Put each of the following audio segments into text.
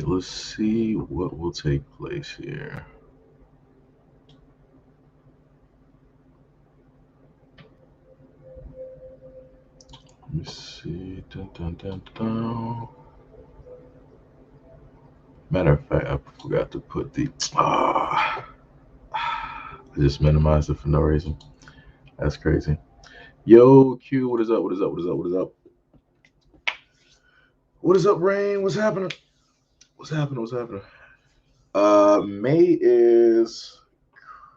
let's see what will take place here. Let me see. Dun, dun, dun, dun. Matter of fact, I forgot to put the. I just minimized it for no reason. That's crazy. Yo, Q, what is up? What is up? What is up? What is up? What is up, Rain? What's happening? What's happening? What's happening? May is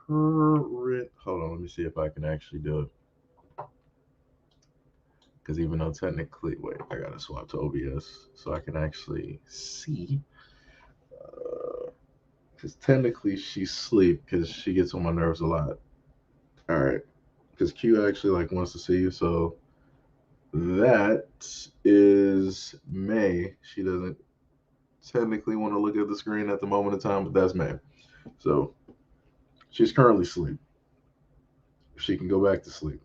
current. Hold on, let me see if I can actually do it. Because even though technically, wait, I gotta swap to OBS so I can actually see. Because technically she's asleep because she gets on my nerves a lot. All right, because Q actually like wants to see you, so that is May. She doesn't technically want to look at the screen at the moment in time, but that's May. So she's currently asleep. She can go back to sleep.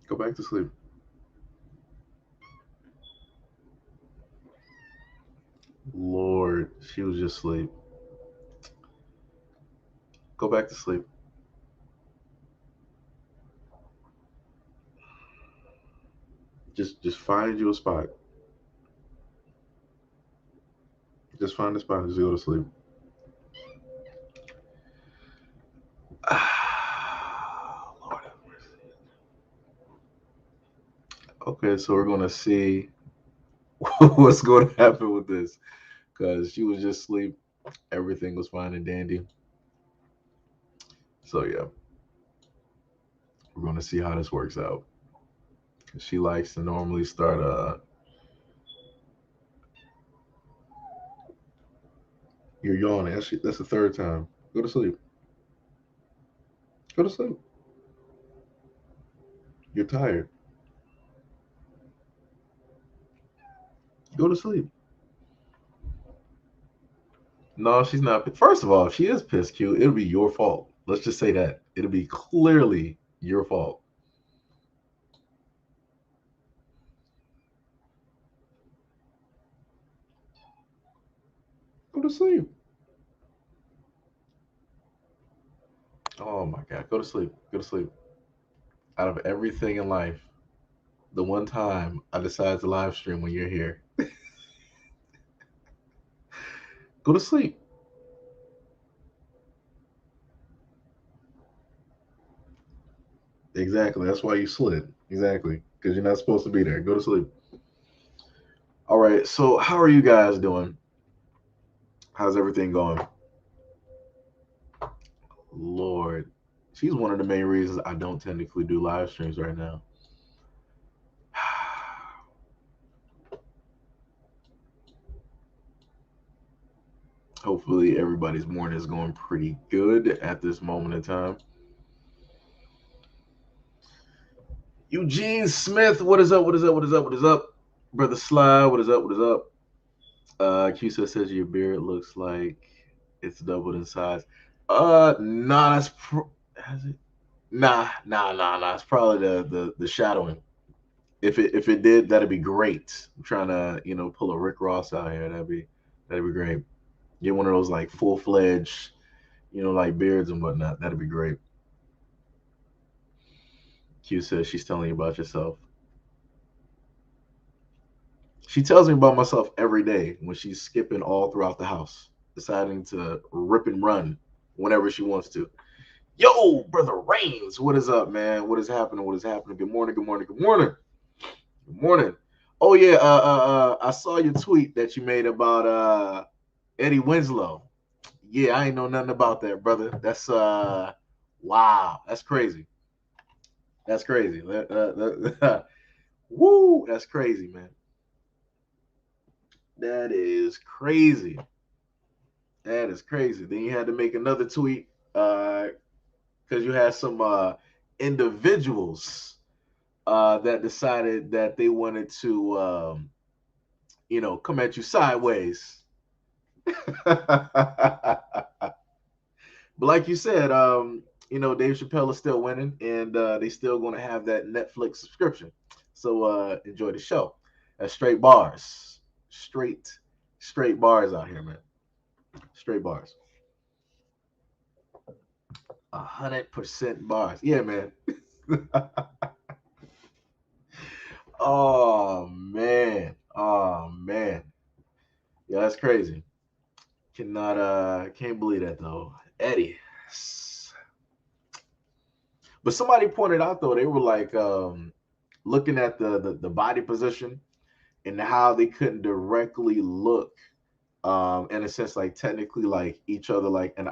Go back to sleep. Lord, she was just asleep. Go back to sleep. Just find you a spot. Just find a spot and just go to sleep. Lord have mercy. Okay, so we're gonna see what's going to happen with this because she was just asleep. Everything was fine and dandy. So yeah, we're gonna see how this works out. She likes to normally start. You're yawning. That's the third time. Go to sleep. Go to sleep. You're tired. Go to sleep. No, she's not. First of all, if she is pissed, Q, it'll be your fault. Let's just say that. It'll be clearly your fault. Go to sleep. Oh my God. Go to sleep. Go to sleep. Out of everything in life, the one time I decide to live stream when you're here, go to sleep. Exactly. That's why you slid. Exactly. Because you're not supposed to be there. Go to sleep. All right. So, how are you guys doing? How's everything going? Lord, she's one of the main reasons I don't technically do live streams right now. Hopefully, everybody's morning is going pretty good at this moment in time. Eugene Smith, what is up? What is up? What is up? What is up? Brother Sly, what is up? What is up? Cusa says your beard looks like it's doubled in size. Nah, has it? Nah. It's probably the shadowing. If it did, that'd be great. I'm trying to pull a Rick Ross out here. That'd be great. Get one of those like full fledged, like beards and whatnot. That'd be great. Q says she's telling you about yourself. She tells me about myself every day when she's skipping all throughout the house, deciding to rip and run whenever she wants to. Yo, brother Rains, what is up, man? What is happening? What is happening? Good morning. Good morning. Good morning. Good morning. Oh yeah, I saw your tweet that you made about Eddie Winslow. Yeah, I ain't know nothing about that, brother. That's wow, that's crazy. That's crazy. Woo, that's crazy, man. That is crazy. That is crazy. Then you had to make another tweet because you had some individuals that decided that they wanted to, come at you sideways. But like you said, Dave Chappelle is still winning, and they still going to have that Netflix subscription. So enjoy the show. Straight bars, straight bars out here, man. Straight bars. 100% bars. Yeah, man. Oh man. Oh man. Yeah, that's crazy. Can't believe that though. Eddie. But somebody pointed out though, they were like looking at the body position and how they couldn't directly look in a sense like technically like each other like and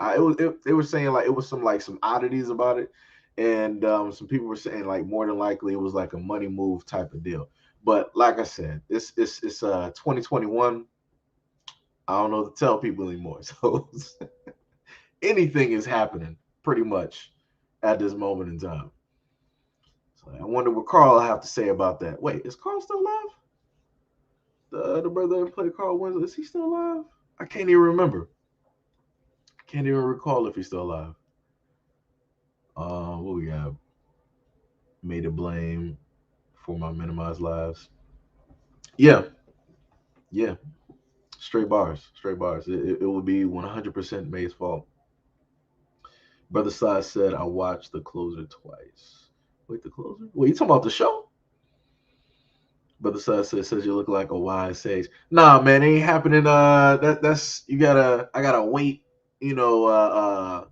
they were saying like it was some oddities about it and some people were saying like more than likely it was like a money move type of deal. But like I said, it's 2021. I don't know what to tell people anymore. So anything is happening pretty much at this moment in time. So I wonder what Carl will have to say about that. Wait, is Carl still alive? The brother that played Carl Winslow, is he still alive? I can't even remember. Can't even recall if he's still alive. What we got? Made a blame for my minimized lives. Yeah, yeah. Straight bars, straight bars. It would be 100% May's fault. Brother Side said I watched The Closer twice. Wait, The Closer? Wait, you talking about the show? Brother Side says you look like a wise sage. Nah, man, it ain't happening. That's you gotta. I gotta wait. You know,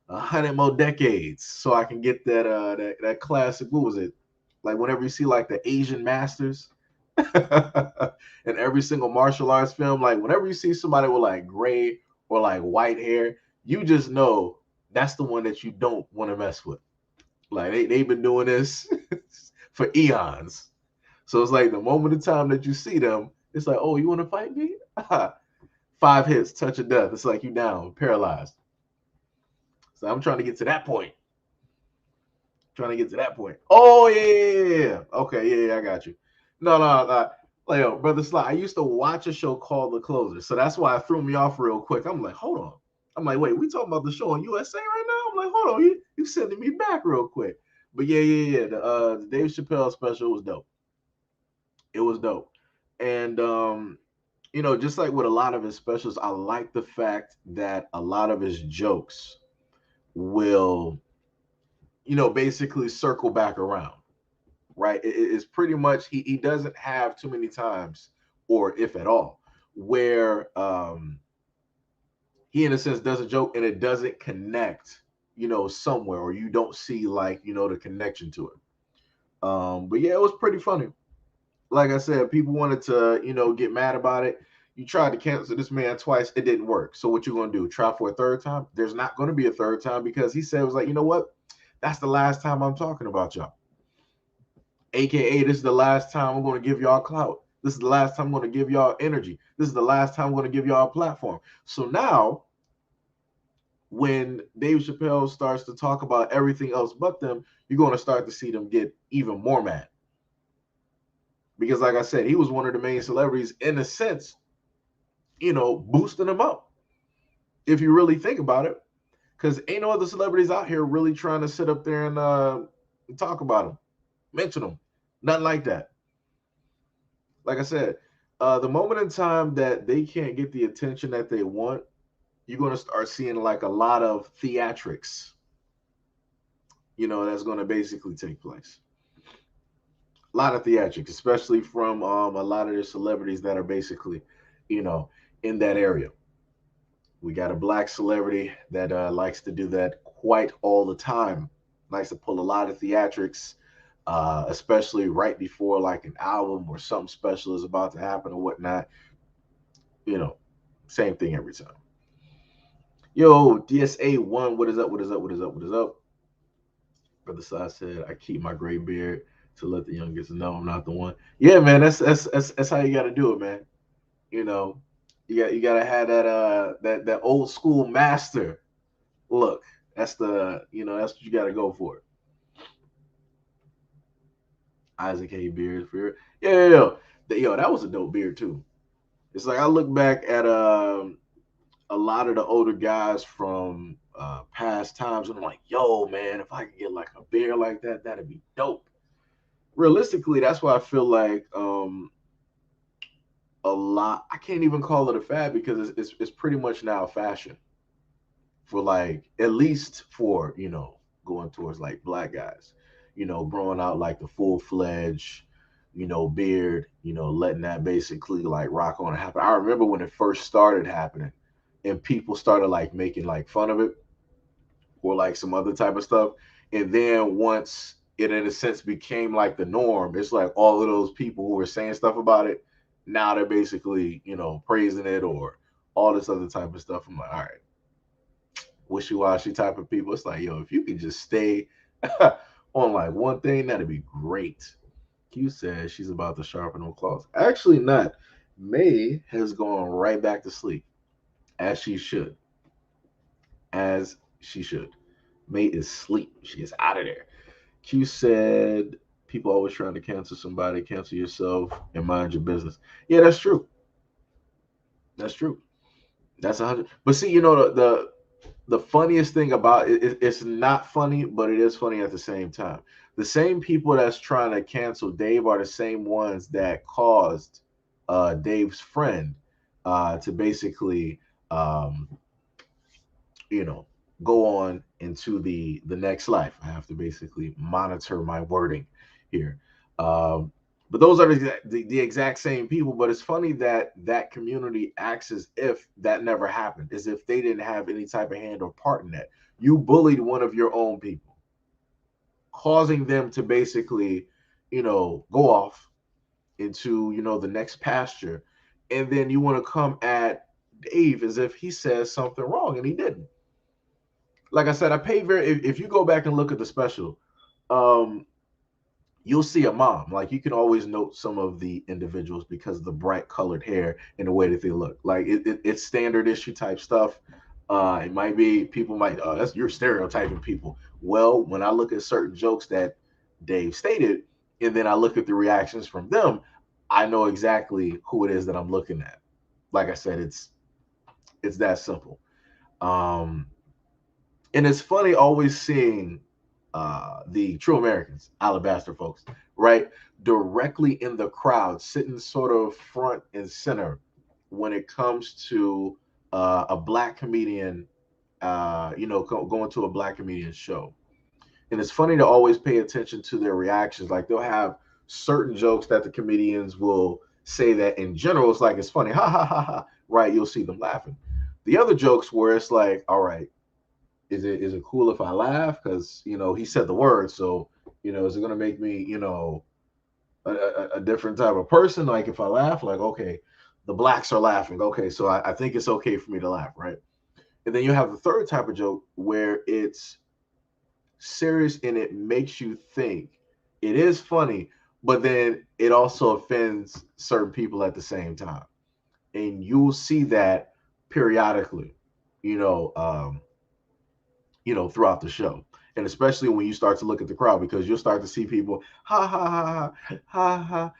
100 more decades so I can get that classic. What was it? Like whenever you see like the Asian masters in every single martial arts film, like whenever you see somebody with like gray or like white hair, you just know that's the one that you don't want to mess with. Like they've been doing this for eons. So it's like the moment of time that you see them, it's like, oh, you want to fight me? 5 hits, touch of death. It's like you down, paralyzed. So I'm trying to get to that point. Trying to get to that point. Oh yeah. Okay, yeah, I got you. No. Like, yo, brother Sly, I used to watch a show called The Closer, so that's why it threw me off real quick. I'm like, hold on. I'm like, wait, we talking about the show on USA right now? I'm like, hold on, you sending me back real quick. But yeah. The Dave Chappelle special was dope. It was dope, and just like with a lot of his specials, I like the fact that a lot of his jokes will basically circle back around, right? It's pretty much he doesn't have too many times, or if at all, where he in a sense does a joke and it doesn't connect, somewhere, or you don't see like the connection to it. But yeah, it was pretty funny. Like I said, people wanted to get mad about it. You tried to cancel this man twice, it didn't work. So what you gonna do? Try for a third time? There's not gonna be a third time because he said it was like, you know what? That's the last time I'm talking about y'all. AKA, this is the last time I'm going to give y'all clout. This is the last time I'm going to give y'all energy. This is the last time I'm going to give y'all a platform. So now, when Dave Chappelle starts to talk about everything else but them, you're going to start to see them get even more mad. Because, like I said, he was one of the main celebrities in a sense, boosting them up. If you really think about it, because ain't no other celebrities out here really trying to sit up there and talk about them, mention them. Nothing like that. Like I said, the moment in time that they can't get the attention that they want, you're going to start seeing like a lot of theatrics, that's going to basically take place. A lot of theatrics, especially from a lot of the celebrities that are basically, in that area. We got a black celebrity that likes to do that quite all the time. Likes to pull a lot of theatrics, especially right before like an album or something special is about to happen or whatnot. Same thing every time. Yo, DSA1, what is up? What is up? What is up? What is up? Brother Sai said, I keep my gray beard to let the youngest know I'm not the one. Yeah, man, that's how you got to do it, man. You know, you got to have that old school master look. That's what you got to go for. Isaac A. Beard for yo, that was a dope beard too. It's like I look back at a lot of the older guys from past times, and I'm like, yo, man, if I could get like a beer like that, that'd be dope. Realistically, that's why I feel like a lot. I can't even call it a fad because it's pretty much now fashion for like at least for going towards like black guys, growing out like the full-fledged beard, letting that basically like rock on and happen. I remember when it first started happening and people started like making like fun of it or like some other type of stuff, and then once it in a sense became like the norm, it's like all of those people who were saying stuff about it, now they're basically praising it or all this other type of stuff. I'm like, all right, wishy-washy type of people. It's like, yo, if you could just stay on like one thing, that'd be great. Q says she's about to sharpen her claws. Actually, not. May has gone right back to sleep, as she should. As she should. May is sleep. She is out of there. Q said people always trying to cancel somebody. Cancel yourself and mind your business. Yeah, that's true. That's true. That's 100. But see, the funniest thing about it's not funny, but it is funny at the same time. The same people that's trying to cancel Dave are the same ones that caused Dave's friend to basically um, you know go on into the next life. I have to basically monitor my wording here. um, but those are the exact same people. But it's funny that that community acts as if that never happened, as if they didn't have any type of hand or part in that. You bullied one of your own people, causing them to basically go off into the next pasture, and then you want to come at Dave as if he says something wrong and he didn't. Like I said, I paid very. If you go back and look at the special, um, you'll see a mom. Like you can always note some of the individuals because of the bright colored hair and the way that they look. Like it's standard issue type stuff. It might be people might that's you're stereotyping people. Well, when I look at certain jokes that Dave stated, and then I look at the reactions from them, I know exactly who it is that I'm looking at. Like I said, it's that simple. Um, and it's funny always seeing the true Americans, Alabaster folks, right, directly in the crowd, sitting sort of front and center when it comes to a black comedian, going to a black comedian show. And it's funny to always pay attention to their reactions. Like they'll have certain jokes that the comedians will say that in general, it's like it's funny, ha ha ha ha, right? You'll see them laughing. The other jokes where it's like, all right, is it cool if I laugh? Because he said the word, so is it gonna make me a different type of person? Like if I laugh, like okay, the blacks are laughing, okay, so I think it's okay for me to laugh, right? And then you have the third type of joke where it's serious and it makes you think. It is funny, but then it also offends certain people at the same time, and you'll see that periodically. You know, um, throughout the show. And especially when you start to look at the crowd, because you'll start to see people, ha, ha, ha, ha, ha, ha,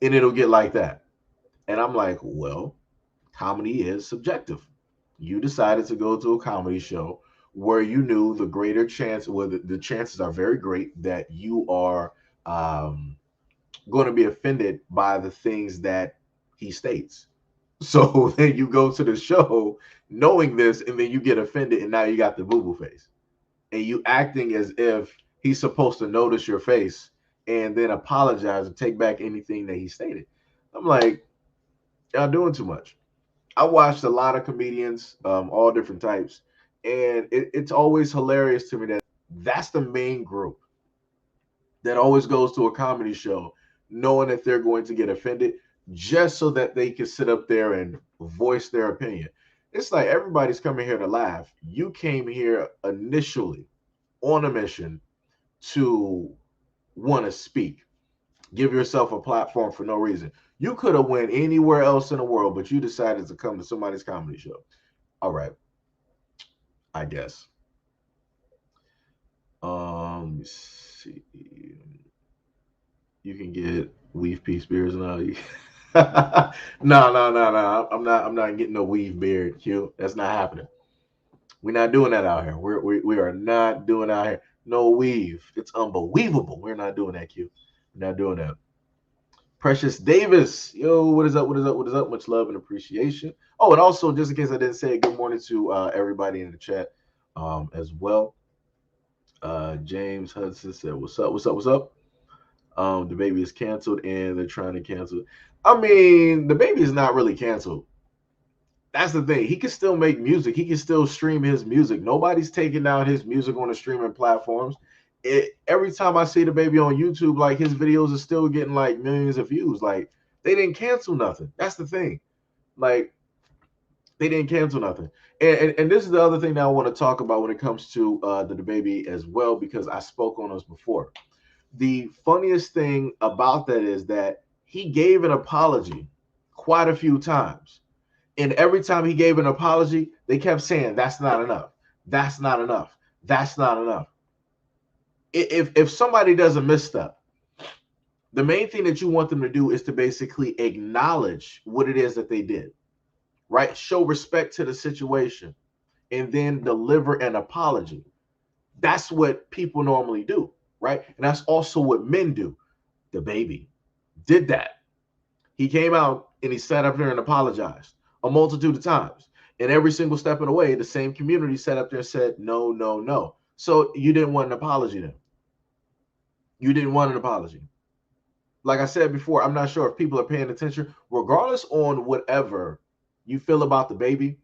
and it'll get like that. And I'm like, well, comedy is subjective. You decided to go to a comedy show where you knew the greater chance, well, the chances are very great that you are going to be offended by the things that he states. So then you go to the show knowing this, and then you get offended, and now you got the boo boo face, and you acting as if he's supposed to notice your face and then apologize and take back anything that he stated. I'm like, y'all doing too much. I watched a lot of comedians, all different types, and it's always hilarious to me that that's the main group that always goes to a comedy show knowing that they're going to get offended just so that they can sit up there and voice their opinion. It's like everybody's coming here to laugh. You came here initially on a mission to want to speak, give yourself a platform for no reason. You could have went anywhere else in the world, but you decided to come to somebody's comedy show. All right, I guess. Let's see. You can get weave piece beers now. No, no, no, no. I'm not getting no weave beard, Q. That's not happening. We're not doing that out here. We are not doing out here. No weave. It's unbelievable. We're not doing that, Q. We're not doing that. Precious Davis. Yo, what is up? What is up? What is up? Much love and appreciation. Oh, and also, just in case I didn't say it, good morning to everybody in the chat as well. James Hudson said, "What's up? What's up? What's up?" DaBaby is canceled, and they're trying to cancel. I mean, DaBaby is not really canceled. That's the thing. He can still make music. He can still stream his music. Nobody's taking down his music on the streaming platforms. Every time I see DaBaby on YouTube, like his videos are still getting like millions of views. Like they didn't cancel nothing. That's the thing. Like they didn't cancel nothing. And this is the other thing that I want to talk about when it comes to the DaBaby as well, because I spoke on this before. The funniest thing about that is that he gave an apology quite a few times. And every time he gave an apology, they kept saying, that's not enough. That's not enough. That's not enough. If somebody does a misstep, the main thing that you want them to do is to basically acknowledge what it is that they did, right? Show respect to the situation and then deliver an apology. That's what people normally do, right? And that's also what men do. DaBaby did that. He came out and he sat up there and apologized a multitude of times. And every single step of the way, the same community sat up there and said, no, no, no. So you didn't want an apology then. You didn't want an apology. Like I said before, I'm not sure if people are paying attention. Regardless on whatever you feel about DaBaby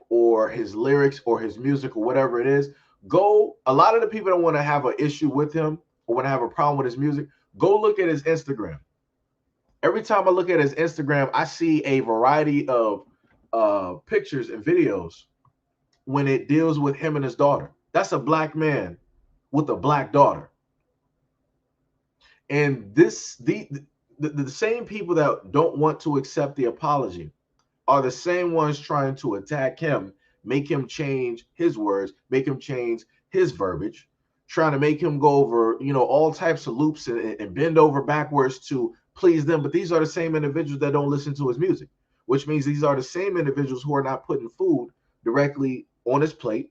or his lyrics or his music or whatever it is, go. A lot of the people that want to have an issue with him or want to have a problem with his music, go look at his Instagram. Every time I look at his Instagram, I see a variety of pictures and videos when it deals with him and his daughter. That's a black man with a black daughter. And the same people that don't want to accept the apology are the same ones trying to attack him, make him change his words, make him change his verbiage, trying to make him go over, all types of loops and bend over backwards to please them. But these are the same individuals that don't listen to his music, which means these are the same individuals who are not putting food directly on his plate,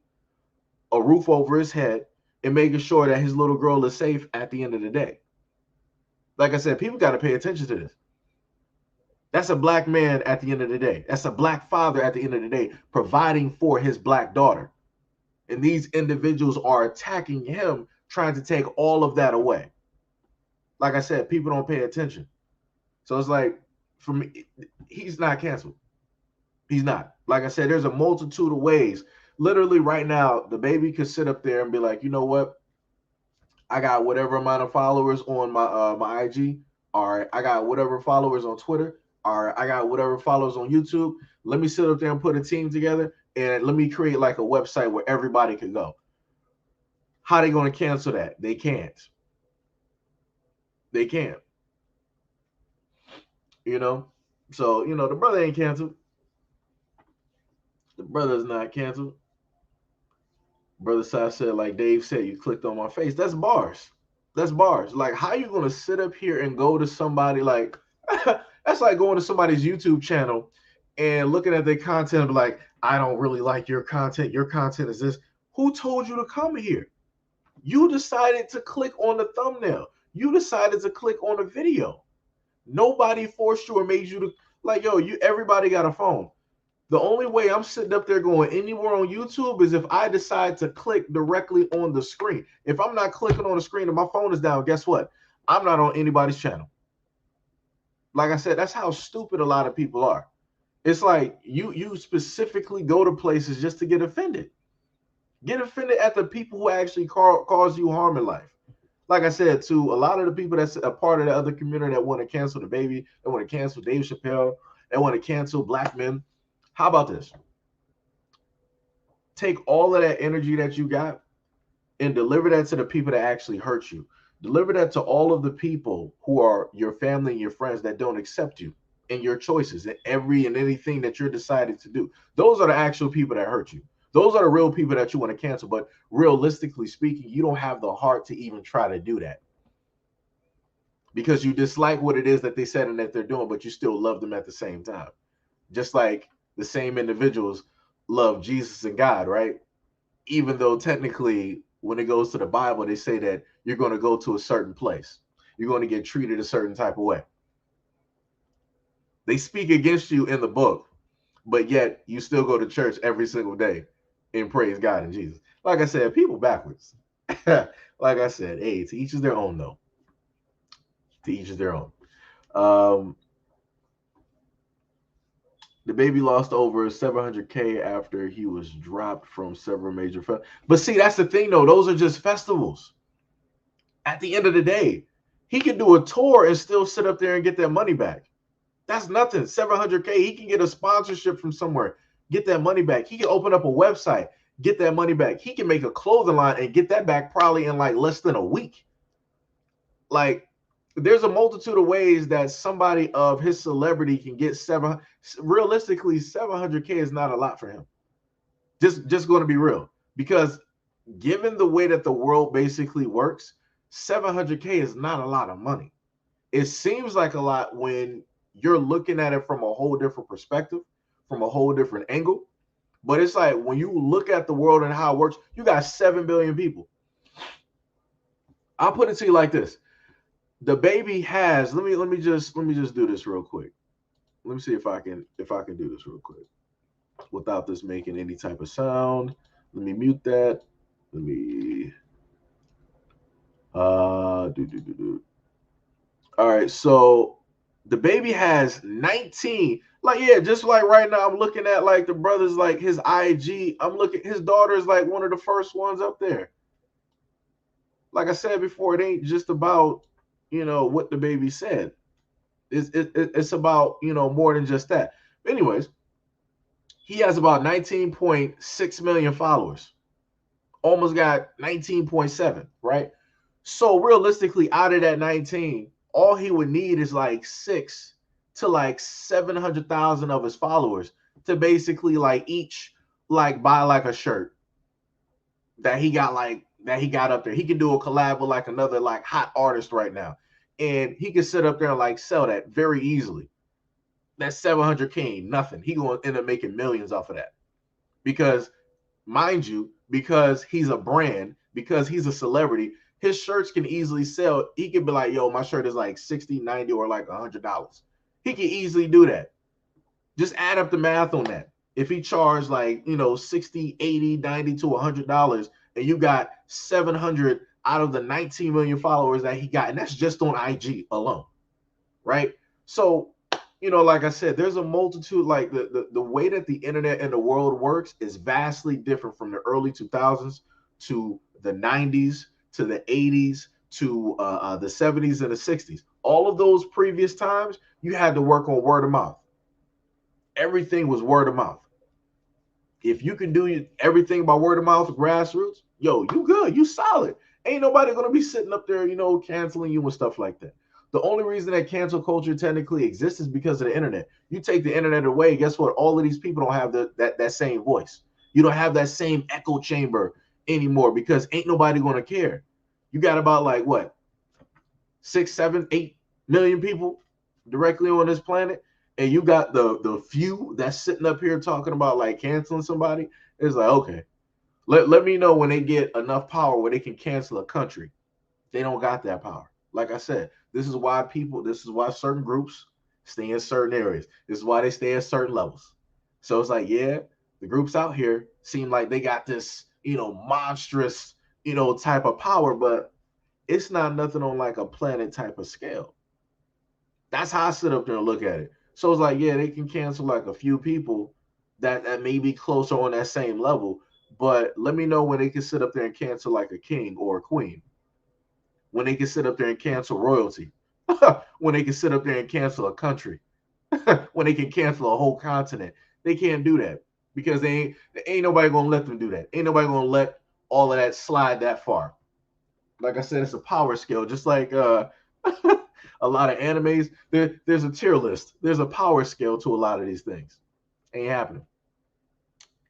a roof over his head, and making sure that his little girl is safe at the end of the day. Like I said, people got to pay attention to this. That's a black man at the end of the day. That's a black father at the end of the day, providing for his black daughter. And these individuals are attacking him, trying to take all of that away. Like I said, people don't pay attention. So it's like, for me, he's not canceled. He's not. Like I said, there's a multitude of ways. Literally right now, DaBaby could sit up there and be like, you know what? I got whatever amount of followers on my IG. All right, I got whatever followers on Twitter. All right, I got whatever followers on YouTube. Let me sit up there and put a team together, and let me create like a website where everybody can go. How are they going to cancel that? They can't. They can't. So, the brother ain't canceled. The brother's not canceled. Brother Sai said, like Dave said, you clicked on my face. That's bars. That's bars. Like, how you going to sit up here and go to somebody like, that's like going to somebody's YouTube channel and looking at their content and be like, I don't really like your content. Your content is this. Who told you to come here? You decided to click on the thumbnail. You decided to click on a video. Nobody forced you or made you to, like, yo, everybody got a phone. The only way I'm sitting up there going anywhere on YouTube is if I decide to click directly on the screen. If I'm not clicking on the screen and my phone is down, guess what? I'm not on anybody's channel. Like I said, that's how stupid a lot of people are. It's like you specifically go to places just to get offended. Get offended at the people who actually cause you harm in life. Like I said, to a lot of the people that's a part of the other community that want to cancel DaBaby, they want to cancel Dave Chappelle, they want to cancel black men. How about this? Take all of that energy that you got and deliver that to the people that actually hurt you. Deliver that to all of the people who are your family and your friends that don't accept you and your choices and anything that you're deciding to do. Those are the actual people that hurt you. Those are the real people that you want to cancel. But realistically speaking, you don't have the heart to even try to do that because you dislike what it is that they said and that they're doing, but you still love them at the same time. Just like the same individuals love Jesus and God, right? even though technically when it goes to the Bible, they say that you're going to go to a certain place. You're going to get treated a certain type of way. They speak against you in the book, but yet you still go to church every single day and praise God and Jesus. Like I said, people backwards. Like I said, hey, to each is their own, though. To each is their own. Um, DaBaby lost over 700K after he was dropped from several major festivals. But see, that's the thing, though. Those are just festivals. At the end of the day, he can do a tour and still sit up there and get that money back. That's nothing. 700K. He can get a sponsorship from somewhere, get that money back. He can open up a website, get that money back. He can make a clothing line and get that back probably in like less than a week. Like, there's a multitude of ways that somebody of his celebrity can get realistically 700K is not a lot for him. Just going to be real, because given the way that the world basically works, 700K is not a lot of money. It seems like a lot when you're looking at it from a whole different perspective, from a whole different angle. But it's like when you look at the world and how it works, you got 7 billion people. I'll put it to you like this. DaBaby has, let me just do this real quick. Let me see if I can do this real quick without this making any type of sound. Let me mute that. Let me do. All right, so DaBaby has 19. Like, yeah, just like right now, I'm looking at like the brothers, like his IG. I'm looking, his daughter is like one of the first ones up there. Like I said before, it ain't just about, what DaBaby said. It's about, more than just that. But anyways, he has about 19.6 million followers. Almost got 19.7, right? So realistically, out of that 19, all he would need is like 6 to like 700,000 of his followers to basically like each like buy like a shirt that he got up there. He can do a collab with like another like hot artist right now, and he can sit up there and like sell that very easily. That 700K ain't nothing. He gonna end up making millions off of that, because mind you, because he's a brand, because he's a celebrity, his shirts can easily sell. He can be like, yo, my shirt is like 60, 90, or like $100. He can easily do that. Just add up the math on that. If he charged like, 60, 80, 90 to $100, and you got 700 out of the 19 million followers that he got, and that's just on IG alone, right? So, like I said, there's a multitude, like the way that the internet and the world works is vastly different from the early 2000s to the 90s to the 80s to the 70s and the 60s. All of those previous times, you had to work on word of mouth. Everything was word of mouth. If you can do everything by word of mouth, grassroots, yo, you good, you solid. Ain't nobody gonna be sitting up there, canceling you and stuff like that. The only reason that cancel culture technically exists is because of the internet. You take the internet away, guess what? All of these people don't have that same voice. You don't have that same echo chamber anymore, because ain't nobody gonna care. You got about like what, 6, 7, 8 million people directly on this planet, and you got the few that's sitting up here talking about like canceling somebody. It's like, okay, let me know when they get enough power where they can cancel a country. They don't got that power. Like I said, this is why certain groups stay in certain areas. This is why they stay at certain levels. So it's like, yeah, the groups out here seem like they got this, monstrous, type of power, but it's not nothing on like a planet type of scale. That's how I sit up there and look at it. So it's like, yeah, they can cancel like a few people that may be closer on that same level, but let me know when they can sit up there and cancel like a king or a queen, when they can sit up there and cancel royalty, when they can sit up there and cancel a country, when they can cancel a whole continent. They can't do that because they ain't nobody gonna let them do that. Ain't nobody gonna let all of that slide that far. Like I said, it's a power scale, just like a lot of animes. There's a tier list. There's a power scale to a lot of these things. Ain't happening.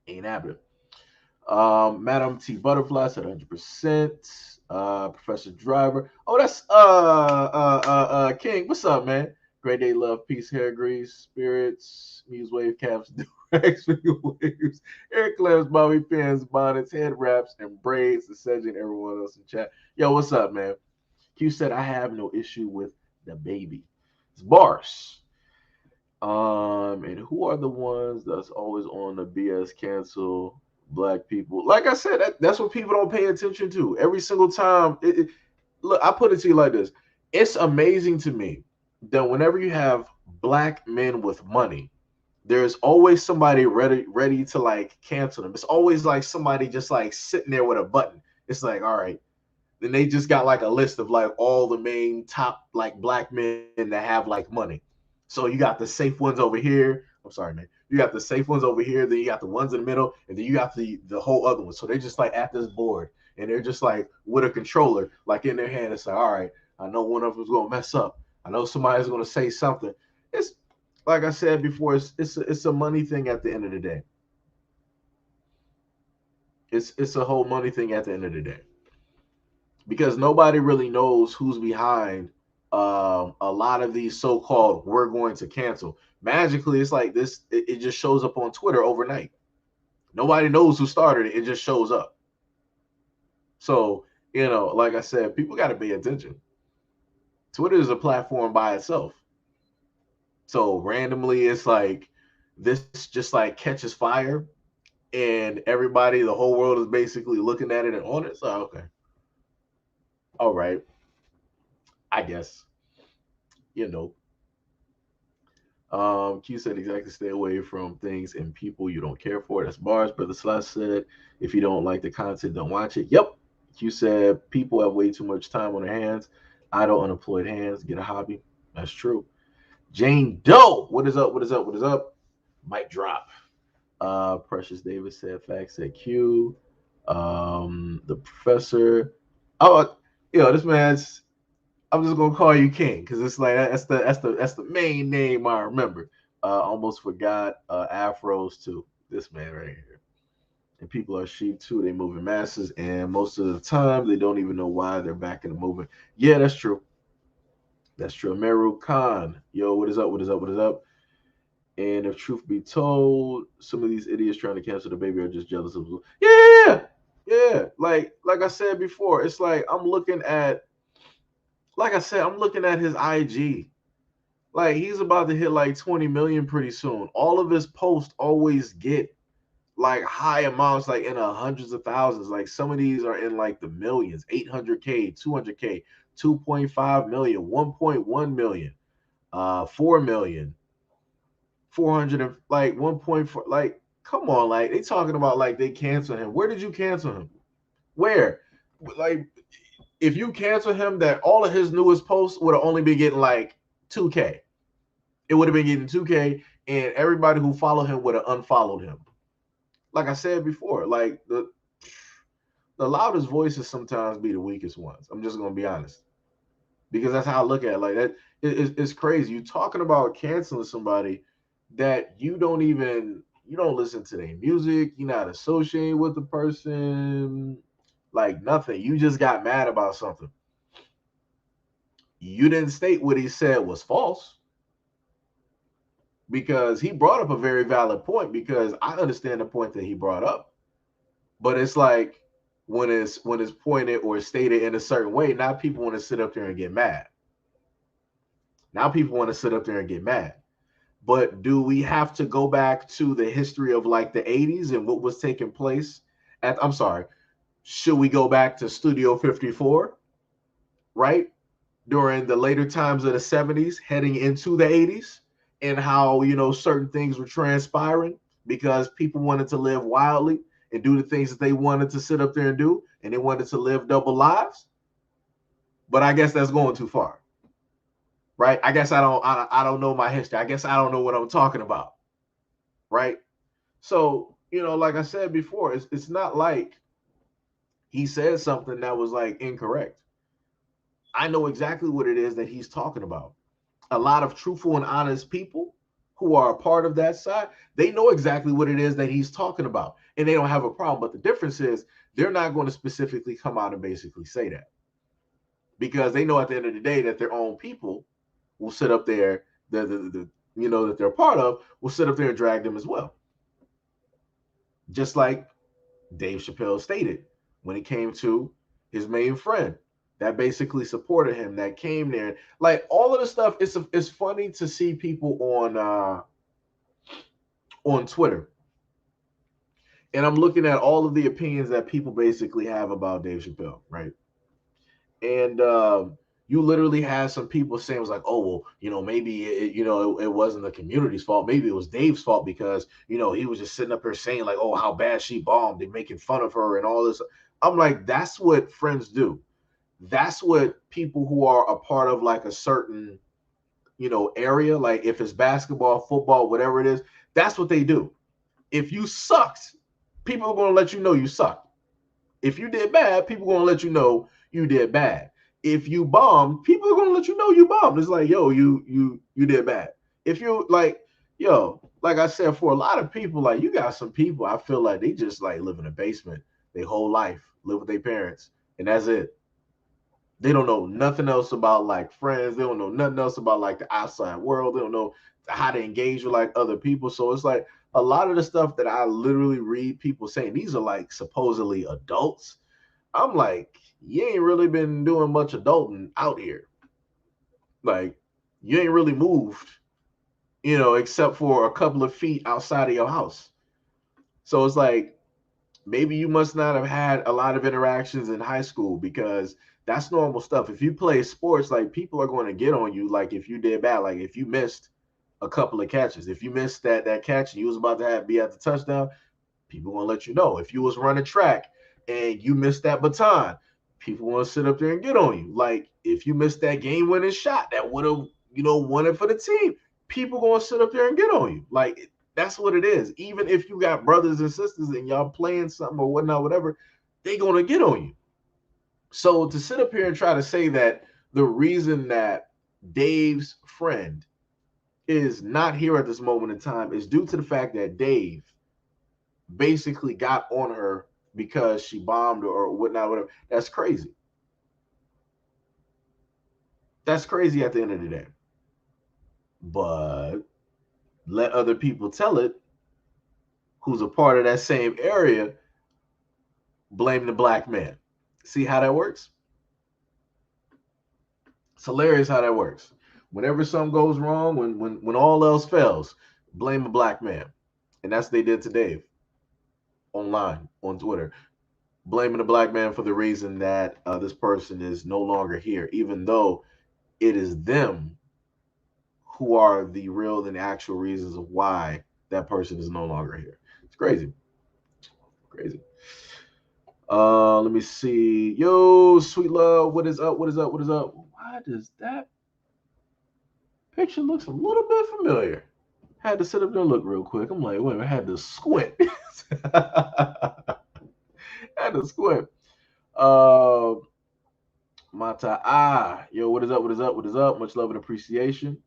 Ain't happening. Madam T Butterfly said 100%. Professor Driver. Oh, that's King. What's up, man? Great day, love, peace, hair grease, spirits, muse wave caps, Rex waves, Eric Clams, bobby pins, bonnets, head wraps, and braids. The Sedge and everyone else in chat. Yo, what's up, man? Q said I have no issue with DaBaby. It's bars. And who are the ones that's always on the BS cancel black people? Like I said, that's what people don't pay attention to. Every single time, look, I put it to you like this: it's amazing to me that whenever you have black men with money, there's always somebody ready to like cancel them. It's always like somebody just like sitting there with a button. It's like, all right, then they just got like a list of like all the main top like black men that have like money. So you got the safe ones over here. I'm sorry, man. You got the safe ones over here. Then you got the ones in the middle, and then you got the whole other one. So they're just like at this board, and they're just like with a controller, like in their hand. It's like, all right, I know one of them's gonna mess up. I know somebody's gonna say something. It's like I said before. It's a money thing at the end of the day. It's a whole money thing at the end of the day, because nobody really knows who's behind a lot of these so-called we're going to cancel. Magically, it's like this, it just shows up on Twitter overnight. Nobody knows who started it. It just shows up. So, like I said, people got to pay attention. Twitter is a platform by itself. So randomly, it's like this just like catches fire, and everybody, the whole world is basically looking at it and on it. So, okay. All right. I guess, you know. Q said exactly, stay away from things and people you don't care for. That's bars. Brother Slash said, if you don't like the content, don't watch it. Yep. Q said, people have way too much time on their hands. Idle, unemployed hands. Get a hobby. That's true. Jane Doe, what is up? What is up? What is up? Mic drop. Precious Davis said, facts said Q. The professor. Oh, this man's. I'm just gonna call you King because it's like that's the main name I remember. Almost forgot afros too. This man right here. And people are sheep too. They move in masses, and most of the time they don't even know why they're back in the movement. Yeah, that's true. That's true. Meru Khan, yo, what is up? What is up? What is up? And if truth be told, some of these idiots trying to cancel DaBaby are just jealous of. Yeah, yeah. Like I said before, it's like I'm looking at. Like I said, I'm looking at his IG. Like he's about to hit like 20 million pretty soon. All of his posts always get like high amounts, like in the hundreds of thousands. Like some of these are in like the millions, 800K, 200K, 2.5 million, 1.1 million, 4 million, 400, and like 1.4. Like, come on, like they talking about like they cancel him. Where did you cancel him? Where? Like, if you cancel him, that all of his newest posts would have only been getting like 2K. It would have been getting 2K, and everybody who followed him would have unfollowed him. Like I said before, like the loudest voices sometimes be the weakest ones. I'm just gonna be honest, because that's how I look at it. Like that, it's crazy. You talking about canceling somebody that you don't listen to their music. You're not associated with the person. Like nothing. You just got mad about something. You didn't state what he said was false, because he brought up a very valid point, because I understand the point that he brought up. But it's like when it's pointed or stated in a certain way, now people want to sit up there and get mad. Now people want to sit up there and get mad. But do we have to go back to the history of like the 80s and what was taking place I'm sorry, should we go back to Studio 54, right? During the later times of the 70s, heading into the 80s, and how, certain things were transpiring because people wanted to live wildly and do the things that they wanted to sit up there and do, and they wanted to live double lives. But I guess that's going too far, right? I guess I don't know my history. I guess I don't know what I'm talking about, right? So, like I said before, it's not like he said something that was like incorrect. I know exactly what it is that he's talking about. A lot of truthful and honest people who are a part of that side, they know exactly what it is that he's talking about, and they don't have a problem. But the difference is they're not going to specifically come out and basically say that, because they know at the end of the day that their own people will sit up there that they're part of will sit up there and drag them as well. Just like Dave Chappelle stated when it came to his main friend that basically supported him, that came there, like all of the stuff. It's funny to see people on Twitter, and I'm looking at all of the opinions that people basically have about Dave Chappelle, right? And you literally had some people saying, it was like, oh well, maybe it wasn't the community's fault, maybe it was Dave's fault because he was just sitting up there saying like, oh, how bad she bombed and making fun of her and all this. I'm like, that's what friends do. That's what people who are a part of like a certain area, like if it's basketball, football, whatever it is, that's what they do. If you sucked, people are going to let you know you sucked. If you did bad, people are going to let you know you did bad. If you bombed, people are going to let you know you bombed. It's like, yo, you did bad. If you like, yo, like I said, for a lot of people, like you got some people, I feel like they just like live in a basement their whole life, live with their parents, and that's it. They don't know nothing else about like friends. They don't know nothing else about like the outside world. They don't know how to engage with like other people. So it's like a lot of the stuff that I literally read people saying, these are like supposedly adults. I'm like, you ain't really been doing much adulting out here. Like, you ain't really moved, except for a couple of feet outside of your house. So it's like, maybe you must not have had a lot of interactions in high school because that's normal stuff. If you play sports, like people are going to get on you. Like if you did bad, like if you missed a couple of catches, if you missed that catch and you was about to be at the touchdown, people want to let you know. If you was running track and you missed that baton, people want to sit up there and get on you. Like if you missed that game-winning shot that would have, won it for the team, people going to sit up there and get on you. Like that's what it is. Even if you got brothers and sisters and y'all playing something or whatnot, whatever, they going to get on you. So to sit up here and try to say that the reason that Dave's friend is not here at this moment in time is due to the fact that Dave basically got on her because she bombed or whatnot, whatever. That's crazy. That's crazy at the end of the day. But let other people tell it who's a part of that same area, blame the black man. See how that works? It's hilarious how that works. Whenever something goes wrong, when all else fails, blame a black man. And that's what they did to Dave online on Twitter, blaming the black man for the reason that this person is no longer here, even though it is them who are the real and actual reasons of why that person is no longer here. It's crazy. Crazy. Let me see. Yo, sweet love, what is up? What is up? What is up? Why does that picture looks a little bit familiar? Had to sit up there and look real quick. I'm like, wait, I had to squint. Had to squint. Uh, Mata yo, what is up? What is up? What is up? Much love and appreciation.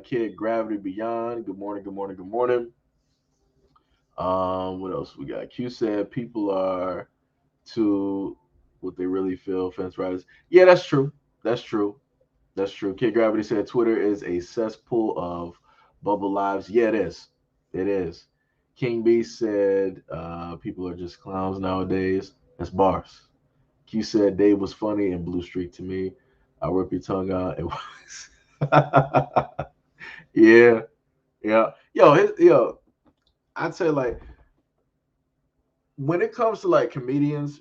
Kid Gravity Beyond. Good morning. Good morning. Good morning. What else we got? Q said people are to what they really feel. Fence riders. Yeah, that's true. That's true. That's true. Kid Gravity said Twitter is a cesspool of bubble lives. Yeah, it is. It is. King B said people are just clowns nowadays. That's bars. Q said Dave was funny and blue streak to me. I'll rip your tongue out. It was. Yeah, yeah. Yo, I'd say like when it comes to like comedians,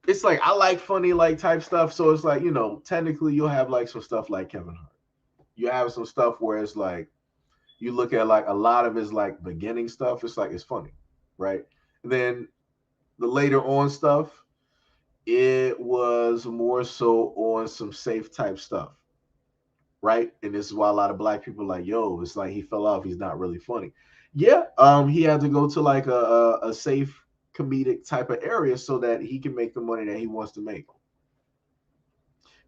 it's like I like funny like type stuff. So it's like, technically you'll have like some stuff like Kevin Hart. You have some stuff where it's like you look at like a lot of his like beginning stuff, it's like it's funny, right? And then the later on stuff, it was more so on some safe type stuff, right? And this is why a lot of black people are like, yo, it's like he fell off. He's not really funny. Yeah, he had to go to like a safe comedic type of area so that he can make the money that he wants to make.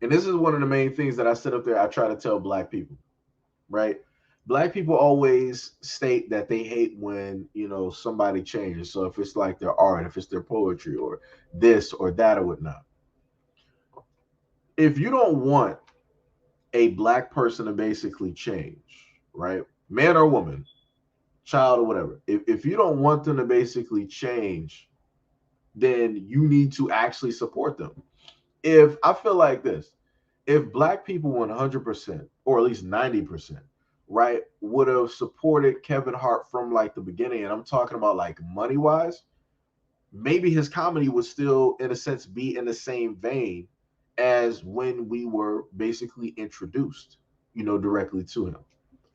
And this is one of the main things that I sit up there. I try to tell black people, right? Black people always state that they hate when somebody changes. So if it's like their art, if it's their poetry, or this or that or whatnot. If you don't want a black person to basically change, right? Man or woman, child or whatever. If you don't want them to basically change, then you need to actually support them. If I feel like this, if black people 100% or at least 90%, right, would have supported Kevin Hart from like the beginning, and I'm talking about like money wise, maybe his comedy would still, in a sense, be in the same vein as when we were basically introduced, directly to him,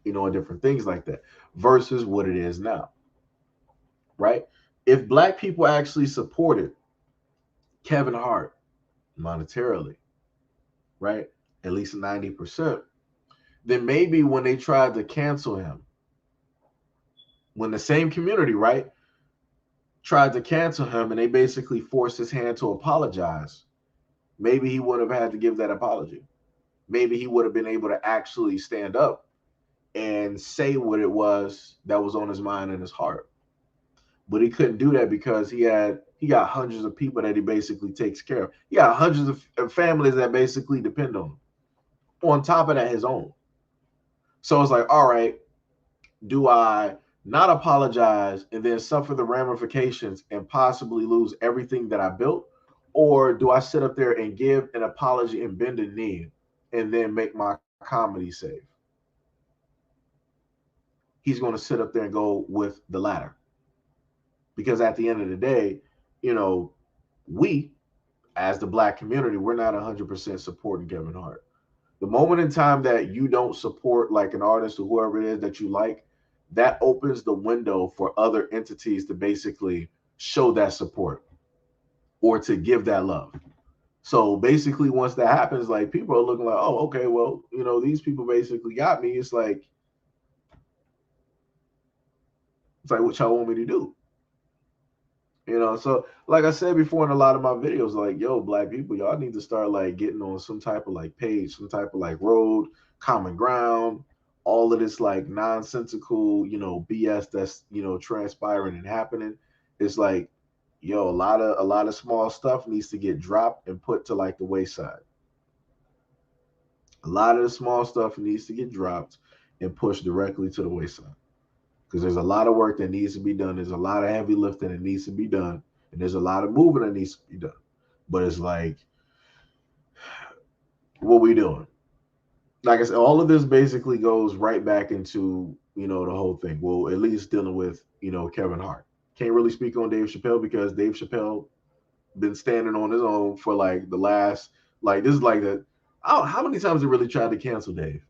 and different things like that, versus what it is now, right? If black people actually supported Kevin Hart monetarily, right, at least 90%, then maybe when they tried to cancel him, when the same community, right, tried to cancel him and they basically forced his hand to apologize, maybe he would have had to give that apology. Maybe he would have been able to actually stand up and say what it was that was on his mind and his heart. But he couldn't do that because he got hundreds of people that he basically takes care of. He got hundreds of families that basically depend on him. On top of that, his own. So it's like, all right, do I not apologize and then suffer the ramifications and possibly lose everything that I built? Or do I sit up there and give an apology and bend a knee and then make my comedy safe? He's going to sit up there and go with the latter. Because at the end of the day, you know, we, as the black community, we're not 100% supporting Kevin Hart. The moment in time that you don't support like an artist or whoever it is that you like, that opens the window for other entities to basically show that support or to give that love. So basically, once that happens, like people are looking like, oh, okay, well, these people basically got me. It's like what y'all want me to do? So like I said before in a lot of my videos, like, yo, black people, y'all need to start like getting on some type of like page, some type of like road, common ground, all of this like nonsensical, BS that's, transpiring and happening. It's like, yo, a lot of small stuff needs to get dropped and put to like the wayside. A lot of the small stuff needs to get dropped and pushed directly to the wayside. Because there's a lot of work that needs to be done. There's a lot of heavy lifting that needs to be done. And there's a lot of moving that needs to be done. But it's like, what we doing? Like I said, all of this basically goes right back into, the whole thing. Well, at least dealing with, Kevin Hart. Can't really speak on Dave Chappelle because Dave Chappelle been standing on his own for like the last, like this is like the, how many times they really tried to cancel Dave?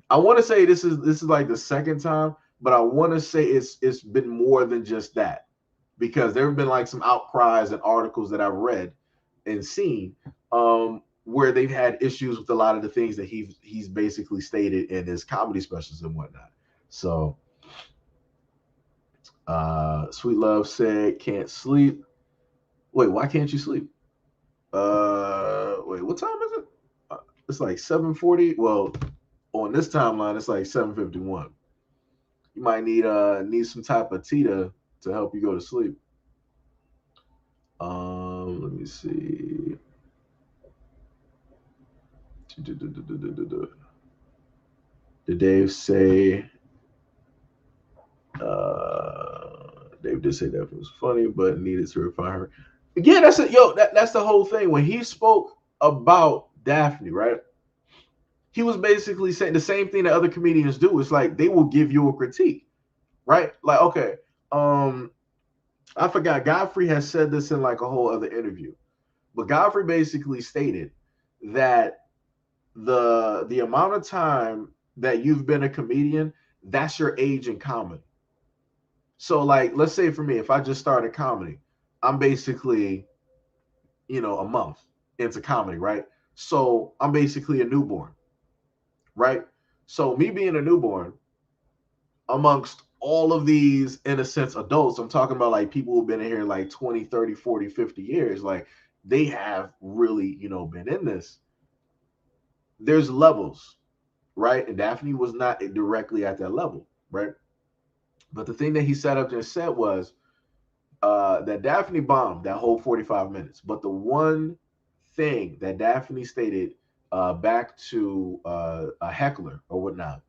I want to say this is like the second time, but I want to say it's been more than just that because there have been like some outcries and articles that I've read and seen where they've had issues with a lot of the things that he's basically stated in his comedy specials and whatnot. So Sweet Love said can't sleep. Wait, why can't you sleep? Wait, what time is it? It's like 7:40. Well, on this timeline, it's like 7:51. You might need some type of Tita to help you go to sleep. Let me see. Did Dave say? Dave did say that was funny, but needed to refine her. Yeah, that's it. Yo, that's the whole thing. When he spoke about Daphne, right? He was basically saying the same thing that other comedians do. It's like they will give you a critique, right? Like, okay, I forgot. Godfrey has said this in like a whole other interview, but Godfrey basically stated that the amount of time that you've been a comedian, that's your age in comedy. So, like, let's say for me, if I just started comedy, I'm basically, a month into comedy, right? So I'm basically a newborn, right? So me being a newborn amongst all of these, in a sense, adults, I'm talking about like people who've been in here like 20, 30, 40, 50 years, like they have really, been in this. There's levels, right? And Daphne was not directly at that level, right? But the thing that he sat up there and said was that Daphne bombed that whole 45 minutes. But the one thing that Daphne stated back to a heckler or whatnot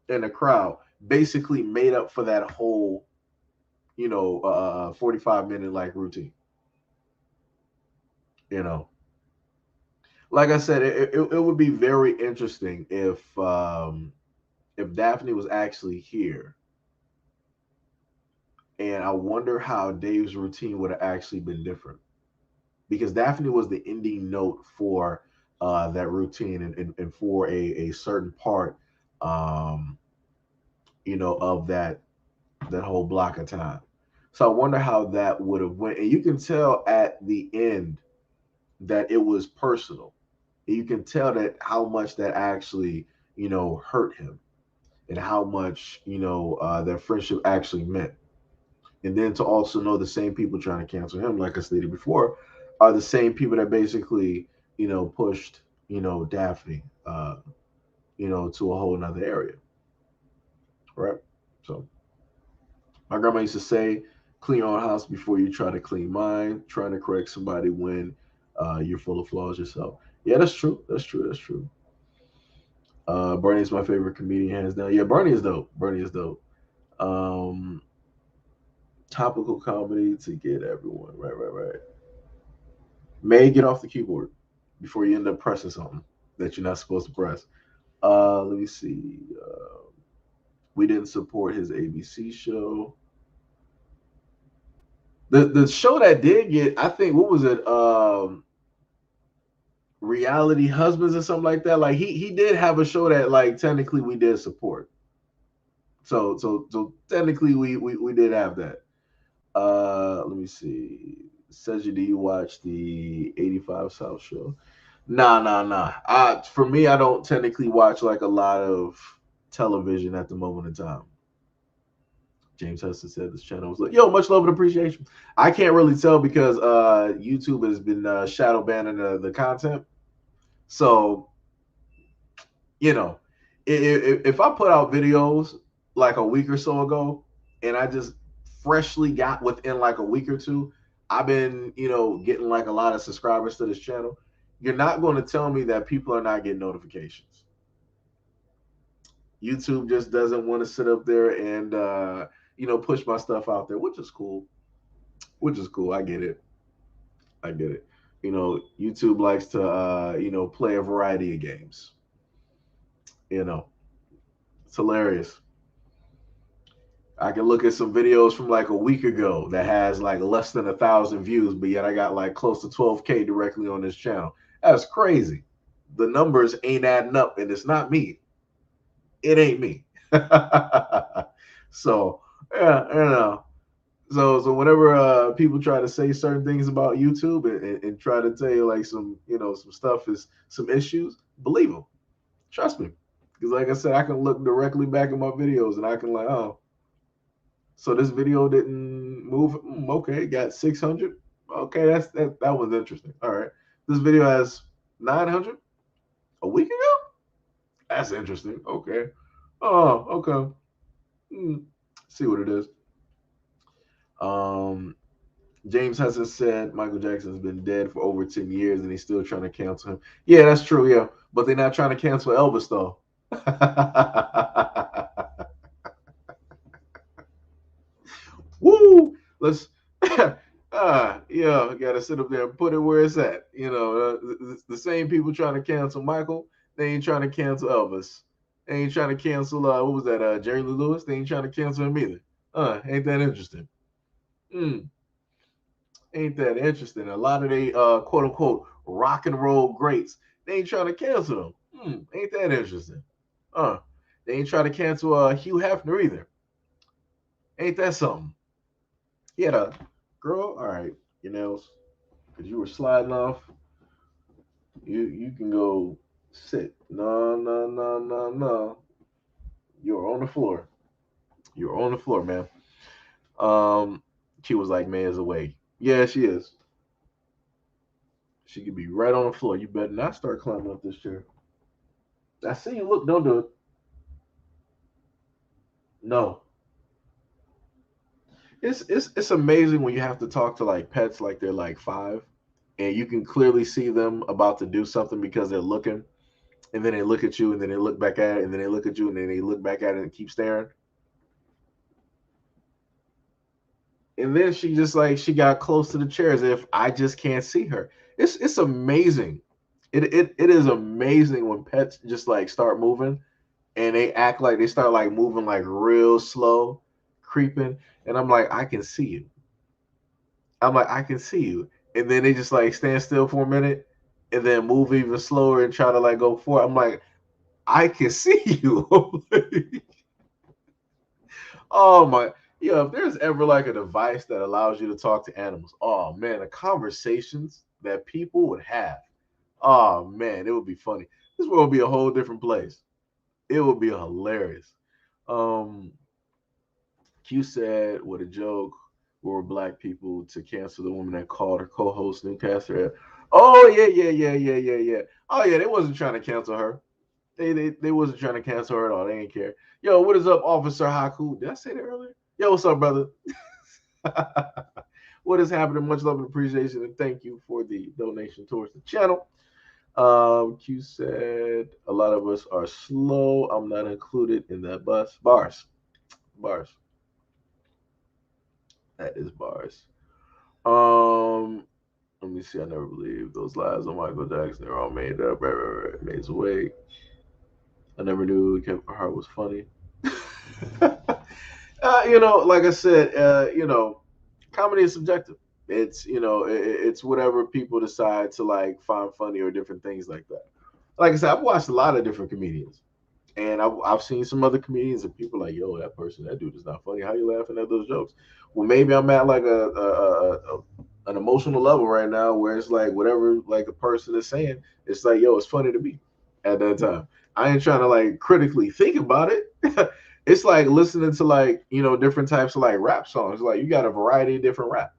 in the crowd basically made up for that whole, 45-minute like routine. You know, like I said, it would be very interesting if Daphne was actually here, and I wonder how Dave's routine would have actually been different because Daphne was the ending note for that routine and for a certain part, um, of that whole block of time. So I wonder how that would have went. And you can tell at the end that it was personal. You can tell that how much that actually, hurt him and how much, their friendship actually meant. And then to also know the same people trying to cancel him, like I stated before, are the same people that basically, pushed, Daphne, to a whole nother area. Right. So my grandma used to say, clean your own house before you try to clean mine, trying to correct somebody when you're full of flaws yourself. Yeah, that's true. That's true. That's true. Bernie is my favorite comedian, hands down. Yeah, Bernie is dope. Bernie is dope. Um, Topical comedy to get everyone. Right, right, right. May get off the keyboard before you end up pressing something that you're not supposed to press. Let me see. We didn't support his ABC show. The show that did get, I think, what was it? Reality Husbands or something like that. Like he did have a show that like technically we did support. So technically we did have that. Let me see. Says, do you watch the 85 South show? Nah, nah, nah. For me, I don't technically watch like a lot of television at the moment in time. James Hudson said this channel was like, yo, much love and appreciation. I can't really tell because YouTube has been shadow banning the content. So, you know, if I put out videos like a week or so ago and I just freshly got within like a week or two, I've been, getting like a lot of subscribers to this channel. You're not going to tell me that people are not getting notifications. YouTube just doesn't want to sit up there and, push my stuff out there, which is cool. Which is cool. I get it. I get it. YouTube likes to, play a variety of games. You know, it's hilarious. I can look at some videos from like a week ago that has like less than 1,000 views, but yet I got like close to 12K directly on this channel. That's crazy. The numbers ain't adding up, and it's not me. It ain't me. So yeah, So whenever people try to say certain things about YouTube and try to tell you like some stuff is some issues, believe them. Trust me, because like I said, I can look directly back at my videos and I can like, oh, so this video didn't move. Okay, got 600. Okay, that was interesting. All right, this video has 900 a week ago. That's interesting. Okay. Oh, okay. See what it is. Um, James Hudson said Michael Jackson's been dead for over 10 years and he's still trying to cancel him. Yeah, that's true. Yeah, but they're not trying to cancel Elvis though. Woo! Let's yeah, gotta sit up there and put it where it's at. The same people trying to cancel Michael, they ain't trying to cancel Elvis. They ain't trying to cancel what was that, Jerry Lee Lewis? They ain't trying to cancel him either. Ain't that interesting? Mm, ain't that interesting? A lot of they quote unquote rock and roll greats, they ain't trying to cancel them. Ain't that interesting? They ain't trying to cancel Hugh Hefner either. Ain't that something? He had a girl. All right, your nails, because you were sliding off. You can go sit. No, no, no, no, no. You're on the floor. You're on the floor, man. Um, she was like, "Man is away." Yeah, she is. She could be right on the floor. You better not start climbing up this chair. I see you. Look, don't do it. No. It's amazing when you have to talk to like pets like they're like 5, and you can clearly see them about to do something because they're looking. and then they look at you, and then they look back at it, and then they look at you, and then they look back at it and keep staring. And then she just like she got close to the chair as if I just can't see her. It's amazing. It is amazing when pets just like start moving and they act like they start like moving like real slow, creeping, and I'm like, I can see you. I'm like, I can see you. And then they just like stand still for a minute and then move even slower and try to like go forward. I'm like, I can see you. Oh my, if there's ever like a device that allows you to talk to animals, oh man, the conversations that people would have, oh man, it would be funny. This world would be a whole different place. It would be hilarious. Um, Q said, "What a joke! We were black people to cancel the woman that called her co-host Newcaster." Oh yeah, yeah, yeah, yeah, yeah, yeah. Oh yeah, they wasn't trying to cancel her. They wasn't trying to cancel her at all. They didn't care. Yo, what is up, Officer Haku? Did I say that earlier? Yo, what's up, brother? What is happening? Much love and appreciation, and thank you for the donation towards the channel. Q said a lot of us are slow. I'm not included in that bus. Bars. That is bars. Let me see. I never believed those lies on Michael Jackson. They're all made up. Right. Made away. I never knew Kevin Hart was funny. Like I said, comedy is subjective. It's it's whatever people decide to like find funny or different things like that. Like I said, I've watched a lot of different comedians, and I've seen some other comedians, and people are like, yo, that dude is not funny. How you laughing at those jokes? Well, maybe I'm at like an emotional level right now where it's like whatever like a person is saying, it's like, yo, it's funny to me at that time. I ain't trying to like critically think about it. It's like listening to like different types of like rap songs. Like you got a variety of different rap.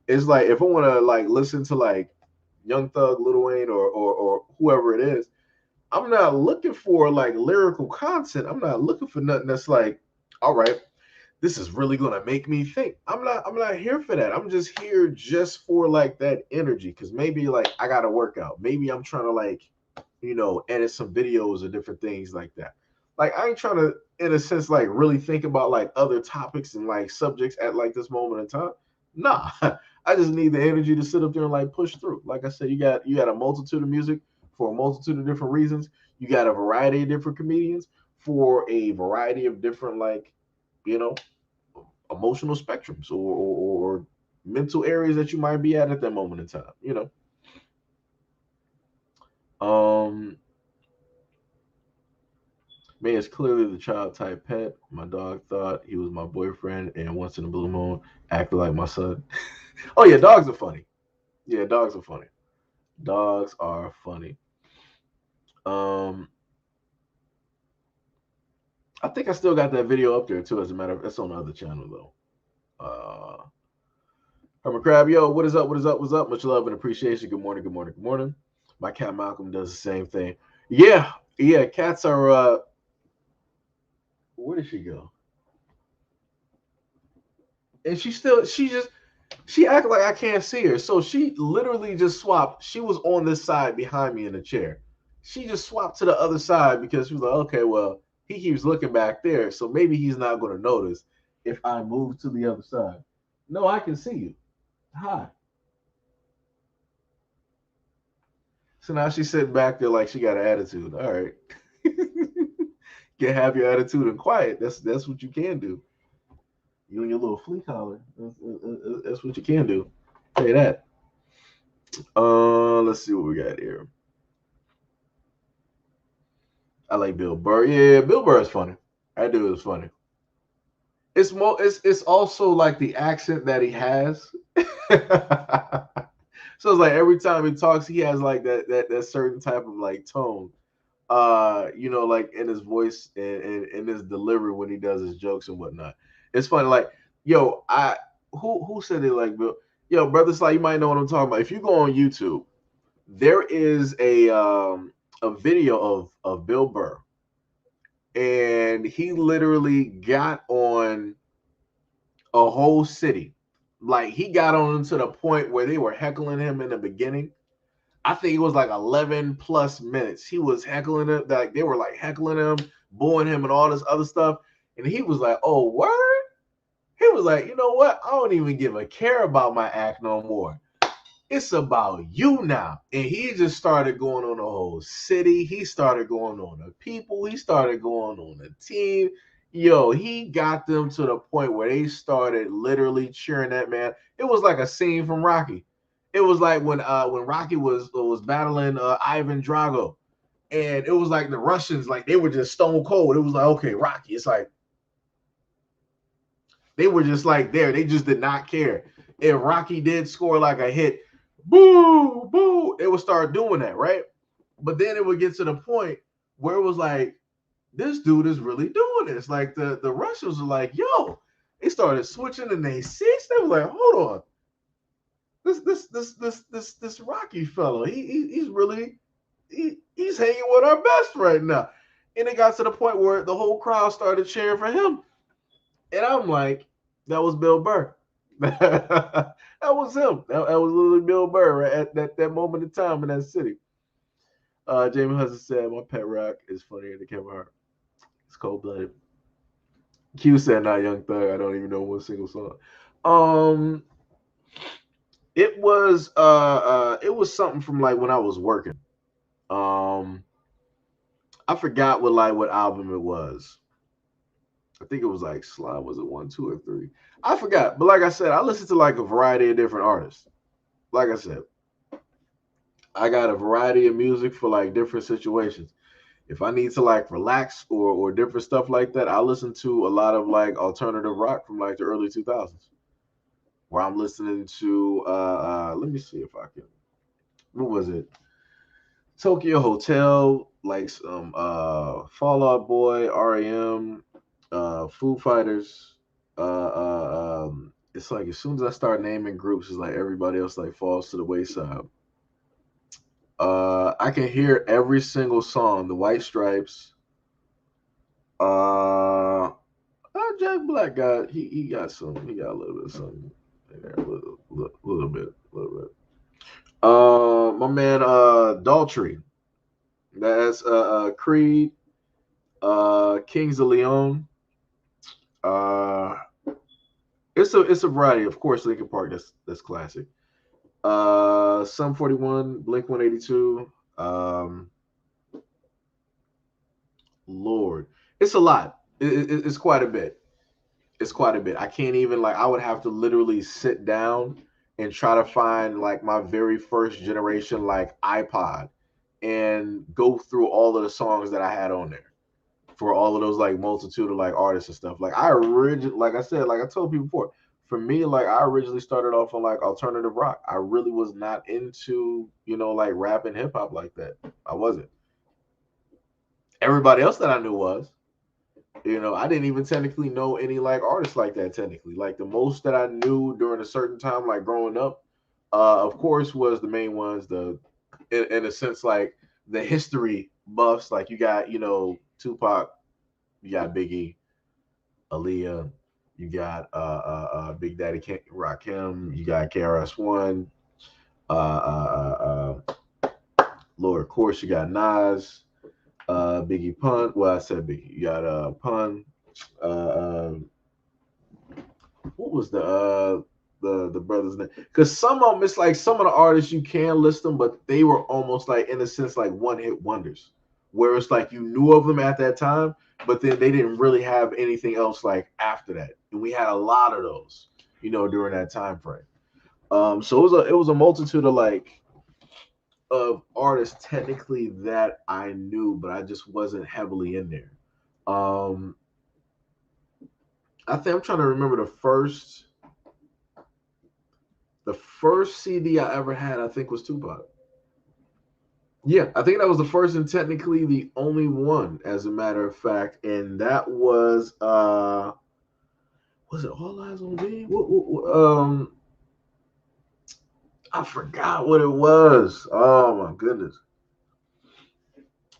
It's like if I want to like listen to like Young Thug, Lil Wayne, or whoever it is, I'm not looking for like lyrical content. I'm not looking for nothing that's like, all right, this is really gonna make me think. I'm not here for that. I'm just here just for like that energy. Cause maybe like I gotta work out. Maybe I'm trying to like, edit some videos or different things like that. Like I ain't trying to, in a sense, like really think about like other topics and like subjects at like this moment in time. Nah. I just need the energy to sit up there and like push through. Like I said, you got a multitude of music for a multitude of different reasons. You got a variety of different comedians for a variety of different like, you know, emotional spectrums or mental areas that you might be at that moment in time. Um, Man, it's clearly the child type pet. My dog thought he was my boyfriend, and once in a blue moon, acted like my son. Oh yeah, dogs are funny. Yeah, dogs are funny. Dogs are funny. Um, I think I still got that video up there too. As a matter of, that's on the other channel though. Herman Crab, yo, what is up? What is up? What's up? Much love and appreciation. Good morning. Good morning. Good morning. My cat Malcolm does the same thing. Yeah. Cats are. Where did she go? And she acted like I can't see her. So she literally just swapped. She was on this side behind me in the chair. She just swapped to the other side because she was like, okay, well, he keeps looking back there, so maybe he's not going to notice if I move to the other side. No, I can see you. Hi. So now she's sitting back there like she got an attitude. All right. Can have your attitude and quiet. That's what you can do. You and your little flea collar. That's what you can do. Say that. Let's see what we got here. I like Bill Burr. Yeah, Bill Burr is funny. I do. It's funny. It's also like the accent that he has. So it's like every time he talks, he has like that certain type of like tone. Like in his voice and in his delivery when he does his jokes and whatnot. It's funny, like, yo, who said they like Bill? Yo, brother Sly, you might know what I'm talking about. If you go on YouTube, there is a video of Bill Burr, and he literally got on a whole city. Like he got on to the point where they were heckling him in the beginning. I think it was like 11 plus minutes. He was heckling it, like they were like heckling him, booing him, and all this other stuff. And he was like, "Oh, word." He was like, "You know what? I don't even give a care about my act no more. It's about you now." And he just started going on the whole city. He started going on the people. He started going on the team. Yo, he got them to the point where they started literally cheering that man. It was like a scene from Rocky. It was like when Rocky was battling Ivan Drago, and it was like the Russians, like they were just stone cold. It was like, okay, Rocky. It's like they were just like there. They just did not care. If Rocky did score like a hit, boo, boo, it would start doing that, right? But then it would get to the point where it was like, this dude is really doing this. Like the Russians were like, yo, they started switching in their seats. They were like, hold on. This Rocky fellow, he's really he's hanging with our best right now. And it got to the point where the whole crowd started cheering for him. And I'm like, that was Bill Burr. That was him. That was literally Bill Burr right at that moment in time in that city. Jamie Hudson said, my pet rock is funnier than Kevin Hart. It's cold blooded. Q said, not Young Thug. I don't even know one single song. It was something from like when I was working. Um, I forgot what album it was. I think it was like Slime. Was it 1, 2, or 3? I forgot. But like I said, I listened to like a variety of different artists. Like I said, I got a variety of music for like different situations. If I need to like relax or different stuff like that, I listen to a lot of like alternative rock from like the early 2000s. Where I'm listening to let me see if I can. What was it? Tokyo Hotel, like some Fall Out Boy, REM, Foo Fighters. It's like as soon as I start naming groups, it's like everybody else like falls to the wayside. I can hear every single song. The White Stripes. Jack Black got he got a little bit of something in there, little bit. My man Daltrey. That's Creed, Kings of Leon. Uh, it's a variety, of course. Linkin Park, that's classic. Sum 41, Blink 182. Lord, it's a lot. It's quite a bit. It's quite a bit. I can't even like. I would have to literally sit down and try to find like my very first generation like iPod and go through all of the songs that I had on there for all of those like multitude of like artists and stuff. Like I originally, like I said, like I told people before, for me, like I originally started off on like alternative rock. I really was not into, like rap and hip hop like that. I wasn't. Everybody else that I knew was. I didn't even technically know any like artists like that technically. Like the most that I knew during a certain time, like growing up, of course, was the main ones, in a sense, like the history buffs, like you got, Tupac, you got Biggie, Aaliyah, you got Big Daddy Rakim, you got KRS-One, Lord, of course, you got Nas, Biggie Pun. Well, I said Biggie. You got Pun. What was the brother's name? Because some of them, it's like some of the artists you can list them, but they were almost like in a sense like one hit wonders, where it's like you knew of them at that time, but then they didn't really have anything else like after that. And we had a lot of those, during that time frame. So it was a multitude of like of artists technically that I knew, but I just wasn't heavily in there. Um, I think I'm trying to remember the first CD I ever had. I think was Tupac. Yeah, I think that was the first and technically the only one, as a matter of fact, and that was it All Eyes on Me? I forgot what it was. Oh my goodness,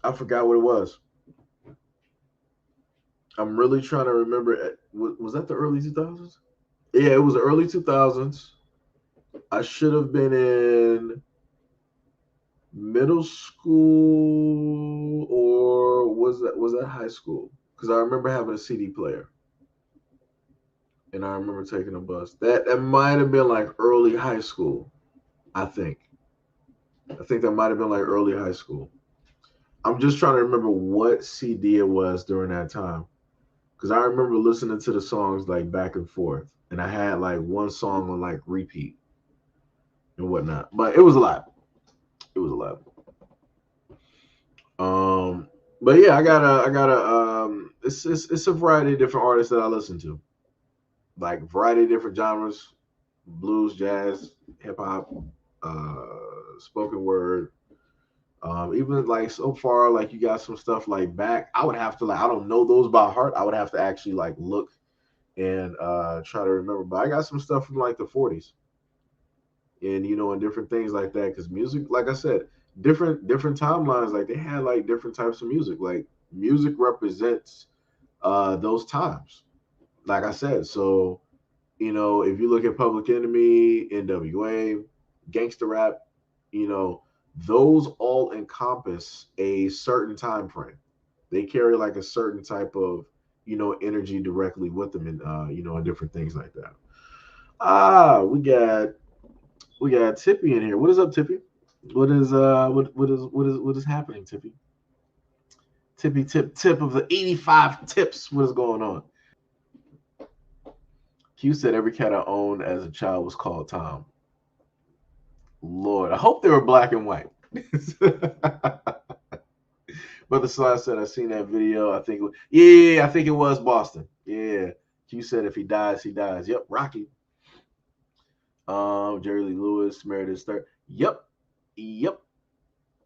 I forgot what it was. I'm really trying to remember. Was that the early 2000s? Yeah, it was the early 2000s. I should have been in. Middle school, or was that high school? Because I remember having a CD player, and I remember taking a bus. That might have been like early high school. I think. I think that might have been like early high school. I'm just trying to remember what CD it was during that time. Because I remember listening to the songs like back and forth. And I had like one song on like repeat and whatnot. But it was a lot. It was a lot. Um, but yeah, it's a variety of different artists that I listen to. Like variety of different genres, blues, jazz, hip hop, spoken word. Even like so far, like you got some stuff like back. I would have to like I don't know those by heart. I would have to actually like look and try to remember. But I got some stuff from like the 40s and and different things like that. Because music, like I said, different timelines. Like they had like different types of music. Like music represents those times. Like I said, so if you look at Public Enemy, NWA, gangster rap, you know, those all encompass a certain time frame. They carry like a certain type of, energy directly with them and and different things like that. We got Tippy in here. What is up, Tippy? What is happening, Tippy? Tippy tip of the 85 tips. What is going on? Q said every cat I owned as a child was called Tom. Lord, I hope they were black and white. Brother Sly said, I seen that video. I think, I think it was Boston. Yeah. Q said, if he dies, he dies. Yep. Rocky. Jerry Lee Lewis, Meredith Starr. Yep. Yep.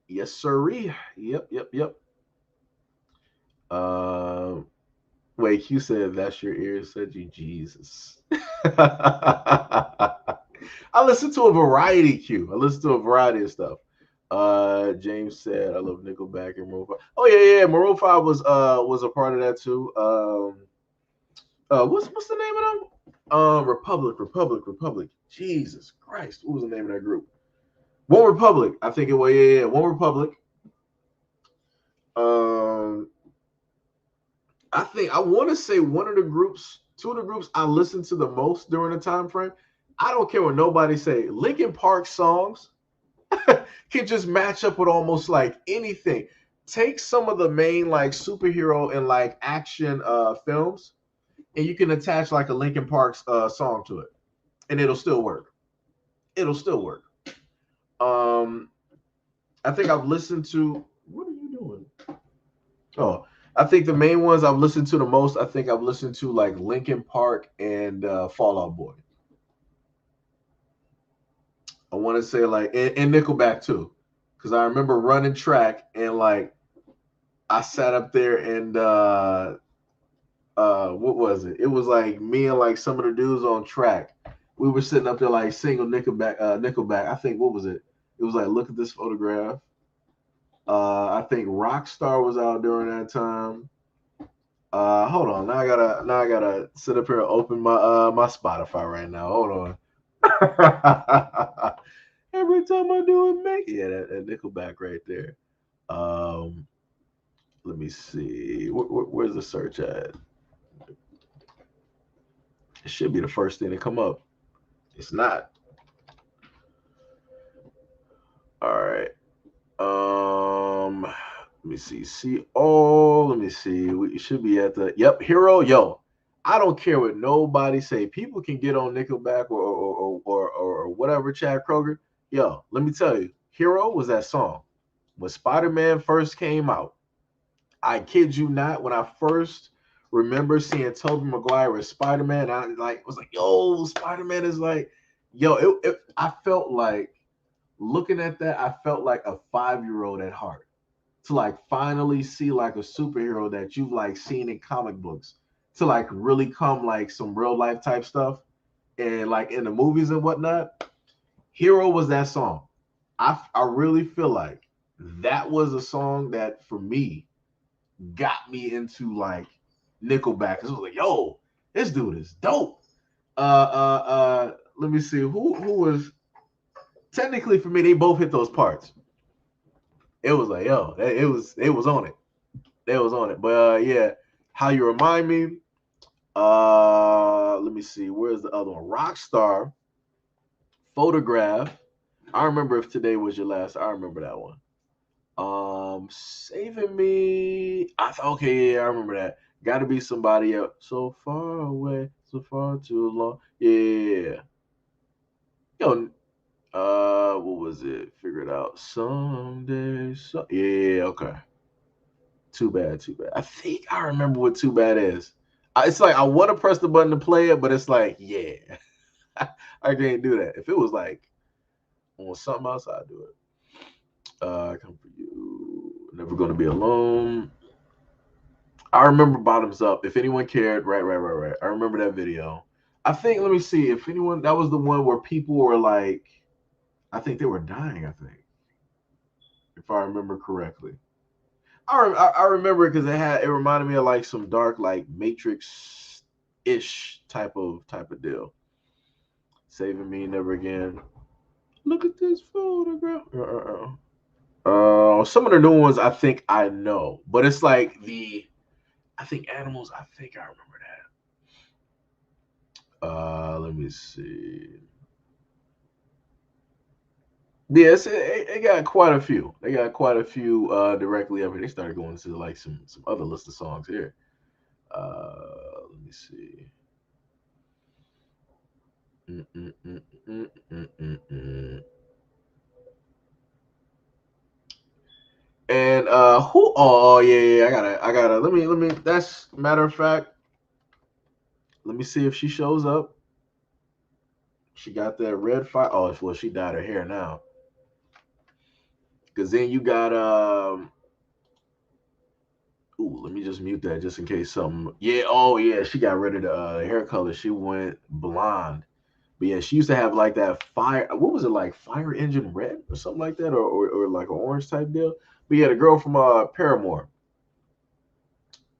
Yes, sirree. Yep. Uh, Wait, Q said, that's your ear, said you, Jesus. I listen to a variety, Q. I listen to a variety of stuff. James said, I love Nickelback and Maroon 5. Oh yeah. Maroon 5 was a part of that too. What's the name of them? Republic. Jesus Christ, what was the name of that group? One Republic. I think it was One Republic. I want to say two of the groups I listened to the most during the time frame. I don't care what nobody say. Linkin Park songs can just match up with almost like anything. Take some of the main like superhero and like action films, and you can attach like a Linkin Park song to it, and it'll still work. It'll still work. Um, I think I've listened to. What are you doing? Oh, I think the main ones I've listened to the most. I think I've listened to like Linkin Park and Fall Out Boy. I want to say like and Nickelback too, because I remember running track and like I sat up there and what was it? It was like me and like some of the dudes on track. We were sitting up there like single Nickelback. I think what was it? It was like look at this photograph. I think Rockstar was out during that time. Hold on. Now I gotta sit up here and open my Spotify right now. Hold on. Every time I do it, make that Nickelback right there. Um, Let me see. Where's the search at? It should be the first thing to come up. It's not. All right. Let me see. Let me see. We should be at the Hero. Yo, I don't care what nobody say. People can get on Nickelback or whatever. Chad Kroger. Yo, let me tell you, Hero was that song when Spider-Man first came out. I kid you not. When I first remember seeing Tobey Maguire as Spider-Man, I was like, yo, Spider-Man is like, yo. I felt like looking at that. I felt like a 5-year-old at heart to like finally see like a superhero that you've like seen in comic books to like really come like some real life type stuff and like in the movies and whatnot. Hero was that song. I really feel like that was a song that for me got me into like Nickelback. Cause it was like, yo, this dude is dope. Let me see who was technically for me. They both hit those parts. it was like, yo, it was on it. It was on it. But yeah, How You Remind Me. Let me see. Where's the other one? Rockstar, Photograph. I remember If Today Was Your Last. I remember that one. Saving Me. Okay, yeah, I remember that. Got to Be Somebody Else. So far away, so far too long. Yeah. Yo, what was it? Figure it out. Someday. Yeah, okay. Too bad, too bad. I think I remember what Too Bad is. It's like I want to press the button to play it, but it's like, yeah, I can't do that. If it was like on something else, I'd do it. Come for You. Never Gonna Be Alone. I remember Bottoms Up. If anyone cared, right. I remember that video. I think, let me see, if anyone, that was the one where people were like, I think they were dying, I think, if I remember correctly. I remember it because it reminded me of like some dark, like Matrix ish type of deal. Saving Me, Never Again. Look at this photograph. Some of the new ones I think I know, but it's like I think Animals. I think I remember that. Let me see. Yes, it got quite a few. They got quite a few directly up here. They started going to like some other list of songs here. Let me see. And who? Oh yeah. I gotta. Let me. That's matter of fact. Let me see if she shows up. She got that red fire. Oh, well, she dyed her hair now. Cause then you got Ooh, let me just mute that just in case something. Yeah. Oh yeah. She got rid of the hair color. She went blonde. But yeah, she used to have like that fire. What was it like? Fire engine red or something like that, or like an orange type deal. But yeah, the girl from Paramore.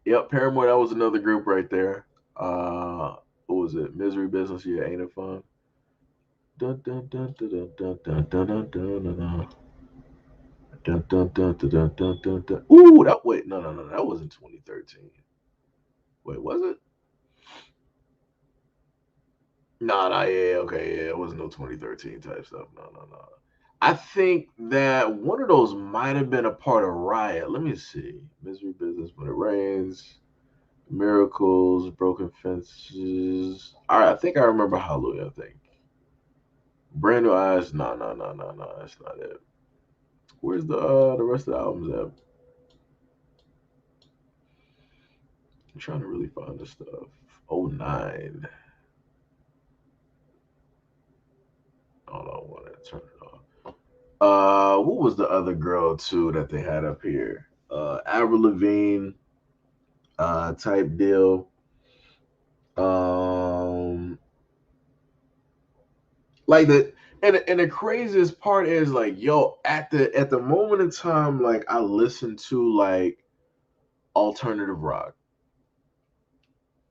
Yep, Paramore. That was another group right there. What was it? Misery Business. Yeah, ain't it fun? Dun, dun, dun, dun, dun, dun, dun, dun, dun, dun, dun, dun. Dun, dun, dun, dun, dun, dun, dun, dun. Ooh, that wait, no, that wasn't 2013. Wait, was it? Nah, yeah, okay, yeah, it wasn't no 2013 type stuff. No. I think that one of those might have been a part of Riot. Let me see. Misery Business, When It Rains, Miracles, Broken Fences. All right, I think I remember Hallelujah. I think Brand New Eyes. No, that's not it. Where's the rest of the albums at? I'm trying to really find this stuff. Oh nine. Hold on, I want to turn it off. What was the other girl too that they had up here? Avril Lavigne, type deal. Um, like and the craziest part is like, yo, at the moment in time, like I listen to like alternative rock.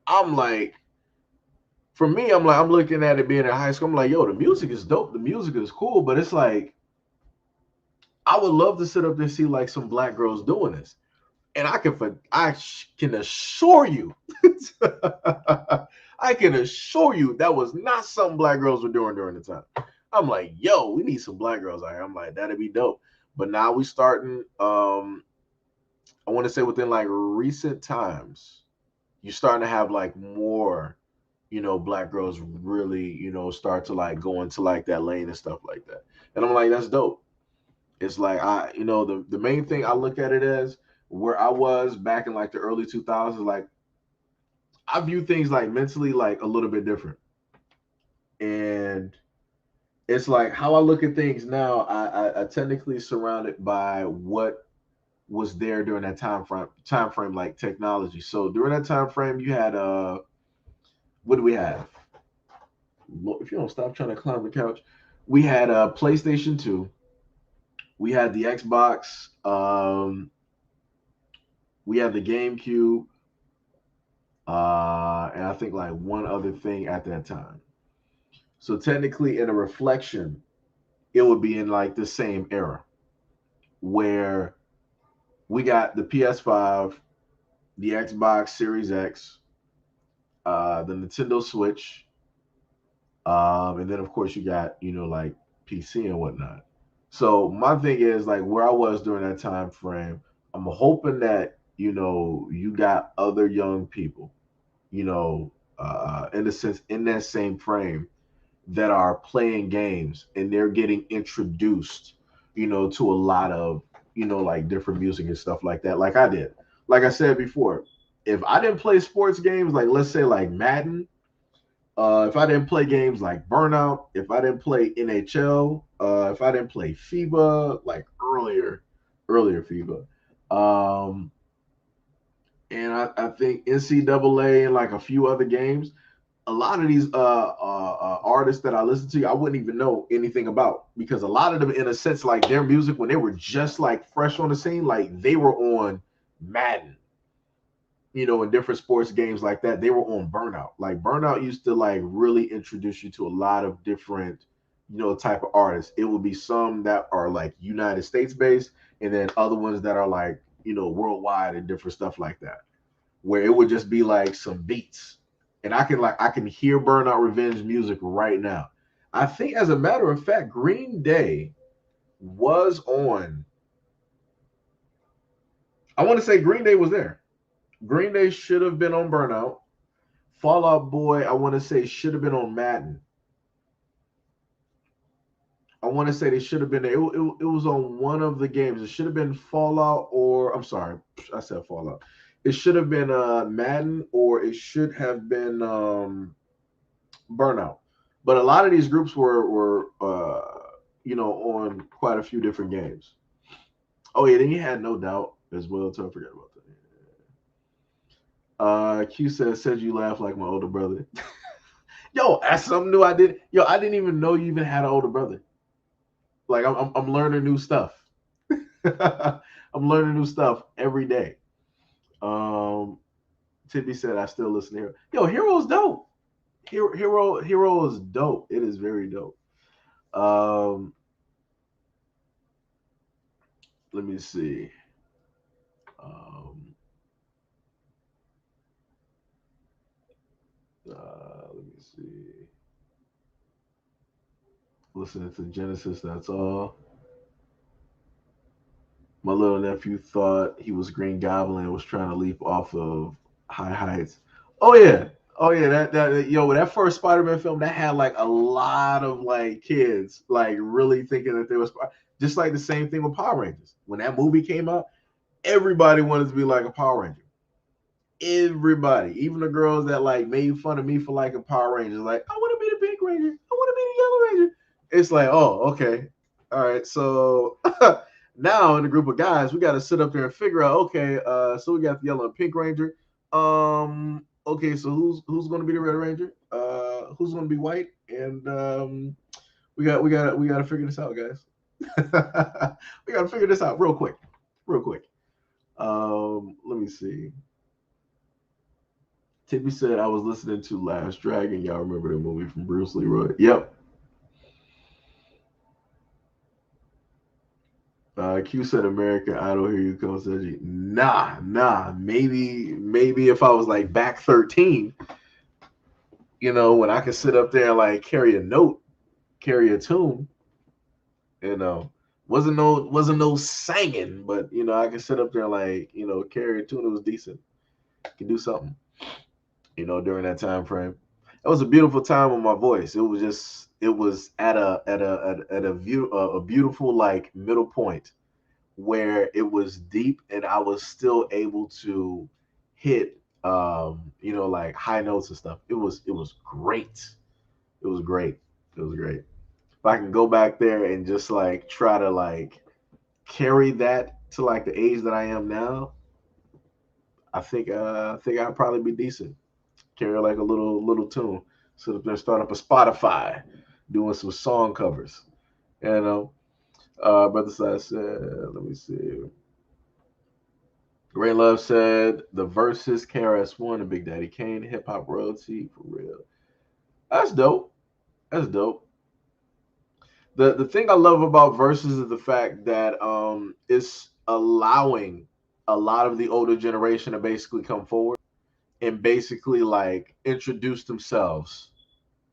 I'm like, for me, I'm looking at it being in high school. I'm like, yo, the music is dope. The music is cool, but it's like I would love to sit up there and see like some black girls doing this. And I can assure you, I can assure you that was not something black girls were doing during the time. I'm like, yo, we need some black girls out here. I'm like, that'd be dope. But now we starting. I want to say within like recent times, you're starting to have like more, black girls really, start to like go into like that lane and stuff like that. And I'm like, that's dope. It's like the main thing I look at it as where I was back in like the early 2000s. Like I view things like mentally like a little bit different, and it's like how I look at things now. I technically surrounded by what was there during that time frame like technology. So during that time frame, you had what do we have? If you don't stop trying to climb the couch, we had a PlayStation 2. We had the Xbox. We had the GameCube, and I think like one other thing at that time. So technically, in a reflection, it would be in like the same era where we got the PS5, the Xbox Series X, the Nintendo Switch, and then of course you got like PC and whatnot. So my thing is like where I was during that time frame. I'm hoping that you got other young people, in a sense in that same frame that are playing games and they're getting introduced, to a lot of, like different music and stuff like that, like I did. Like I said before, if I didn't play sports games, like let's say like Madden, if I didn't play games like Burnout, if I didn't play NHL, if I didn't play FIBA, like earlier FIBA, um, and I think NCAA and like a few other games, a lot of these artists that I listen to, I wouldn't even know anything about because a lot of them, in a sense, like their music when they were just like fresh on the scene, like they were on Madden, in different sports games like that. They were on Burnout. Like Burnout used to like really introduce you to a lot of different, type of artists. It would be some that are like United States based, and then other ones that are like, worldwide and different stuff like that where it would just be like some beats. And I can hear Burnout Revenge music right now. I think as a matter of fact, Green Day was on. I want to say Green Day was there. Green Day should have been on Burnout. Fall Out Boy, I want to say should have been on Madden. I want to say they should have been there. It was on one of the games. It should have been Fallout or I'm sorry, I said Fallout. It should have been Madden or it should have been Burnout. But a lot of these groups were on quite a few different games. Oh yeah, then you had No Doubt as well. So I forget about that. Q said you laugh like my older brother. Yo, that's something new I did. Yo, I didn't even know you even had an older brother. Like I'm learning new stuff. I'm learning new stuff every day. Tippy said I still listen to Hero. Yo, Hero's dope. Hero is dope. It is very dope. Um, let me see. Um, let me see. Listening to Genesis, that's all. My little nephew thought he was Green Goblin and was trying to leap off of high heights. Oh yeah. Oh yeah, that first Spider-Man film that had like a lot of like kids like really thinking that they was just like the same thing with Power Rangers. When that movie came out, everybody wanted to be like a Power Ranger. Everybody, even the girls that like made fun of me for liking Power Rangers, like I want to be the Pink Ranger, I want to be the Yellow Ranger. It's like, oh, okay, all right. So now in a group of guys, we got to sit up there and figure out, okay, so we got the Yellow and Pink Ranger. Okay, so who's going to be the Red Ranger? Who's going to be white? And we got to figure this out, guys. We got to figure this out real quick, real quick. Let me see. Tippy said I was listening to Last Dragon. Y'all remember the movie from Bruce Leroy? Yep. Q said American Idol. Here you come, Seji. Nah. Maybe if I was like back 13, when I could sit up there and like carry a note, carry a tune, wasn't no singing, but I could sit up there and like carry a tune that was decent, could do something. During that time frame. It was a beautiful time with my voice. It was at a beautiful like middle point where it was deep and I was still able to hit like high notes and stuff. It was great. It was great. It was great. If I can go back there and just like try to like carry that to like the age that I am now, I think I'd probably be decent. Carry like a little tune. So they're starting up a Spotify, doing some song covers. Brother Side said, let me see. Ray Love said the versus KRS-One and Big Daddy Kane hip hop royalty for real. That's dope. That's dope. The thing I love about verses is the fact that it's allowing a lot of the older generation to basically come forward and basically like introduce themselves,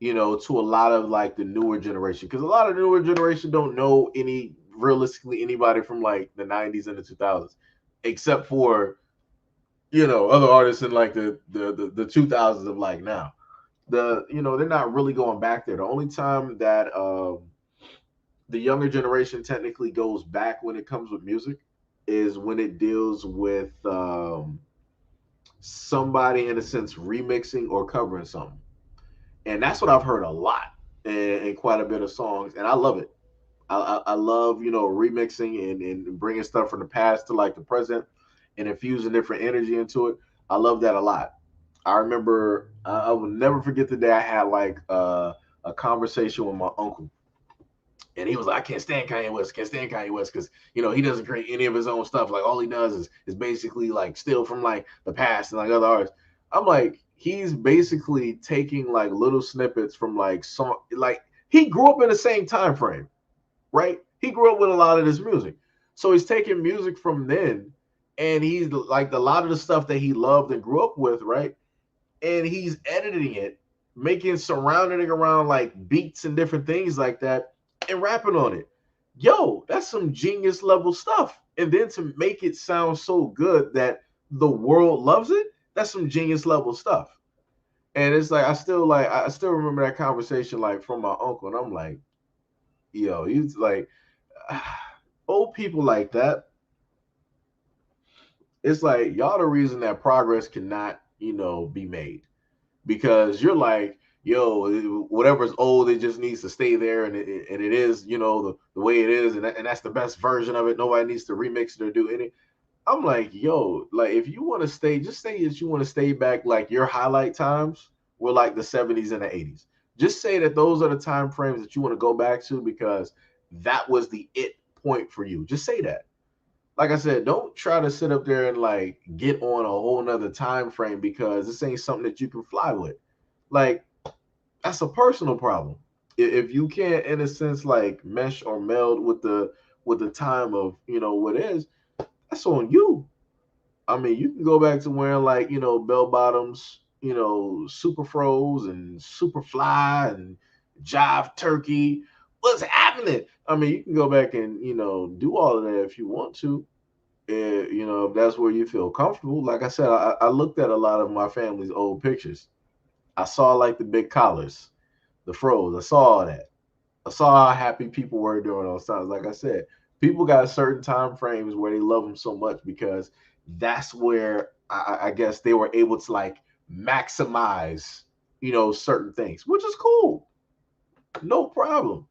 to a lot of like the newer generation, because a lot of the newer generation don't know any realistically anybody from like the 90s and the 2000s, except for other artists in like the 2000s of like now. They're not really going back there. The only time that the younger generation technically goes back when it comes with music is when it deals with somebody in a sense remixing or covering something, and that's what I've heard a lot in quite a bit of songs, and I love it. I love remixing and bringing stuff from the past to like the present and infusing different energy into it. I love that a lot. I remember I will never forget the day I had like a conversation with my uncle, and he was like, "I can't stand Kanye West. Can't stand Kanye West because he doesn't create any of his own stuff. Like all he does is basically like steal from like the past and like other artists." I'm like, he's basically taking like little snippets from like song. Like he grew up in the same time frame, right? He grew up with a lot of this music, so he's taking music from then, and he's like a lot of the stuff that he loved and grew up with, right? And he's editing it, making surrounding it around like beats and different things like that, and rapping on it. Yo, that's some genius level stuff. And then to make it sound so good that the world loves it, that's some genius level stuff. And it's like I still remember that conversation like from my uncle, and I'm like, yo, he's like old people like that. It's like y'all the reason that progress cannot, be made, because you're like, yo, whatever's old, it just needs to stay there, and it is, the way it is, and that's the best version of it. Nobody needs to remix it or do any. I'm like, yo, like if you want to stay, just say that you want to stay back, like your highlight times were like the 70s and the 80s. Just say that those are the time frames that you want to go back to because that was the it point for you. Just say that. Like I said, don't try to sit up there and like get on a whole nother time frame because this ain't something that you can fly with. Like that's a personal problem. If you can't, in a sense, like mesh or meld with the time of what is, that's on you. I mean, you can go back to wearing like bell bottoms, super froze and super fly and jive turkey. What's happening? I mean, you can go back and do all of that if you want to. If that's where you feel comfortable. Like I said, I looked at a lot of my family's old pictures. I saw like the big collars, the froze. I saw all that. I saw how happy people were during those times. Like I said, people got certain time frames where they love them so much because that's where I guess they were able to like maximize, certain things, which is cool. No problem.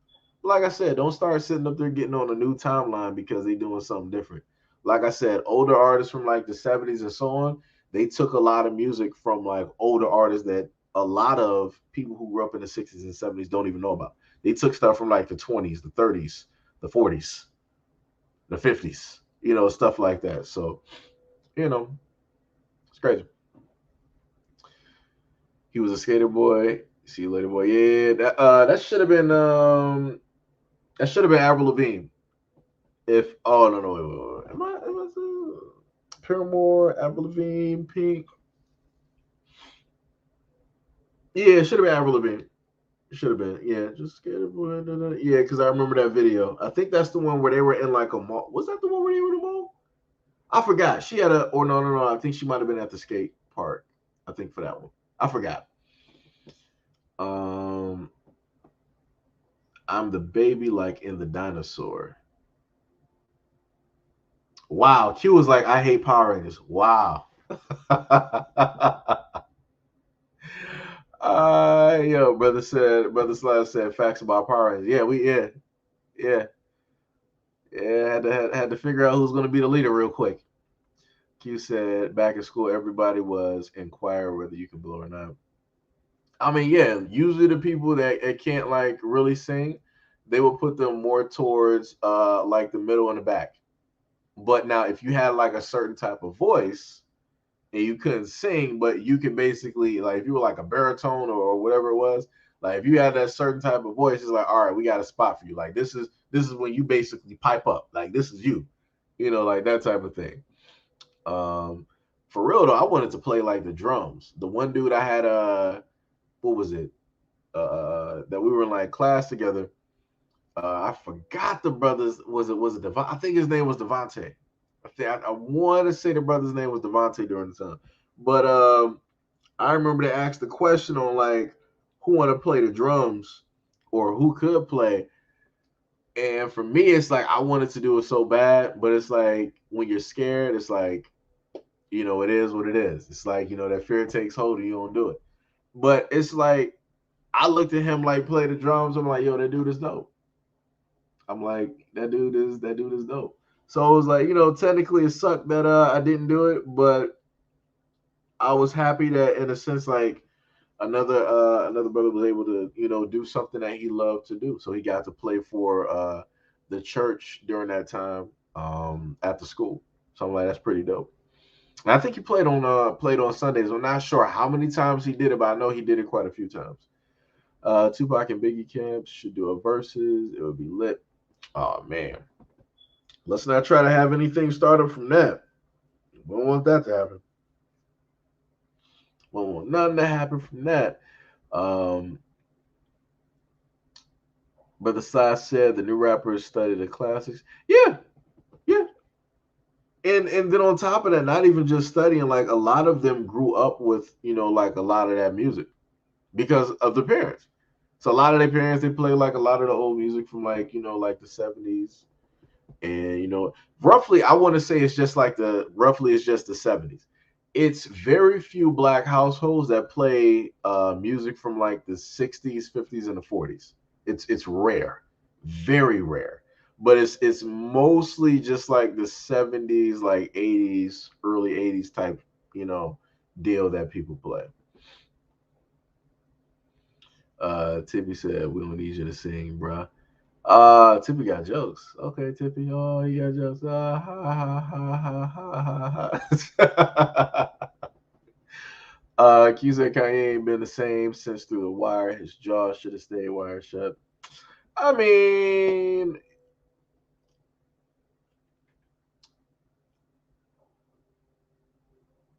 Like I said, don't start sitting up there getting on a new timeline because they doing something different. Like I said, older artists from like the 70s and so on, they took a lot of music from like older artists that a lot of people who grew up in the 60s and 70s don't even know about. They took stuff from like the 20s, the 30s, the 40s, the 50s, stuff like that. So, you know, it's crazy. He was a skater boy. See you later, boy. Yeah, that should have been Avril Lavigne. If no no wait. Am I Paramore, Avril Lavigne, Pink? Yeah, it should have been Avril Lavigne. It should have been. Yeah, just skater boy. Yeah, because I remember that video. I think that's the one where they were in like a mall. Was that the one where they were in a mall? I forgot. She had a or no. I think she might have been at the skate park. I think for that one. I forgot. Um I'm the baby like in the dinosaur. Wow. Q was like, I hate Power Rangers. Wow. Yo, brother Slash said facts about Power Rangers. Yeah, yeah. Had to figure out who's gonna be the leader real quick. Q said back in school everybody was inquire whether you can blow or not. I mean, yeah, usually the people that can't like really sing, they will put them more towards like the middle and the back. But now if you had like a certain type of voice and you couldn't sing, but you can basically like if you were like a baritone or whatever it was, Like if you have that certain type of voice, it's like, all right, we got a spot for you. Like this is when you basically pipe up. Like this is you, like that type of thing. Um, for real though, I wanted to play like the drums. The one dude I had, what was it? That we were in like class together. I forgot the brothers. Was it Devon? I think his name was Devontae. I want to say the brother's name was Devontae during the time, but I remember they asked the question on like who want to play the drums or who could play. And for me, it's like I wanted to do it so bad, but it's like when you're scared, it's like, it is what it is. It's like, that fear takes hold and you don't do it. But it's like I looked at him like play the drums. I'm like, yo, that dude is dope. I'm like, that dude is dope. So it was like, technically it sucked that I didn't do it, but I was happy that in a sense like another brother was able to do something that he loved to do. So he got to play for the church during that time at the school. So I'm like, that's pretty dope. And I think he played on Sundays. I'm not sure how many times he did it, but I know he did it quite a few times. Tupac and Biggie Camps should do a verses. It would be lit. Oh man, let's not try to have anything started from that. We don't want that to happen. We don't want nothing to happen from that. Um, but the side said the new rappers study the classics. Yeah, yeah. And then on top of that, not even just studying, like a lot of them grew up with, like a lot of that music because of the parents. So a lot of their parents they play like a lot of the old music from like, like the 70s. And roughly I want to say it's just the 70s. It's very few black households that play music from like the 60s, 50s, and the 40s. It's rare, very rare. But it's mostly just like the 70s, like 80s, early 80s type, you know, deal that people play. Tippy said we don't need you to sing, bruh. Tippy got jokes. Okay, Tippy. Oh, he got jokes. Ha ha ha ha ha ha. Q said Kanye ain't been the same since through the wire. His jaw should have stayed wired shut. I mean,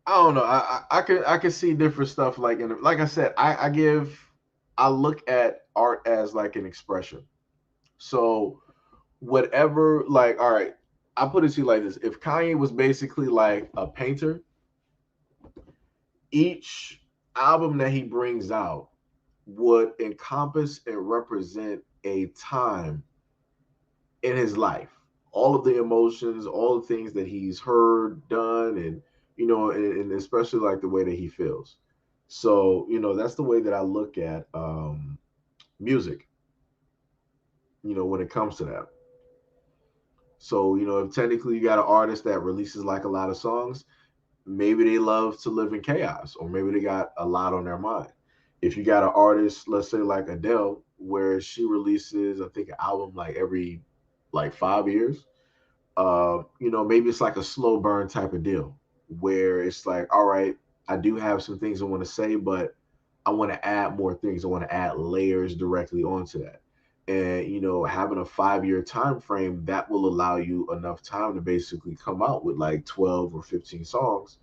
I don't know. I can see different stuff like I said. I look at art as like an expression. So whatever, like, all right, I put it to you like this: if Kanye was basically like a painter, each album that he brings out would encompass and represent a time in his life, all of the emotions, all the things that he's heard, done, and and especially like the way that he feels. So that's the way that I look at music. When it comes to that. So if technically you got an artist that releases like a lot of songs, maybe they love to live in chaos, or maybe they got a lot on their mind. If you got an artist, let's say like Adele, where she releases, I think, an album like every like 5 years, maybe it's like a slow burn type of deal where it's like, all right, I do have some things I want to say, but I want to add more things. I want to add layers directly onto that. And having a 5 year time frame that will allow you enough time to basically come out with like 12 or 15 songs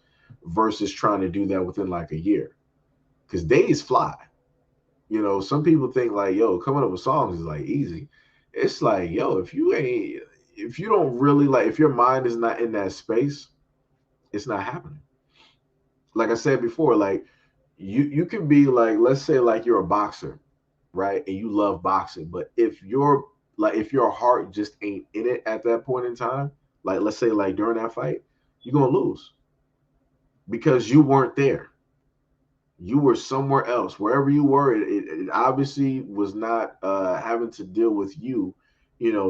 versus trying to do that within like a year. Because days fly. Some people think like, yo, coming up with songs is like easy. It's like, yo, if you don't really like, if your mind is not in that space, it's not happening. Like I said before, like you can be like, let's say like you're a boxer, right? And you love boxing, but if your heart just ain't in it at that point in time, like let's say like during that fight, you're gonna lose because you weren't there. You were somewhere else. Wherever you were, it obviously was not having to deal with you,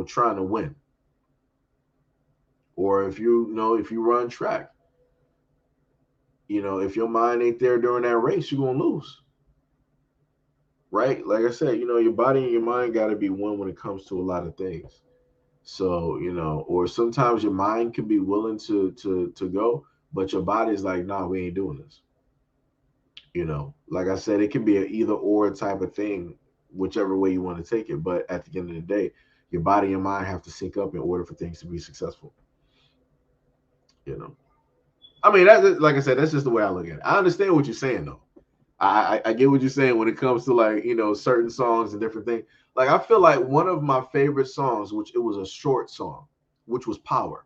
trying to win. Or if you run track, if your mind ain't there during that race, you're gonna lose. Right? Like I said, your body and your mind gotta be one when it comes to a lot of things. So, or sometimes your mind can be willing to go, but your body's like, nah, we ain't doing this. Like I said, it can be an either or type of thing whichever way you want to take it. But at the end of the day, your body and mind have to sync up in order for things to be successful. You know, I mean, like I said, that's just the way I look at it. I understand what you're saying, though. I get what you're saying when it comes to like certain songs and different things. Like I feel like one of my favorite songs, which it was a short song, which was Power.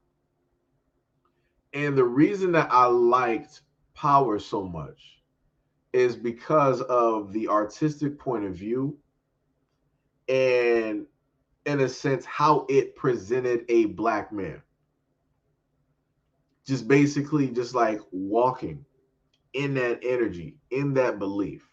And the reason that I liked Power so much is because of the artistic point of view and, in a sense, how it presented a black man. Just basically just like walking in that energy, in that belief,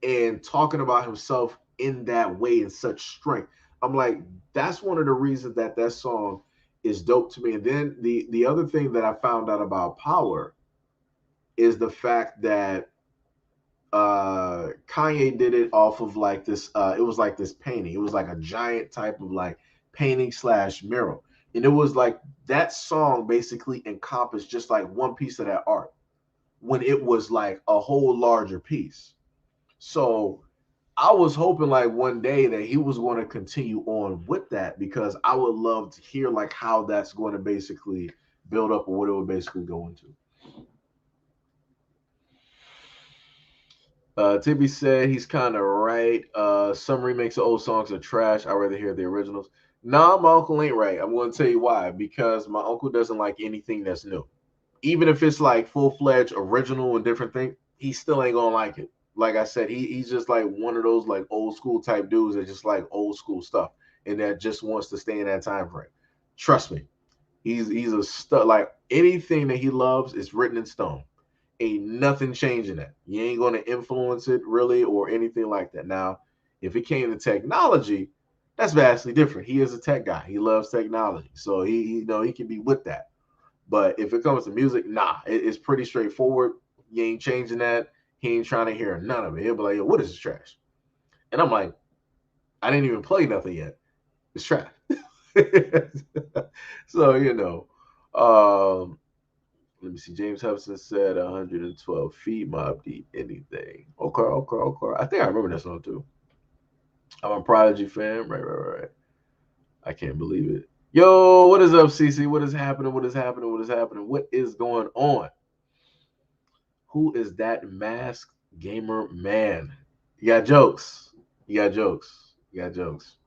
and talking about himself in that way in such strength. I'm like, that's one of the reasons that that song is dope to me. And then the other thing that I found out about Power is the fact that Kanye did it off of like this. It was like this painting. It was like a giant type of like painting slash mural, and it was like that song basically encompassed just like one piece of that art when it was like a whole larger piece. So I was hoping like one day that he was going to continue on with that because I would love to hear like how that's going to basically build up or what it would basically go into. Tibby said he's kind of right. Some remakes of old songs are trash. I'd rather hear the originals. Nah, my uncle ain't right. I'm going to tell you why. Because my uncle doesn't like anything that's new. Even if it's like full-fledged original and different thing, he still ain't going to like it. Like I said, he's just like one of those like old school type dudes that just like old school stuff and that just wants to stay in that time frame. Trust me, he's a stud. Like anything that he loves is written in stone. Ain't nothing changing that. You ain't going to influence it really or anything like that. Now, if it came to technology, that's vastly different. He is a tech guy. He loves technology, so he can be with that. But if it comes to music, nah, it's pretty straightforward. You ain't changing that. He ain't trying to hear none of it. He'll be like, yo, what is this trash? And I'm like, I didn't even play nothing yet. It's trash. So, um, let me see. James Hudson said 112 feet, Mob Deep, anything. Okay. I think I remember that song too. I'm a Prodigy fan. Right. I can't believe it. Yo, what is up, CC? What is happening? What is happening? What is happening? What is going on? Who is that masked gamer man? You got jokes. You got jokes. You got jokes.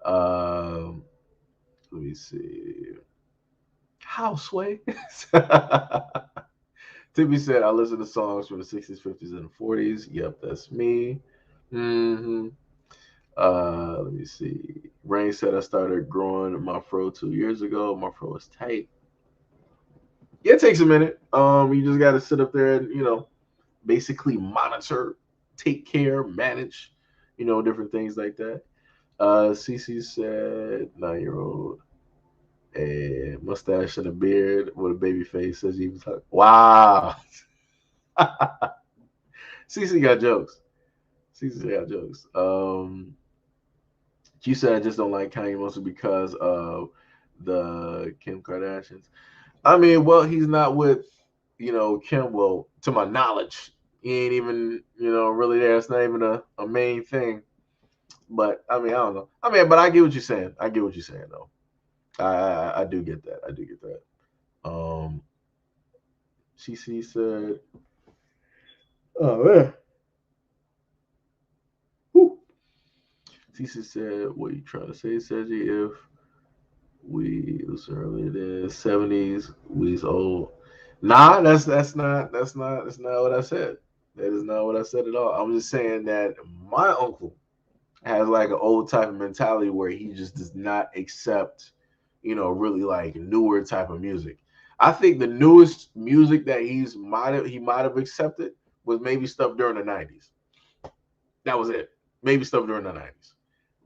Um, let me see. How Sway? Timmy said, I listen to songs from the 60s, 50s, and 40s. Yep, that's me. Mm-hmm. Let me see. Rain said I started growing my fro 2 years ago. My fro is tight. Yeah, it takes a minute. You just gotta sit up there and, basically monitor, take care, manage, different things like that. CC said 9-year-old. A mustache and a beard with a baby face says he was like, wow. CC got jokes. CC got jokes. She said I just don't like Kanye mostly because of the Kim Kardashians. I mean, well, he's not with, Kim. Well, to my knowledge, he ain't even, really there. It's not even a main thing. But I mean, I don't know. I mean, but I get what you're saying. I get what you're saying, though. I do get that. I do get that. CC said, "Oh man." Whew. CC said, "What are you trying to say, Seji? If we listen earlier than 70s, we's old." Nah, that's not what I said. That is not what I said at all. I'm just saying that my uncle has like an old type of mentality where he just does not accept, really like newer type of music. I think the newest music that he might have accepted was maybe stuff during the 90s. That was it. Maybe stuff during the 90s.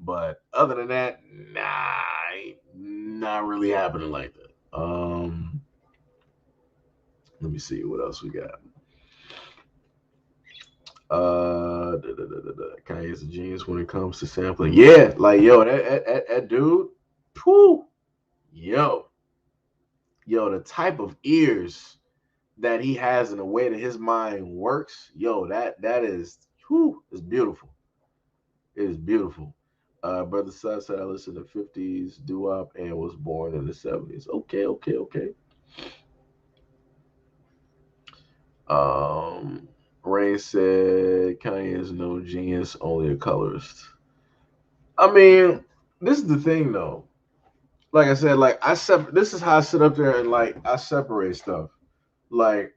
But other than that, nah, not really happening like that. Let me see what else we got. Kanye is a genius when it comes to sampling. Yeah, like yo, that dude, whew, yo, the type of ears that he has and the way that his mind works, yo, that is, whew, is beautiful. It is beautiful. Brother Seth said I listened to 50s doo-wop and was born in the 70s. Okay, okay, okay. Um, Ray said Kanye is no genius, only a colorist. I mean, this is the thing though. Like I said, like this is how I sit up there and like I separate stuff. Like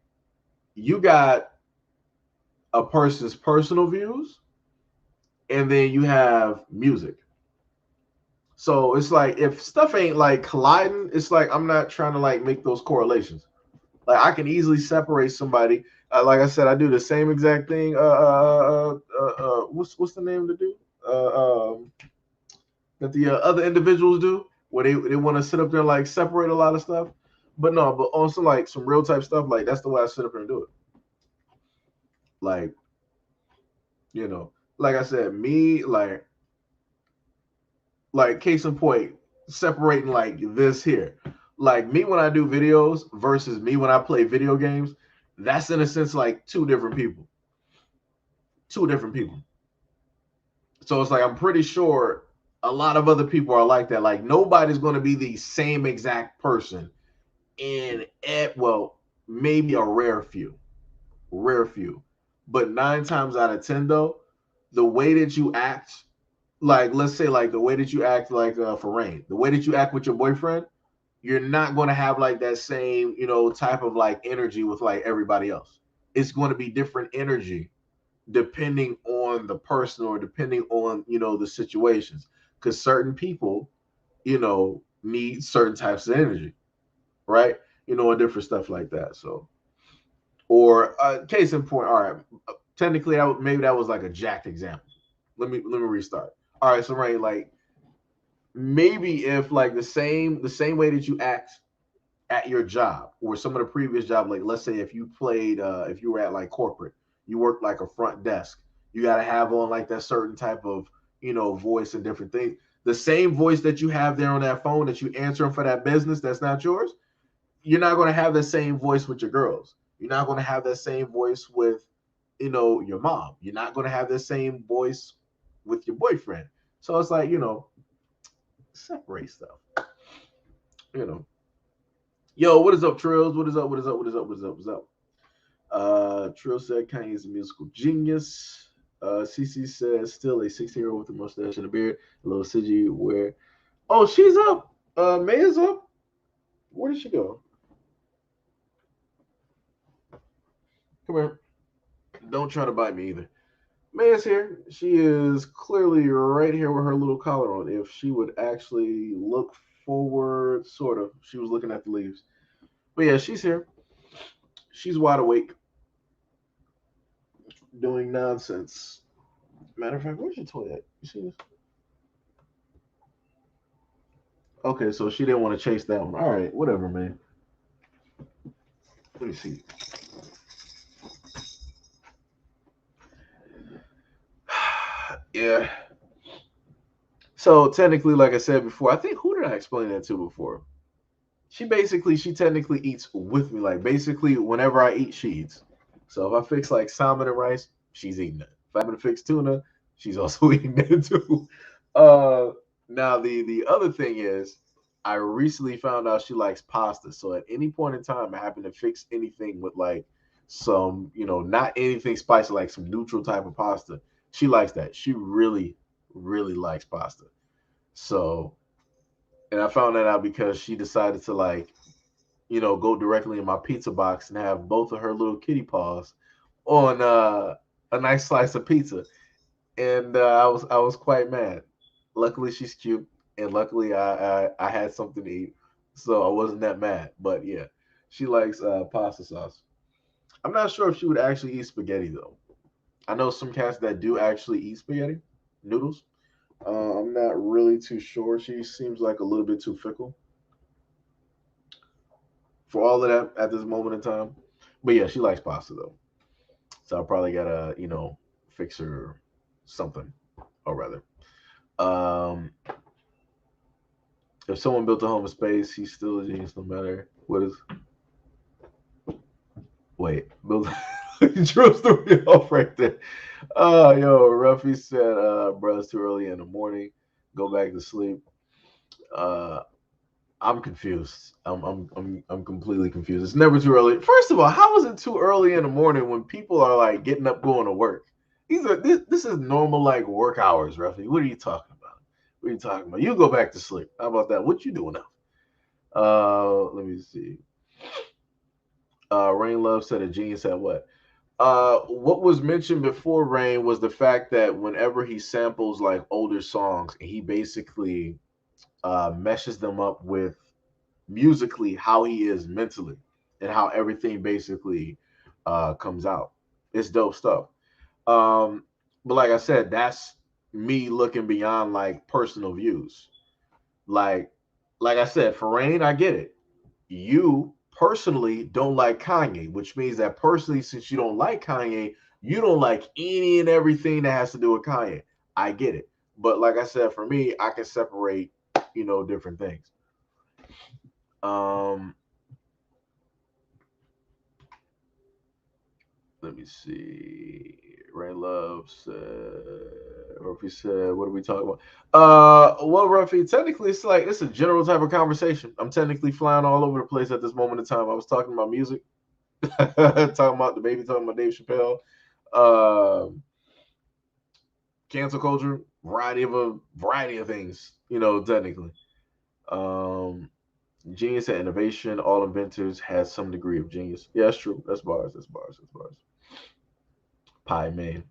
you got a person's personal views, and then you have music. So it's like if stuff ain't like colliding, it's like I'm not trying to like make those correlations. Like I can easily separate somebody. Like I said, I do the same exact thing. What's the name of the dude? That the other individuals do, where they want to sit up there and like separate a lot of stuff. But no, but also like some real type stuff, like that's the way I sit up there and do it. Like, like I said, me like case in point, separating like this here. Like me when I do videos versus me when I play video games, that's in a sense like two different people. Two different people. So it's like I'm pretty sure a lot of other people are like that. Like nobody's going to be the same exact person in it. Well, maybe a rare few, but 9 times out of 10 though, the way that you act, like let's say like the way that you act like for Rain, the way that you act with your boyfriend, you're not going to have like that same type of like energy with like everybody else. It's going to be different energy depending on the person or depending on the situations, because certain people need certain types of energy, right? And different stuff like that. So, or case in point, all right, technically maybe that was like a jacked example. Let me restart. All right, so right, like maybe if like the same way that you act at your job or some of the previous job, like let's say if you were at like corporate, you worked like a front desk, you got to have on like that certain type of voice and different things. The same voice that you have there on that phone that you answering for that business that's not yours, you're not going to have the same voice with your girls. You're not going to have that same voice with your mom. You're not going to have the same voice with your boyfriend. So it's like separate stuff. you know Yo, what is up, Trills? What is up? What is up? What is up? What is up? What's up? Trill said Kanye is a musical genius. CC says still a 16-year-old with a mustache and a beard. A little Sigi where oh, she's up. Maya's up. Where did she go? Come here. Don't try to bite me either. Maya's here. She is clearly right here with her little collar on. If she would actually look forward, sort of. She was looking at the leaves. But yeah, she's here. She's wide awake, doing nonsense. Matter of fact, where's your toy at? You see this? Okay, so she didn't want to chase that one. All right, whatever, man. Let me see. Yeah. So technically, like I said before, I think who did I explain that to before? She technically eats with me. Like basically, whenever I eat, she eats. So if I fix like salmon and rice, she's eating it. If I happen to fix tuna, she's also eating it too. Uh, Now the other thing is, I recently found out she likes pasta. So at any point in time, I happen to fix anything with like some, not anything spicy, like some neutral type of pasta. She likes that. She really, really likes pasta. So, and I found that out because she decided to like, go directly in my pizza box and have both of her little kitty paws on a nice slice of pizza. And I was quite mad. Luckily, she's cute, and luckily I had something to eat, so I wasn't that mad. But yeah, she likes pasta sauce. I'm not sure if she would actually eat spaghetti though. I know some cats that do actually eat spaghetti noodles. I'm not really too sure. She seems like a little bit too fickle for all of that at this moment in time. But yeah, she likes pasta though, so I probably gotta fix her something, or rather. Um, if someone built a home in space, he's still a genius no matter what is. Wait, build. Drew threw me off right there. Yo, Ruffy said, bro, it's too early in the morning. Go back to sleep. Uh, I'm confused. I'm completely confused. It's never too early. First of all, how is it too early in the morning when people are like getting up going to work? This is normal like work hours, Ruffy. What are you talking about? What are you talking about? You go back to sleep. How about that? What you doing now? Let me see. Rain Love said a genius at what? What was mentioned before Rain was the fact that whenever he samples like older songs, he basically meshes them up with musically how he is mentally and how everything basically comes out. It's dope stuff. But like I said, that's me looking beyond like personal views. Like, like I said, for Rain, I get it. You personally don't like Kanye, which means that personally, since you don't like Kanye, you don't like any and everything that has to do with Kanye. I get it. But like I said, for me, I can separate, different things. Um, Let me see. Ray Love said, Ruffy said, what are we talking about? Well, Ruffy, technically, it's a general type of conversation. I'm technically flying all over the place at this moment in time. I was talking about music, talking about DaBaby, talking about Dave Chappelle, uh, cancel culture, variety of things. Technically. Um, Genius at innovation. All inventors has some degree of genius. Yeah, that's true. That's bars. That's bars. That's bars. Pie man.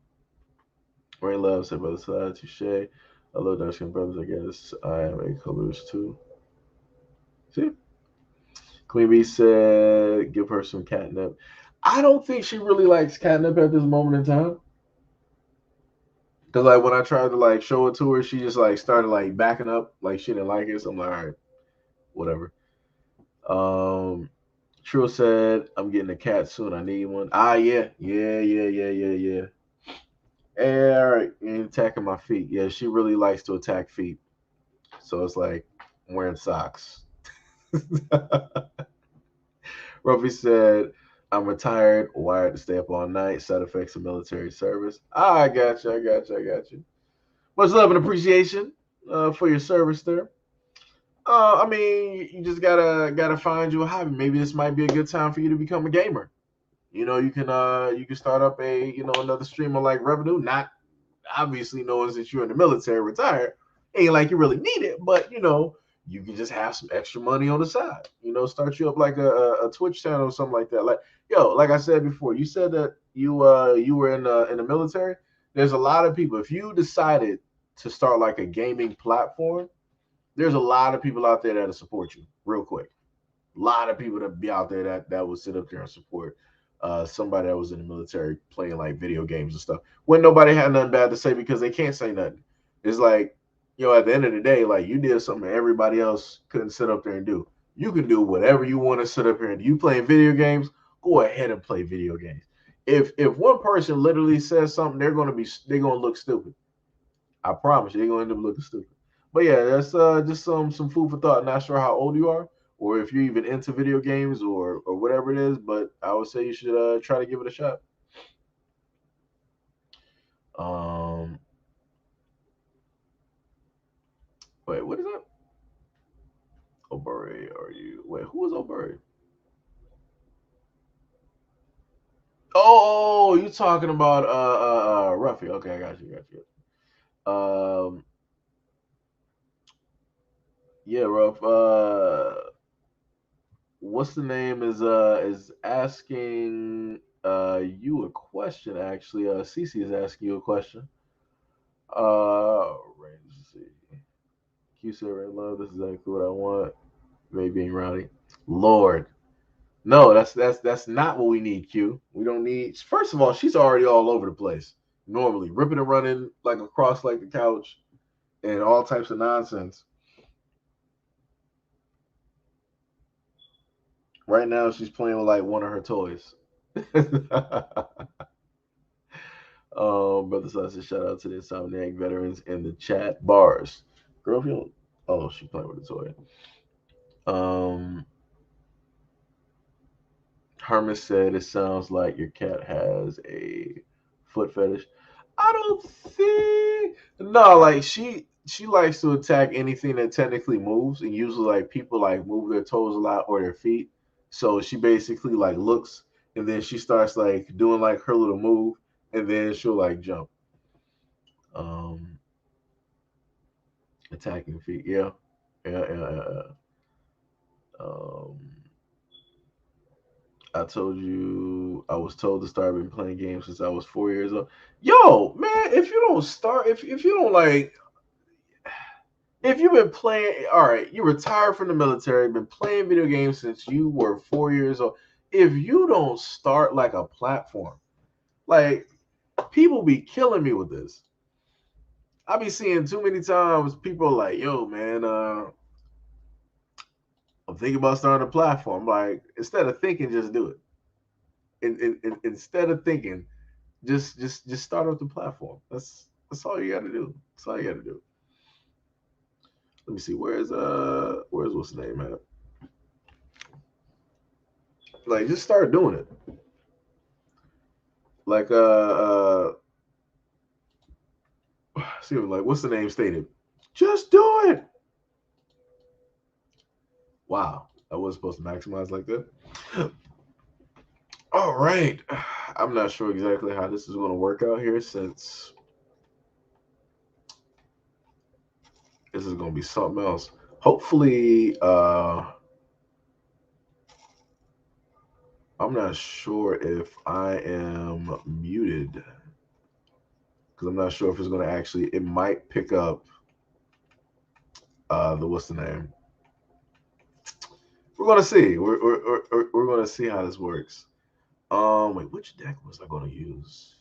Ray Love said, brother side, touche. I love dark skin brothers, I guess. I am a colors too. See? Queen Bee said, give her some catnip. I don't think she really likes catnip at this moment in time. Cause like when I tried to like show it to her, she just like started like backing up, like she didn't like it. So I'm like, all right, whatever. Um, Trill said, I'm getting a cat soon. I need one. Ah, yeah, yeah. Hey, all right, you're attacking my feet. Yeah, she really likes to attack feet. So it's like wearing socks. Ruffy said, I'm retired, wired to stay up all night, side effects of military service. I got you, I got you, I got you. Much love and appreciation for your service there. I mean, you just gotta find you a hobby. Maybe this might be a good time for you to become a gamer. You can start up another stream of like revenue. Not obviously knowing since you're in the military retired, ain't like you really need it, but you can just have some extra money on the side. Start you up like a Twitch channel or something like that. Like like I said before, you said that you were in the military. There's a lot of people. If you decided to start like a gaming platform, there's a lot of people out there that'll support you real quick. A lot of people that be out there that will sit up there and support somebody that was in the military playing like video games and stuff when nobody had nothing bad to say because they can't say nothing. It's like, at the end of the day, like you did something everybody else couldn't sit up there and do. You can do whatever you want to sit up here and do. You playing video games, go ahead and play video games. If one person literally says something, they're gonna look stupid. I promise you, they're gonna end up looking stupid. But yeah, that's just some food for thought. Not sure how old you are, or if you're even into video games or whatever it is, but I would say you should try to give it a shot. Um, Wait, what is that? Obari, are you? Wait, who is Obari? Oh, you talking about Ruffy? Okay, I got you, got you. Yeah, Ruff. What's the name is asking you a question actually. Cece is asking you a question. Let's see. Q said red love, this is exactly what I want. Maybe being rowdy. Lord. No, that's not what we need, Q. We don't need first of all, she's already all over the place. Normally. Ripping and running like across like the couch and all types of nonsense. Right now she's playing with like one of her toys. Brother Sasha, shout out to the Insomniac veterans in the chat bars. Girl, if you don't, oh, she playing with a toy. Um, Herman said it sounds like your cat has a foot fetish. I don't think no, like she likes to attack anything that technically moves, and usually like people like move their toes a lot or their feet. So she basically like looks, and then she starts like doing like her little move, and then she'll like jump. Um, Attacking feet, yeah, yeah. Um, I told you I was told to start been playing games since I was 4 years old. Yo, man, if you don't start, if you don't like, if you've been playing, all right, you retired from the military, been playing video games since you were 4 years old. If you don't start like a platform, like people be killing me with this. I be seeing too many times people like, yo, man, I'm thinking about starting a platform. Like, instead of thinking, just do it. Instead of thinking, just start up the platform. That's all you got to do. That's all you got to do. Let me see. Where's what's the name at? Like just start doing it. Like see like what's the name stated? Just do it. Wow, I was supposed to maximize like that. All right. I'm not sure exactly how this is going to work out here since this is going to be something else. Hopefully, I'm not sure if I am muted because I'm not sure if it's going to actually. It might pick up the what's the name? We're going to see. We're going to see how this works. Wait, which deck was I going to use?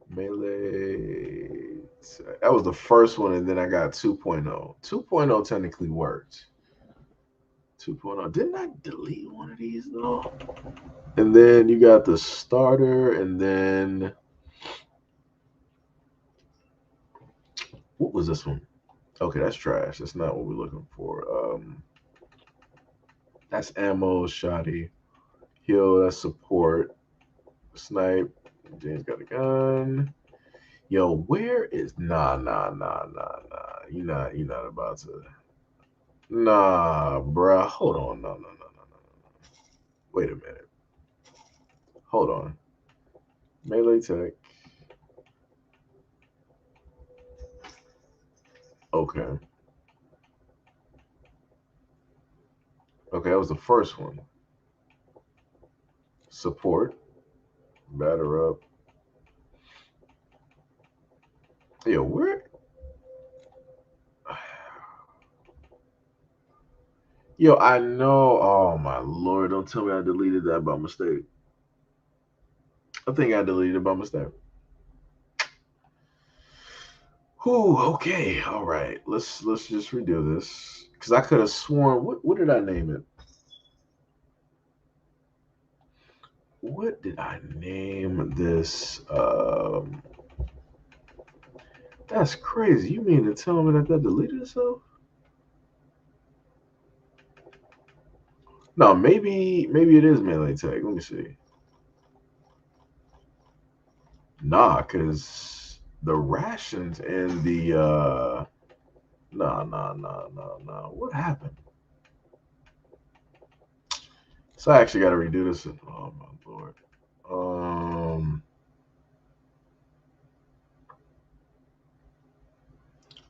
Melee. That was the first one, and then I got 2.0. 2.0 technically worked. 2.0. Didn't I delete one of these though? And then you got the starter, and then what was this one? Okay, that's trash. That's not what we're looking for. That's ammo, shoddy, heal. That's support, snipe. James got a gun. Yo, where is nah. You're not about to. Nah, bruh. Hold on. No. Wait a minute. Hold on. Melee tech. Okay. Okay, that was the first one. Support. Batter up. Yo, where? Yo, I know. Oh my lord! Don't tell me I deleted that by mistake. I think I deleted it by mistake. Whew, okay, all right. Let's just redo this because I could have sworn. What did I name it? What did I name this? That's crazy. You mean to tell me that deleted itself? No, maybe it is melee tag. Let me see. Nah, cause the rations and the nah. What happened? So I actually got to redo this. Oh my lord. Um.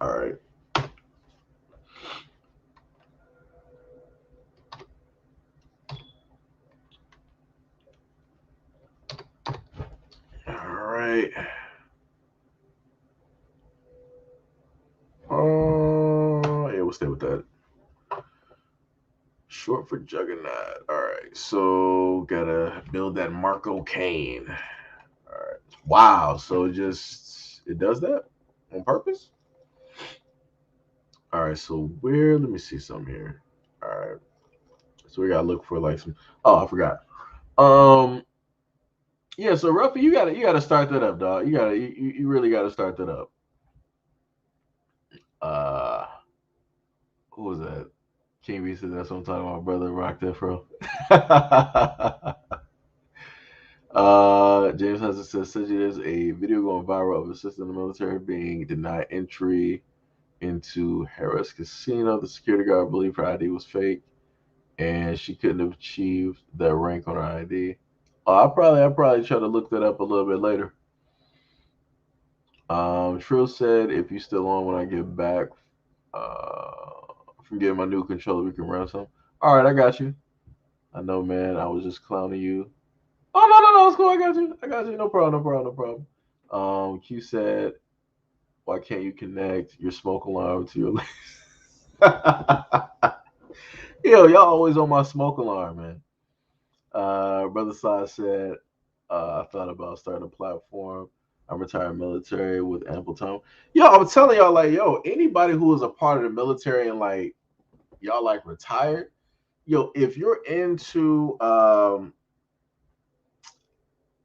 All right. All right. Yeah, we'll stay with that. Short for Juggernaut. All right. So gotta build that Marco Kane. All right. Wow. So it does that on purpose. All right. So where? Let me see some here. All right. So we gotta look for like some. Oh, I forgot. Um. Yeah. So Ruffy, you gotta start that up, dog. You really gotta start that up. Uh. Who was that? King B said that's what I'm talking about, brother. Rock that, bro. James Hudson says, such as a video going viral of a sister in the military being denied entry into Harris Casino. The security guard believed her ID was fake, and she couldn't have achieved that rank on her ID. I probably try to look that up a little bit later. Trill said, if you still on when I get back from getting my new controller, we can run some. All right, I got you. I know, man. I was just clowning you. Oh no, it's cool. I got you. I got you. No problem. No problem. No problem. Q said, why can't you connect your smoke alarm to your Yo, y'all always on my smoke alarm, man. Brother Sai said, I thought about starting a platform. I'm retired military with ample time. Yo, I'm telling y'all, like, yo, anybody who is a part of the military and like y'all like retired, yo, if you're into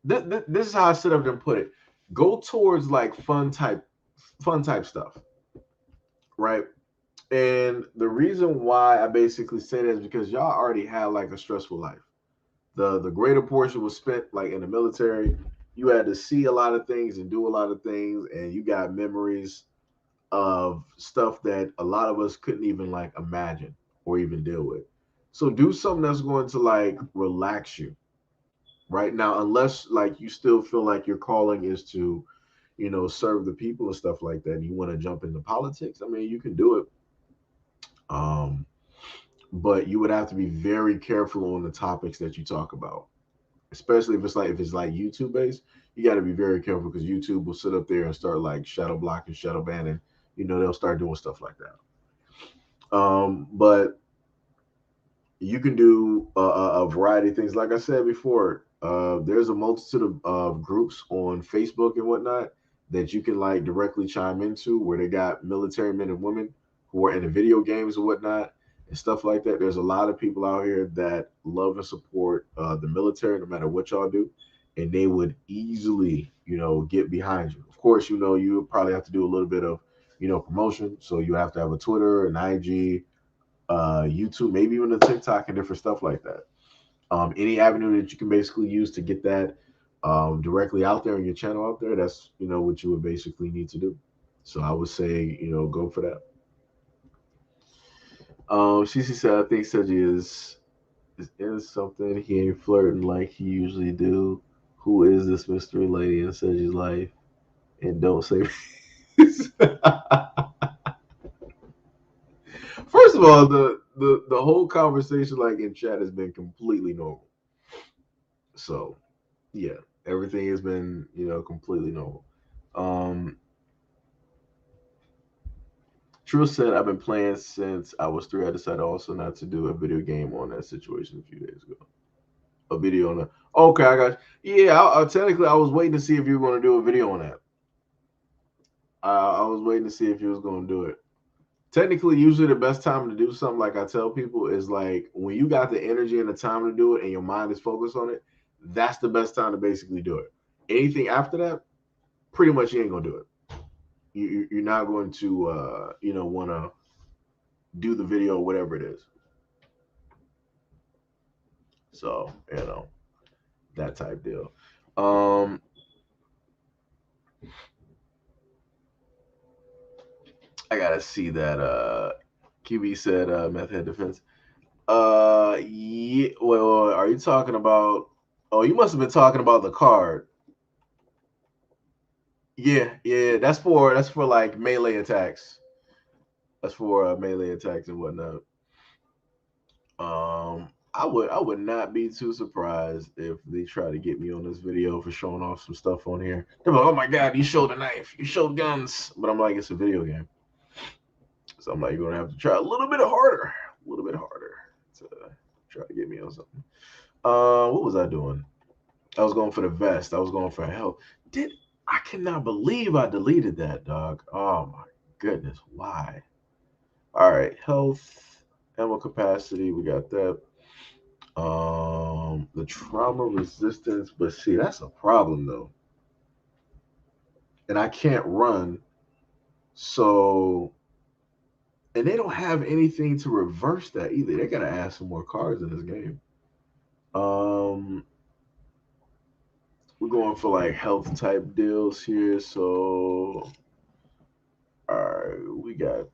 this is how I sit up and put it. Go towards like fun type stuff, right? And the reason why I basically say that is because y'all already had like a stressful life. The greater portion was spent like in the military. You had to see a lot of things and do a lot of things, and you got memories of stuff that a lot of us couldn't even like imagine or even deal with. So do something that's going to like relax you right now, unless like you still feel like your calling is to, serve the people and stuff like that. And you want to jump into politics. I mean, you can do it. Um, but you would have to be very careful on the topics that you talk about, especially if it's like YouTube based. You got to be very careful because YouTube will sit up there and start like shadow blocking, shadow banning. They'll start doing stuff like that. But you can do a variety of things. Like I said before, there's a multitude of groups on Facebook and whatnot that you can like directly chime into where they got military men and women who are into video games and whatnot and stuff like that. There's a lot of people out here that love and support the military no matter what y'all do, and they would easily, get behind you. Of course, you probably have to do a little bit of, promotion. So you have to have a Twitter, an IG, YouTube, maybe even a TikTok and different stuff like that. Any avenue that you can basically use to get that directly out there on your channel out there, that's what you would basically need to do. So I would say go for that. CC said I think Seji is in something. He ain't flirting like he usually do. Who is this mystery lady in Seji's life? And don't say. First of all, the whole conversation like in chat has been completely normal. So yeah, everything has been completely normal. Um, True said I've been playing since I was 3. I decided also not to do a video game on that situation a few days ago. A video on that. Okay, I got you. Yeah, technically I was waiting to see if you were going to do a video on that. I was waiting to see if you was going to do it. Technically, usually the best time to do something, like I tell people, is like when you got the energy and the time to do it and your mind is focused on it, that's the best time to basically do it. Anything after that, pretty much you ain't gonna do it. You're not going to want to do the video or whatever it is. So that type deal. I gotta see that. QB said meth head defense. Yeah. Well, are you talking about? Oh, you must have been talking about the card. Yeah. That's for like melee attacks. That's for melee attacks and whatnot. I would not be too surprised if they try to get me on this video for showing off some stuff on here. They're like, "Oh my God, you showed a knife, you showed guns," but I'm like, it's a video game, so I'm like, you're gonna have to try a little bit harder to try to get me on something. What was I doing? I was going for the vest. I was going for health. I cannot believe I deleted that, dog. Oh my goodness, why? All right, health, ammo capacity, we got that. The trauma resistance, but see, that's a problem though. And I can't run, so And they don't have anything to reverse that either. They gotta add some more cards in this game. Um, we're going for like health type deals here. So, all right, we got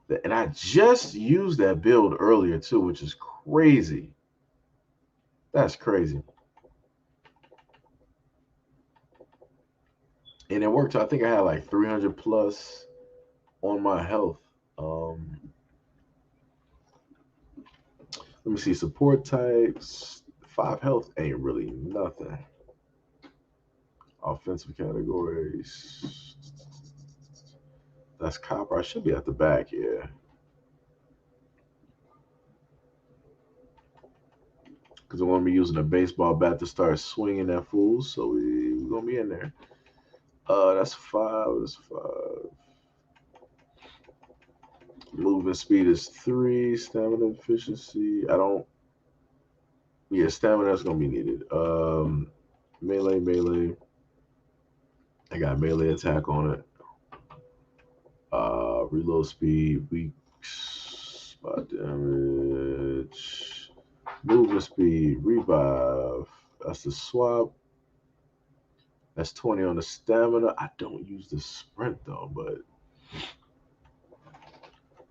that. And I just used that build earlier too, which is crazy. That's crazy. And it worked. I think I had like 300 plus on my health. Um, let me see support types. 5 health ain't really nothing. Offensive categories. That's copper. I should be at the back here. Because I'm going to be using a baseball bat to start swinging at fools. So we're going to be in there. That's 5. That's 5. Movement speed is 3. Stamina efficiency. I don't. Yeah, stamina is going to be needed. Melee, melee. I got melee attack on it. Reload speed, weak spot damage, movement speed, revive. That's the swap. That's 20 on the stamina. I don't use the sprint though, but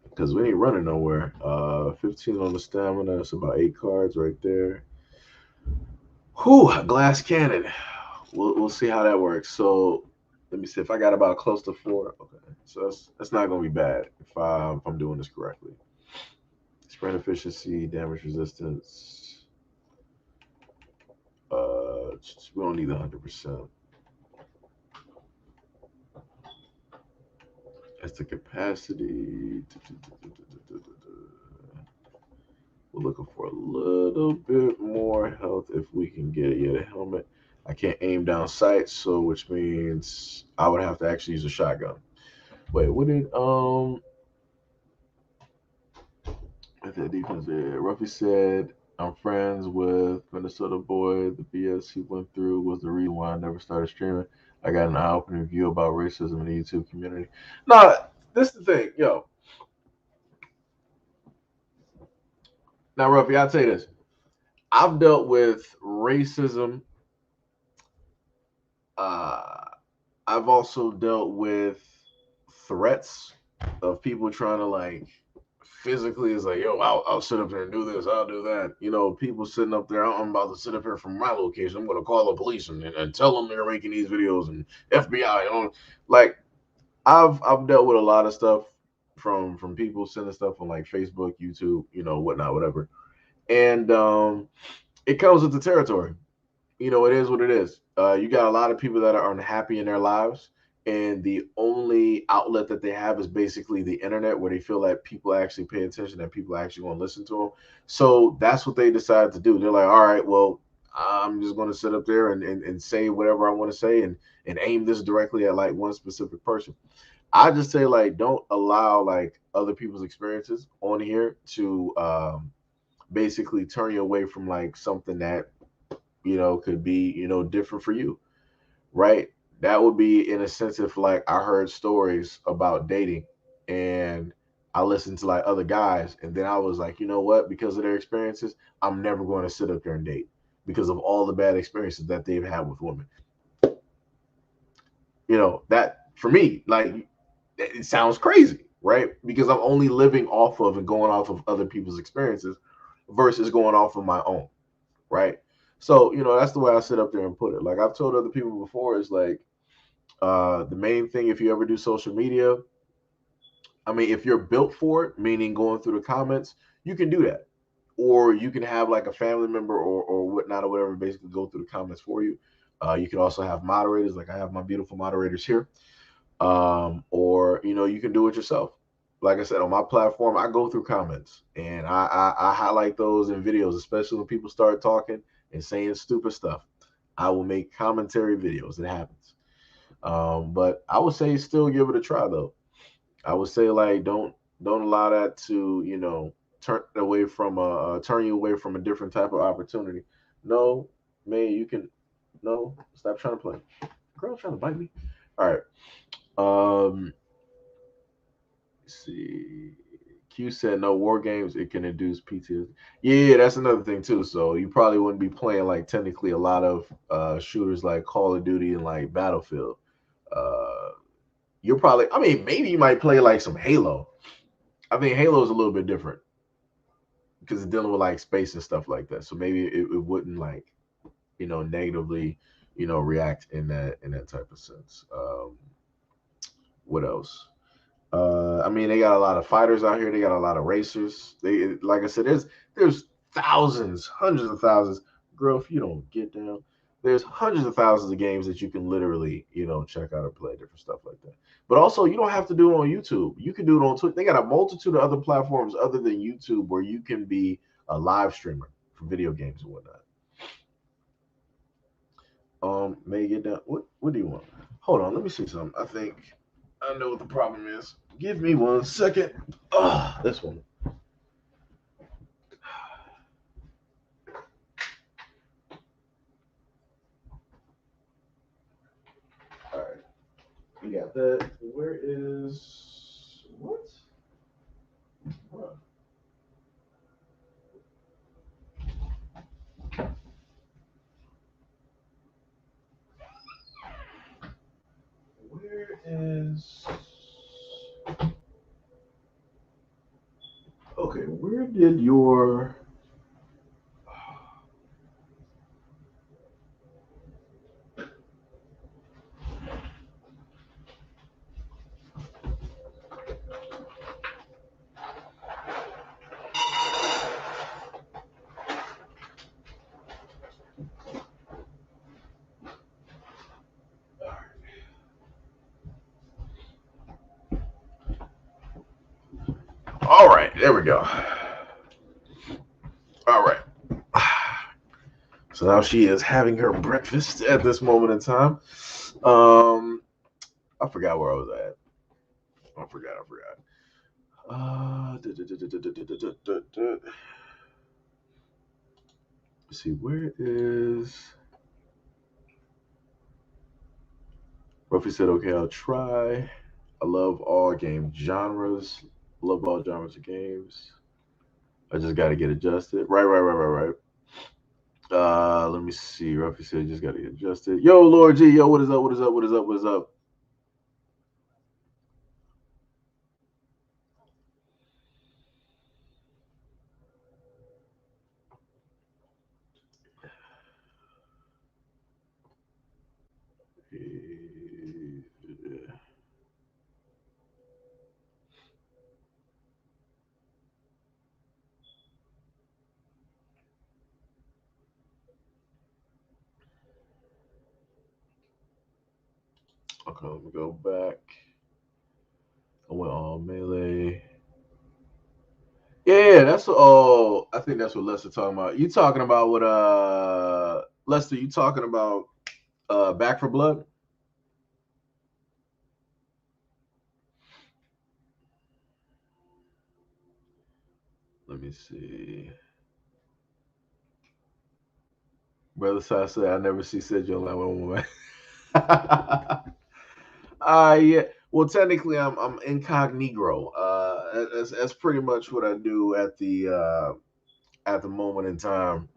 because we ain't running nowhere. 15 on the stamina. That's about 8 cards right there. Whew, glass cannon. We'll see how that works. So let me see if I got about close to 4. Okay, so that's not gonna be bad if I'm doing this correctly. Sprint efficiency, damage resistance. We don't need 100%. That's the capacity. We're looking for a little bit more health if we can get it. Yeah, the helmet. I can't aim down sights, so which means I would have to actually use a shotgun. Wait, what did At that defense there. Ruffy said, I'm friends with Minnesota boy. The BS he went through was the reason why I never started streaming. I got an eye-opening view about racism in the YouTube community. Nah, this is the thing, yo. Now, Ruffy, I'll tell you this. I've dealt with racism. Uh, I've also dealt with threats of people trying to like physically is like, yo, I'll sit up there and do this, I'll do that. You know, people sitting up there, I'm about to sit up here from my location. I'm going to call the police and tell them they're making these videos and FBI. You know, like I've dealt with a lot of stuff from people sending stuff on like Facebook, YouTube, you know, whatnot, whatever. And it comes with the territory. You know, it is what it is. You got a lot of people that are unhappy in their lives, and the only outlet that they have is basically the internet, where they feel like people actually pay attention and people actually want to listen to them. So that's what they decide to do. They're like, all right, well, I'm just going to sit up there and say whatever I want to say and aim this directly at like one specific person. I just say like, don't allow like other people's experiences on here to basically turn you away from like something that could be, different for you, right? That would be in a sense if like I heard stories about dating and I listened to like other guys and then I was like, you know what, because of their experiences, I'm never going to sit up there and date because of all the bad experiences that they've had with women. That for me, like it sounds crazy, right? Because I'm only living off of and going off of other people's experiences versus going off of my own, right? So, that's the way I sit up there and put it. Like I've told other people before, is like the main thing if you ever do social media, I mean, if you're built for it, meaning going through the comments, you can do that. Or you can have like a family member or whatnot or whatever basically go through the comments for you. You can also have moderators, like I have my beautiful moderators here. Or you can do it yourself. Like I said, on my platform, I go through comments and I highlight those in videos, especially when people start talking and saying stupid stuff. I will make commentary videos. It happens. But I would say still give it a try though. I would say like don't allow that to turn you away from a different type of opportunity. No, man, you can no stop trying to play. Girl trying to bite me. All right. Um, Let's see. Q said no war games. It can induce PTSD. Yeah, that's another thing too. So you probably wouldn't be playing like technically a lot of shooters like Call of Duty and like Battlefield. Uh, you're probably. I mean, maybe you might play like some Halo. I think Halo is a little bit different because it's dealing with like space and stuff like that. So maybe it wouldn't like negatively react in that type of sense. What else? I mean, they got a lot of fighters out here. They got a lot of racers. They, like I said, there's thousands, hundreds of thousands. Girl, if you don't get down, there's hundreds of thousands of games that you can literally, check out and play different stuff like that. But also, you don't have to do it on YouTube. You can do it on Twitch. They got a multitude of other platforms other than YouTube where you can be a live streamer for video games and whatnot. May get down. What do you want? Hold on, let me see something. I think I know what the problem is. Give me 1 second. This one. All right, we got that. Where is what? What? Where is? Okay, where did your? All right, there we go. All right. So now she is having her breakfast at this moment in time. I forgot where I was at. I forgot. Let's see, where is Ruffy said, okay, I'll try. I love all game genres. Love all genres of games. I just gotta get adjusted. Right. Let me see. Ruffy said just gotta get adjusted. Yo, Lord G, yo, what is up? What is up? Okay, let me go back. I went on melee. Yeah, that's I think that's what Lester talking about. You talking about what Lester, you talking about Back for Blood? Let me see. Brother Sai said I never see said your line one woman. Yeah. Well, technically, I'm incognito. That's pretty much what I do at the moment in time.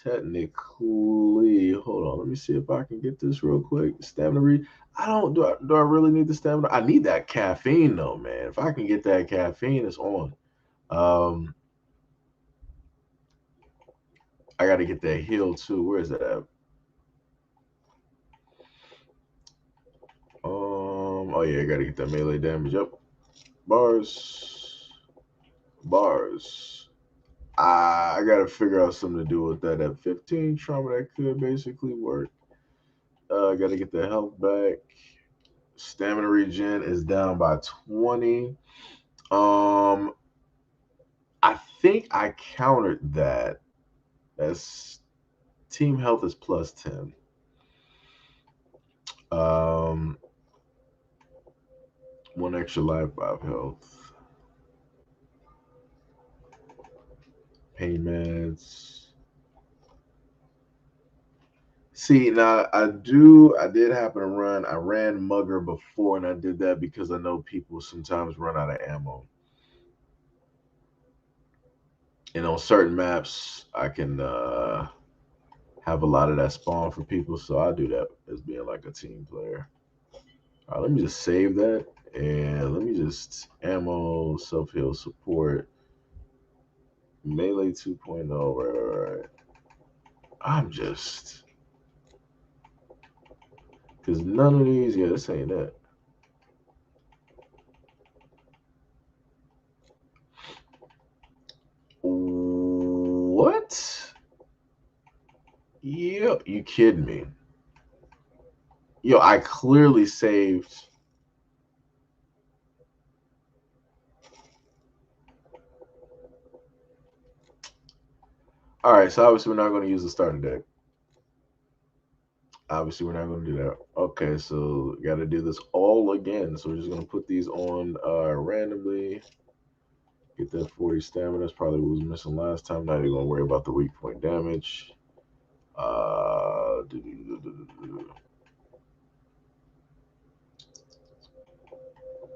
Technically, hold on. Let me see if I can get this real quick. Stamina read. I don't do I really need the stamina? I need that caffeine though, man. If I can get that caffeine, it's on. Um, I got to get that heal too. Where is that at? Oh yeah, I got to get that melee damage up. Bars. I got to figure out something to do with that. At 15 trauma, that could basically work. I got to get the health back. Stamina regen is down by 20. Um, I think I countered that as team health is plus 10. Um, one extra life, 5 health. Pain meds. See, now I did happen to run. I ran Mugger before, and I did that because I know people sometimes run out of ammo. And on certain maps, I can have a lot of that spawn for people, so I do that as being like a team player. All right, let me just save that, and let me just ammo, self heal, support, melee 2.0. Right, right, right. I'm just because none of these, yeah, this ain't it. What? Yeah, you kidding me? Yo, I clearly saved. All right, so obviously we're not going to use the starter deck. Obviously, we're not going to do that. Okay, so got to do this all again. So we're just going to put these on randomly. Get that 40 stamina. That's probably what was missing last time. Not even going to worry about the weak point damage. Uh,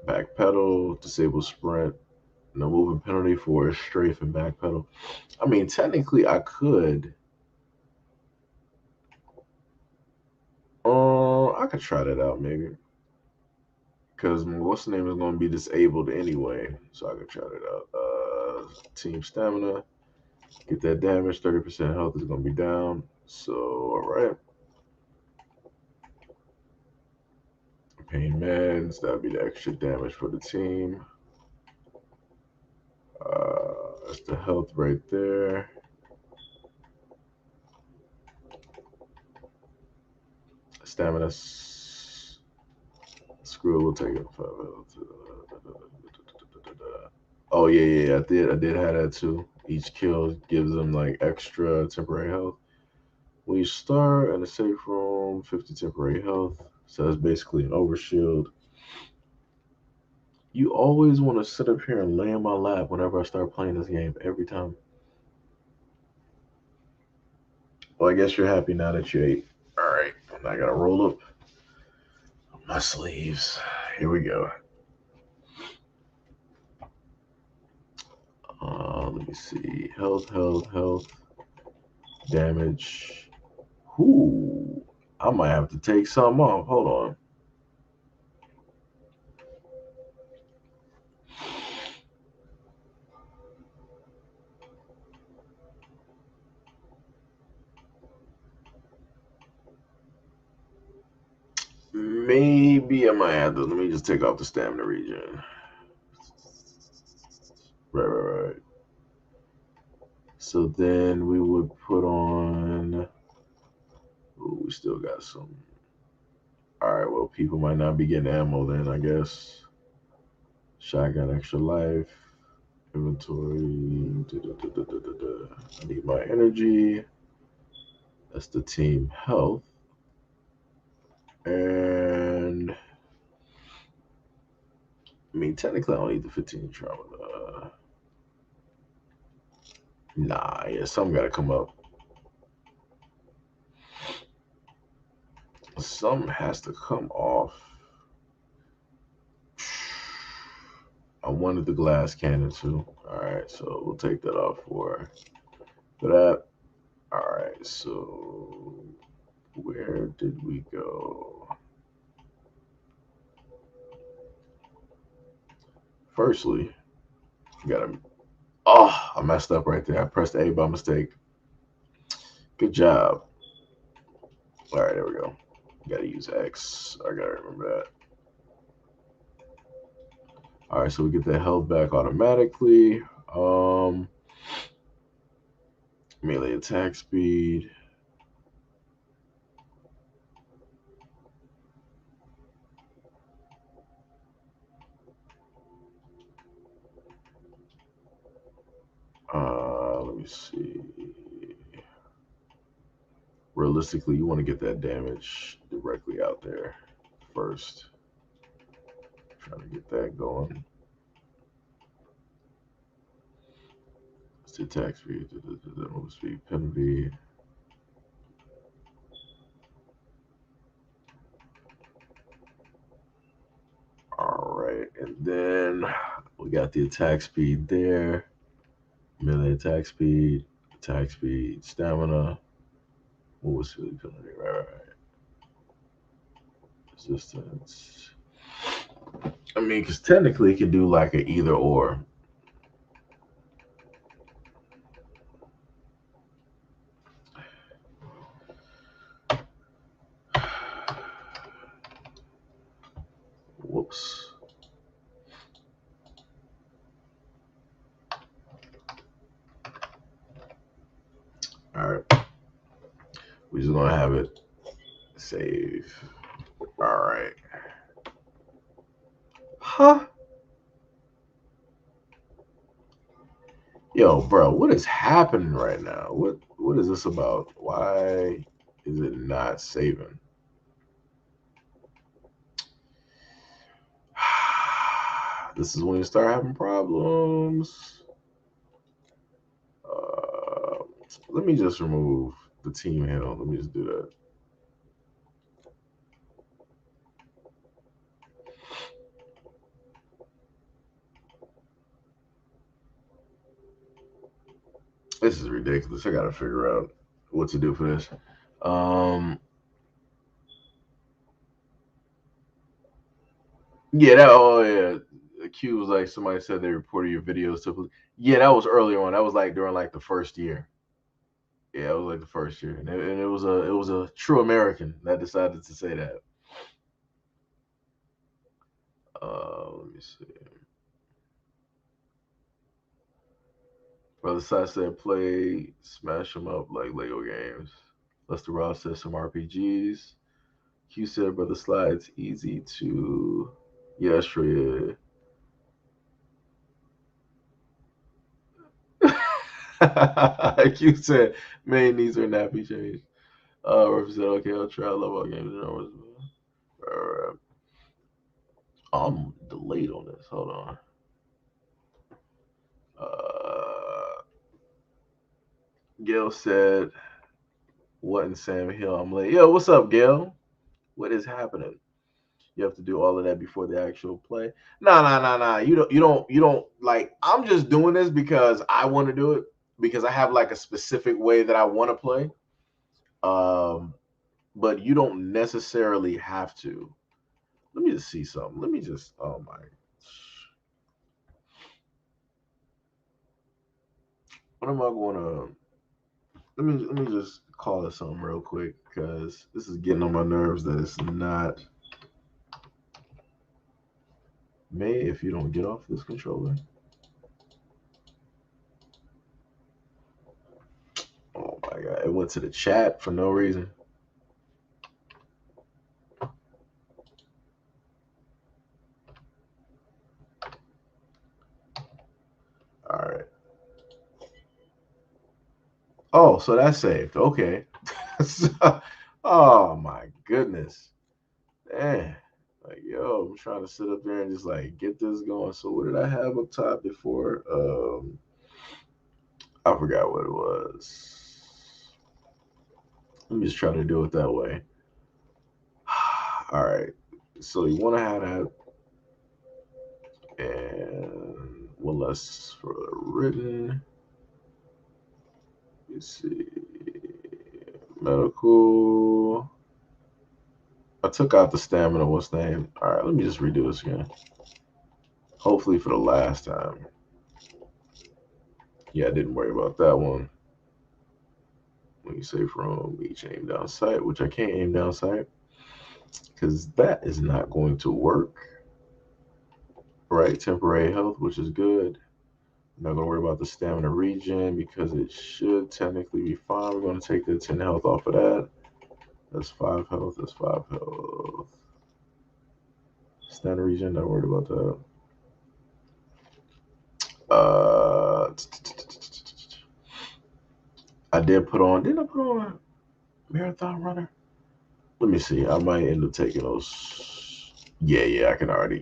Backpedal, disable sprint. No moving penalty for a strafe and backpedal. I mean, technically, I could. I could try that out maybe. Because what's the name is going to be disabled anyway. So I could try that out. Team stamina. Get that damage. 30% health is going to be down. So, all right. Pain meds. That'll be the extra damage for the team. That's the health right there. Stamina. Screw it. We'll take it. Oh yeah. I did have that too. Each kill gives them like extra temporary health. When you start in a safe room, 50 temporary health. So that's basically an overshield. You always want to sit up here and lay in my lap whenever I start playing this game every time. Well, I guess you're happy now that you ate. All right, I gotta roll up my sleeves. Here we go. Let me see. Health, damage. Ooh, I might have to take some off. Hold on. Maybe I might have to. Let me just take off the stamina regen. Right. So then we would put on. Ooh, we still got some. All right, well, people might not be getting ammo then, I guess. Shotgun, extra life, inventory. I need my energy. That's the team health. And I mean, technically, I don't need the 15 trauma. Nah, yeah, something got to come up. Something has to come off. I wanted the glass cannon too. All right, so we'll take that off for that. All right, so where did we go? Firstly, you gotta. Oh, I messed up right there. I pressed A by mistake. Good job. All right, there we go. Gotta use X. I gotta remember that. All right, so we get that health back automatically. Um, Melee attack speed. Let me see. Realistically, you want to get that damage directly out there first. Trying to get that going. It's the attack speed, the move speed, penalty. And then we got the attack speed there. Melee attack speed, stamina. What was really penalty? Right. Resistance. I mean, because technically it could do like an either or. Whoops. All right. We're just gonna have it save. All right. Huh? Yo, bro, what is happening right now? What is this about? Why is it not saving? This is when you start having problems. Let me just remove the team hill. Let me just do that. This is ridiculous. I gotta figure out what to do for this. Yeah, that. Oh yeah. The Q was like somebody said they reported your videos to. Yeah, that was earlier on. That was like during like the first year. Yeah, it was like the first year, and it was a true American that decided to say that. Let me see. Brother Side said play smash them up like Lego games. Lester Ross said some RPGs. Q said brother Slide's easy to. Yeah, sure. Yeah. Q said main needs are nappy change. Ruffy said okay, I'll try. I love all games. Alright. I'm delayed on this. Hold on. Gail said, "What in Sam Hill?" I'm like, "Yo, what's up, Gail? What is happening? You have to do all of that before the actual play." Nah. You don't like. I'm just doing this because I want to do it because I have like a specific way that I want to play. Um, but you don't necessarily have to. Let me just see something. Let me just. Oh my. What am I going to? Let me just call it something real quick because this is getting on my nerves that it's not May if you don't get off this controller. Oh my god, it went to the chat for no reason. All right. Oh, so that's saved. Okay. Oh my goodness. Man. Like, yo, I'm trying to sit up there and just like get this going. So what did I have up top before? I forgot what it was. Let me just try to do it that way. All right. So you want to have that, and one less for the written. Let's see. Medical. I took out the stamina. What's the name? All right, let me just redo this again. Hopefully for the last time. Yeah, I didn't worry about that one. When you say from each aim down sight, which I can't aim down sight because that is not going to work. Right, temporary health, which is good. I'm not going to worry about the stamina regen because it should technically be fine. We're going to take the 10 health off of that. That's 5 health. That's 5 health. Stamina regen, not worried about that. I did put on. Didn't I put on marathon runner? Let me see. I might end up taking those. Yeah. I can already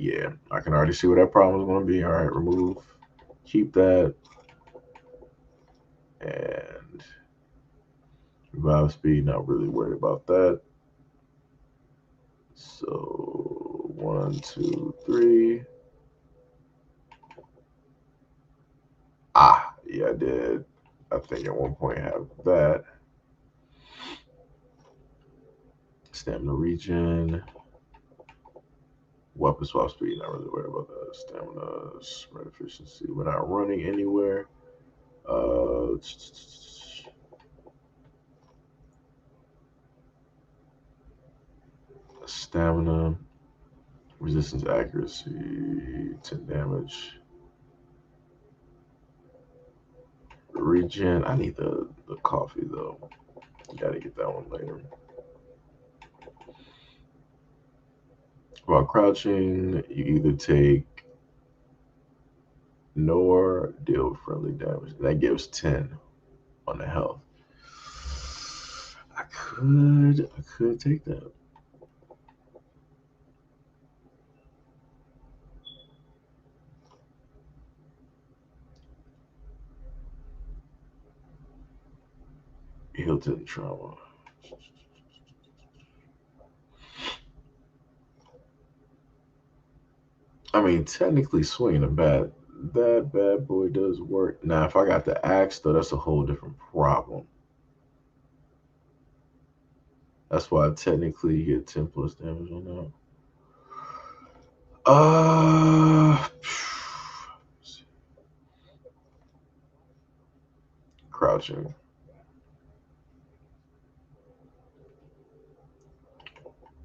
see what that problem is going to be. All right, remove. Keep that. And revive speed. Not really worried about that. So 1, 2, 3. did, I think at one point, have that. Stamina regen, weapon swap speed. Not really worried about that. Stamina, sprint efficiency. We're not running anywhere. Stamina, resistance, accuracy, 10 damage. Regen. I need the coffee though. Gotta get that one later. While crouching, you either take nor deal friendly damage. That gives 10 on the health. I could take that. Heal to the trauma. I mean, technically, swinging a bat, that bad boy does work. Now, if I got the axe, though, that's a whole different problem. That's why I technically get 10 plus damage on that. Crouching.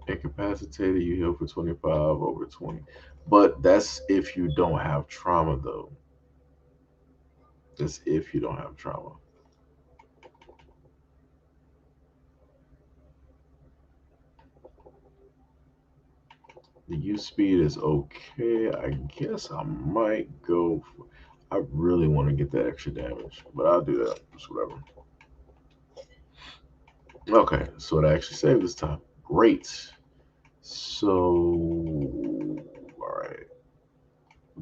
Incapacitated, you heal for 25 over 20. But that's if you don't have trauma, though. That's if you don't have trauma. The use speed is okay. I guess I might go. I really want to get that extra damage, but I'll do that. Just whatever. Okay, so it actually saved this time. Great. So, all right,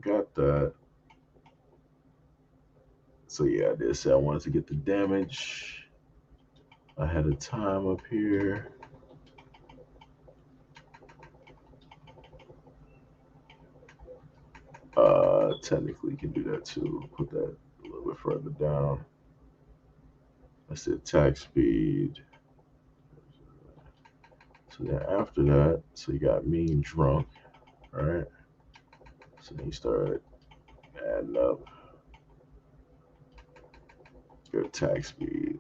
got that. So yeah, I did say I wanted to get the damage ahead of time up here. Technically, you can do that too. Put that a little bit further down. That's the attack speed. So then after that, so you got mean drunk, right? So then you start adding up your attack speed.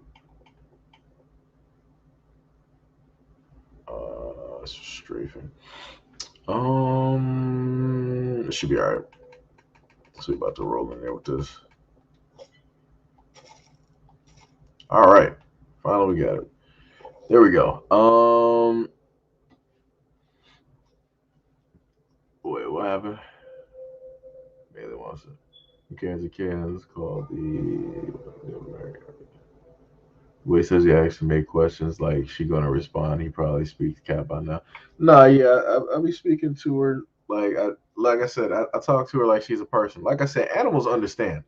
Strafing. It should be all right. So we're about to roll in there with this. All right, finally we got it. There we go. Wait, what happened? Bailey wants it. Kansas Kansas called the Wade says he actually make questions like she gonna respond. He probably speaks cat by now. Nah, yeah, I be speaking to her like I said. I talk to her like she's a person. Like I said, animals understand.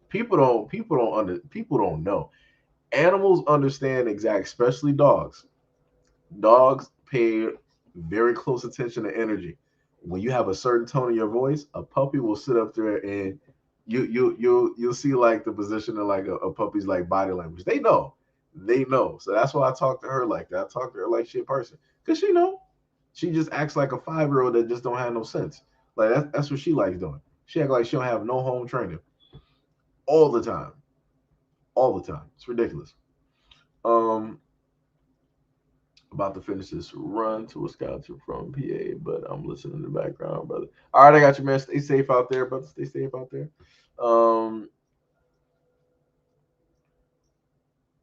People don't know. Animals understand exact, especially dogs. Dogs pay very close attention to energy. When you have a certain tone in your voice, a puppy will sit up there and you'll see like the position of like a puppy's like body language. They know. So that's why I talk to her like that. I talk to her like she a person because she just acts like a 5-year old that just don't have no sense. Like that's what she likes doing. She act like she don't have no home training all the time, all the time. It's ridiculous. Um, about to finish this run to Wisconsin from PA, but I'm listening in the background, brother. All right, I got you, man. Stay safe out there, brother. Stay safe out there. Um,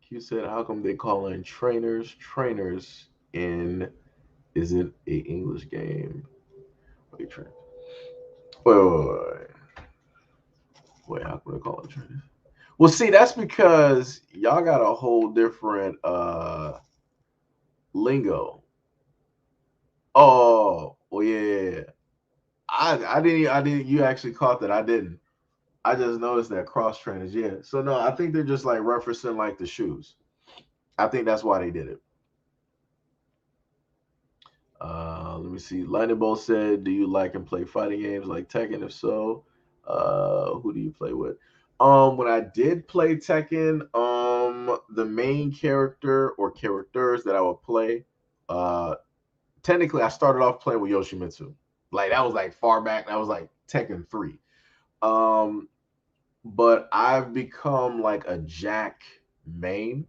Q said, "How come they call in trainers in isn't a English game? Wait, train. Wait. Wait, how come they call it trainers? Well, see, that's because y'all got a whole different lingo. Oh, well, yeah. I didn't. You actually caught that. I didn't. I just noticed that cross trainers. Yeah. So no, I think they're just like referencing like the shoes. I think that's why they did it. Let me see. Lightning Bolt said, "Do you like and play fighting games like Tekken? If so, who do you play with?" When I did play Tekken, the main character or characters that I would play, uh, technically I started off playing with Yoshimitsu. Like that was like far back. That was like Tekken 3. Um, but I've become like a Jack main.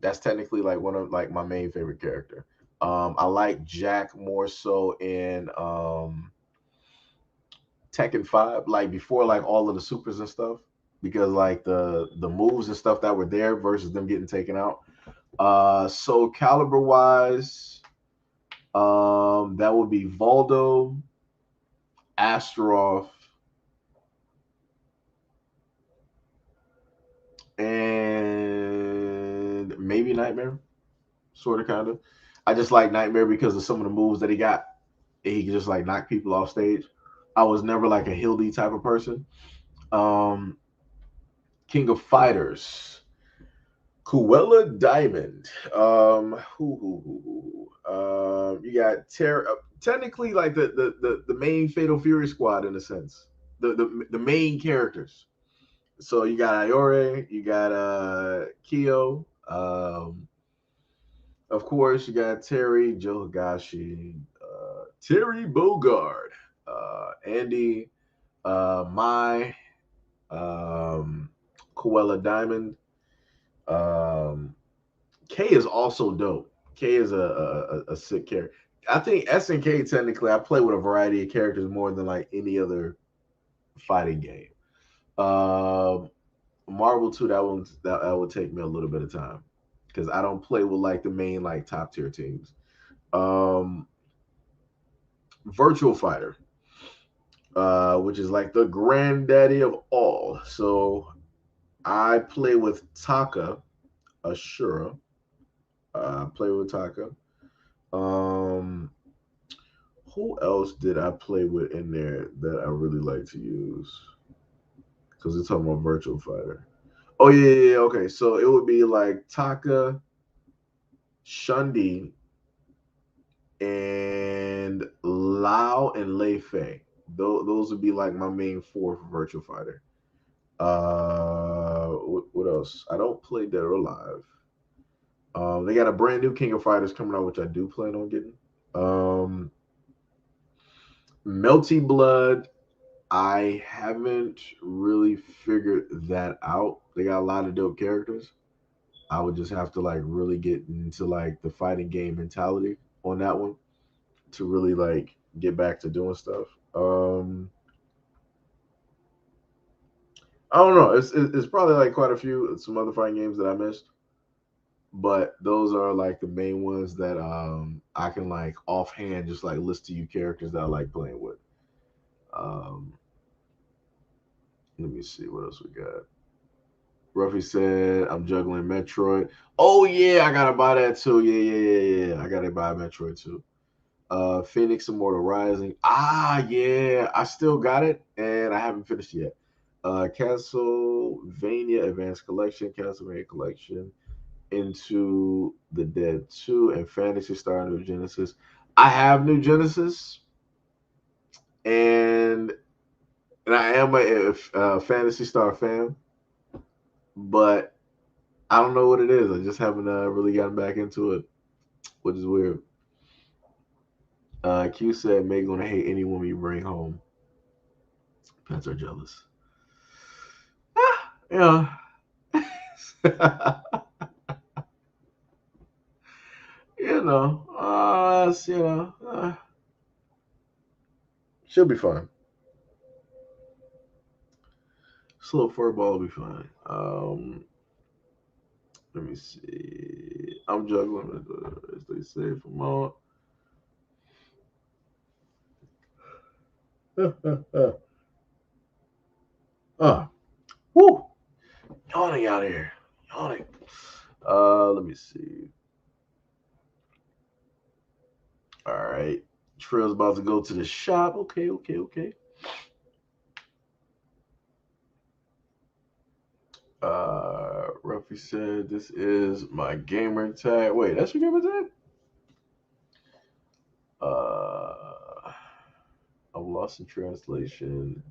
That's technically like one of like my main favorite character. I like Jack more so in Tekken 5, like before like all of the supers and stuff, because like the moves and stuff that were there versus them getting taken out. So caliber wise, that would be Voldo, Astaroth, and maybe Nightmare, sort of kind of. I just like Nightmare because of some of the moves that he got. He could just like knock people off stage. I was never like a Hildy type of person. Um, King of Fighters, Cruella Diamond. You got technically like the main Fatal Fury squad in a sense. The main characters. So you got Iore, you got Kyo, of course you got Terry, Joe Higashi, Terry Bogard, Andy, Mai, um, Cruella Diamond. Um, K is also dope. K is a sick character. I think SNK technically I play with a variety of characters more than like any other fighting game. Um, Marvel 2, that would take me a little bit of time because I don't play with like the main like top tier teams. Um, Virtual Fighter, which is like the granddaddy of all. So I play with Taka Ashura. Play with Taka. Um, who else did I play with in there that I really like to use? Because we're talking about Virtual Fighter. Oh yeah. Okay, so it would be like Taka, Shundi, and Lao and Lei Fei. Those would be like my main four for Virtual Fighter. What else? I don't play Dead or Alive. They got a brand new King of Fighters coming out, which I do plan on getting. Um, Melty Blood. I haven't really figured that out. They got a lot of dope characters. I would just have to like really get into like the fighting game mentality on that one to really like get back to doing stuff. I don't know. It's probably like quite a few some other fighting games that I missed, but those are like the main ones that I can like offhand just like list to you characters that I like playing with. Um, let me see what else we got. Ruffy said I'm juggling Metroid. Oh yeah, I gotta buy that too. Yeah. I gotta buy Metroid too. Phoenix Immortal Rising. Ah, yeah, I still got it and I haven't finished yet. Castlevania Advanced Collection, Castlevania Collection, Into the Dead 2, and Fantasy Star New Genesis. I have New Genesis, and I am a Fantasy Star fan, but I don't know what it is. I just haven't really gotten back into it, which is weird. Q said, May gonna hate any woman you bring home. Pets are jealous. Yeah. She'll be fine. Slow furball will be fine. Let me see. I'm juggling as they say from all. Woo! Yawning out here. Yawning. Let me see. All right. Trail's about to go to the shop. Okay. Ruffy said, "This is my gamer tag." Wait, that's your gamer tag? I'm lost in translation.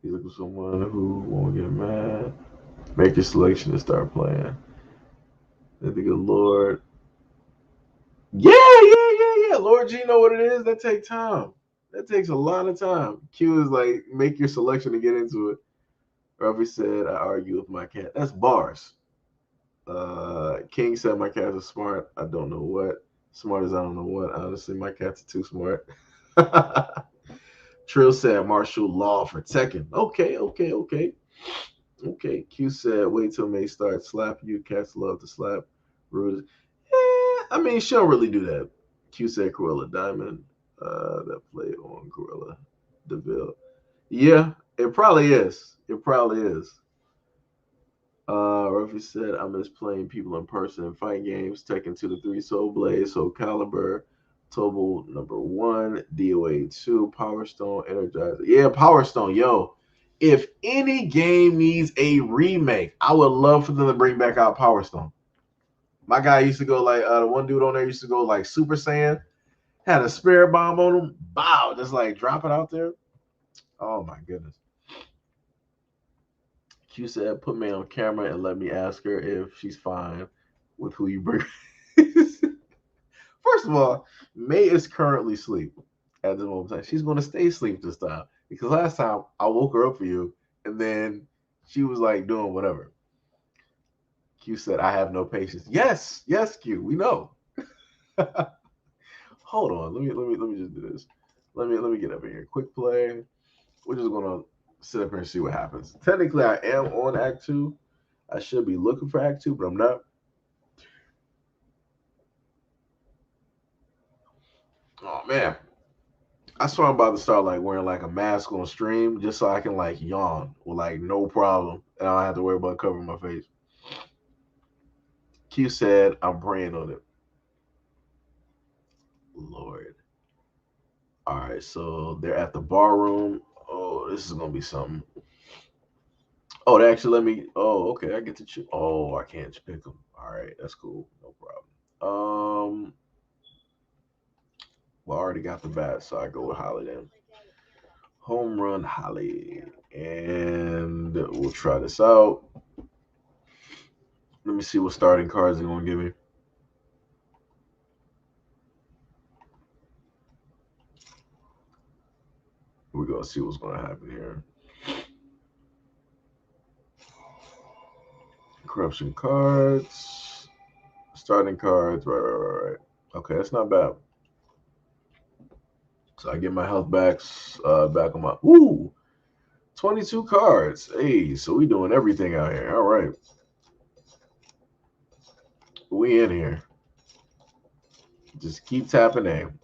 You look for someone who won't get mad. Make your selection and start playing. Thank the good Lord. Yeah. Lord G know what it is. That takes time. That takes a lot of time. Q is like, make your selection to get into it. Ruffy said, I argue with my cat. That's bars. King said my cats are smart. I don't know what. Smart as I don't know what. Honestly, my cats are too smart. Trill said martial law for Tekken. Okay. Q said wait till May start slapping you. Cats love to slap. Rude. I mean, she don't really do that. Q said Cruella Diamond. That played on Cruella Deville. Yeah, it probably is. It probably is. Ruffy said, I miss playing people in person in fighting games, Tekken 2 to 3, Soul Blade, Soul Calibur, Tobal number 1, DOA 2, Power Stone, Energizer. Yeah, Power Stone, yo. If any game needs a remake, I would love for them to bring back out Power Stone. My guy used to go like, the one dude on there used to go like Super Saiyan, had a spirit bomb on him, bow, just like drop it out there. Oh my goodness. Q said, put me on camera and let me ask her if she's fine with who you bring. First of all, May is currently asleep at this moment in time. She's going to stay asleep this time because last time I woke her up for you and then she was like doing whatever. Q said, I have no patience. Yes, Q, we know. Hold on, let me just do this. Let me get up in here. Quick play. We're just gonna sit up here and see what happens. Technically, I am on Act Two. I should be looking for Act Two, but I'm not. Oh man, I swear I'm about to start like wearing like a mask on stream just so I can like yawn with like no problem and I don't have to worry about covering my face. Q said, I'm praying on it. Lord. All right, so they're at the bar room. Oh, this is gonna be something. Oh, they actually let me. Oh, okay, I get to choose. Oh, I can't pick them. All right, that's cool. No problem. Well, I already got the bat, so I go with Holly then. Home run Holly, and we'll try this out. Let me see what starting cards they're gonna give me. We're gonna see what's gonna happen here. Corruption cards, starting cards. Right. Okay, that's not bad. So I get my health back on my. Ooh, 22 cards. Hey, so we doing everything out here. All right, we in here. Just keep tapping in.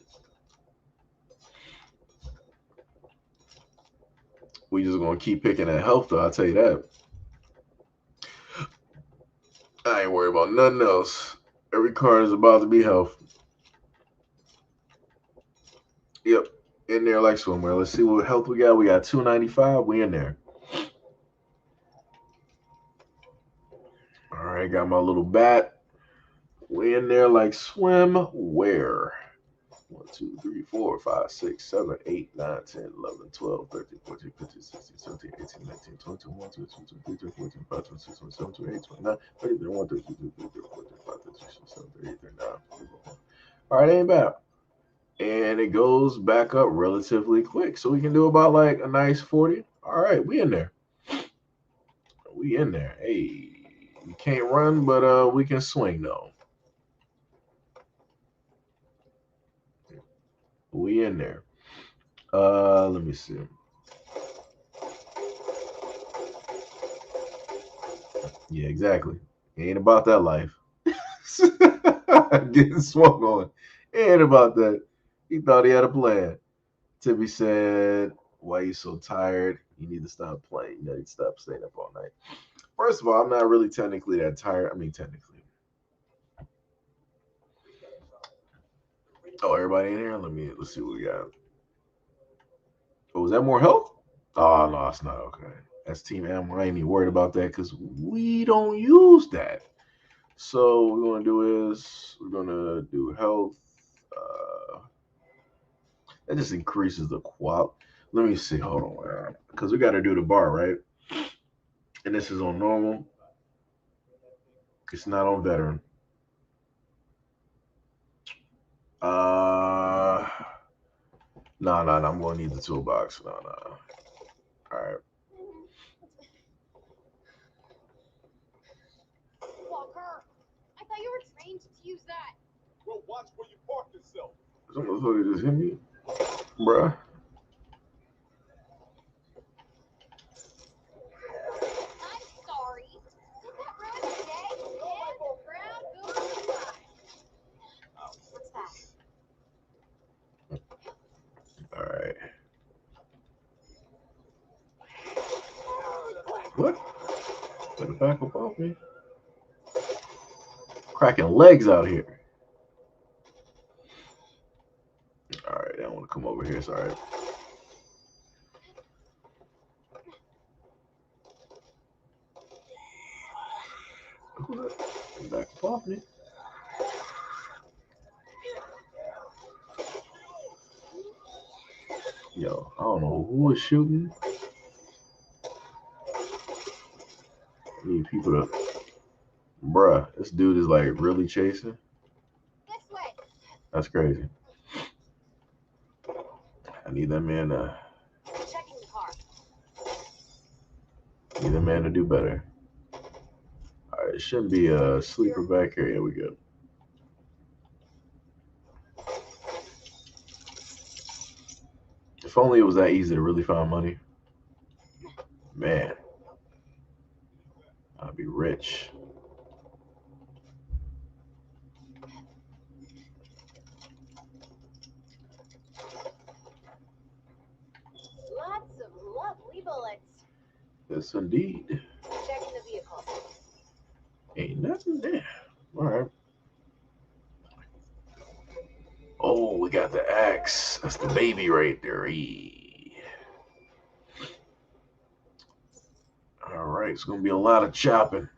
We just gonna keep picking that health though. I'll tell you that. I ain't worried about nothing else. Every card is about to be health. Yep, in there like swimwear. Let's see what health we got. We got 295. We in there. All right, got my little bat. We in there like swimwear. 1, 2, 3, 4, 5, 6, 7, 8, 9, 10, 11, 12, 13, 14, 15, 16, 17, 18, 19, 20, 21, 22, 23, 24, 25, 26, 27, 28, 29, 30, 31, 32, 33, 34, 35, 36, 37, 38, 39, 40. All right, ain't bad. And it goes back up relatively quick. So we can do about like a nice 40. All right, we in there. We in there. Hey, we can't run, but we can swing though. We in there. Let me see. Yeah, exactly. Ain't about that life. Getting swung on. Ain't about that. He thought he had a plan. Tibby said, why you so tired? You need to stop playing. You need to stop staying up all night. First of all, I'm not really technically that tired. I mean, technically. Oh, everybody in here? Let's see what we got. Oh, is that more health? Oh no, it's not okay. That's Team Ammo. I ain't even worried about that because we don't use that. So what we're gonna do is we're gonna do health. That just increases the qual. Let me see. Hold on, because we got to do the bar, right? And this is on normal. It's not on veteran. No. I'm gonna need the toolbox. No. All right. Walker, I thought you were trained to use that. Well, watch where you park yourself. Some motherfucker just hit me, bruh. I'm sorry. Did that ruin your day? And the crowd goes by. What's that? All right. What? Better back up off me. Cracking legs out here. All right, I don't want to come over here. It's all right. Back up off me. Yo, I don't know who was shooting. I need people to. Bruh, this dude is like really chasing. This way. That's crazy. I need that man to. Checking the car. Need that man to do better. All right, it shouldn't be a sleeper back here. Yeah, we good. If only it was that easy to really find money. Man, I'd be rich. Lots of lovely bullets. Yes, indeed. Checking the vehicle. Ain't nothing there. All right. Oh, we got the axe. That's the baby right there. All right, it's gonna be a lot of chopping.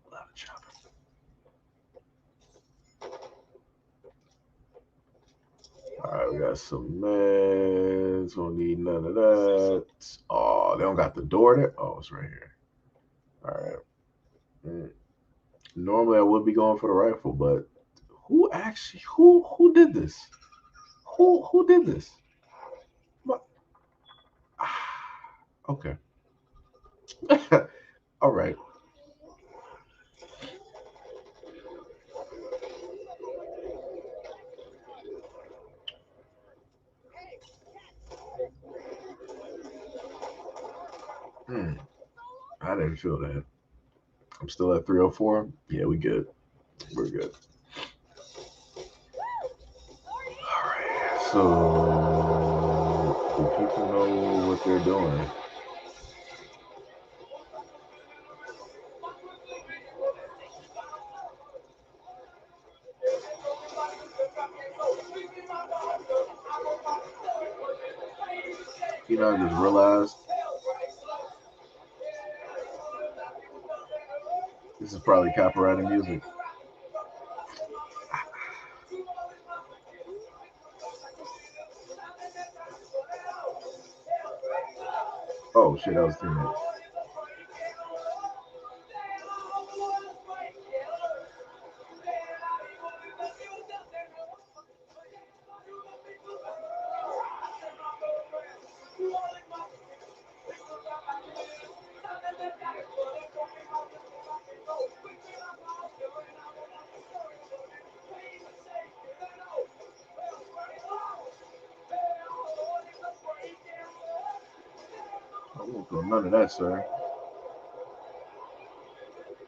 A lot of chopping. All right, we got some meds. Don't need none of that. Oh, they don't got the door there. Oh, it's right here. All right. Normally, I would be going for the rifle, but who did this? Who did this? What? Okay. All right. I didn't feel that. I'm still at 304. Yeah, we good. We're good. All right. So, do people know what they're doing? You know, I just realized this is probably copyrighted music. Oh shit, that was 2 minutes. I won't do none of that, sir.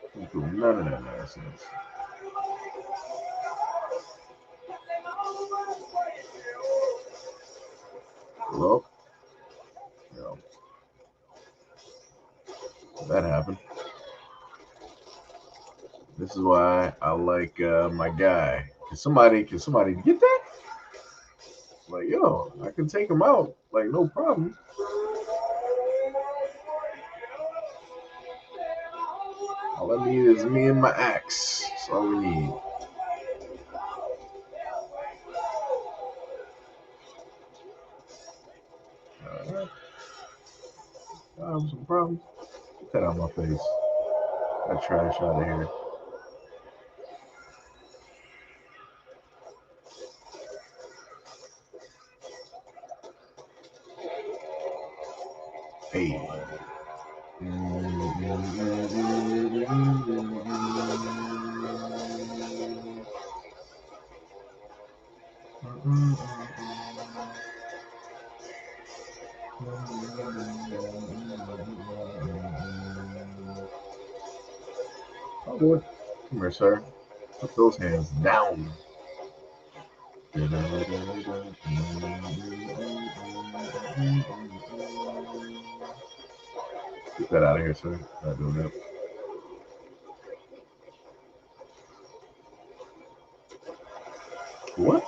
I won't do none of that nonsense. Well, you know, that happened. This is why I like my guy. Can somebody get that? Like, yo, I can take him out. Like, no problem. All I need is me and my axe. That's all we need. I have some problems. Get that out of my face. That trash out of here. Hey. Oh boy. Come here, sir. Put those hands down. Get that out of here, sir. Not doing that. What?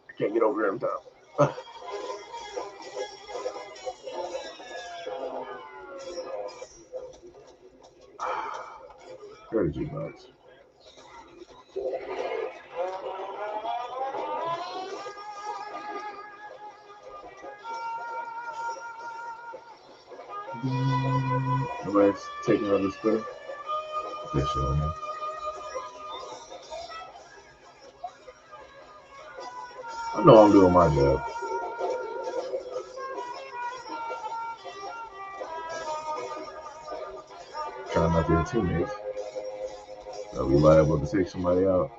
I can't get over here in time. Where did you bugs? Nobody's taking another spin. This shit, man. I know I'm doing my job. Trying not to hit teammates. I'll be liable to take somebody out.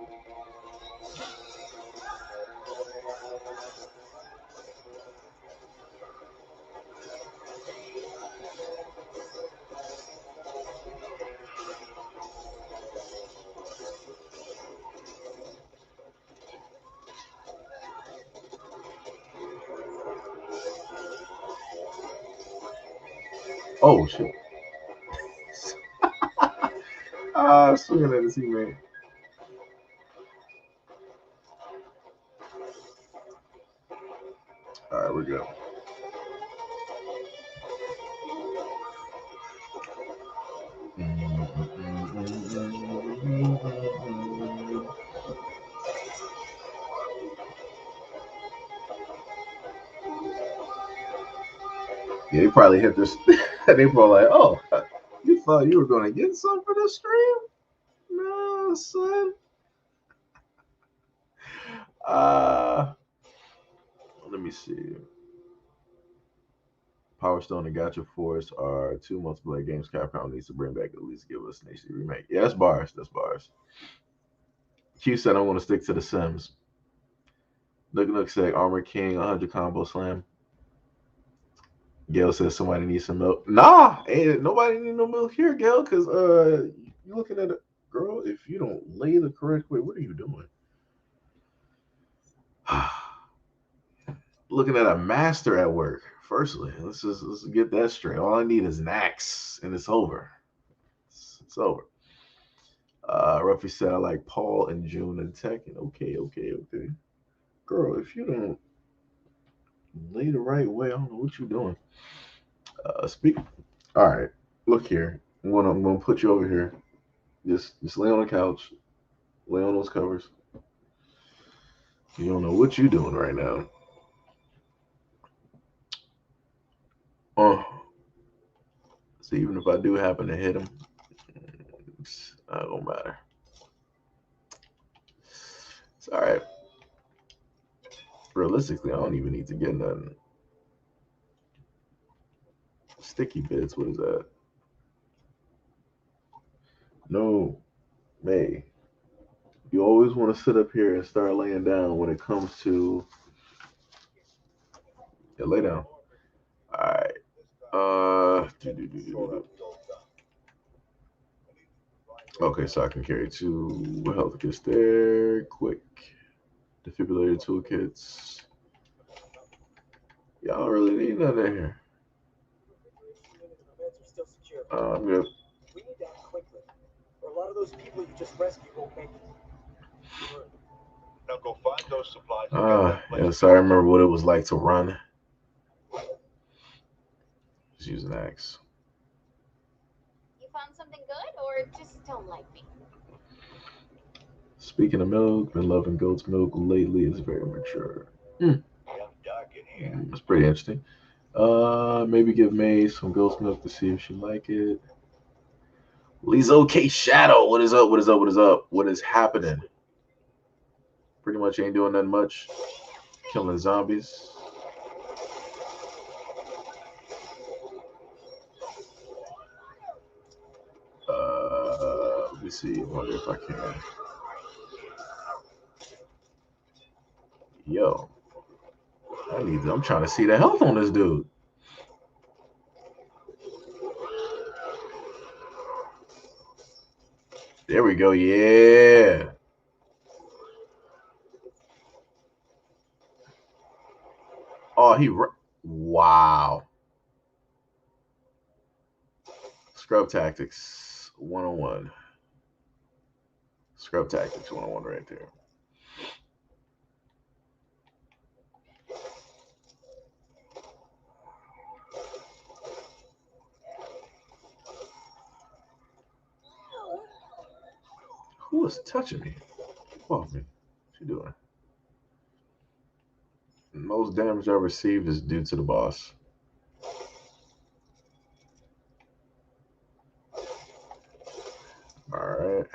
Oh shit. Swinging at a teammate. Alright, we're good. Yeah, they probably hit this. They probably like, oh, you thought you were gonna get some for this stream? No, son. Let me see. Power Stone and Gacha Force are two multiplayer games Capcom needs to bring back, at least give us an HD remake. Yeah, that's bars. That's bars. Q said I want to stick to the Sims. Nook said Armor King 100 combo slam. Gail says somebody needs some milk. Nah, ain't nobody need no milk here, Gail, because you looking at a girl, if you don't lay the correct way, what are you doing? Looking at a master at work. Firstly, let's get that straight. All I need is an axe, and it's over. It's over. Ruffy said I like Paul and June and Tekken. Okay. Girl, if you don't lay the right way, I don't know what you're doing. Speak. All right, look here. I'm gonna put you over here. Just lay on the couch. Lay on those covers. You don't know what you're doing right now. So even if I do happen to hit him, it's not gonna matter. It's all right. Realistically, I don't even need to get nothing. Sticky bits. What is that? No, May. You always want to sit up here and start laying down when it comes to. Yeah, lay down. All right. Okay, so I can carry two health kits there. Quick defibrillator toolkits. Y'all really need none in here. I'm good. We need to act quickly, or a lot of those people you just rescued won't make it. Now go find those supplies. Yeah, so I remember what it was like to run. Just use an axe. You found something good, or just don't like me? Speaking of milk, been loving goat's milk lately. It's very mature. That's pretty interesting. Maybe give May some ghost milk to see if she like it. Lizzo K Shadow, what is up? What is up? What is up? What is happening? Pretty much ain't doing nothing much. Killing zombies. Let me see. I wonder if I can. Yo, I'm trying to see the health on this dude. There we go. Yeah. Oh, wow. Scrub tactics 101. Scrub tactics 101 right there. Who was touching me? Get off me. What you doing? Most damage I received is due to the boss. Alright.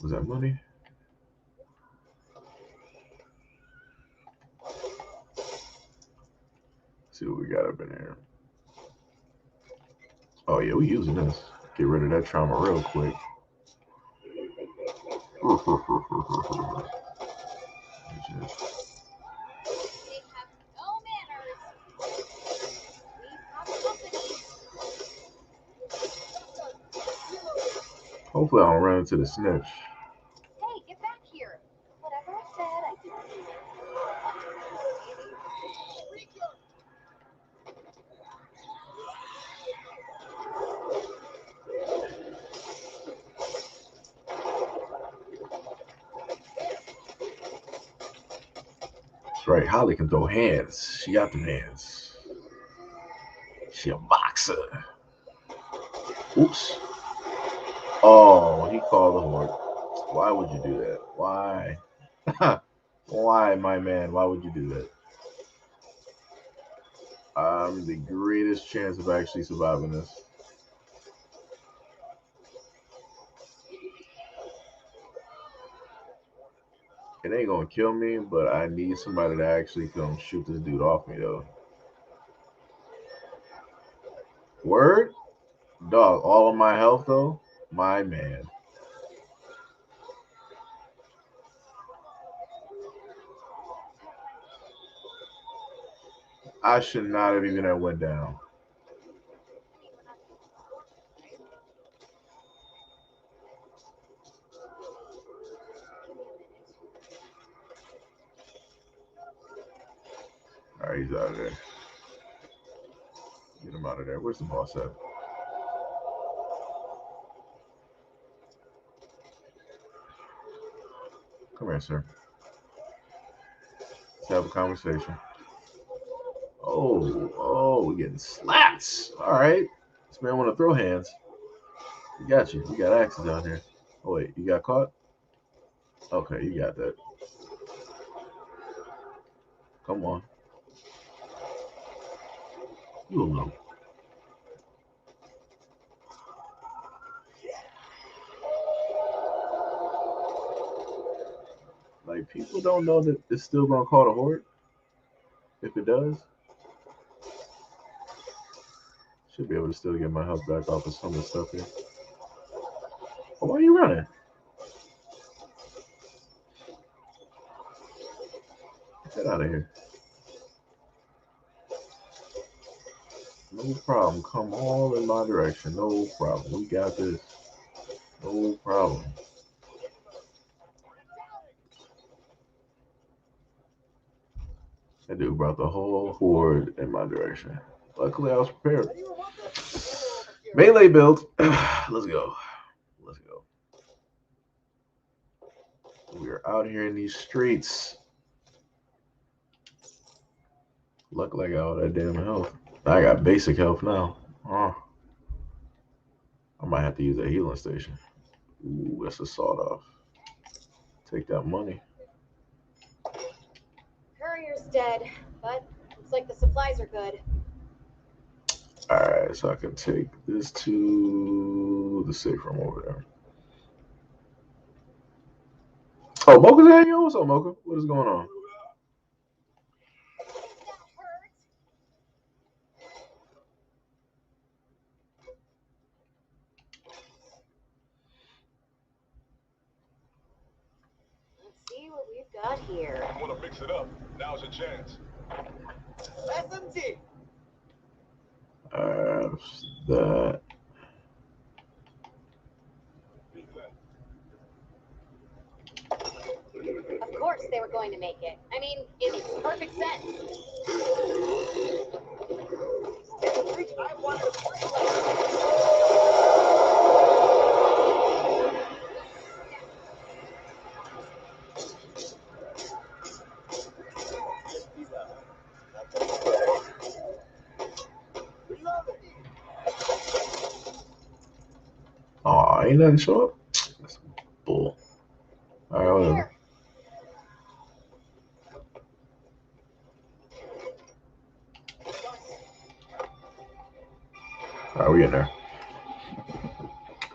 Was that money? Let's see what we got up in here. Oh yeah, we using this. Get rid of that trauma real quick. Hopefully I don't run into the snitch. Hey, get back here. Whatever I said, I did. That's right, Holly can throw hands. She got the hands. She a boxer. Oops. Oh, he called the horn. Why would you do that? Why? Why, my man? Why would you do that? I'm the greatest chance of actually surviving this. It ain't gonna kill me, but I need somebody to actually come shoot this dude off me, though. Word? Dog, all of my health, though? My man. I should not have even have went down. All right, he's out of there. Get him out of there. Where's the boss at? Come here, sir. Let's have a conversation. Oh, we're getting slaps. All right. This man want to throw hands. We got you. We got axes down here. Oh, wait. You got caught? Okay, you got that. Come on. You alone. Like, people don't know that it's still going to call the horde. If it does, should be able to still get my health back off of some of the stuff here. Oh, why are you running? Get out of here. No problem. Come all in my direction. No problem. We got this. No problem. That dude brought the whole horde in my direction. Luckily, I was prepared. Melee build. Let's go. Let's go. We are out here in these streets. Luckily, I got all that damn health. I got basic health now. Oh. I might have to use a healing station. Ooh, that's a sawed off. Take that money. Courier's dead, but looks like the supplies are good. All right, so I can take this to the safe room over there. Oh, Mocha's here, yo. What's up, Mocha? What is going on? That hurt. Let's see what we've got here. I want to mix it up. Now's a chance. SMT. That. Of course they were going to make it. I mean, it makes perfect sense. I wanted to play Oh, ain't nothing show up. That's bull. All right, whatever. Here. All right, we in there.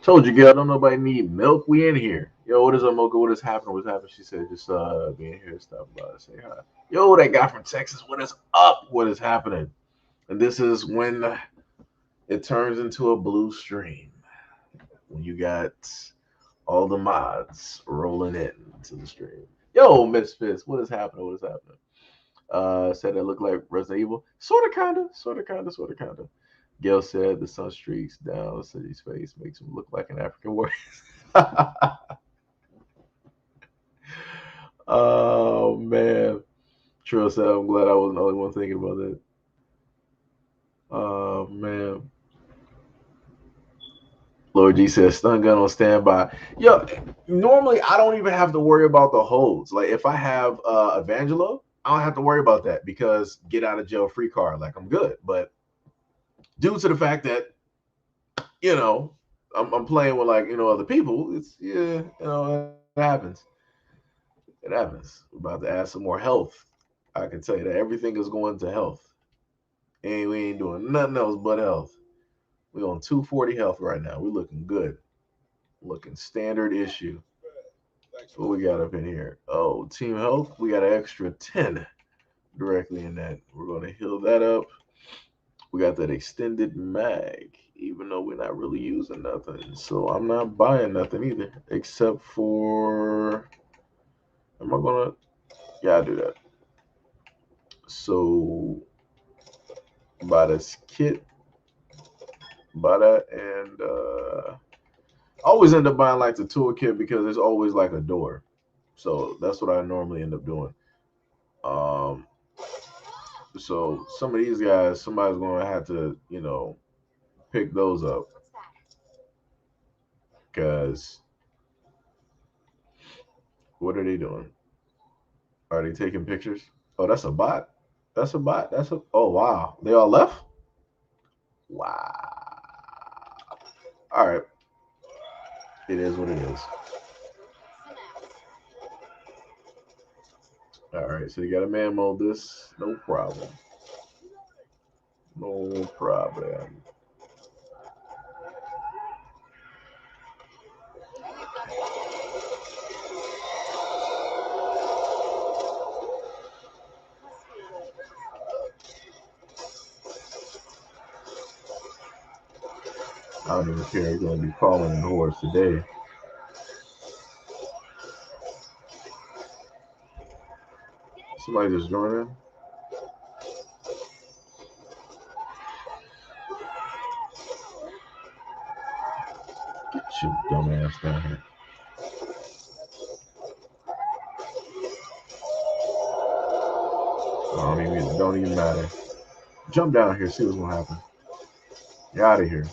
Told you, girl, don't nobody need milk. We in here. Yo, what is up, Mocha? What is happening? What's happening? She said, just being here, stop by, say hi. Yo, that guy from Texas, what is up? What is happening? And this is when it turns into a blue stream. When you got all the mods rolling in to the stream. Yo, Misfits, what is happening? What is happening? Said it looked like Resident Evil. Sorta, kinda. Gail said the sun streaks down City's face, makes him look like an African warrior. Oh man. Trill said, I'm glad I wasn't the only one thinking about that. Oh man. Lord G says stun gun on standby. Yo, normally I don't even have to worry about the holds. Like if I have Evangelo, I don't have to worry about that because get out of jail free card. Like I'm good. But due to the fact that, you know, I'm playing with like, other people, it's it happens. It happens. We're about to add some more health. I can tell you that everything is going to health. And we ain't doing nothing else but health. We're on 240 health right now. We're looking good. Looking standard issue. What we got up in here? Oh, team health. We got an extra 10 directly in that. We're going to heal that up. We got that extended mag, even though we're not really using nothing. So I'm not buying nothing either, except for. Am I going to? Yeah, I do that. So buy this kit, buy that, and I always end up buying like the toolkit because there's always like a door. So that's what I normally end up doing. Um, so some of these guys, somebody's going to have to, pick those up What's that? because what are they doing? Are they taking pictures? Oh, that's a bot. That's a bot. Oh wow. They all left? Wow. All right. It is what it is. Some ass. All right. So you got a man mode this. No problem. No problem. Must be a way. I don't even care. They're going to be calling in whores today. Somebody just joined in. Get your dumb ass down here. Don't even matter. Jump down here, see what's gonna happen. Get out of here.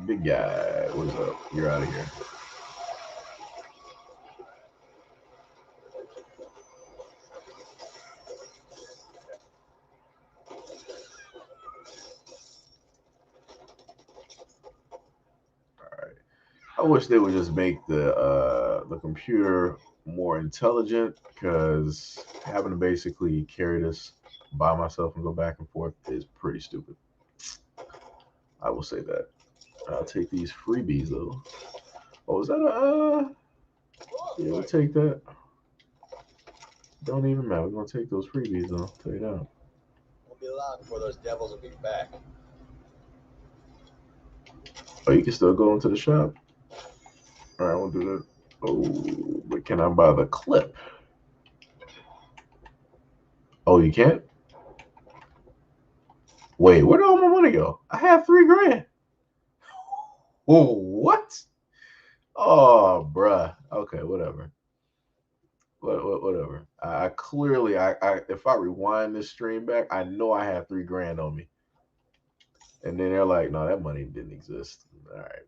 Big guy, what's up? You're out of here. I wish they would just make the computer more intelligent, because having to basically carry this by myself and go back and forth is pretty stupid. I will say that. I'll take these freebies though. Oh, is that a? Yeah, we'll take that. Don't even matter. We're gonna take those freebies though. I'll tell you that. Won't be long before those devils will be back. Oh, you can still go into the shop. All right, we'll do that. Oh, but can I buy the clip? Oh, you can't. Wait, where did all my money go? I have $3 grand. Oh, what? Oh, bruh. Okay, whatever. Whatever. I clearly, if I rewind this stream back, I know I have $3 grand on me. And then they're like, no, that money didn't exist. All right.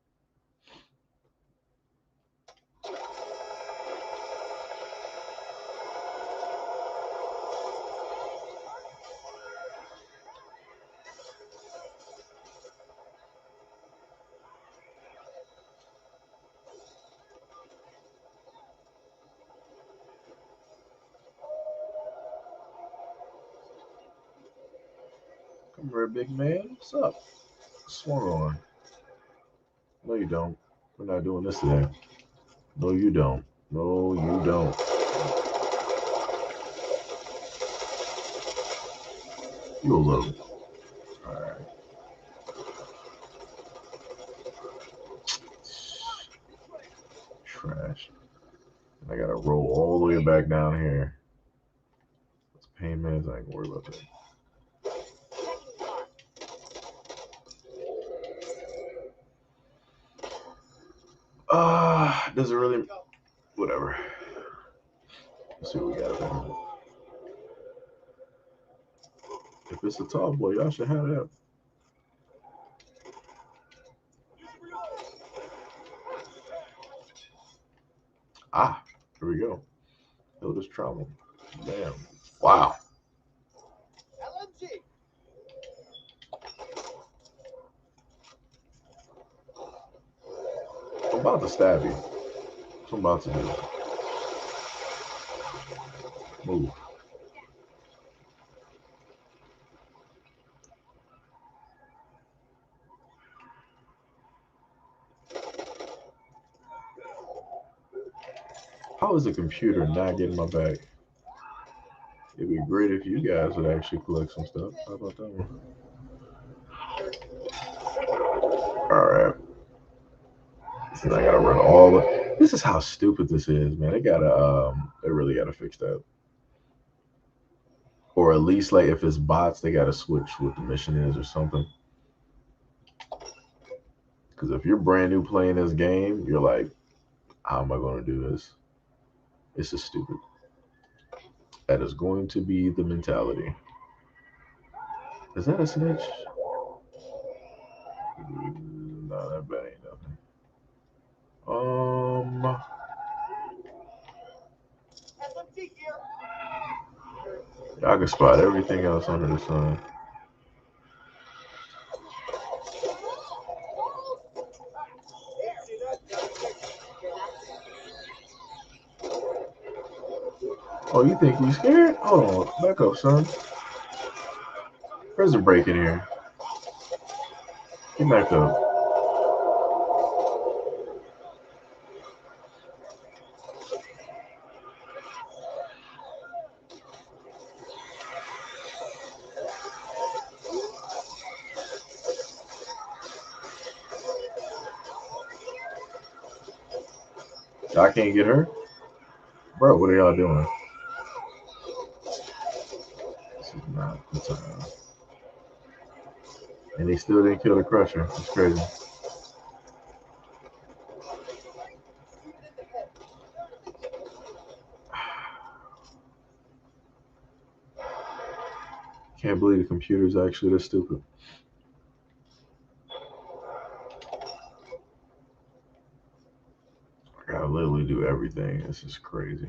Come here, big man. What's up? Swung on. No, you don't. We're not doing this today. No, you don't. No, you don't. You a little. All right. Trash. I gotta roll all the way back down here. It's pain minutes. I ain't gonna worry about that. Does it really? Whatever. Let's see what we got over here. If it's a tall boy, y'all should have that. Ah, here we go. Notice trauma. Damn. Wow. LMG. I'm about to stab you. What I'm about to do. Move. How is the computer not getting my back? It'd be great if you guys would actually collect some stuff. How about that one? Alright. So I gotta run all the. This is how stupid this is, man. They really gotta fix that. Or at least, like, if it's bots, they gotta switch what the mission is or something. Because if you're brand new playing this game, you're like, how am I gonna do this? This is stupid. That is going to be the mentality. Is that a snitch? No, that bad ain't nothing. SMG here. I can spot everything else under the sun. Oh, you think we scared? Hold on, back up, son. Prison break in here. Get back up. I can't get her? Bro, what are y'all doing? This is not the time. And they still didn't kill the Crusher. It's crazy. Can't believe the computer's actually this stupid. I gotta literally do everything. This is crazy.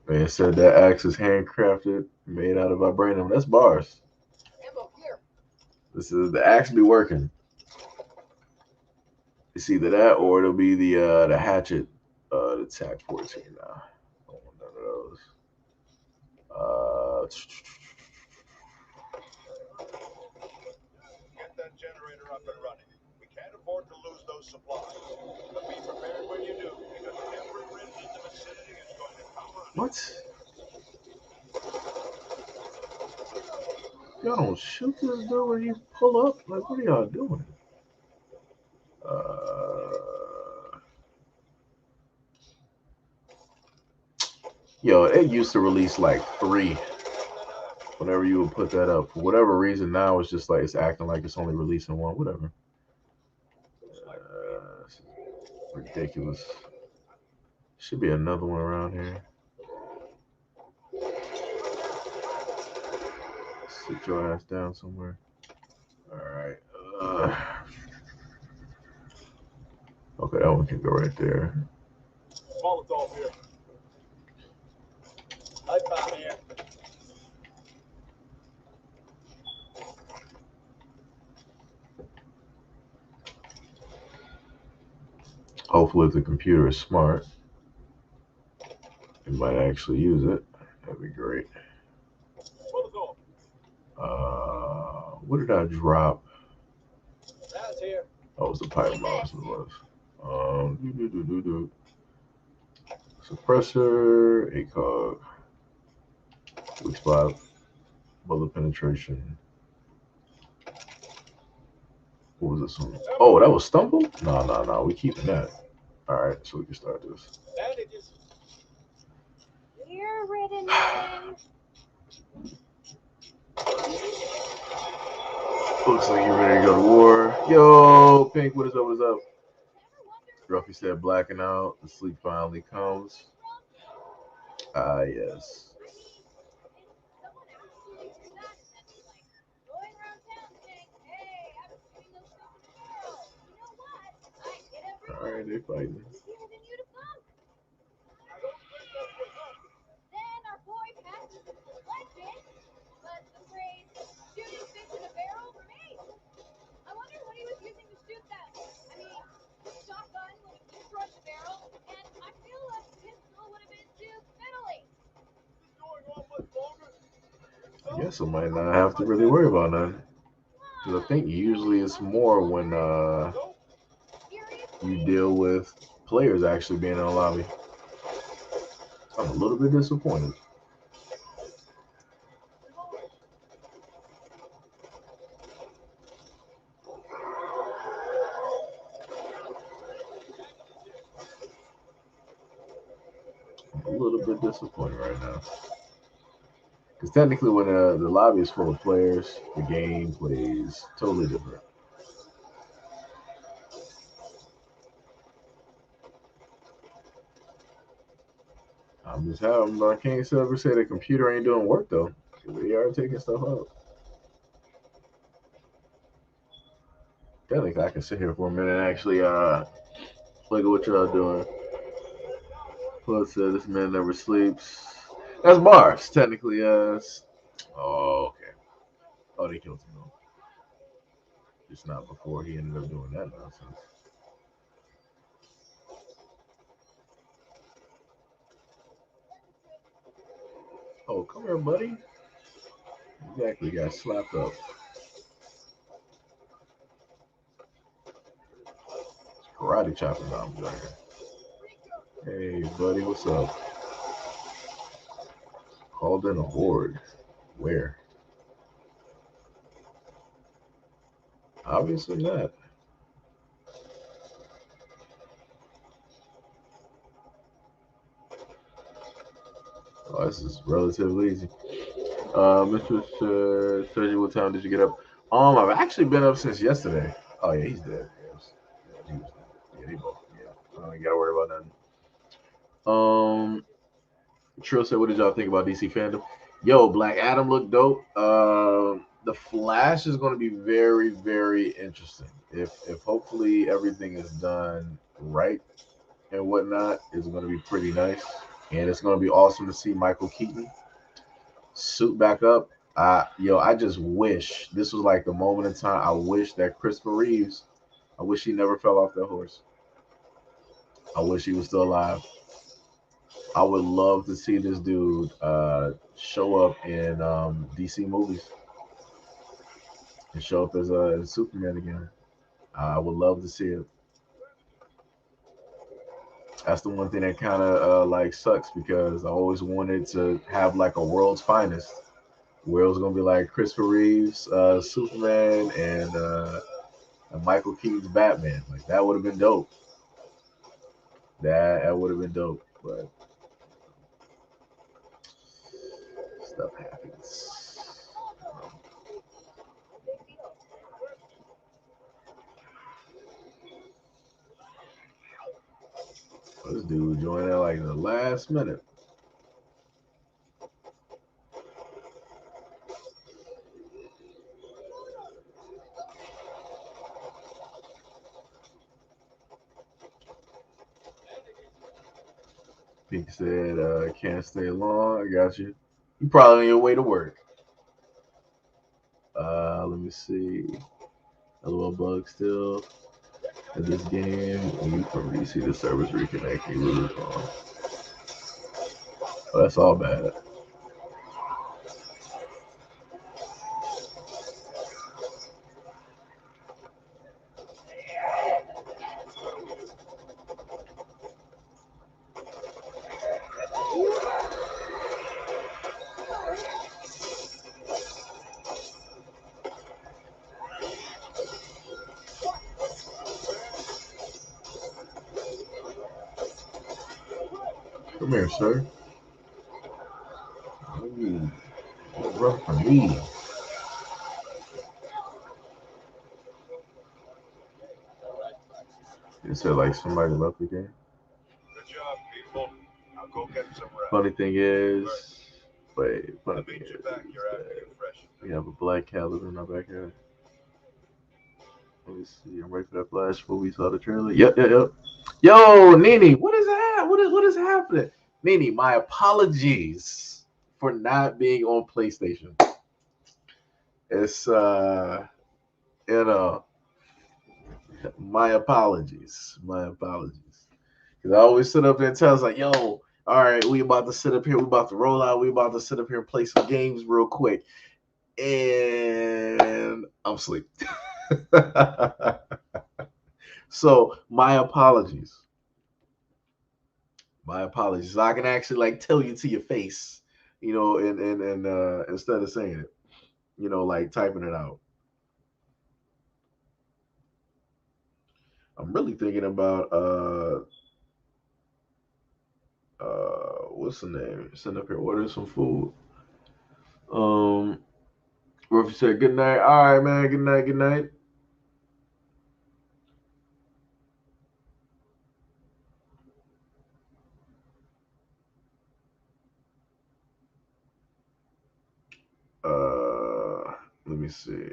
Man said that axe is handcrafted, made out of vibranium. That's bars. This is the axe be working. It's either that or it'll be the hatchet, the TAC 14 now. I don't want none of those. Get that generator up and running. We can't afford to lose those supplies. But be prepared when you do, because every ridge in the vicinity is going to power on it. What? Y'all don't shoot this dude when you pull up? Like, what are y'all doing? Yo, it used to release like 3 whenever you would put that up. For whatever reason, now it's just like it's acting like it's only releasing 1. Whatever. Ridiculous. Should be another one around here. Sit your ass down somewhere. Alright. Okay, that one can go right there. Molotov here. I found here. Hopefully, if the computer is smart, it might actually use it. That'd be great. Molotov. What did I drop? That's here. Oh, it was the pipe bomb. That's what it was. Suppressor, ACOG, weak spot, bullet penetration. What was this one? Oh, that was Stumble? No. We keeping that. All right, so we can start this. Bandages. We're ridden in. Looks like you're ready to go to war. Yo, Pink, what is up? What is up? Ruffy said, blacking out. The sleep finally comes. Ah, yes. Someone actually do that and then be like going around town saying, hey, I was shooting those stuff in the barrel. You know what? I hit All right, everyone. they fighting. Who's here than you to pump? Then our boy passes the legend, but the phrase shooting fish in a barrel remains. I wonder what he was using to shoot them. I mean, shotgun would have destroyed the barrel, and I feel like pistol would have been too fiddly. I guess I might not have to really worry about that. Because I think usually it's more when you deal with players actually being in the lobby. I'm a little bit disappointed. A little bit disappointed right now. Because technically, when the lobby is full of players, the game plays totally different. I'm just having, I can't ever say the computer ain't doing work though. They are taking stuff out. Technically, I can sit here for a minute and actually look at what y'all doing. Plus, this man never sleeps. That's Mars, technically. Oh, okay. Oh, they killed him though. Just not before he ended up doing that nonsense. Oh, come here, buddy. Exactly, got slapped up. Karate chopping down there. Hey, buddy, what's up? Called in a horde. Where? Obviously not. Oh, this is relatively easy. Mr. Surgery, what time did you get up? I've actually been up since yesterday. Oh yeah, he's dead. Yeah, yeah, they both. Yeah, I don't gotta worry about nothing. Trill said, "What did y'all think about DC fandom?" Yo, Black Adam looked dope. The Flash is going to be very, very interesting. If hopefully everything is done right and whatnot, it's going to be pretty nice, and it's going to be awesome to see Michael Keaton suit back up I just wish this was like the moment in time. I wish that Christopher Reeves, I wish he never fell off that horse. I wish he was still alive. I would love to see this dude show up in DC movies and show up as Superman again. I would love to see it. That's the one thing that kind of like sucks because I always wanted to have like a world's finest, where it was gonna be like Christopher Reeves, Superman, and Michael Keaton's Batman. Like that would have been dope. That would have been dope. But stuff happens. This dude joined in like in the last minute. Pink said, can't stay long. I got you. You probably on your way to work. Let me see. A little bug still in this game. You from DC, the servers reconnect. You lose on. Oh, that's all bad. Come here, sir. Ooh, run from me. It said like somebody left the game. Good job, people. Now go get some rest. Funny thing is, funny I'll thing meet you is back here after that you're fresh. we have a black cat living in our backyard. Let me see. I'm ready for that flash movie. Saw the trailer. Yep. Yo, Nini, what is that? What is happening? Nini, my apologies for not being on PlayStation. It's you know, my apologies. My apologies. Because I always sit up there and tell us like, yo, all right, we about to sit up here, we about to roll out, we about to sit up here and play some games real quick. And I'm asleep. So my apologies. My apologies. I can actually like tell you to your face, and instead of saying it, like typing it out. I'm really thinking about what's the name? Send up here, order some food. Um Ruffy said good night. All right, man, good night, good night. Let me see.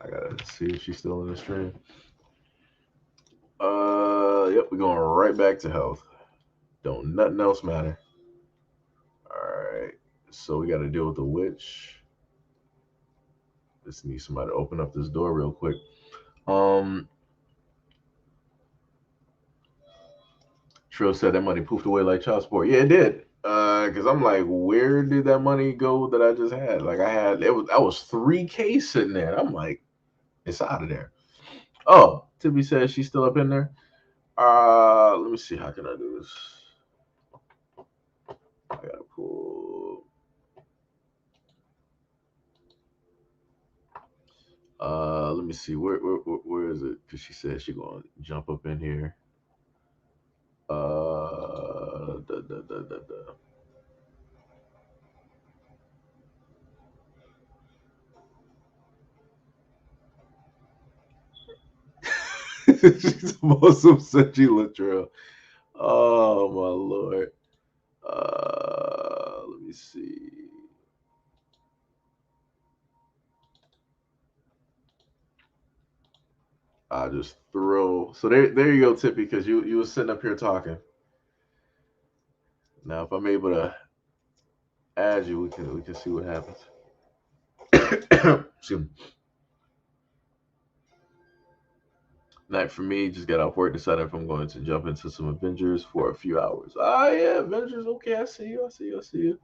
I gotta see if she's still in the stream. Yep, we're going right back to health. Don't nothing else matter. Alright. So we gotta deal with the witch. Just need somebody to open up this door real quick. Um Trill said that money poofed away like child support. Yeah, it did. Cause I'm like, where did that money go that I just had? Like I was 3K sitting there. I'm like, it's out of there. Oh, Tippy says she's still up in there. Let me see. How can I do this? I gotta pull. Let me see. Where is it? Cause she said she gonna jump up in here. Da. She's the most upset she looked real. Oh my lord. Let me see. I just throw. So there you go, Tippy, because you was sitting up here talking. Now, if I'm able to add you, we can see what happens. Excuse me. Night for me. Just got off work. Decided if I'm going to jump into some Avengers for a few hours. Ah, yeah, Avengers. Okay, I see you. I see you. I see you.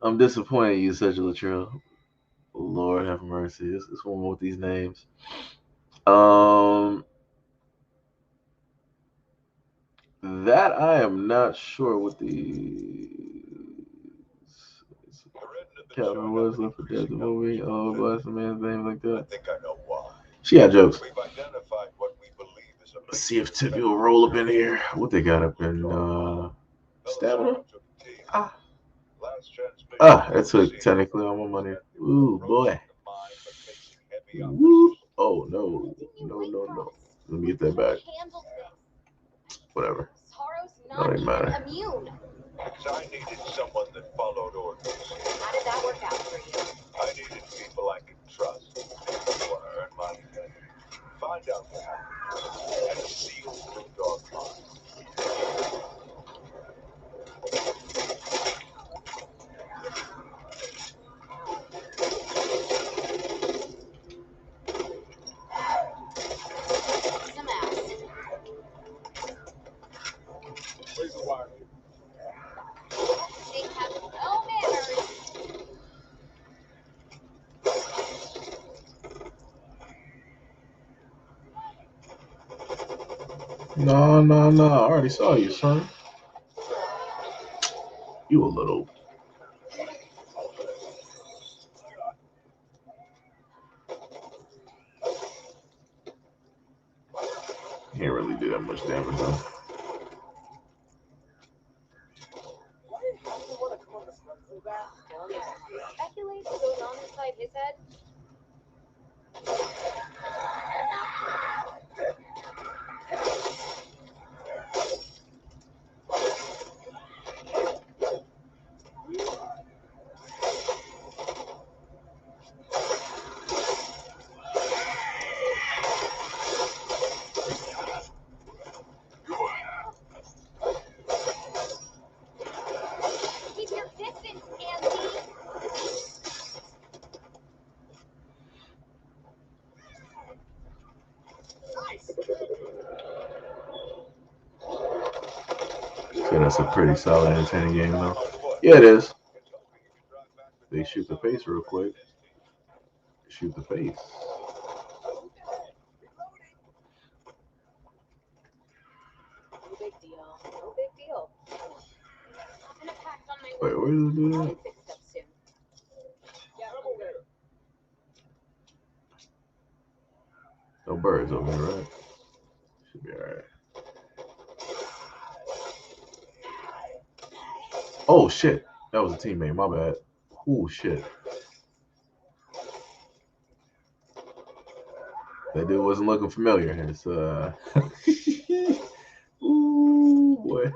I'm disappointed you, such a Latrell. Lord have mercy. It's one more with these names. Um, that I am not sure what the Captain was left for dead. The movie. Oh, bless the man's name like I that. think I know why. She got jokes. We've identified what we believe is a Let's see if Tippy will roll up in here. What they got up in stamina? Ah. That took technically all my money. Ooh, boy. Woo. Oh, no. No, no, no. Let me get that back. Whatever. Don't even matter. Immune. I needed someone that followed orders. How did that work out for you? I needed people I could trust. I want to earn my identity. Find out what happened. And seal through dog line. Some ass. Where's the wire? They have no manners. No, no, no. I already saw you, son. You a little. Can't really do that much damage, though. Why did you want to come on this run so bad? Speculate what goes on inside his head. Keep your distance, Andy. So that's a pretty solid, entertaining game, though. Yeah, it is. They shoot the face real quick. Shoot the face. No big deal. No big deal. Nothing to pack on my Wait, work. where does it do I'll that? be fixed up soon. Yeah, I'm aware. No birds over here, right? Should be alright. Oh, shit. That was a teammate. My bad. Oh, shit. That dude wasn't looking familiar. It's, ooh, boy.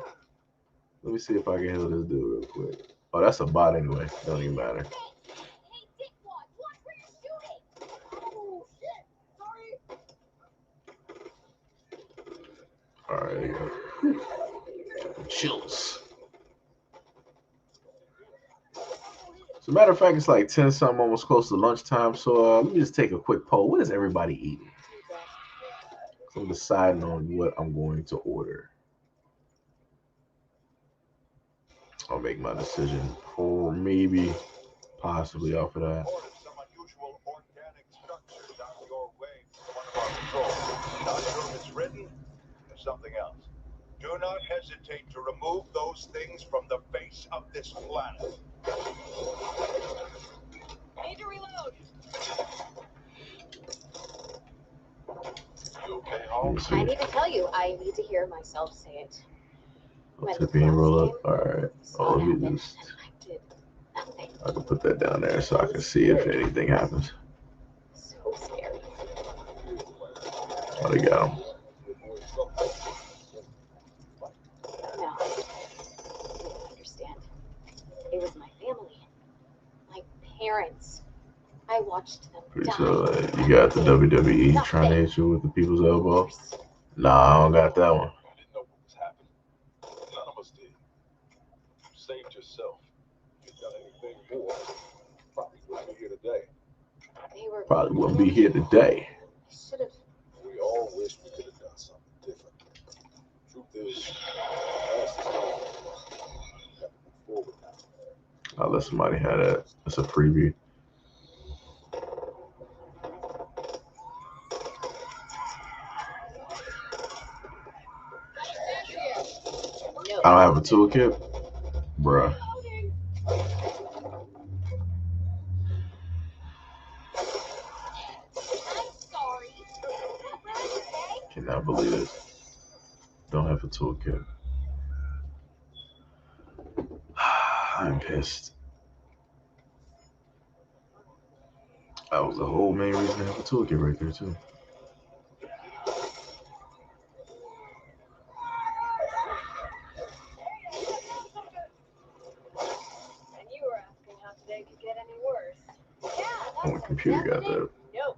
Let me see if I can heal this dude real quick. Oh, that's a bot anyway. Don't even matter. Hey, dickwad, watch where you're shooting. Oh, shit. Sorry. Alright, there you go. Chills. As a matter of fact, it's like 10 something, almost close to lunchtime. So let me just take a quick poll. What is everybody eating? So I'm deciding on what I'm going to order. I'll make my decision for maybe, possibly off of that. Ordered some unusual organic structure down your way from one of our patrols. Not sure if it's written or something else. Do not hesitate to remove those things from the face of this planet. Need to reload. You okay, Let me Holmes? see. I need to tell you, I need to hear myself say it. When the Tippy and roll up. clouds All right. came, Oh, sun let me happened, just. and I did nothing. I can put that down there so I can see if anything happens. So scary. Oh, they got him. No. You don't understand. It was my family. My parents. I watched them Pretty die. sure you got the WWE Nothing. trying to hit you with the people's elbow. Nah, I don't got that one. I didn't know what was happening. None of us did. before, probably wouldn't be here today. Probably wouldn't be here today. Should have. We all wish we could have done something different. Truth is, past is gone. We have to move forward now. I'll let somebody have that. That's a preview. I don't have a toolkit, bruh. Cannot believe this. Don't have a toolkit. I'm pissed. That was the whole main reason to have a toolkit right there too. And you were asking how today could get any worse. Yeah, Oh, my computer got that. Nope.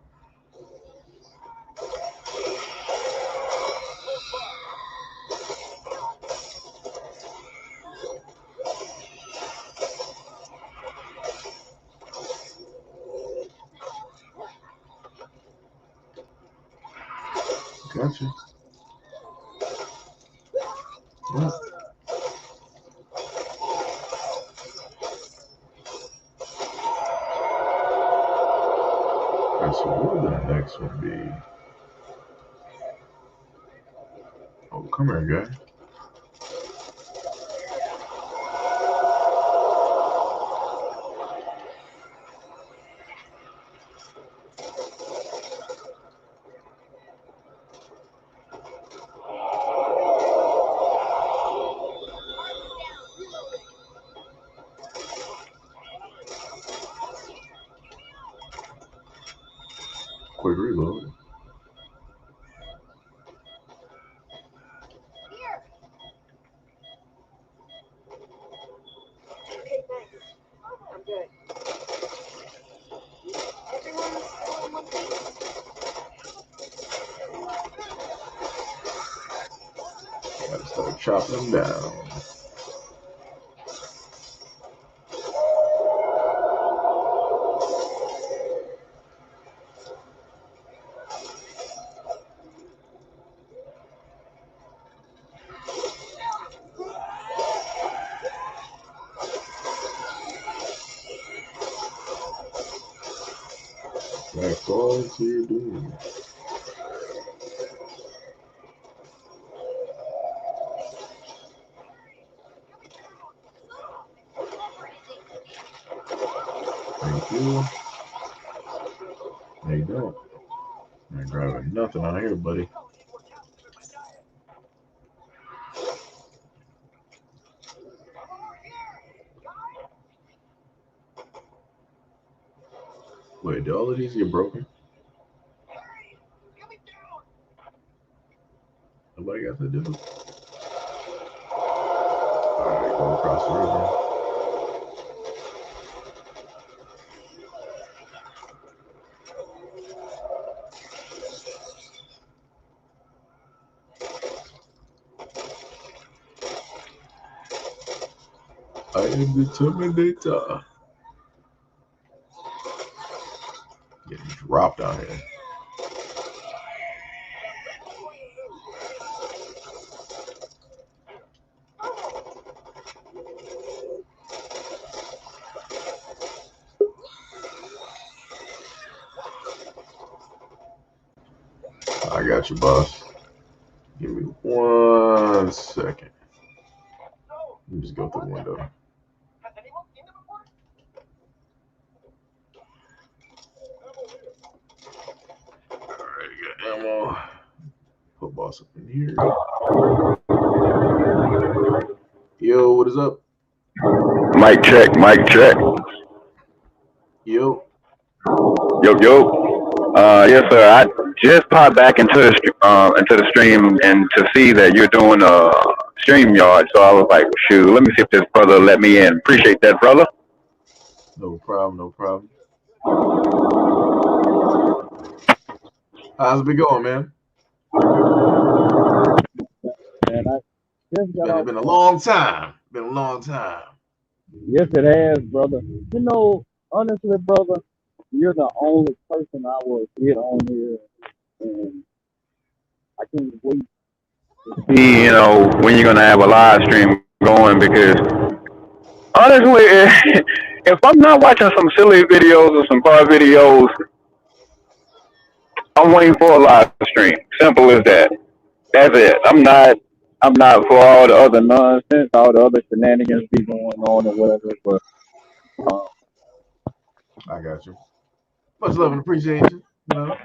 Gotcha. Well, alright, so what would the next one be? Oh, come here, guy. Quick reload. Here. Okay, thanks. I'm good. Everyone's all in one piece. Gotta start chopping them down. Back all to your doom. Thank you. There you go. I ain't grabbing nothing out here, buddy. Wait, did all of these get broken? Nobody got to do it. Alright, go across the river. I am the Terminator. Getting dropped out here. I got you, boss. Give me 1 second. Let me just go through the window. Has anyone seen them before? Alright, got ammo. Put boss up in here. Yo, what is up? Mic check, mic check. Yo. Yo. Yes, sir. I just popped back into the stream and to see that you're doing a StreamYard. So I was like, shoot, let me see if this brother let me in. Appreciate that, brother. No problem, no problem. How's it been going, man? Man, I just got Been a long time. Been a long time. Yes, it has, brother. You know, honestly, brother, you're the only person I will get on here, and I can't wait to see, when you're gonna have a live stream going because honestly, if I'm not watching some silly videos or some car videos, I'm waiting for a live stream. Simple as that. That's it. I'm not for all the other nonsense, all the other shenanigans be going on or whatever. But um, I got you. Much love and appreciation. You know.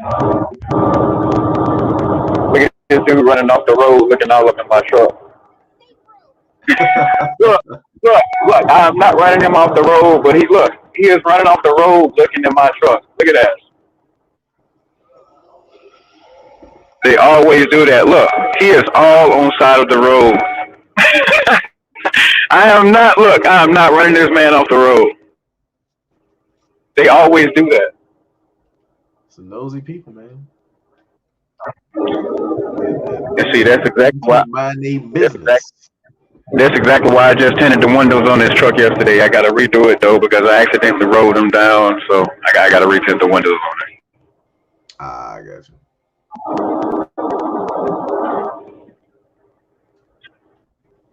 look at this dude running off the road, looking all up in my truck. Look, look. I'm not running him off the road, but he is running off the road, looking in my truck. Look at that. They always do that. Look, he is all on side of the road. I am not running this man off the road. They always do that. Some nosy people, man. And see, Can't mind their that's exact, business. that's exactly why I just tinted the windows on this truck yesterday. I got to redo it though because I accidentally rolled them down, so I got to retint the windows on it. Ah, I got you.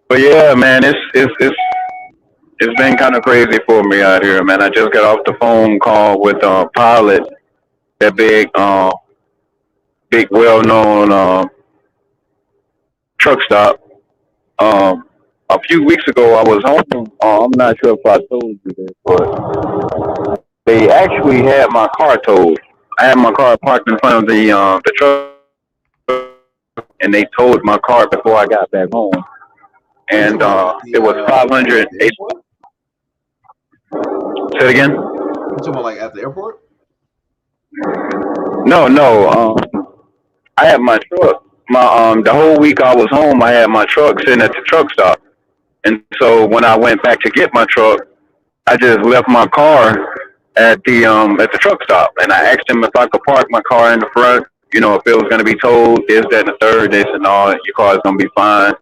But yeah, man, it's been kind of crazy for me out here, man. I just got off the phone call with Pilot, that big, well-known truck stop. A few weeks ago, I was home. I'm not sure if I told you this, but they actually had my car towed. I had my car parked in front of the truck, and they towed my car before I got back home. You And talking about at it was at the 508. airport? Say it again? You talking about like at the airport? No, no. I had my truck. The whole week I was home, I had my truck sitting at the truck stop. And so when I went back to get my truck, I just left my car at the truck stop, and I asked him if I could park my car in the front. If it was going to be towed, this, that, and the third. They said, no, your car is going to be fine.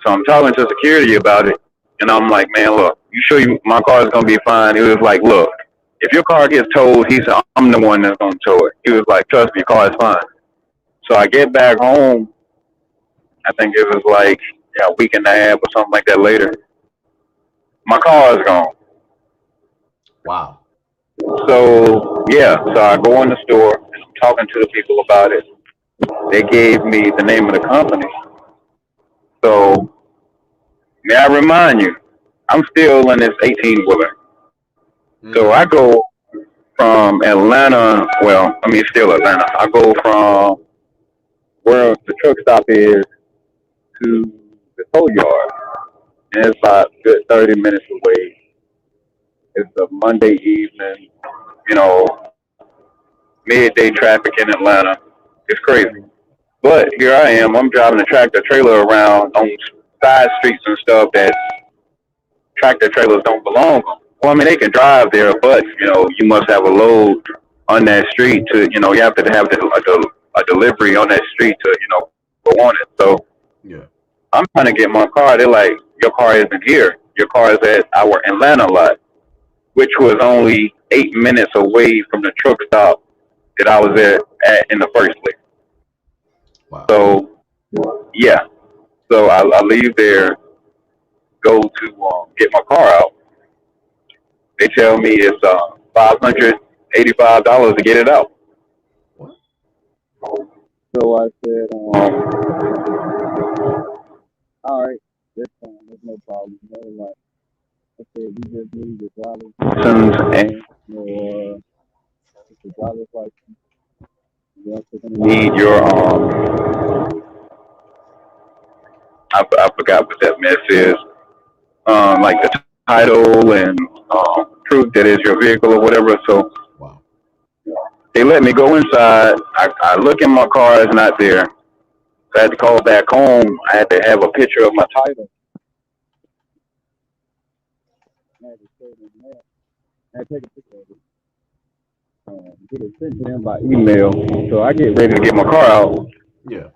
So I'm talking to security about it, and I'm like, man, look, you sure my car is going to be fine? He was like, look, if your car gets towed, he said, I'm the one that's going to tow it. He was like, trust me, your car is fine. So I get back home. I think it was like a week and a half or something like that later. My car is gone. Wow. So yeah, so I go in the store and I'm talking to the people about it. They gave me the name of the company. So may I remind you, I'm still in this 18 wheeler. So I go from Atlanta. Well, I mean still Atlanta. I go from where the truck stop is to the tow yard, and it's about a good 30 minutes away. It's a Monday evening, you know, midday traffic in Atlanta. It's crazy. But here I am. I'm driving a tractor trailer around on side streets and stuff that tractor trailers don't belong on. Well, I mean, they can drive there, but you must have a load on that street to, you have to have a delivery on that street to, go on it. So Yeah. I'm trying to get my car. They're like, your car isn't here. Your car is at our Atlanta lot, which was only 8 minutes away from the truck stop that I was at in the first place. Wow. So yeah, so I leave there, go to get my car out. They tell me it's $585 to get it out. What? So I said, all right, that's fine, there's no problem. Like I said, we just need your driver's license and your driver's license. We also gonna need your I forgot what that mess is. Like the title and proof that is your vehicle or whatever. So Wow. they let me go inside. I look in my car, it's not there. So I had to call back home. I had to have a picture of my title. I had to show them that. I had to take a picture of it. Get it sent to them by email. So I get ready to get my car out. Yeah.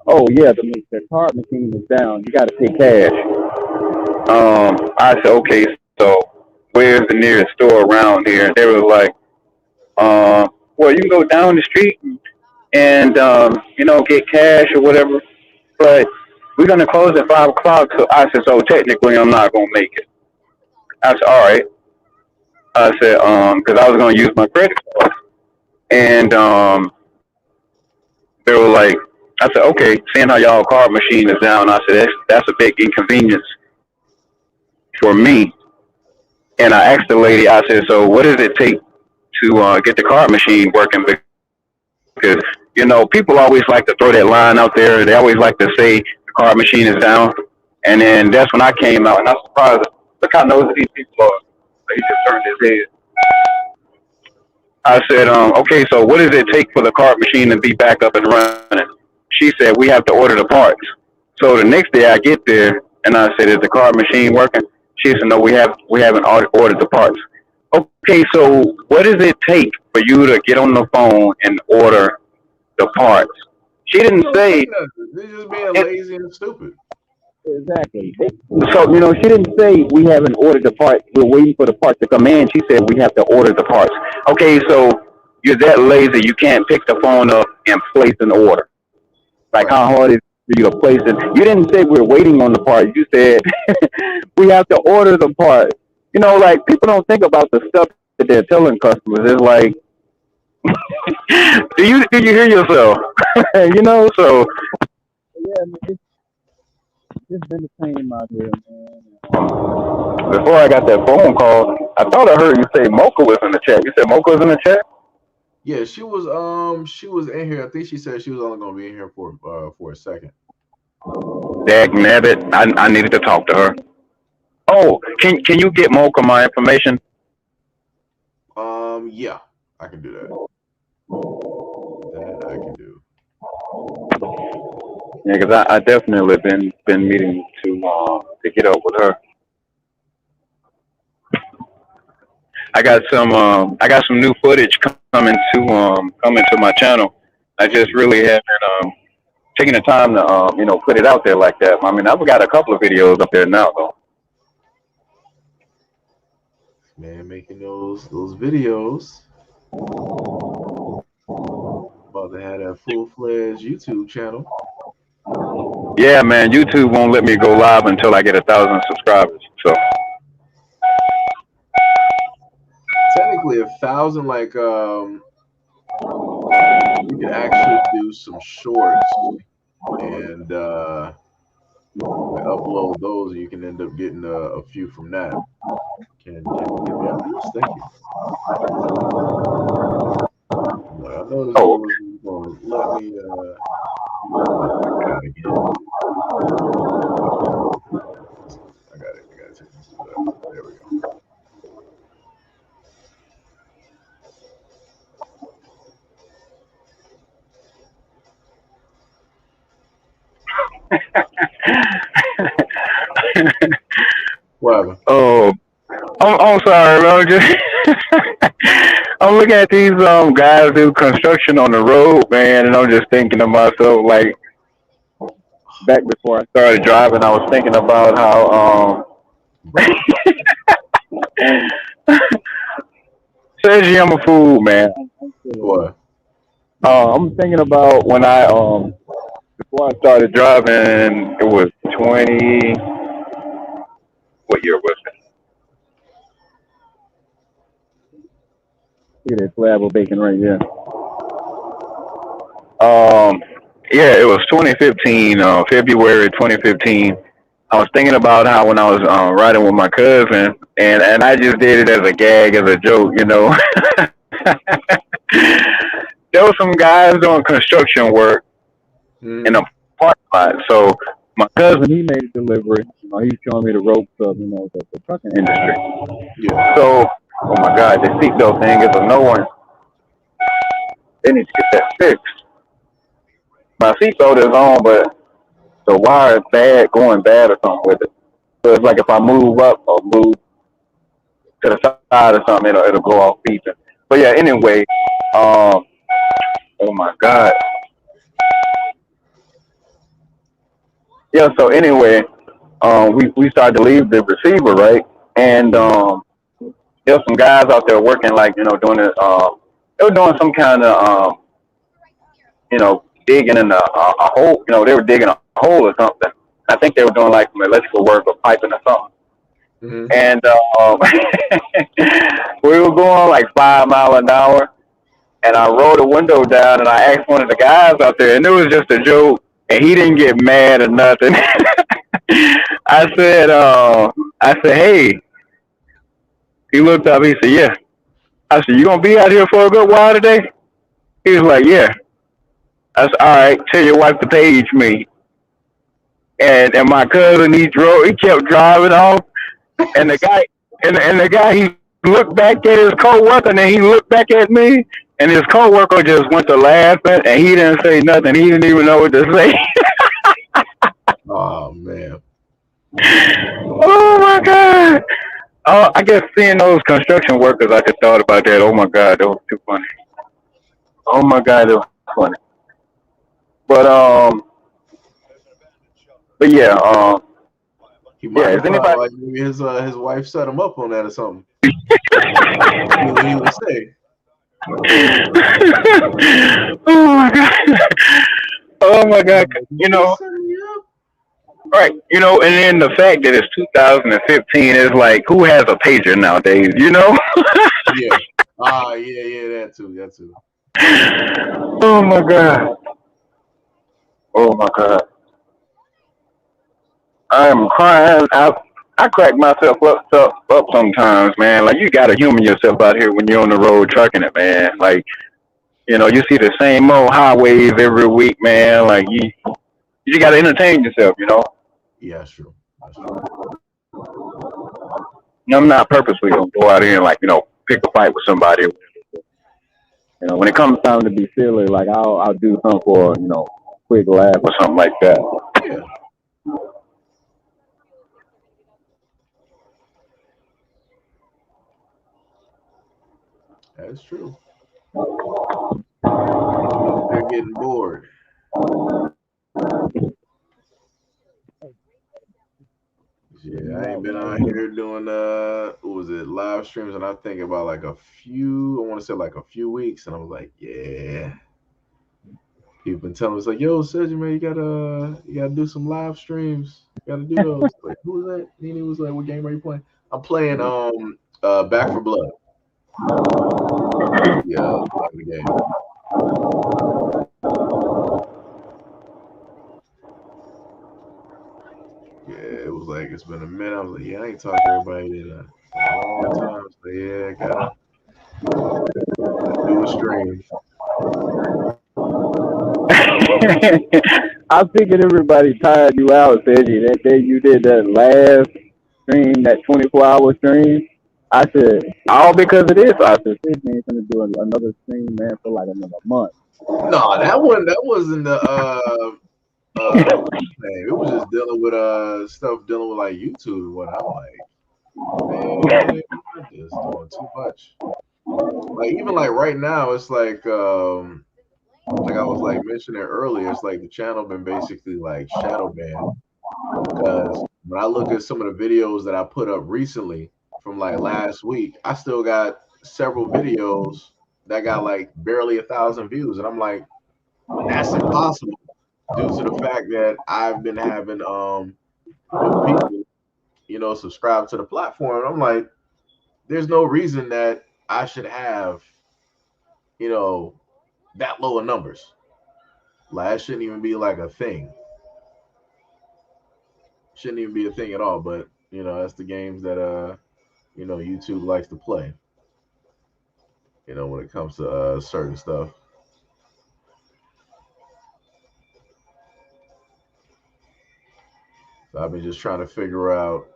Oh yeah, the card machine is down. You got to pay cash. I said okay. So where's the nearest store around here? And they were like, well, you can go down the street and get cash or whatever, but we're gonna close at 5 o'clock. So I said, so technically, I'm not gonna make it. I said, all right. I said, because I was gonna use my credit card, and they were like, I said, okay, seeing how y'all card machine is down, I said that's a big inconvenience for me. And I asked the lady, I said, so what does it take to get the card machine working? Because people always like to throw that line out there. They always like to say the card machine is down, and then that's when I came out, and I was surprised. Look how nosy these people are. He just turned his head. I said, okay, so what does it take for the card machine to be back up and running? She said, we have to order the parts. So the next day I get there, and I said, is the card machine working? She said, no, we haven't ordered the parts. Okay, so what does it take for you to get on the phone and order the parts? She didn't say. They're just being lazy and stupid. Exactly. So, she didn't say we haven't ordered the parts. We're waiting for the parts to come in. She said we have to order the parts. Okay, so you're that lazy you can't pick the phone up and place an order. Like, how hard is it for you to place it? You didn't say we're waiting on the parts. You said we have to order the parts. Like, people don't think about the stuff that they're telling customers. It's like, do you hear yourself? So yeah, it's been the same out here, man. Before I got that phone call, I thought I heard you say Mocha was in the chat. You said Mocha was in the chat? Yeah, she was in here. I think she said she was only gonna be in here for a second. Dag nabbit, I needed to talk to her. Oh, can you get Mocha my information? Yeah, I can do that. That I can do. Yeah, because I definitely been meeting to get up with her. I got some new footage coming to my channel. I just really haven't taken the time to put it out there like that. I mean, I've got a couple of videos up there now though. Man, making those videos. About to have that full-fledged YouTube channel. Yeah, man, YouTube won't let me go live until I get 1,000 subscribers. So technically 1,000, like you can actually do some shorts and upload those, and you can end up getting a few from that. Can give me a boost? Thank you. I know this was going to let me I got it. There we go. What? Oh, I'm sorry, bro. Just I'm looking at these guys do construction on the road, man, and I'm just thinking to myself, like, back before I started driving, I was thinking about how Sergi, I'm a fool, man. What? I'm thinking about when I before I started driving, it was 20. What year was it? Look at that slab of bacon right here. Yeah, it was 2015, February 2015. I was thinking about how when I was riding with my cousin, and I just did it as a gag, as a joke, There were some guys doing construction work in a parking lot. So my cousin, he made a delivery. He's showing me the ropes of, the trucking industry. Yeah. So, oh my God, the seatbelt thing is annoying. They need to get that fixed. My seatbelt is on, but the wire is going bad or something with it. So it's like if I move up or move to the side or something, it'll go off beeping. But yeah, anyway, oh my God. Yeah, so anyway, we started to leave the receiver, right? and there's some guys out there working, like doing it. They were doing some kind of digging in a hole. They were digging a hole or something. I think they were doing like some electrical work or piping or something. Hmm. And we were going like 5 miles an hour, and I rolled the window down, and I asked one of the guys out there, and it was just a joke, and he didn't get mad or nothing. I said, hey. He looked up. He said, yeah. I said, you gonna be out here for a good while today? He was like, yeah. I said, all right. Tell your wife to page me. And my cousin, he kept driving off, and the guy and the guy, he looked back at his coworker, and then he looked back at me, and his coworker just went to laughing, and he didn't say nothing. He didn't even know what to say. Oh man. Oh my god. I guess seeing those construction workers, I just thought about that. Oh my god, that was too funny. Oh my god, that was funny. But There's an abandoned shelter but yeah, He yeah. might Is have thought anybody? like maybe his wife set him up on that or something. See what he would say. Oh my god. Oh my god. You He know, set me up. right? And then the fact that it's 2015 is like, who has a pager nowadays? Yeah. Ah, yeah, that too. That too. Oh my god. Oh my god. I am crying. I crack myself up sometimes, man. Like, you gotta humor yourself out here when you're on the road trucking it, man. Like, you see the same old highways every week, man. Like, you just gotta entertain yourself. Yeah, that's true. That's true. I'm not purposely gonna go out here and, like, pick a fight with somebody. When it comes time to be silly, like, I'll do something for quick laugh or something like that. Yeah, that's true. If they're getting bored. Yeah, I ain't been out here doing what was it, live streams, and I think about like I want to say like a few weeks, and I was like, yeah. People been telling me it's like, yo, Sergio, man, you gotta do some live streams. You gotta do those. Like, who was that? Nene was like, what game are you playing? I'm playing Back for Blood. Yeah, the game. Yeah, it was like it's been a minute. I was like, yeah, I ain't talked to everybody in a long time. So yeah, gotta do a stream. I figured everybody tired you out, Sergi. That day you did that last stream, that 24-hour stream. I said, all because of this. I said, Sergi ain't gonna do another stream, man, for like another month. No, that wasn't the what's his name? It was just dealing with stuff dealing with like YouTube and what I'm like, man, you're just doing too much. Like even like right now, it's like I was like mentioning earlier, it's like the channel been basically like shadow banned because when I look at some of the videos that I put up recently from like last week, I still got several videos that got like barely 1,000 views, and I'm like, that's impossible due to the fact that I've been having new people, subscribe to the platform. I'm like, there's no reason that I should have, you know, that low of numbers. Like that shouldn't even be like a thing. Shouldn't even be a thing at all. But that's the games that YouTube likes to play. When it comes to certain stuff. So I've been just trying to figure out,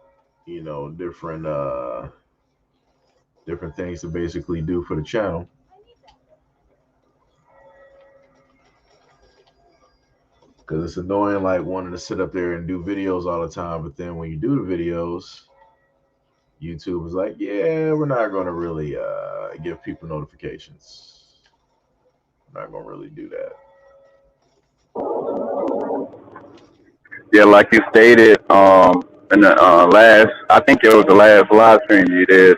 different things to basically do for the channel. Because it's annoying, like wanting to sit up there and do videos all the time, but then when you do the videos, YouTube is like, yeah, we're not going to really give people notifications. We're not going to really do that. Yeah, like you stated, in the last, I think it was the last live stream you did.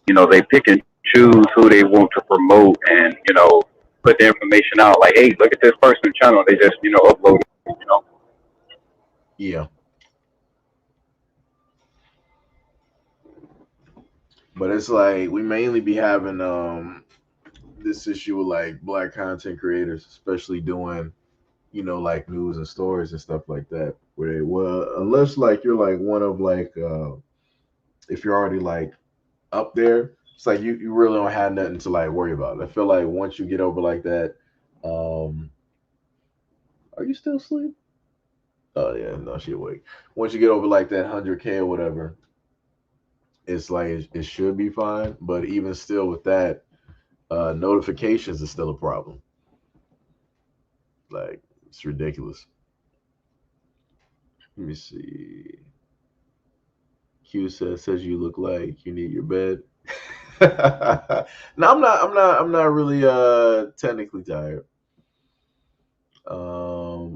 They pick and choose who they want to promote, and put the information out. Like, hey, look at this person's channel. They just upload it. Yeah, but it's like we mainly be having this issue with like black content creators, especially doing like news and stories and stuff like that. Where they, well, unless like you're like one of like if you're already like up there, it's like you really don't have nothing to like worry about. I feel like once you get over like that, um, are you still asleep? Oh yeah, no, she awake. Once you get over like that 100K or whatever, it's like it should be fine. But even still, with that, notifications is still a problem. Like it's ridiculous. Let me see. Q says you look like you need your bed. No, I'm not. I'm not. I'm not really technically tired.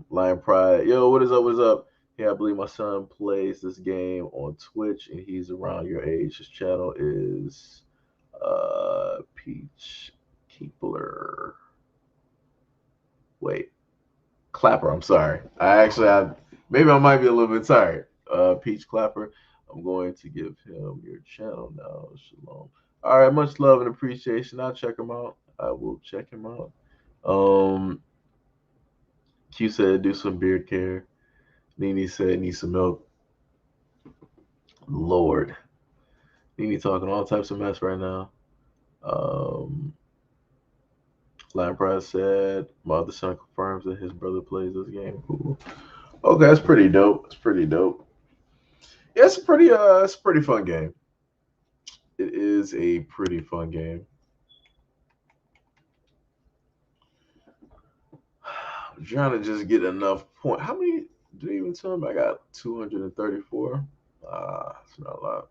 Lion Pride. Yo, what is up? What is up? Yeah, I believe my son plays this game on Twitch and he's around your age. His channel is Peach Keepler. Wait, Clapper. I'm sorry. I maybe I might be a little bit tired. Peach Clapper. I'm going to give him your channel now. Shalom. All right, much love and appreciation. I'll check him out. I will check him out. Um, Q said do some beard care. Nene said need some milk. Lord, Nene talking all types of mess right now. Um, Lion Pride said my other son confirms that his brother plays this game. Cool. Okay, that's pretty dope. It's pretty dope. Yeah, it's a pretty fun game. It is a pretty fun game. I'm trying to just get enough point. How many did you even tell me? I got 234. It's not a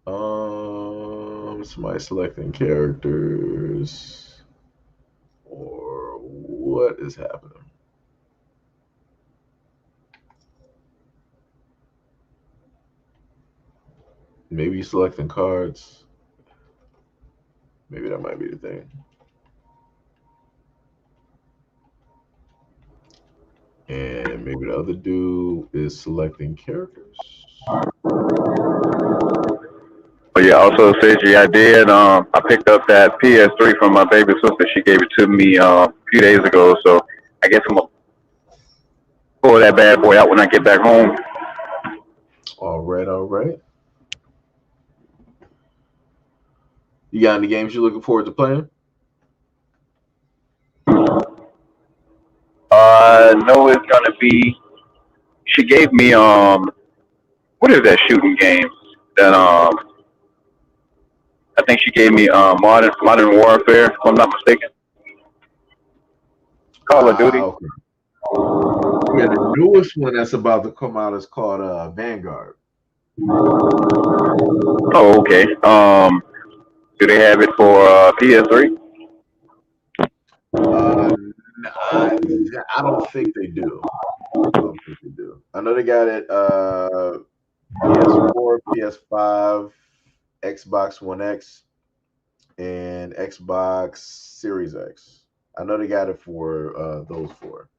lot. Somebody selecting characters or what is happening? Maybe selecting cards. Maybe that might be the thing. And maybe the other dude is selecting characters. But yeah, also Seiji, I did. I picked up that PS3 from my baby sister. She gave it to me a few days ago. So I guess I'm gonna pull that bad boy out when I get back home. All right, all right. You got any games you're looking forward to playing? No, it's gonna be. She gave me what is that shooting game that I think she gave me Modern Warfare, if I'm not mistaken. Call of Duty. Okay. Yeah, the newest one that's about to come out is called Vanguard. Oh, okay. Do they have it for PS3? I don't think they do. I don't think they do. I know they got it PS4, PS5, Xbox One X, and Xbox Series X. I know they got it for those four.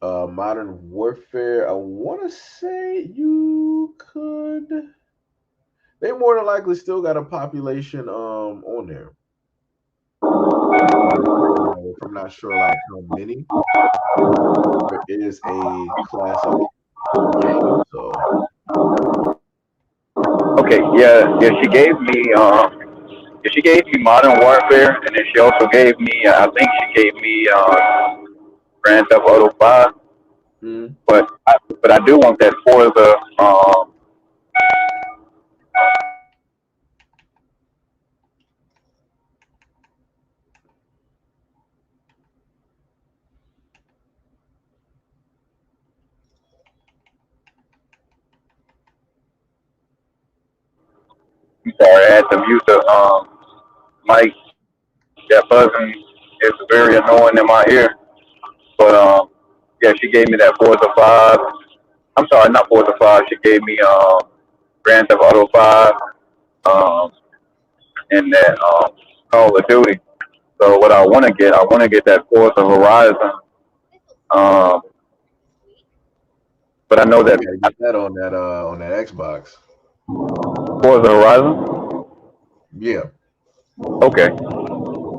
Modern Warfare, I want to say you could. They more than likely still got a population on there. I'm not sure like how many, but it is a classic game. So Okay, yeah. She gave me Modern Warfare, and then she also gave me. I think she gave me Grand Theft Auto 5. mm, But I do want that Forza. I'm sorry, I had to mute the mic. That buzzing is very annoying in my ear. But yeah, she gave me that Forza 5. I'm sorry, not Forza 5. She gave me Grand Theft Auto 5 um, and that Call of Duty. So what I want to get that Forza Horizon. Um, but I know Oh, you that gotta get that on that Xbox. Forza Horizon. Yeah. Okay,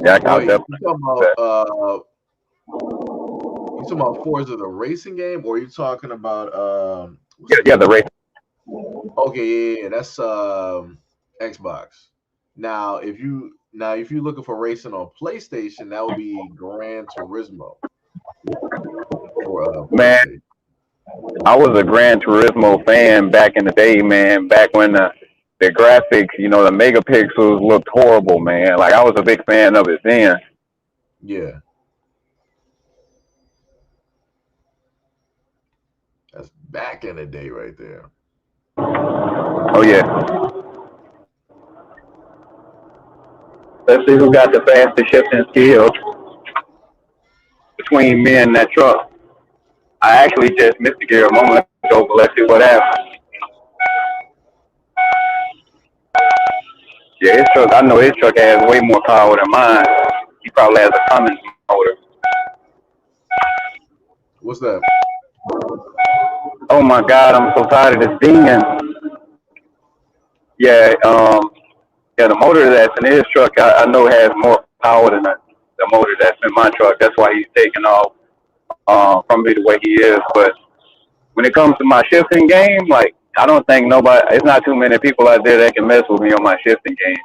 yeah, I'll Wait, definitely do that. you talking about Forza the racing game, or you talking about what's Yeah, the yeah, name the of race. it? Okay, yeah, that's Xbox. If you're looking for racing on PlayStation, that would be Gran Turismo for Man, PlayStation. I was a Gran Turismo fan back in the day, man. Back when the graphics, the megapixels looked horrible, man. Like I was a big fan of it then. Yeah, that's back in the day right there. Oh yeah. Let's see who got the fastest shifting skills between me and that truck. I actually just missed the gear a moment ago, but let's see what happens. Yeah, his truck. I know his truck has way more power than mine. He probably has a Cummins motor. What's that? Oh my God, I'm so tired of this dinging. Yeah, yeah, the motor that's in his truck, I know has more power than the motor that's in my truck. That's why he's taking off from me the way he is. But when it comes to my shifting game, like I don't think nobody, it's not too many people out there that can mess with me on my shifting game.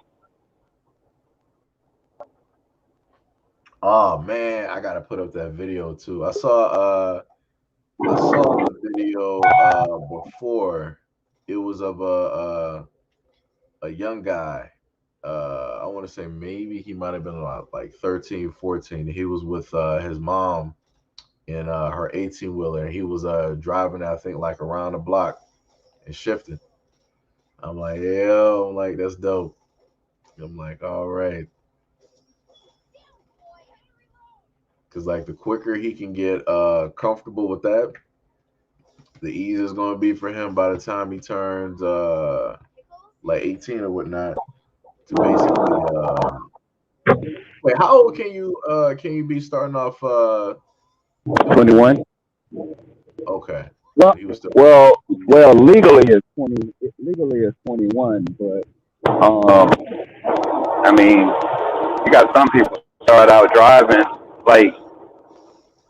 Oh man, I gotta put up that video too. I saw the video before. It was of a young guy. I want to say maybe he might have been like 13, 14. He was with his mom in her 18 wheeler. He was driving, I think, like around the block and shifting. I'm like, yeah, I'm like, that's dope. I'm like, all right. Because like the quicker he can get comfortable with that, the easier it's going to be for him by the time he turns like 18 or whatnot to basically wait, how old can you be starting off doing that? 21. Okay. Well, So he was still well, legally it's 20. Legally it's 21, but I mean, you got some people start out driving like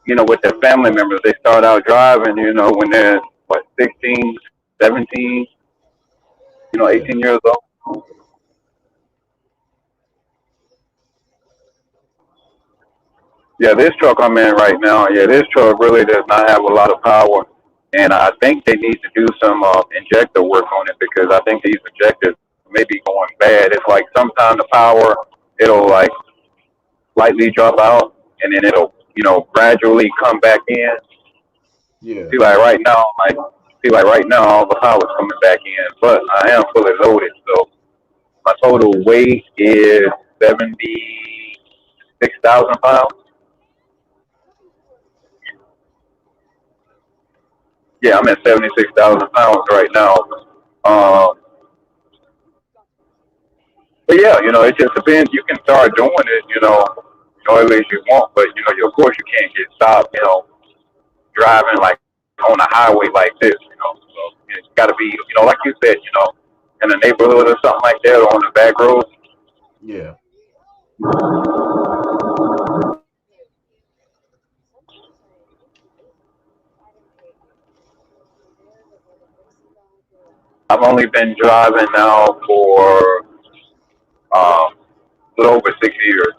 with their family members. They start out driving, when they're what 16, 17, yeah. 18 years old. Yeah, this truck I'm in right now. Yeah, this truck really does not have a lot of power, and I think they need to do some injector work on it because I think these injectors may be going bad. It's like sometimes the power it'll like slightly drop out, and then it'll gradually come back in. Yeah. See, like right now, all the power's coming back in, but I am fully loaded, so my total weight is 76,000 pounds. Yeah, I'm at 76,000 pounds right now. Um, but yeah, it just depends. You can start doing it, early as you want, but of course you can't get stopped, driving like on a highway like this, So it's got to be, like you said, in a neighborhood or something like that, or on the back road. Yeah. I've only been driving now for a little over 6 years,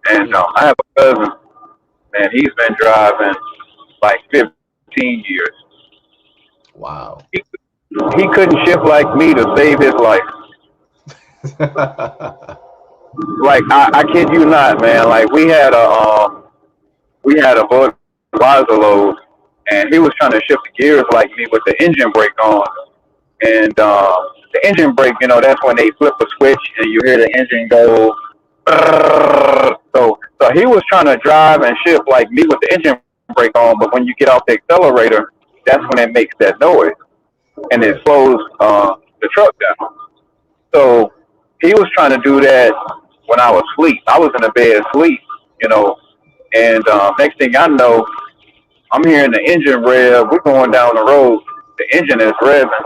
and Mm. I have a cousin, and he's been driving like 15 years. Wow. He, he couldn't shift like me to save his life. Like I kid you not, man. Like we had a Budweiser load, and he was trying to shift the gears like me with the engine brake on. And the engine brake, that's when they flip a switch and you hear the engine go. So he was trying to drive and shift like me with the engine brake on, but when you get off the accelerator, that's when it makes that noise and it Right. slows the truck down. So he was trying to do that when I was asleep. I was in a bed asleep, you know, and next thing I know, I'm hearing the engine rev. We're going down the road. The engine is revving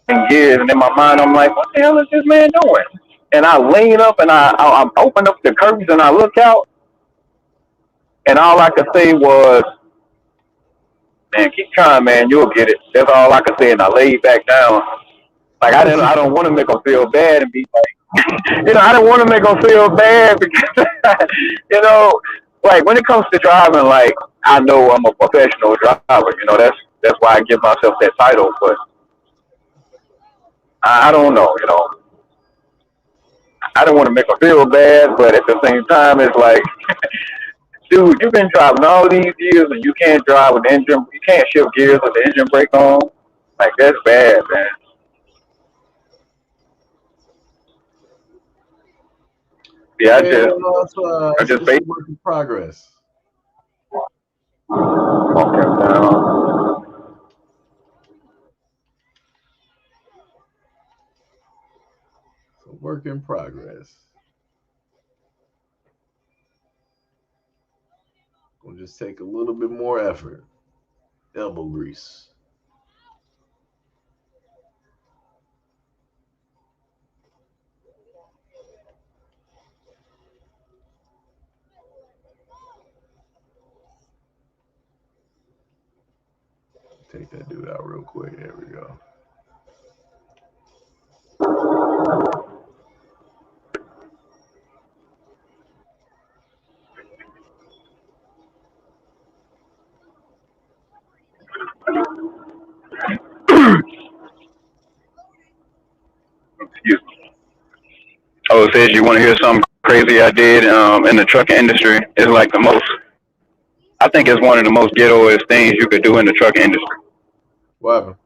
in gears, and in my mind, I'm like, "What the hell is this man doing?" And I lean up and I open up the curtains and I look out, and all I could say was, "Man, keep trying, man. You'll get it." That's all I could say, and I laid back down. Like I don't want to make him feel bad and be like, I don't want to make him feel bad because, you know, like when it comes to driving, like I know I'm a professional driver. That's why I give myself that title. But I don't know. I don't want to make him feel bad, but at the same time, it's like, dude, you've been driving all these years and you can't drive with the engine. You can't shift gears with the engine brake on. Like that's bad, man. Yeah, Yeah, no, I it's just a basically work in progress. walked him down. It's a work in progress. Gonna just take a little bit more effort. Elbow grease. Take that dude out real quick. There we go. Excuse me. Oh, it says you want to hear something crazy I did in the trucking industry. It's like the most. I think it's one of the most ghettoest things you could do in the trucking industry. What happened?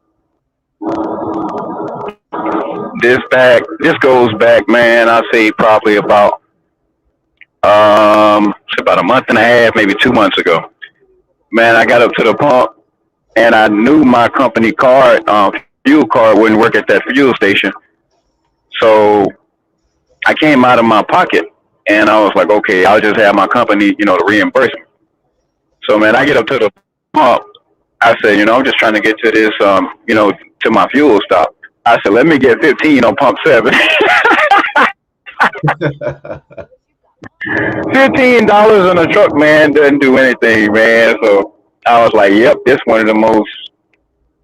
This goes back, man. I say probably about a month and a half, maybe 2 months ago. Man, I got up to the pump and I knew my company card, fuel card, wouldn't work at that fuel station. So I came out of my pocket and I was like, okay, I'll just have my company, to reimburse me. So man, I get up to the pump. I said, I'm just trying to get to this, to my fuel stop. I said, let me get 15 on pump 7. $15 on a truck, man, doesn't do anything, man. So I was like, yep, this one of the most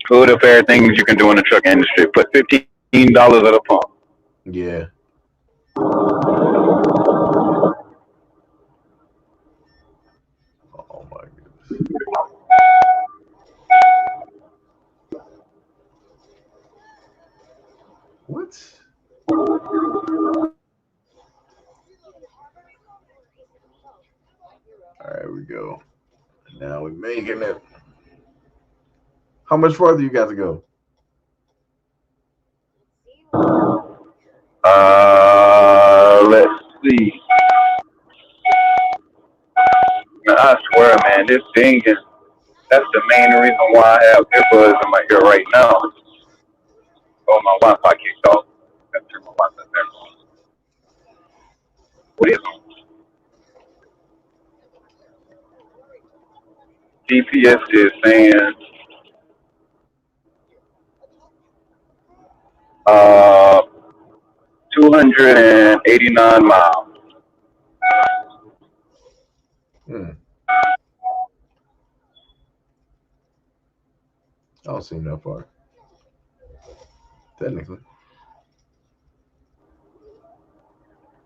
hood affair things you can do in the truck industry. Put $15 at a pump. Yeah. Oh my goodness. What? All right, we go. Now we're making it. How much farther you got to go? Let's see. Man, I swear, man, this dinging, that's the main reason why I have earbuds in my ear right now. Oh, my Wi-Fi kicked off. Gotta turn my Wi-Fi back on. What is on? GPS is saying uh 289 miles. Hmm. I don't seem that far. Technically.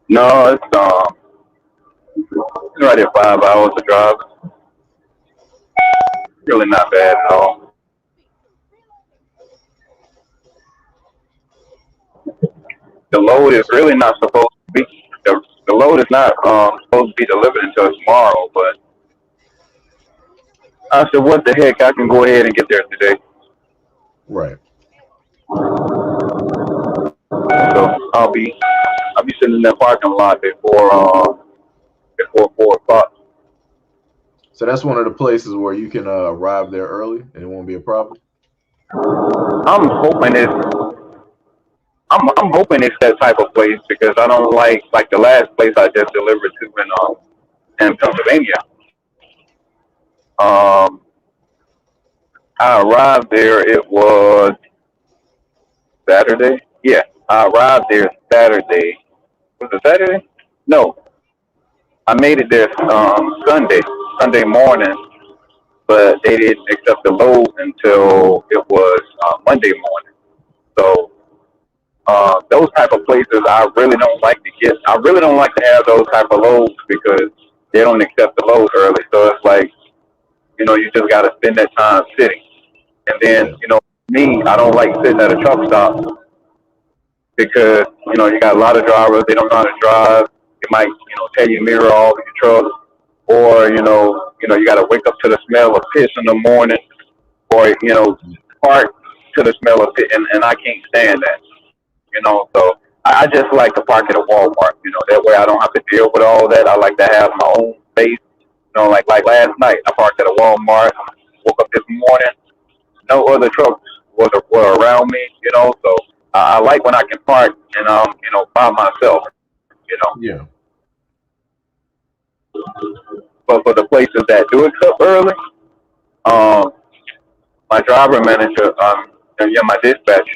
No, it's right at 5 hours to drive. Really not bad at all. The load is really not supposed to be. The load is not supposed to be delivered until tomorrow. But I said, what the heck? I can go ahead and get there today. Right. So I'll be sitting in that parking lot before 4 o'clock. So that's one of the places where you can arrive there early and it won't be a problem. I'm hoping it's I'm hoping it's that type of place because I don't like the last place I just delivered to in Pennsylvania. Um, I arrived there. It was Saturday. Yeah, I arrived there Saturday. Was it Saturday? No, I made it there Sunday morning, but they didn't accept the load until it was Monday morning. So those type of places, I really don't like to get. I really don't like to have those type of loads because they don't accept the load early. So it's like you just got to spend that time sitting. And then Yeah, me, I don't like sitting at a truck stop because you got a lot of drivers. They don't know how to drive. They might tear your mirror off of your truck, or you got to wake up to the smell of piss in the morning, or park to the smell of piss, and I can't stand that. So I just like to park at a Walmart. That way I don't have to deal with all that. I like to have my own space. Like last night, I parked at a Walmart. Woke up this morning, no other trucks were around me. So I like when I can park and by myself. You know, yeah. but for the places that do accept early, um, my driver manager, and yeah, my dispatch,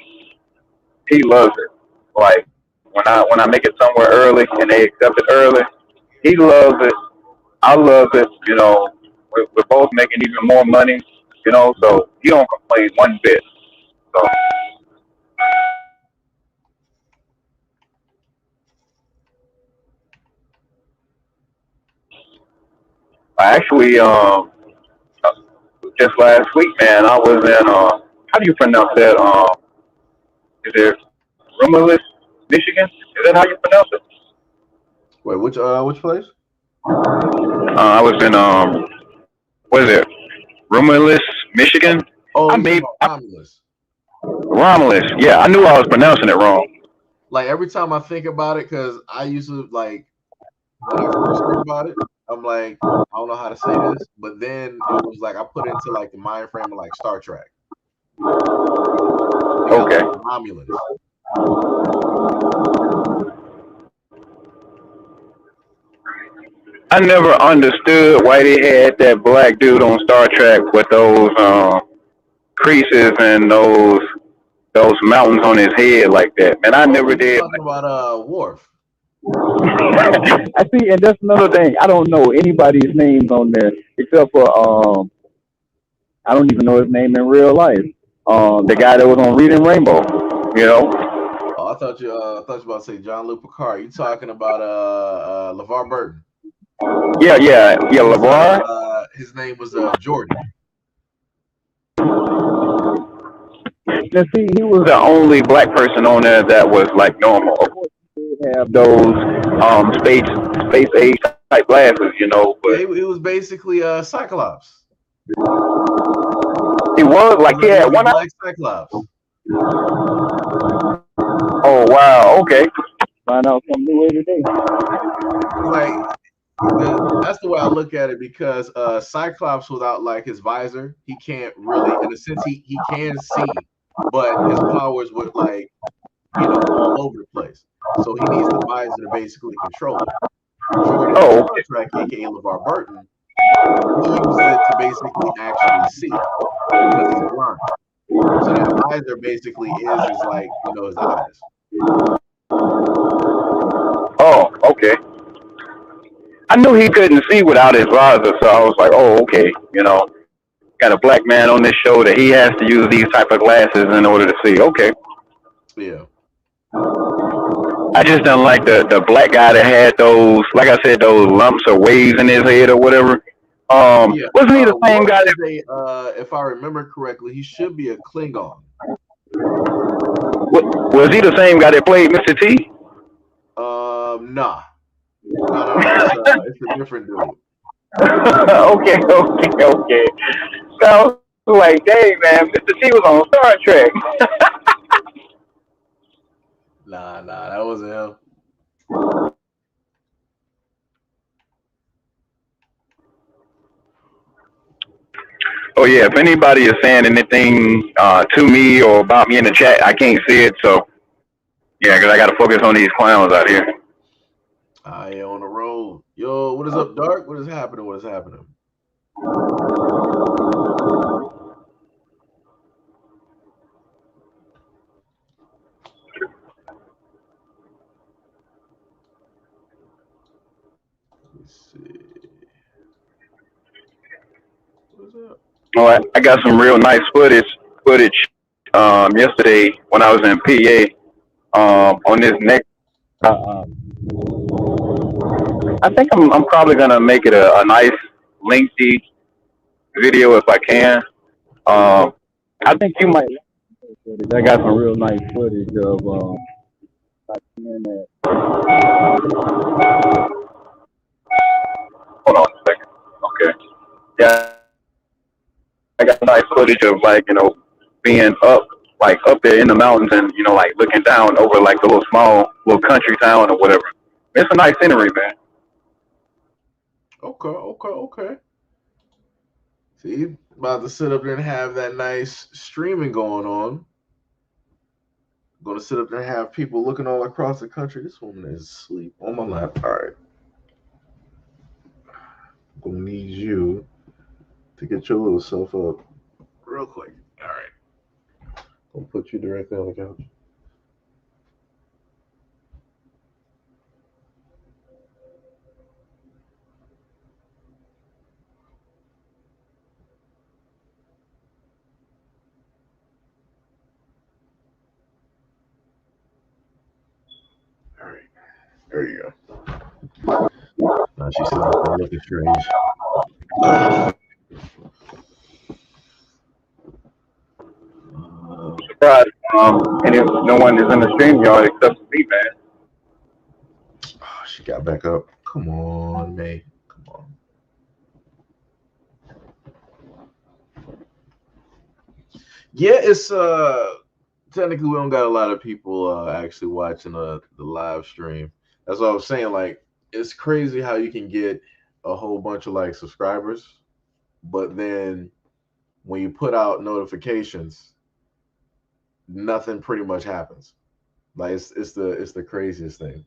he loves it. Like when I make it somewhere early and they accept it early, he loves it. I love it. We're both making even more money. So he don't complain one bit. So I actually just last week, man, I was in how do you pronounce that? Is it Rumorless, Michigan? Is that how you pronounce it? Wait, which place? I was in what is it? Rumorless, Michigan. Oh, I you talking made about Romulus? Romulus. Yeah, I knew I was pronouncing it wrong. Like every time I think about it, because I used to like when I first heard about it, I'm like, I don't know how to say this, but then it was like I put it into like the mind frame of like Star Trek. They got Okay. like Romulans. I never understood why they had that black dude on Star Trek with those creases and those mountains on his head like that. Man, I Oh, never you did. talking about Worf? I see, and that's another thing. I don't know anybody's names on there except for I don't even know his name in real life. The guy that was on Reading Rainbow. You know? Oh, I thought you about to say John Luke Picard. You talking about LeVar Burton? Yeah. Levar. His name was Jordy. Now, see, he was the only black person on there that was like normal. Of course, he did have those space age type glasses, but Yeah, he was basically Cyclops. he was He like was he a had young one eye. black Cyclops. Oh wow, okay. Find out something new every day. It's like that's the way I look at it because Cyclops without like his visor, he can't really, in a sense, he can see, but his powers would like all over the place. So he needs the visor to basically control it. Jordy on Oh, Star Trek, aka LeVar Burton, he uses it to basically actually see because he's blind. So that visor basically is like his eyes. oh, okay. I knew he couldn't see without his visor, so I was like, oh, okay. Got a black man on this show that he has to use these type of glasses in order to see. Okay. Yeah. I just don't like the black guy that had those, like I said, those lumps or waves in his head or whatever. Yeah. Wasn't he the same Worf guy is that a if I remember correctly, he should be a Klingon. was he the same guy that played Mr. T? Nah. No. It's a different dude. Okay. So I was like, dang man, Mr. T was on Star Trek. Nah, that wasn't him. Oh yeah, if anybody is saying anything to me or about me in the chat, I can't see it. So yeah, because I got to focus on these clowns out here. I on the road. Yo, what is up, Dark? What is happening? What is happening? Let's see. What is up? Oh, I got some real nice footage yesterday when I was in PA on this next. Uh, I think I'm probably gonna make it a nice lengthy video if I can. I think you might. I got some real nice footage of hold on a second. Okay. Yeah, I got nice footage of like being up there in the mountains and like looking down over like a little small little country town or whatever. It's a nice scenery, man. Okay. See, about to sit up there and have that nice streaming going on. Gonna sit up there and have people looking all across the country. This woman is asleep on my lap. All right. Gonna need you to get your little self up real quick. All right. Gonna put you directly on the couch. All right. There you go. Now she's sitting up there looking strange. Surprised, and if no one is in the stream yard except for me, man. Oh, she got back up. Come on, May. Come on. Yeah, it's technically we don't got a lot of people actually watching the live stream. That's what I was saying. Like, it's crazy how you can get a whole bunch of like subscribers, but then when you put out notifications, nothing pretty much happens. Like it's the craziest thing.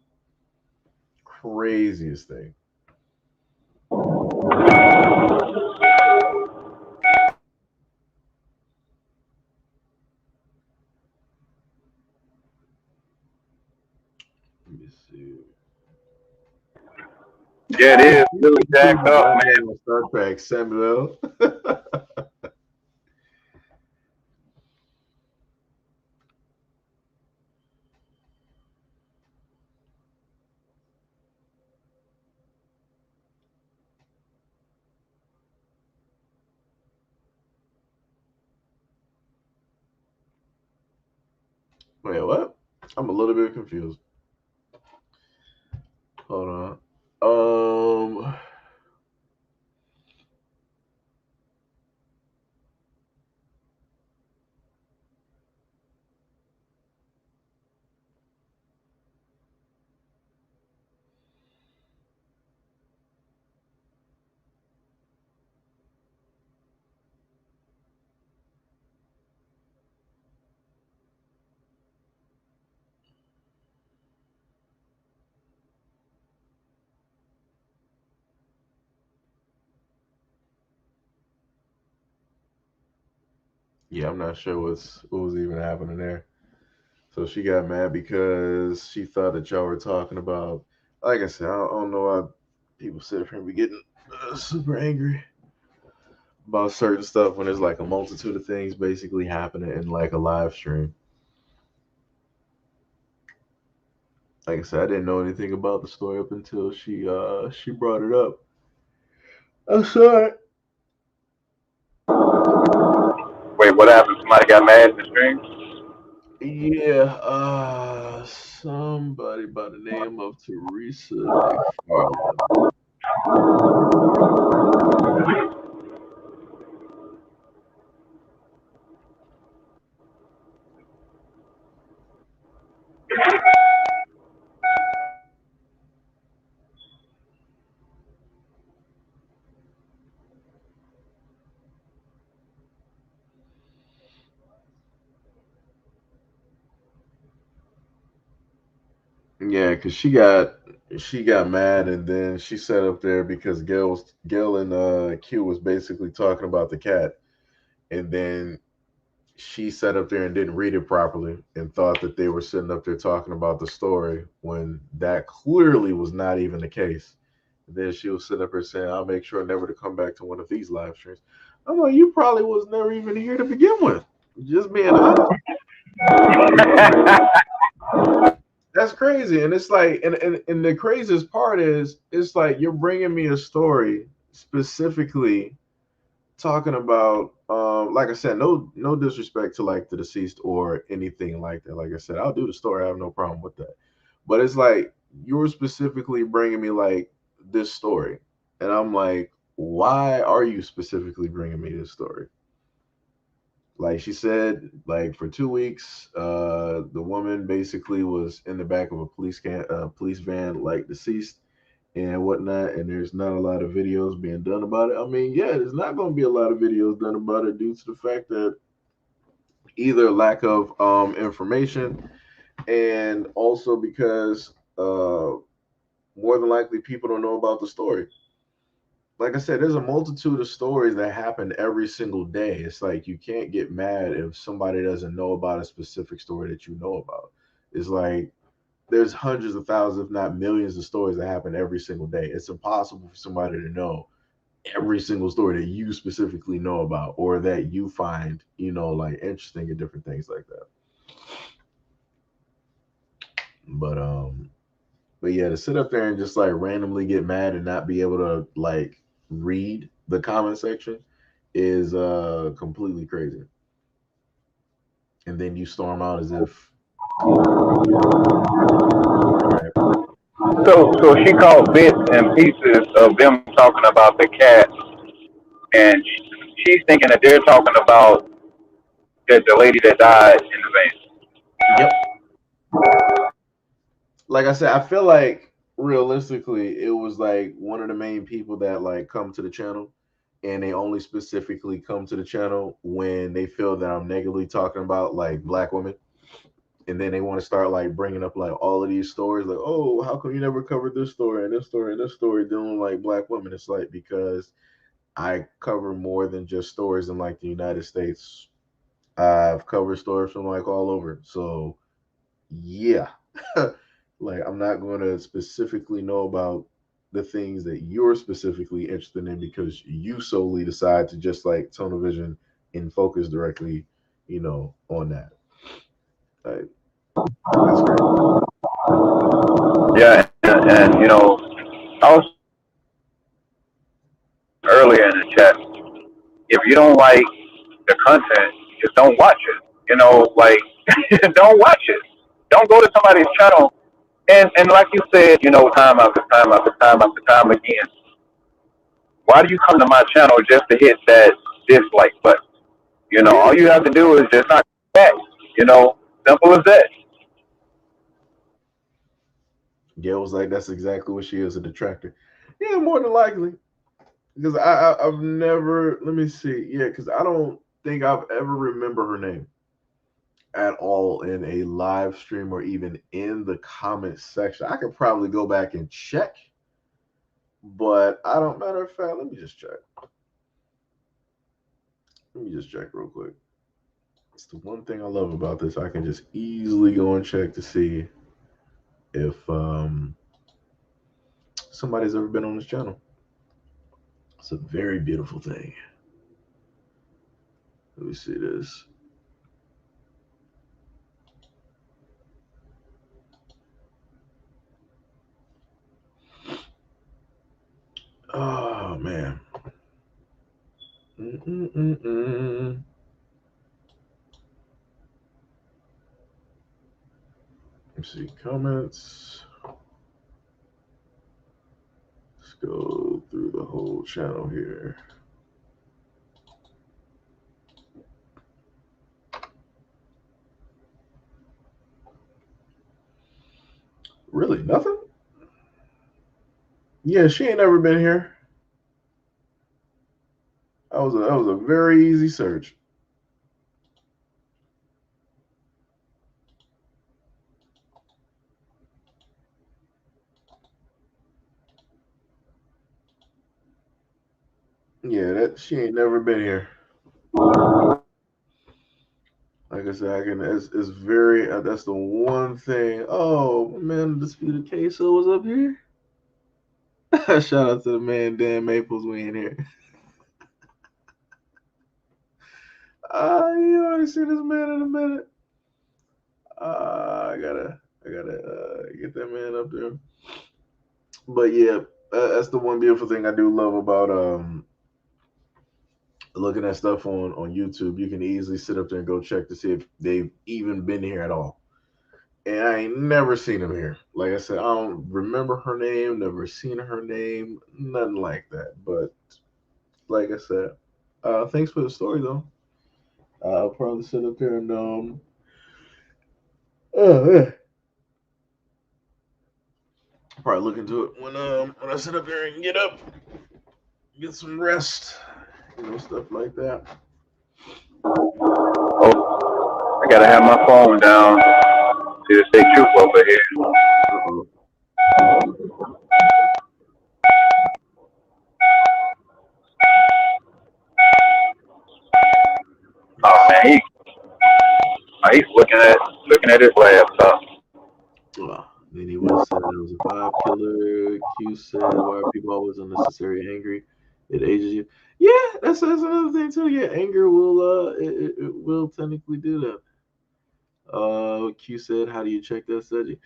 Craziest thing. Let me see. Yeah, it is really jacked up, man. Star Trek Samuel. Wait, what? I'm a little bit confused. Hold on. Yeah, I'm not sure what was even happening there. So she got mad because she thought that y'all were talking about. Like I said, I don't know why people sit here and be getting super angry about certain stuff when there's like a multitude of things basically happening in like a live stream. Like I said, I didn't know anything about the story up until she brought it up. I'm sorry. Wait, what happened? Somebody got mad in the stream? Yeah, somebody by the name of Teresa McFarland. Yeah, because she got mad, and then she sat up there because Gail and Q was basically talking about the cat, and then she sat up there and didn't read it properly and thought that they were sitting up there talking about the story when that clearly was not even the case. And then she was sitting up there saying, "I'll make sure never to come back to one of these live streams." I'm like, you probably was never even here to begin with. Just being honest. That's crazy. And it's like, and the craziest part is, it's like you're bringing me a story specifically talking about, like I said, no disrespect to like the deceased or anything like that. Like I said, I'll do the story. I have no problem with that. But it's like you were specifically bringing me like this story, and I'm like, why are you specifically bringing me this story? Like she said, like for 2 weeks, the woman basically was in the back of a police van, like deceased and whatnot. And there's not a lot of videos being done about it. I mean, yeah, there's not going to be a lot of videos done about it due to the fact that either lack of information, and also because more than likely people don't know about the story. Like I said, there's a multitude of stories that happen every single day. It's like you can't get mad if somebody doesn't know about a specific story that you know about. It's like there's hundreds of thousands, if not millions, of stories that happen every single day. It's impossible for somebody to know every single story that you specifically know about or that you find, like interesting and different things like that. But but yeah, to sit up there and just like randomly get mad and not be able to like read the comment section is completely crazy. And then you storm out as if, right? So she caught bits and pieces of them talking about the cat, and she's thinking that they're talking about the lady that died in the van. Yep. Like I said, I feel like realistically it was like one of the main people that like come to the channel, and they only specifically come to the channel when they feel that I'm negatively talking about like black women, and then they want to start like bringing up like all of these stories, like, oh, how come you never covered this story and this story and this story dealing with like black women? It's like because I cover more than just stories in like the United States. I've covered stories from like all over. So yeah. Like I'm not going to specifically know about the things that you're specifically interested in because you solely decide to just like tunnel vision and focus directly, on that. Like, that's crazy. Yeah, and I was earlier in the chat. If you don't like the content, just don't watch it. Like don't watch it. Don't go to somebody's channel and like you said, time after time after time after time again. Why do you come to my channel just to hit that dislike button? All Yeah. you have to do is just not back. You know, Simple as that. Gail was like, that's exactly what she is, a detractor. Yeah, more than likely. Because I've never, let me see. Yeah, because I don't think I've ever remember her name at all in a live stream or even in the comment section. I could probably go back and check, but I don't. Matter of fact, let me just check. Let me just check real quick. It's the one thing I love about this. I can just easily go and check to see if somebody's ever been on this channel. It's a very beautiful thing. Let me see this. Oh man. Mm-mm-mm-mm. Let's see comments. Let's go through the whole channel here. Really, nothing? Yeah, she ain't never been here. That was a very easy search. Yeah, that she ain't never been here. Like I said, I can. It's very. That's the one thing. Oh man, disputed queso was up here. Shout out to the man Dan Maples. We in here. You already see this man in a minute. I gotta get that man up there. But yeah, that's the one beautiful thing I do love about looking at stuff on YouTube. You can easily sit up there and go check to see if they've even been here at all. And I ain't never seen them here. Like I said, I don't remember her name, never seen her name, nothing like that. But like I said, thanks for the story though. I'll probably sit up there and yeah, probably look into it when I sit up there and get up, get some rest, stuff like that. Oh, I gotta have my phone down. See the state trooper over here. Uh-oh. Oh man, he's looking at his laptop. Then he would have said it was a vibe killer. Q said, "Why are people always unnecessarily angry? It ages you." Yeah, that's another thing too. Yeah, anger will it will technically do that. Q said, "How do you check that strategy?"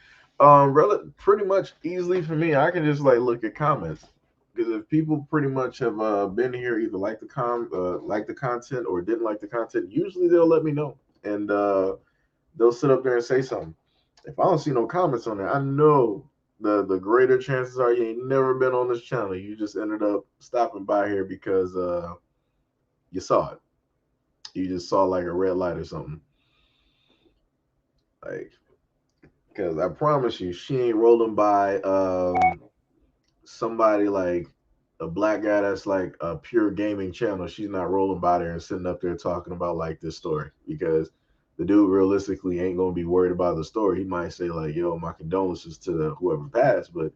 Pretty much easily for me. I can just like look at comments because if people pretty much have been here, either like the content or didn't like the content, usually they'll let me know and they'll sit up there and say something. If I don't see no comments on there, I know the greater chances are you ain't never been on this channel. You just ended up stopping by here because you saw it. You just saw like a red light or something. Like, because I promise you, she ain't rolling by somebody like a black guy that's like a pure gaming channel. She's not rolling by there and sitting up there talking about like this story because the dude realistically ain't gonna be worried about the story. He might say like, "Yo, my condolences to the whoever passed," but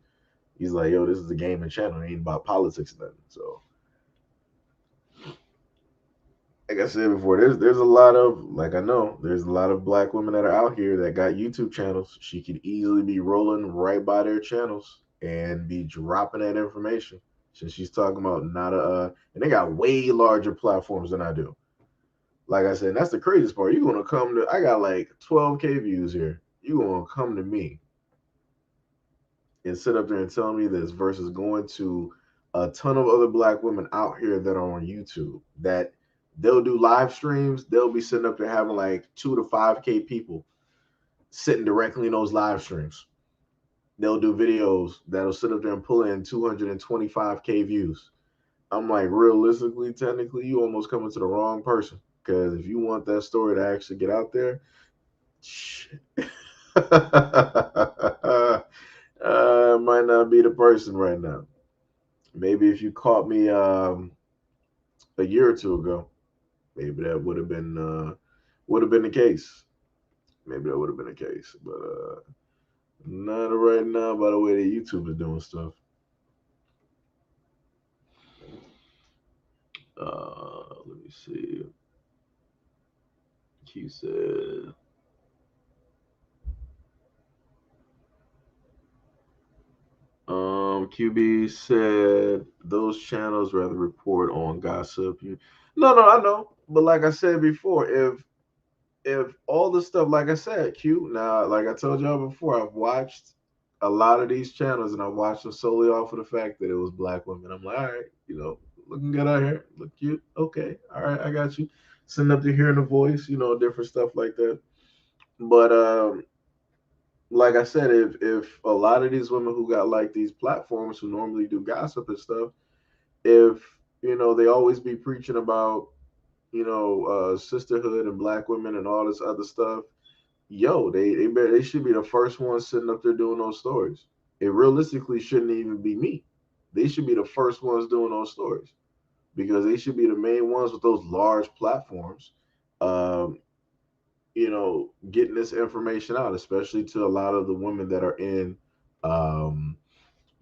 he's like, "Yo, this is a gaming channel. It ain't about politics or nothing." So, like I said before, there's a lot of like I know there's a lot of black women that are out here that got YouTube channels. She could easily be rolling right by their channels and be dropping that information. Since she's talking about not and they got way larger platforms than I do. Like I said, that's the craziest part. You gonna come to I got like 12K views here. You gonna come to me and sit up there and tell me this versus going to a ton of other black women out here that are on YouTube that they'll do live streams. They'll be sitting up there having like 2 to 5K people sitting directly in those live streams. They'll do videos that'll sit up there and pull in 225K views. I'm like, realistically, technically, you almost coming to the wrong person because if you want that story to actually get out there, shit. Might not be the person right now. Maybe if you caught me a year or two ago, maybe that would have been the case. Maybe that would have been the case, but not right now. By the way, that YouTube is doing stuff. Let me see. Q said. QB said those channels rather report on gossip. No, I know, but like I said before, if all the stuff, like I said, Q. Now, like I told y'all before, I've watched a lot of these channels, and I watched them solely off of the fact that it was black women. I'm like, all right, looking good out here, look cute. Okay, all right, I got you. Sitting up to hearing the voice, different stuff like that. But like I said, if a lot of these women who got like these platforms who normally do gossip and stuff, if they always be preaching about sisterhood and black women and all this other stuff, yo, they should be the first ones sitting up there doing those stories. It realistically shouldn't even be me. They should be the first ones doing those stories because they should be the main ones with those large platforms. Um, getting this information out, especially to a lot of the women that are in, um,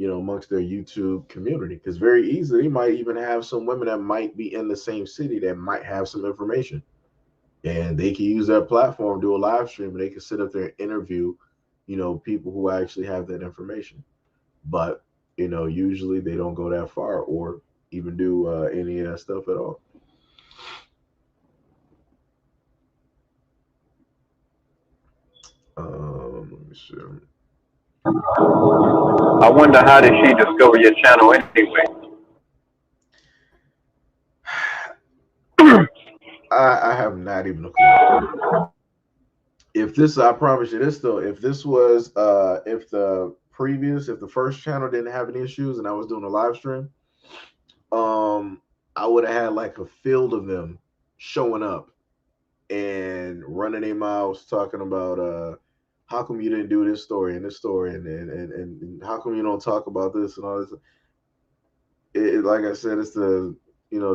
amongst their YouTube community. Because very easily, they might even have some women that might be in the same city that might have some information, and they can use that platform, do a live stream, and they can sit up there and interview, people who actually have that information. But usually they don't go that far or even do any of that stuff at all. Let me see. I wonder how did she discover your channel anyway? I have not even a clue. If this, I promise you this though, if this was, if the first channel didn't have any issues and I was doing a live stream, I would have had like a field of them showing up and running their mouths talking about how come you didn't do this story and this story and how come you don't talk about this and all this. Like I said, it's the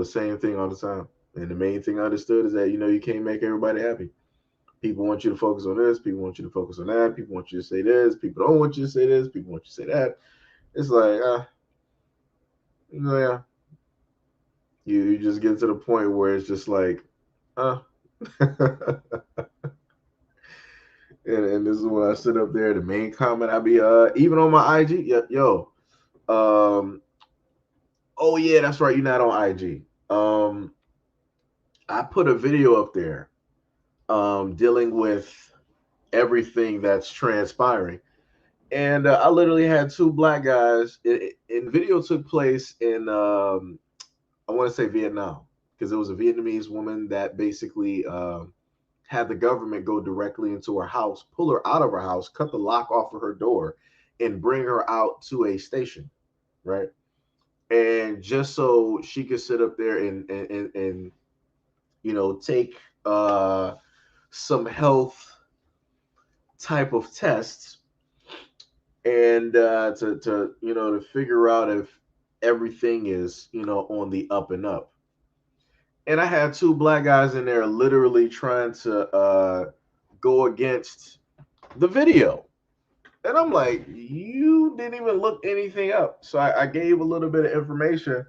same thing all the time. And the main thing I understood is that you can't make everybody happy. People want you to focus on this. People want you to focus on that. People want you to say this. People don't want you to say this. People want you to say that. It's like, yeah, you just get to the point where it's just like, uh. and this is when I sit up there. The main comment I be even on my IG, yo, oh yeah, that's right. You're not on IG. I put a video up there dealing with everything that's transpiring. And I literally had two black guys. And video took place in, I want to say Vietnam, because it was a Vietnamese woman that basically had the government go directly into her house, pull her out of her house, cut the lock off of her door, and bring her out to a station, right? And just so she could sit up there and take some health type of tests and to figure out if everything is on the up and up. And I had two black guys in there literally trying to go against the video. And I'm like, you didn't even look anything up. So I gave a little bit of information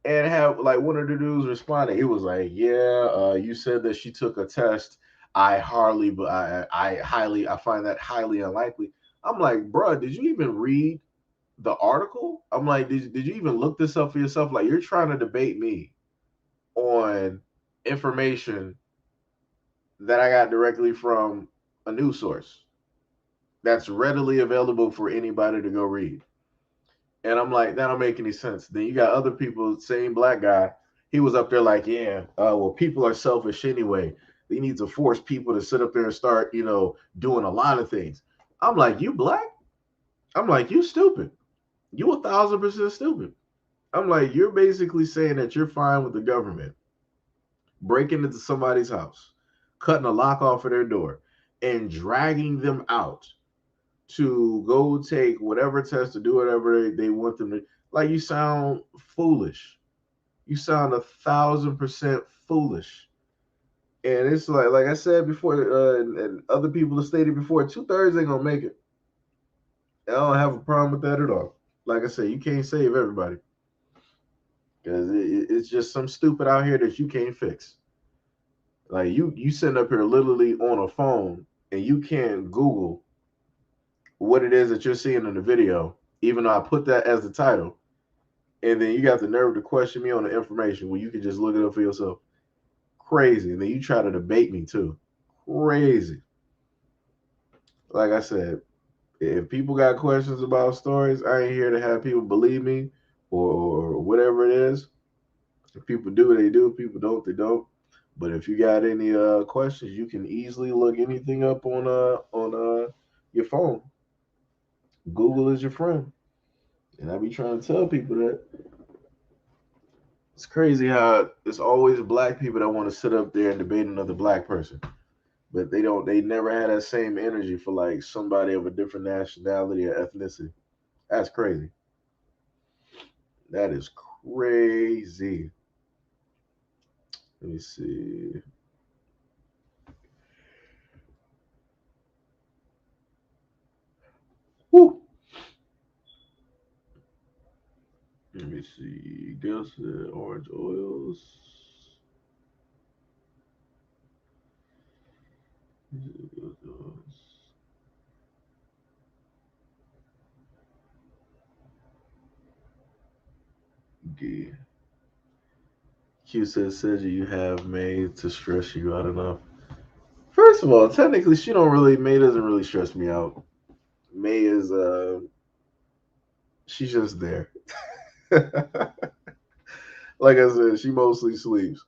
and have like one of the dudes responded. He was like, yeah, you said that she took a test. I find that highly unlikely. I'm like, bro, did you even read the article? I'm like, did you even look this up for yourself? Like, you're trying to debate me on information that I got directly from a news source that's readily available for anybody to go read. And I'm like, that don't make any sense. Then you got other people, same black guy. He was up there like, yeah, well, people are selfish anyway. They need to force people to sit up there and start, doing a lot of things. I'm like, you black? I'm like, you stupid. You 1,000% stupid. I'm like, you're basically saying that you're fine with the government breaking into somebody's house, cutting a lock off of their door, and dragging them out to go take whatever test to do whatever they want them to. Like, you sound foolish. You sound 1,000% foolish. And it's like I said before, and other people have stated before, 2/3 ain't gonna make it. I don't have a problem with that at all. Like I said, you can't save everybody because it's just some stupid out here that you can't fix. Like you sitting up here literally on a phone and you can't Google what it is that you're seeing in the video, even though I put that as the title, and then you got the nerve to question me on the information when you can just look it up for yourself. Crazy. And then you try to debate me too. Crazy. Like I said, if people got questions about stories, I ain't here to have people believe me or whatever it is. If people do, they do. If people don't, they don't. But if you got any questions, you can easily look anything up on your phone. Google is your friend. And I be trying to tell people that it's crazy how it's always black people that want to sit up there and debate another black person. But they never had that same energy for like somebody of a different nationality or ethnicity. That's crazy. That is crazy. Let me see. Woo. see. Gilson, orange oils. G. Q says you have May to stress you out enough. First of all, technically, she don't really. May doesn't really stress me out. May is she's just there. Like I said, she mostly sleeps.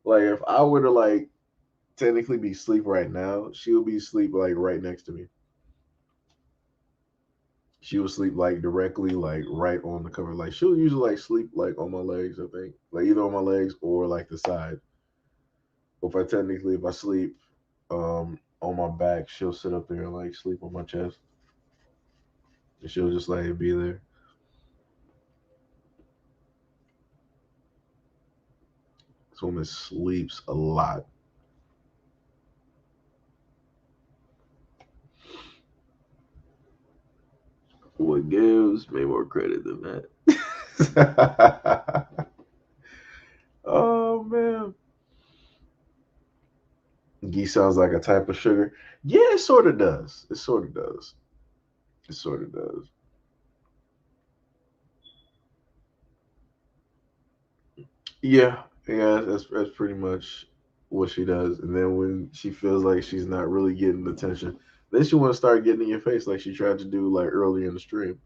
Like if I were to like technically be asleep right now, she would be asleep like right next to me. She would sleep like directly like right on the cover. Like she'll usually like sleep like on my legs, I think. Like either on my legs or like the side. If I sleep on my back, she'll sit up there and like sleep on my chest. And she'll just like be there. This woman sleeps a lot. What gives me more credit than that? Oh man. Ghee sounds like a type of sugar. Yeah, it sort of does. It sort of does. It sort of does. Yeah, yeah, that's pretty much what she does. And then when she feels like she's not really getting attention, then she want to start getting in your face like she tried to do like earlier in the stream.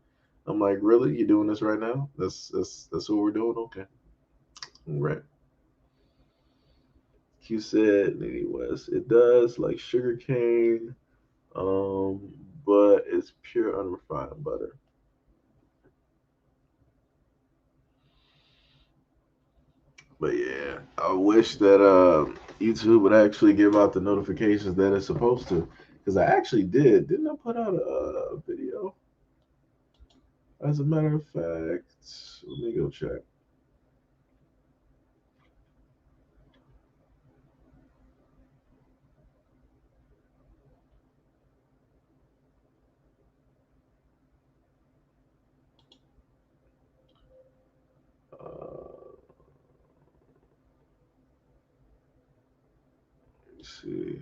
I'm like, really? You doing this right now? That's what we're doing? Okay. All right. Q said, Nitty West, it does like sugar cane, but it's pure unrefined butter. But yeah, I wish that YouTube would actually give out the notifications that it's supposed to. Because I actually did. Didn't I put out a video? As a matter of fact, let me go check. Let's see.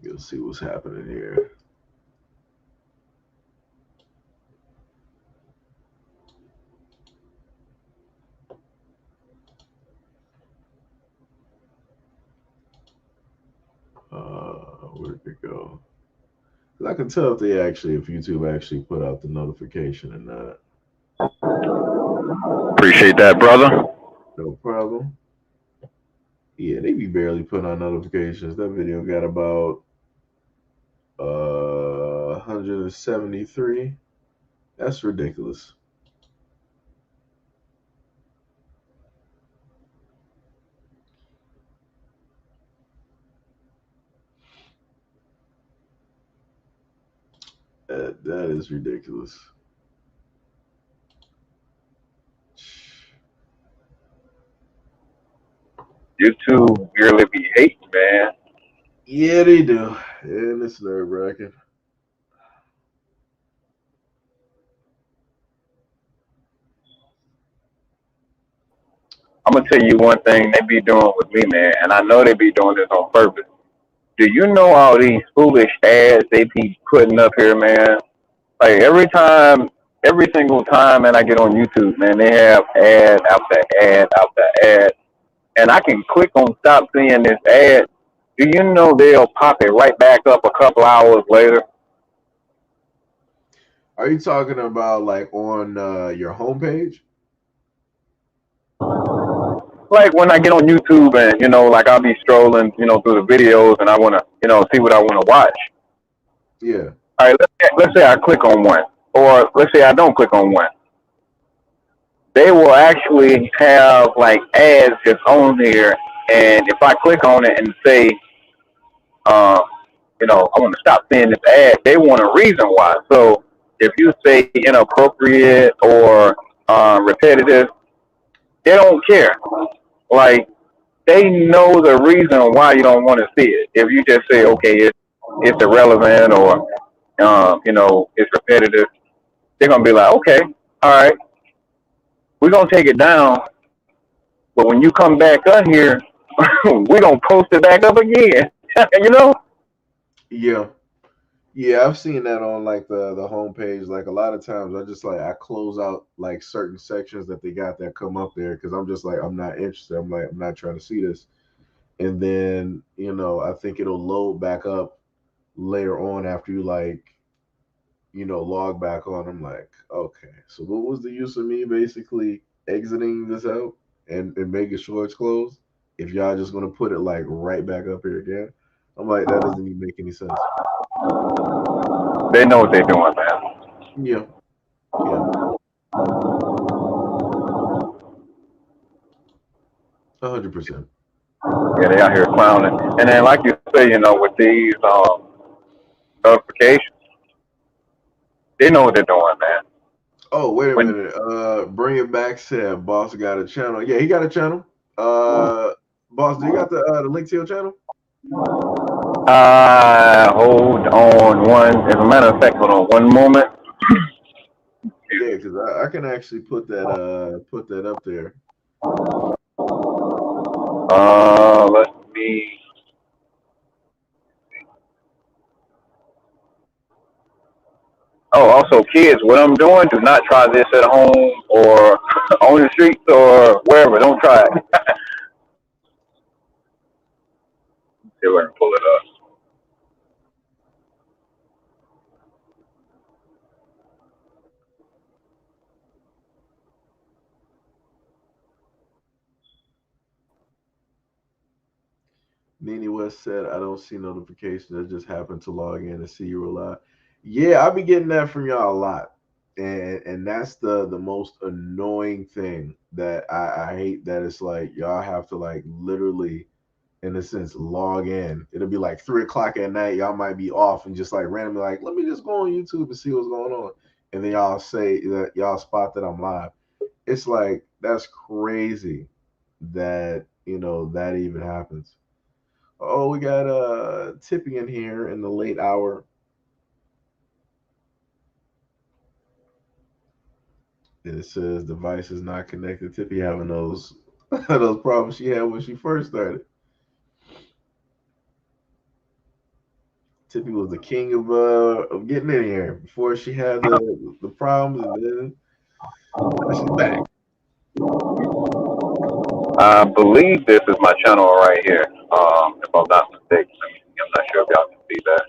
You'll see what's happening here. Where did it go? 'Cause I can tell if YouTube actually put out the notification or not. Appreciate that, brother. No problem. Yeah, they be barely putting out notifications. That video got about 173. That's ridiculous. That is ridiculous. YouTube really be hating, man. Yeah, they do. And it's nerve wracking. I'm gonna tell you one thing they be doing with me, man, and I know they be doing this on purpose. Do you know all these foolish ads they be putting up here, man? Like every single time, man, I get on YouTube, man, they have ad after ad after ad, and I can click on stop seeing this ad. Do you know they'll pop it right back up a couple hours later? Are you talking about like on your homepage? Like when I get on YouTube and like I'll be strolling, through the videos, and I wanna, see what I wanna watch. Yeah. All right, let's say I click on one, or let's say I don't click on one. They will actually have like ads just on there, and if I click on it and say, uh, I want to stop seeing this ad, they want a reason why. So if you say inappropriate or repetitive, they don't care. Like they know the reason why you don't want to see it. If you just say, okay, it's irrelevant or it's repetitive, they're gonna be like, okay. all right, we're gonna take it down, but when you come back up here, we're gonna post it back up again. You know? Yeah. Yeah, I've seen that on like the homepage. Like a lot of times, I just like I close out like certain sections that they got that come up there because I'm just like I'm not interested. I'm like I'm not trying to see this. And then I think it'll load back up later on after you like log back on. I'm like, okay, so what was the use of me basically exiting this out and making sure it's closed if y'all just gonna put it like right back up here again? I'm like, that doesn't even make any sense. They know what they're doing, man. Yeah, yeah, 100%. Yeah, they out here clowning. And then, like you say, with these notifications, they know what they're doing, man. Oh, wait a When minute. Bring it back said boss got a channel. Yeah, he got a channel. Boss, do you got the link to your channel? hold on as a matter of fact, hold on one moment. Yeah, because I can actually put that up there. Let me. Oh, also, kids, what I'm doing, do not try this at home or on the streets or wherever. Don't try it. See if I can pull it up. Nene West said, I don't see notifications. I just happened to log in and see you were live. Yeah, I be getting that from y'all a lot. And that's the most annoying thing that I hate that it's like y'all have to like literally in a sense log in. It'll be like 3 o'clock at night. Y'all might be off and just like randomly like, let me just go on YouTube and see what's going on. And then y'all say that y'all spot that I'm live. It's like that's crazy that that even happens. Oh, we got Tippy in here in the late hour. And it says device is not connected. Tippy having those those problems she had when she first started. Tippy was the king of getting in here before she had the problems, and then now she's back. I believe this is my channel right here. If I'm not mistaken, I'm not sure if y'all can see that.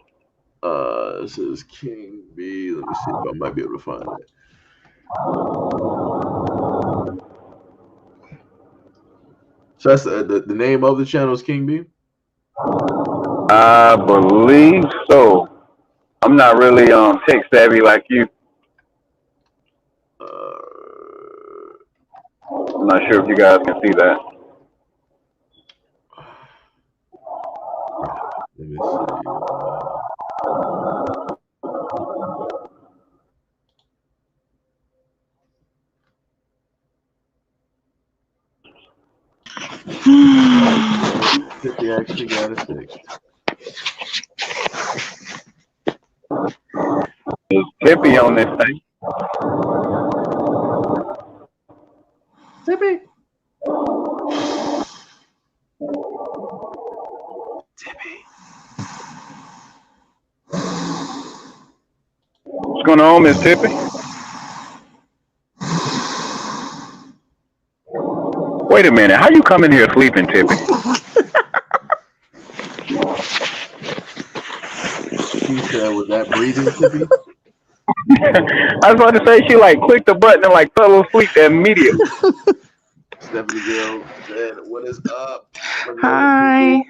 This is King B. Let me see if I might be able to find it. So that's the name of the channel is King B. I believe so. I'm not really tech savvy like you. Uh, I'm not sure if you guys can see that. Let me see. Tippy actually got it fixed. There's Tippy on this thing. Tippy. Tippy. What's going on, Miss Tippy? Wait a minute. How you come in here sleeping, Tippy? He said, was that breathing, Tippy? I was about to say she like clicked the button and like fell asleep immediately. Stephanie Girl said, what is up? Hi.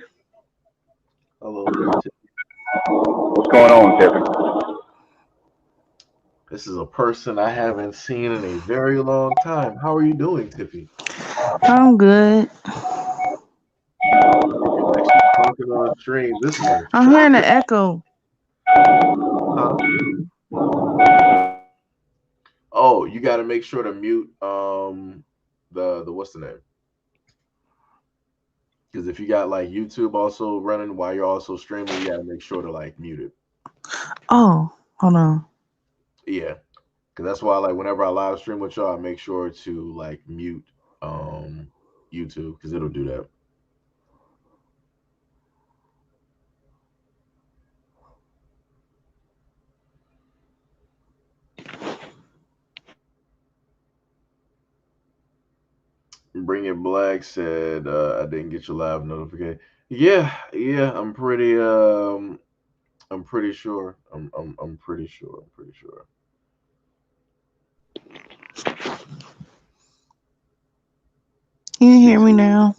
Hello there, Tippy. What's going on, Tippy? This is a person I haven't seen in a very long time. How are you doing, Tippy? I'm good. Actually talking on stream. This is a I'm hearing the echo. huh? Oh, you got to make sure to mute the what's the name? Because if you got like YouTube also running while you're also streaming, you got to make sure to like mute it. Oh, hold on. Yeah. Cause that's why like whenever I live stream with y'all, I make sure to like mute YouTube because it'll do that. Bring It Black said I didn't get your live notification. Yeah, I'm pretty sure. I'm pretty sure. I'm pretty sure. You hear me now?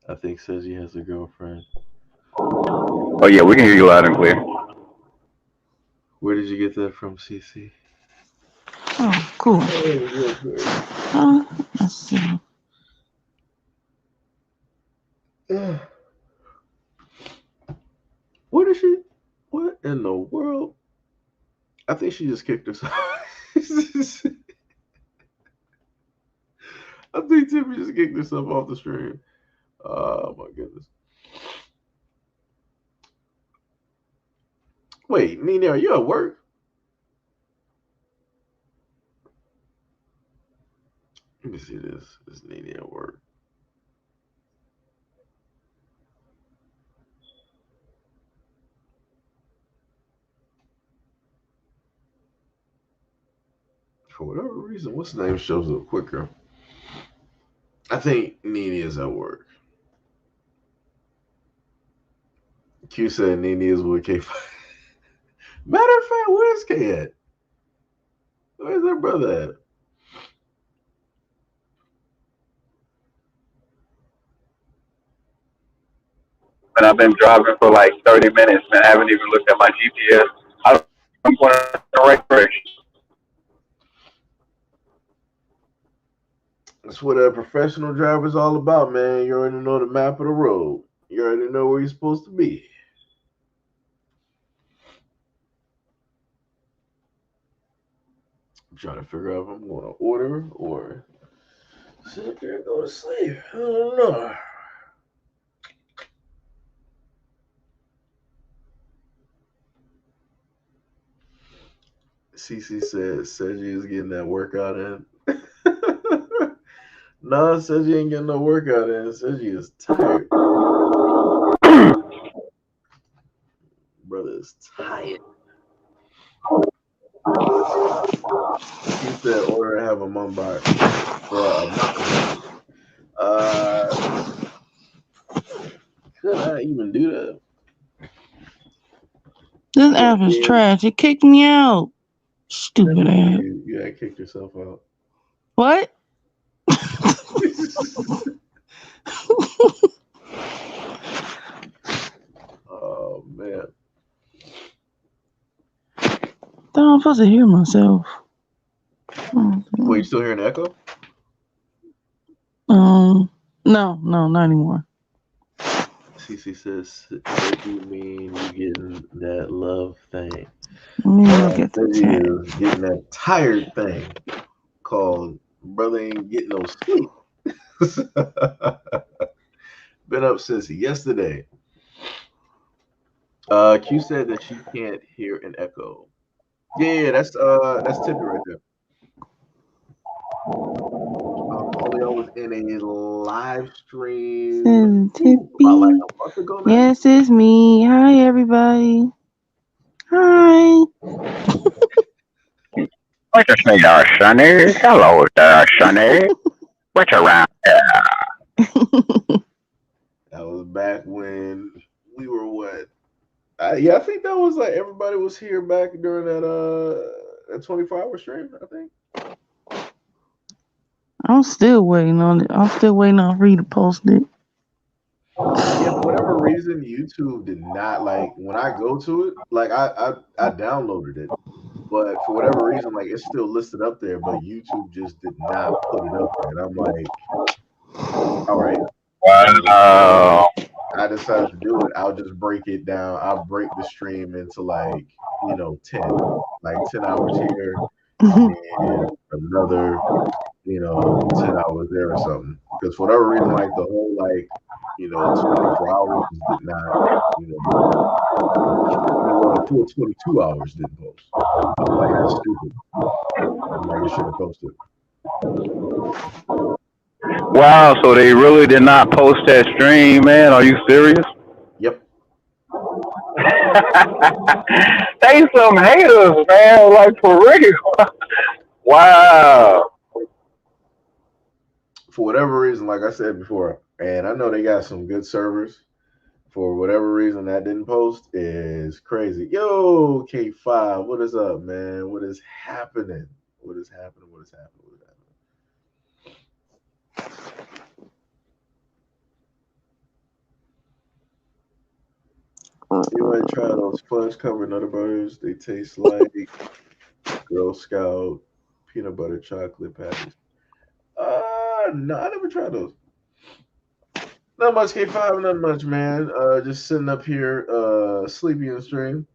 I think says he has a girlfriend. Oh yeah, we can hear you loud and clear. Where did you get that from, CC? Oh, cool. Let's see. What is she? What in the world? I think she just kicked herself. I think Tiffany just kicked herself off the stream. Oh my goodness. Wait, Nina, are you at work? Let me see this. Is Nina at work? For whatever reason, what's the name shows up quicker? I think Nene is at work. Q said Nene is with K. Matter of fact, where's K at? Where's her brother at? And I've been driving for like 30 minutes and I haven't even looked at my GPS. I'm going in the right direction. That's what a professional driver is all about, man. You already know the map of the road. You already know where you're supposed to be. I'm trying to figure out if I'm going to order or sit there and go to sleep. I don't know. CC said Seji is getting that workout in. No, Seji ain't getting no workout in. Seji is tired. Brother is tired. He said order and have a mukbang. Could I even do that? This app is trash. It kicked me out. Stupid app. You had kicked yourself out. What? Oh man. I'm supposed to hear myself. Wait, you still hearing the echo? No, not anymore. CC says, "What do you mean you getting that love thing?" Let me look at the chat. Getting that tired thing called brother ain't getting no sleep. Been up since yesterday. Q said that she can't hear an echo. Yeah, that's Tippy right there. Polio was in a live stream about like a month ago now. Yes, it's me. Hi, everybody. Hi. What's your name there, Sonny? Hello there, Sonny. What's around here? That was back when we were what? Yeah, I think that was like everybody was here back during that 24-hour stream, I think. I'm still waiting on it. I'm still waiting on Rita to post it. Yeah, for whatever reason, YouTube did not like when I go to it. Like I downloaded it, but for whatever reason, like it's still listed up there, but YouTube just did not put it up there. And I'm like, all right. Wow. I decided to do it. I'll just break it down. I'll break the stream into like 10 hours here and another 10 hours there or something. Because for whatever reason, like the whole like you know, 24 hours did not, you know, full 22 hours didn't post. I'm like, that's stupid. I'm like, you should have posted. Wow, so they really did not post that stream, man. Are you serious? Yep. They some haters, man. Like for real. Wow. For whatever reason, like I said before, and I know they got some good servers. For whatever reason, that didn't post is crazy. Yo, K5, what is up, man? What is happening? What is happening? What is happening? What is happening? You might try those fudge covered Nutter Butters. They taste like Girl Scout peanut butter chocolate patties. No, I never tried those. Not much K5, not much, man. Just sitting up here, sleepy in the stream.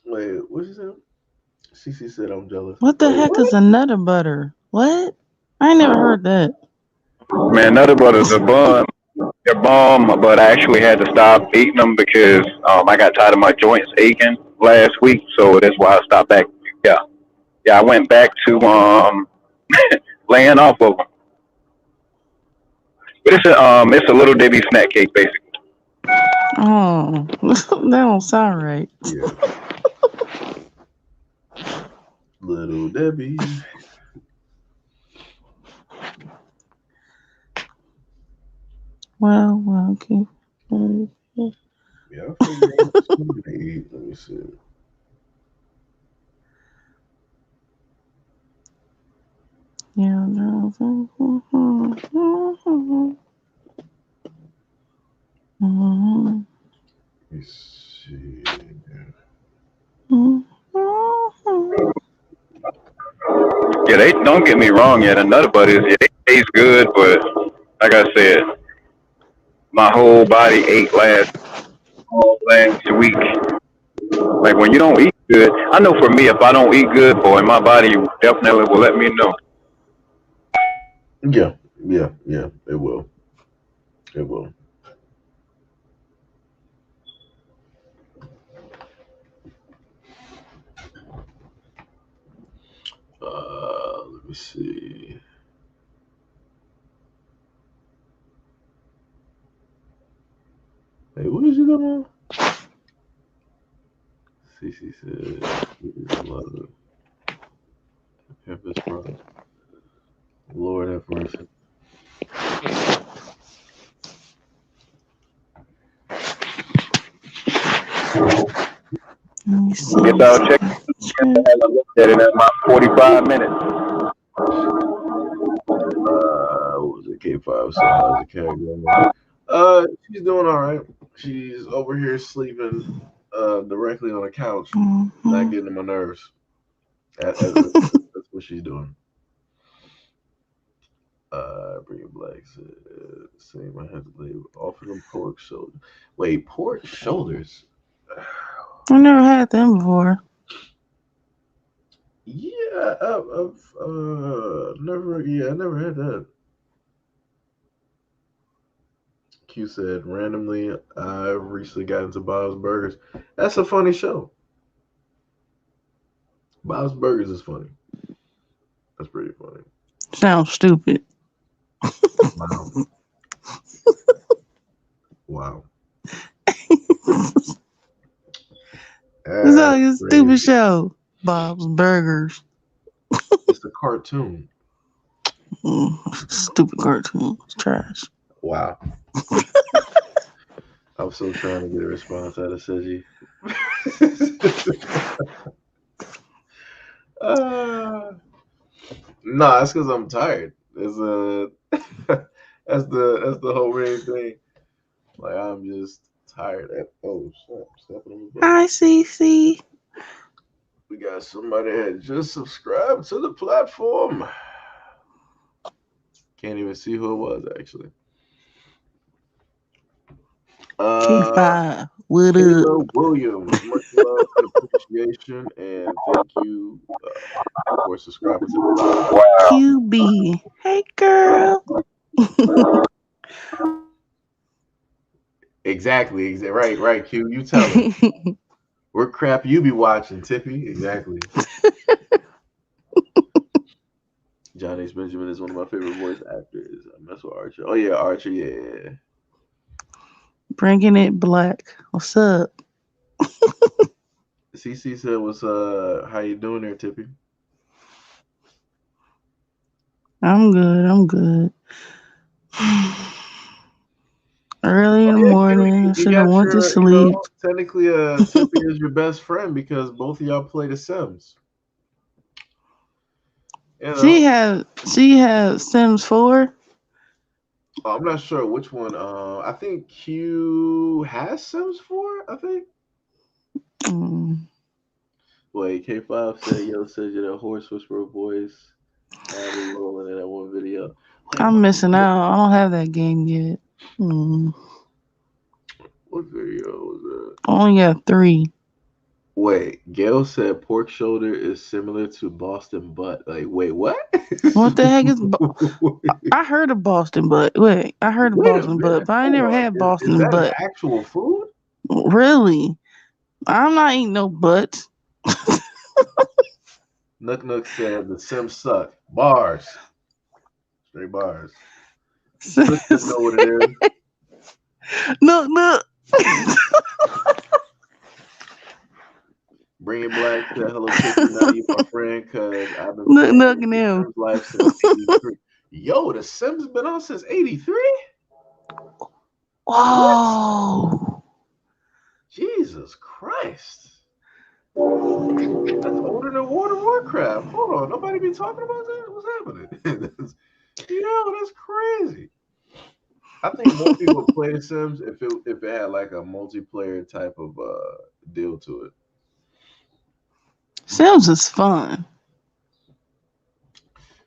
Wait, what'd you say? CC said I'm jealous. What the Wait, heck is what? a Nutter Butter? What? I ain't never heard that. Man, Nutter Butters are bun. They're bomb, but I actually had to stop eating them because I got tired of my joints aching last week, so that's why I stopped back. Yeah, yeah, I went back to laying off of them. But it's a little Debbie snack cake basically. Oh, that don't sound right. Yeah, Little Debbie. Well, okay. Yeah, I figured out something to eat. Let me see. Yeah, no. Let me see. Yeah, they don't get me wrong. Yeah, the Nutter Butters, yeah, they taste good, but like I said, my whole body ate last week. Like when you don't eat good, I know for me, if I don't eat good, boy, my body definitely will let me know. Yeah, yeah. It will. It will. Let me see. Hey, what is you doing? CC said, "It's love, Campus Bros. Lord have mercy." Let me see. Guess I'll check. I haven't looked at it in about 45 minutes. What was it? K5 said, "How's the cat going?" She's doing all right. She's over here sleeping, directly on the couch, not getting on my nerves. That's what she's doing. Bring Black said, "Same. I had to leave. Offer them pork shoulders. Wait, pork shoulders? I never had them before. Yeah, I've never. Yeah, I never had that." Q said, "Randomly, I've recently got into Bob's Burgers. That's a funny show. Bob's Burgers is funny. That's pretty funny." Sounds stupid. Wow. Wow. It's like a stupid Crazy. show. Bob's Burgers. It's a cartoon. Stupid cartoon. It's trash. Wow. I'm still trying to get a response out of Seji. uh, nah, that's because I'm tired. It's that's the whole main thing. Like I'm just tired. Oh, snap! Stepping on the button. Hi, Cece. We got somebody that just subscribed to the platform. Can't even see who it was actually. K5. What up? Kayla Williams, much love and appreciation, and thank you for subscribing to the live. Wow. QB. Hey, girl. Exactly. Right. Q, you tell her. What crap you be watching, Tippy? Exactly. John H. Benjamin is one of my favorite voice actors. I mess with Archer. Oh yeah, Archer. Yeah. Bringing it black. What's up? CC said, "What's How you doing there, Tippy?" I'm good. I'm good. Early in Oh the yeah, Q, morning. I you should have got went to your, sleep. technically, Tippy is your best friend because both of y'all play The Sims. You She know, had Sims 4. I'm not sure which one. I think Q has Sims 4. I think. Mm. Wait, K5 said, "Yo, said you that horse whisperer voice had me rolling in that one video." Wait, I'm missing out. I don't have that game yet. what video was that? I only got 3. Wait, Gail said pork shoulder is similar to Boston butt. Like, wait, what? What the heck is? I heard of Boston butt. Wait, I heard of Wait a Boston butt, minute. but I Hold never on. had Is Boston that an butt. actual food? Really? I'm not eating no butts. Nook said the Sims suck. Bars. Straight bars. Chris doesn't know what it is. Look. Bring It Black said, "Hello, Tiffy. Now you my friend, because I've been Look playing and The them. Sims life since '83." Yo, The Sims been on since '83? What? Whoa. Jesus Christ. That's older than World of Warcraft. Hold on. Nobody be talking about that? What's happening? Yo, that's crazy. I think more people play The Sims if it had like a multiplayer type of deal to it. Sims is fun.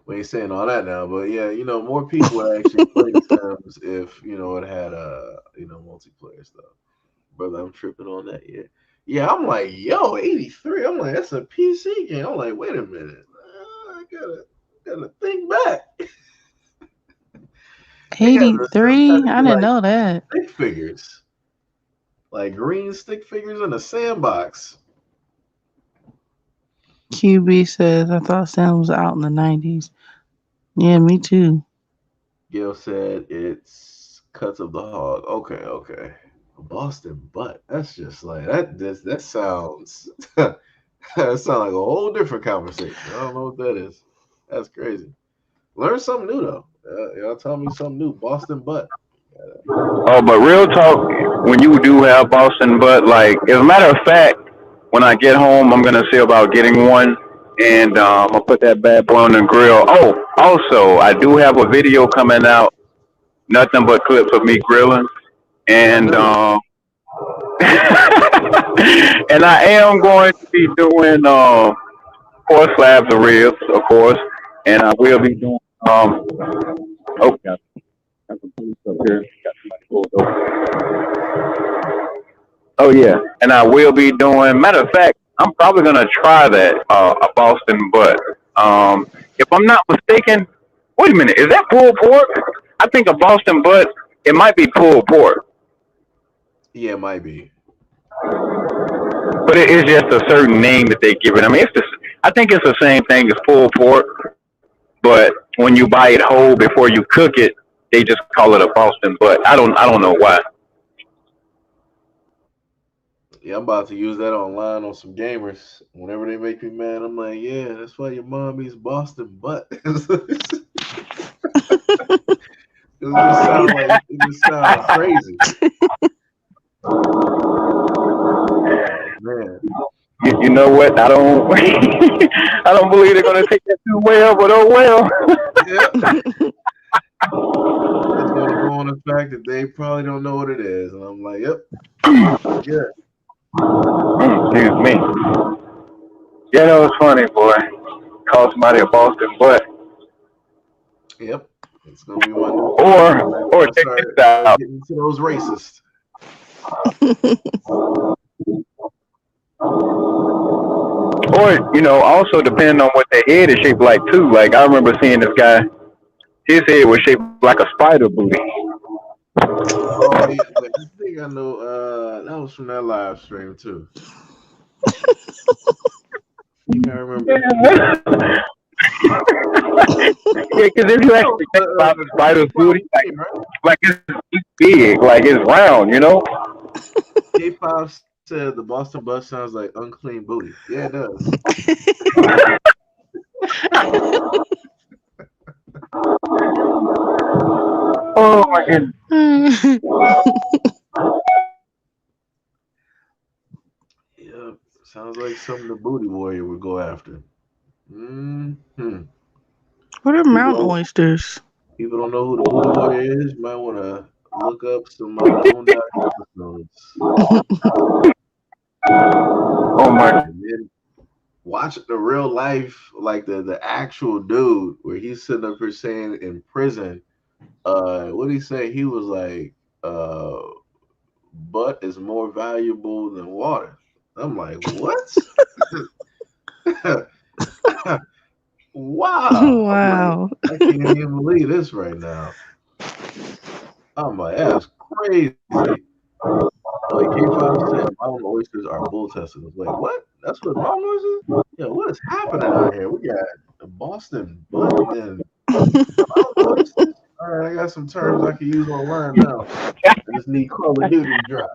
We ain't saying all that now, but yeah, more people would actually play The Sims if it had multiplayer stuff. Brother, I'm tripping on that. Yeah. I'm like, yo, '83. I'm like, that's a PC game. I'm like, wait a minute, I gotta think back. They had The Sims had 83? to I be didn't like know that. stick figures, like green stick figures in a sandbox. QB says, I thought Sims was out in the 90s. Yeah, me too. Gail said it's cuts of the hog. Okay. Boston butt. That's just like that. That sounds. that sounds like a whole different conversation. I don't know what that is. That's crazy. Learn something new though. Y'all tell me something new. Boston butt. Oh, but real talk, when you do have Boston butt, like, as a matter of fact, when I get home, I'm gonna see about getting one, and I'll put that bad boy on the grill. Oh, also, I do have a video coming out, nothing but clips of me grilling, I and know. and I am going to be doing four slabs of ribs, of course, and I will be doing oh, got some police up here. Got somebody pulled over. Oh yeah, and I will be doing. Matter of fact, I'm probably gonna try that a Boston butt. If I'm not mistaken, wait a minute, is that pulled pork? I think a Boston butt. It might be pulled pork, Yeah, it might be. but it is just a certain name that they give it. I mean, I think it's the same thing as pulled pork, but when you buy it whole before you cook it, they just call it a Boston butt. I don't know why. Yeah, I'm about to use that online on some gamers. Whenever they make me mad, I'm like, yeah, that's why your mom eats Boston butt. It just sounds crazy. Man. You know what? I don't. I don't believe they're gonna take that too well, but oh well. Yep. It's gonna go on the fact that they probably don't know what it is. And I'm like, yep. Yeah. Excuse me. Yeah, that was funny, boy. Call somebody a Boston butt. Yep. It's gonna be one of them things. Or I'm or gonna check start this out. getting to those racists. Or, also depending on what their head is shaped like too. Like I remember seeing this guy, his head was shaped like a spider booty. Oh yeah, wait, I think I know. That was from that live stream too. I think I remember. Yeah, because if you actually think about the spider's booty, like it's big, like it's round. K-pop said the Boston bus sounds like unclean booty. Yeah, it does. Oh my goodness. Yeah, sounds like something the booty warrior would go after. Hmm. What are People mountain don't oysters? people don't know who the booty warrior is. You might want to look up some Boondock episodes Oh my. and then watch the real life, like the actual dude, where he's sitting up here saying in prison. What did he say? He was like, uh, "Butt is more valuable than water." I'm like, what? Wow. I'm like, Wow. I can't even believe this right now. I'm like, that's crazy. Oh, like K5 said, mountain oysters are bull testicles. Wait, what? That's what mountain oysters? Yeah, what is happening out here? We got the Boston butt and then mountain oysters. All right, I got some terms I can use online now. I just need Call of Duty to drop.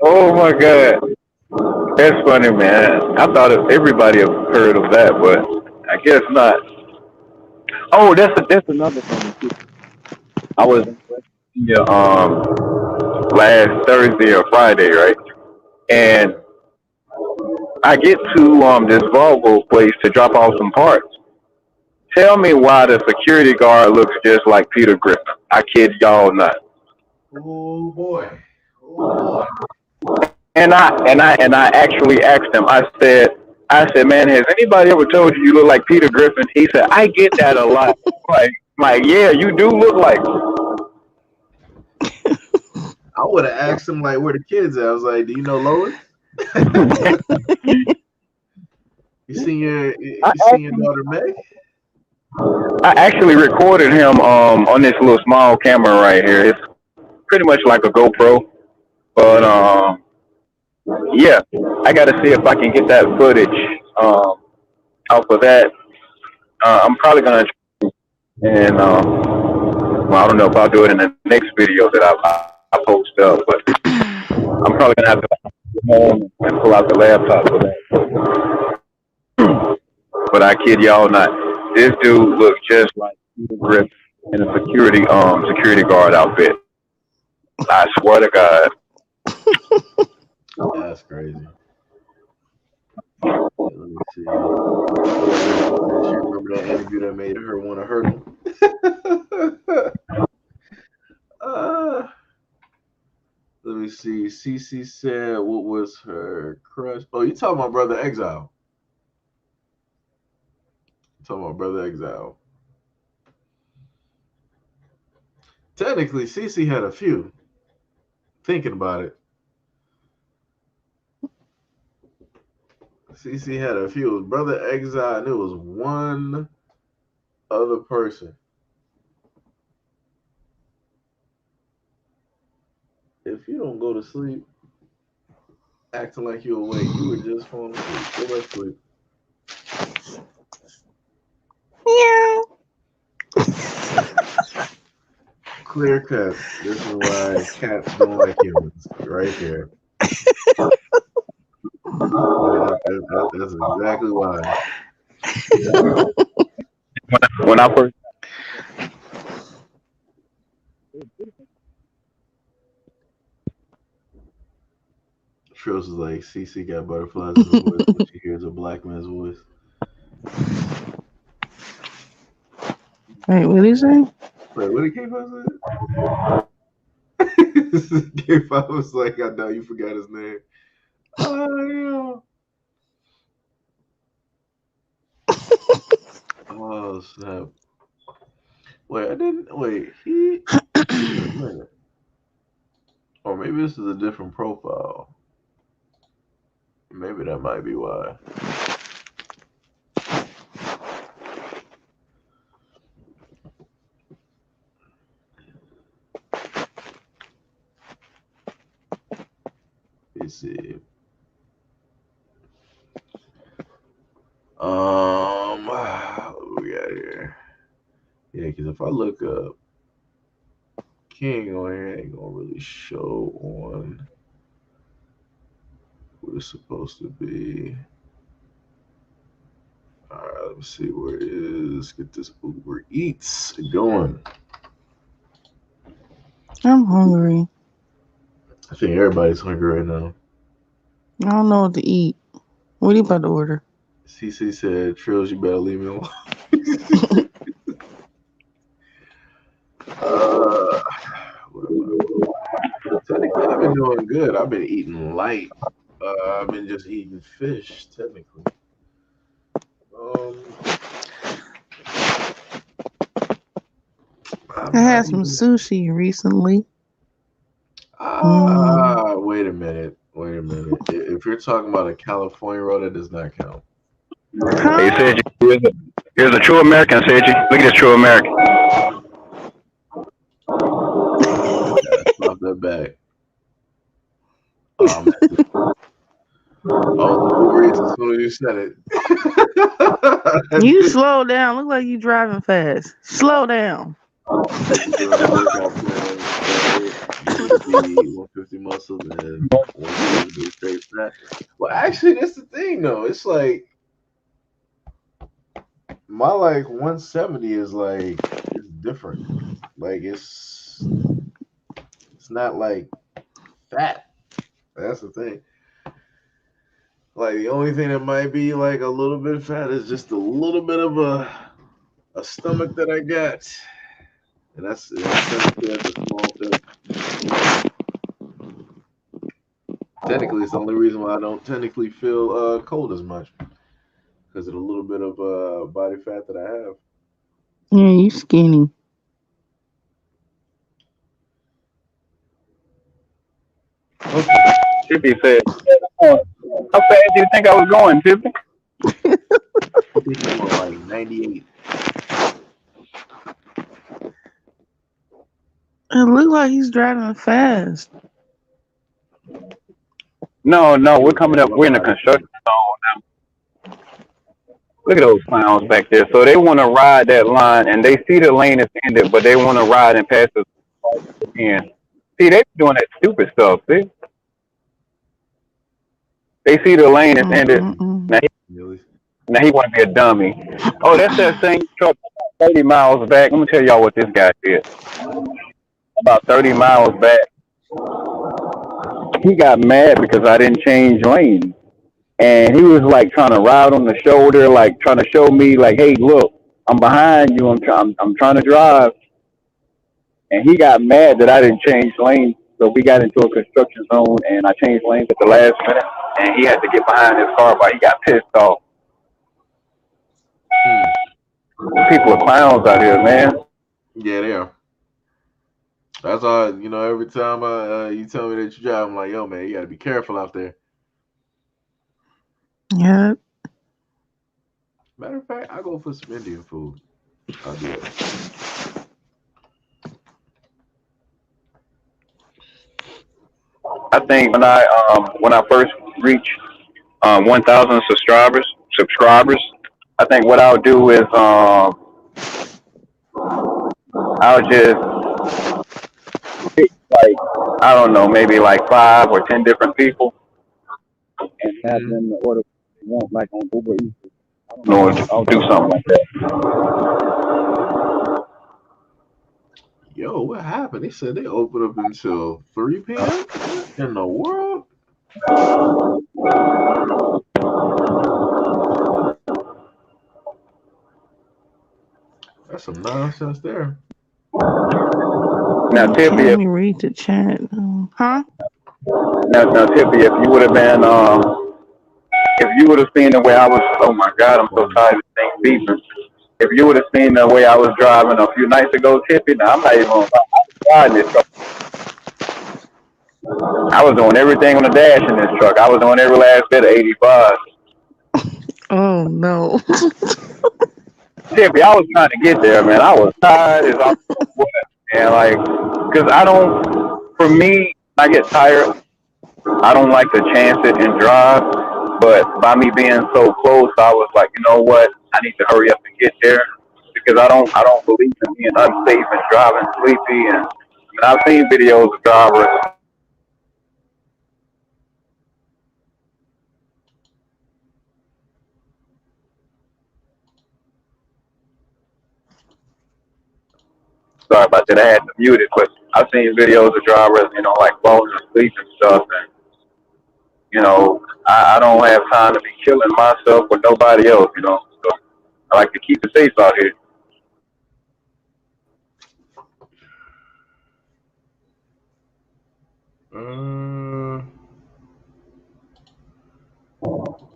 Oh my god. That's funny, man. I thought everybody have heard of that, but I guess not. Oh, that's another thing too. I was in Virginia, last Thursday or Friday, right? And I get to this Volvo place to drop off some parts. Tell me why the security guard looks just like Peter Griffin. I kid y'all not. Oh boy. Oh boy. And I actually asked him. I said, man, has anybody ever told you you look like Peter Griffin? He said, I get that a lot. Like, yeah, you do look like. I would have asked him like where the kids at. I was like, "Do you know Lois? You seen I your daughter Meg?" I actually recorded him on this little small camera right here. It's pretty much like a GoPro, but Yeah. yeah, I got to see if I can get that footage off of that. I'm probably gonna and well, I don't know if I'll do it in the next video that I post up, but I'm probably gonna have to go home and pull out the laptop for that. But I kid y'all not, this dude looks just like Peter Griffin in a security guard outfit. I swear to God. That's crazy. Yeah, let me see. She remember that interview that made her want to hurt him. uh, let me see. Cece said, "What was her crush?" Oh, you talking about Brother Exile? You talking about Brother Exile? Technically, Cece had a few. Thinking about it, Cece had a few. It was Brother Exile, and it was one other person. If you don't go to sleep acting like you're awake, you were just falling asleep. Go back to sleep. Meow. Clear cut. This is why cats don't like humans. Right there. That's exactly why. When I first Trills is like, CC got butterflies in her voice when she hears a black man's voice. Wait, what did he say? Wait, what did K5 say? K5 was like, I know you forgot his name. Oh, yeah. Oh, snap. Wait, I didn't. Wait, he. Wait a minute. Or maybe this is a different profile. Maybe that might be why. Let's see. What we got here? Yeah, because if I look up King on here, it ain't gonna really show on what it's supposed to be. All right, let me see where it is. Get this Uber Eats going. I'm hungry. I think everybody's hungry right now. I don't know what to eat. What are you about to order? CC said, Trills, you better leave me alone. What am I? Technically, I've been doing good. I've been eating light. I've been just eating fish, technically. I I'm had not some even. sushi recently. Wait a minute. Wait a minute. If you're talking about a California roll, that does not count. Hey, Huh? Seiji, here's a true American, Seiji. Look at this true American. Yeah, stop that back. Um, oh, the Uber Eats as soon as you said it. You slow down. Look like you driving fast. Slow down. Doing workout plans, right? Getting the 150 muscles and 170 straight fat. Well, actually, that's the thing, though. It's like my 170 is it's different. Like it's not fat. That's the thing. Like the only thing that might be a little bit fat is just a little bit of a stomach that I got, and that's a small thing. Technically, it's the only reason why I don't technically feel cold as much because of the little bit of body fat that I have. Yeah, you skinny. Okay. Tippy said, "Oh, how fast do you think I was going, Tippy?" I think I'm on 98. It looked like he's driving fast. No, no, He we're was coming going up. We're in the by construction zone. Look at those clowns back there. So they want to ride that line, and they see the lane is ended, but they want to ride and pass us again. See, they doing that stupid stuff. See, they see the lane is ended. Mm-mm-mm. Now really. he want to be a dummy. Oh, that's that same truck. 30 miles back. Let me tell y'all what this guy did. About 30 miles back, he got mad because I didn't change lanes. And he was like trying to ride on the shoulder, like trying to show me, like, "Hey, look, I'm behind you. I'm trying to drive." And he got mad that I didn't change lanes. So we got into a construction zone, and I changed lanes at the last minute, and he had to get behind his car, but he got pissed off. Hmm. People are clowns out here, man. Yeah, they are. That's all. Every time you tell me that you drive, I'm like, yo, man, you got to be careful out there. Yeah. Matter of fact, I go for some Indian food. I'll do that. I think when I first reach 1,000 subscribers, I think what I'll do is I'll just pick like I don't know, maybe like 5 or 10 different people and have Hmm. them order what they want, like on Uber Eats. I don't know, I'll do something like that. Yo, what happened? They said they open up until 3 p.m. What in the world? That's some nonsense there. Now, Okay, Tippy, let me read the chat. Huh? now, Tippy, if you would have been, if you would have seen the way I was, oh my God, I'm so Um, tired of things beeping. if you would have seen the way I was driving a few nights ago, Tippy, now I'm not even gonna lie, I was riding this truck. I was doing everything on the dash in this truck. I was doing every last bit of 85. Oh no. Tippy, I was trying to get there, man. I was tired as I was, and like, cause I don't. For me, I get tired. I don't like to chance it and drive, but by me being so close, I was like, you know what? I need to hurry up and get there because I don't believe in being unsafe and driving sleepy. And I mean, I've seen videos of drivers. Sorry about that. I had to mute it, but I've seen videos of drivers, like falling asleep and stuff. And I don't have time to be killing myself or nobody else. So I like to keep it safe out here. Mm,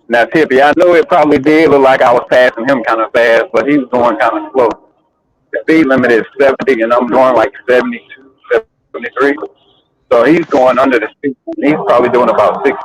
Now, Tippy, I know it probably did look like I was passing him kind of fast, but he was going kind of slow. The speed limit is 70, and I'm going like 72, 73. So he's going under the speed. He's probably doing about 60.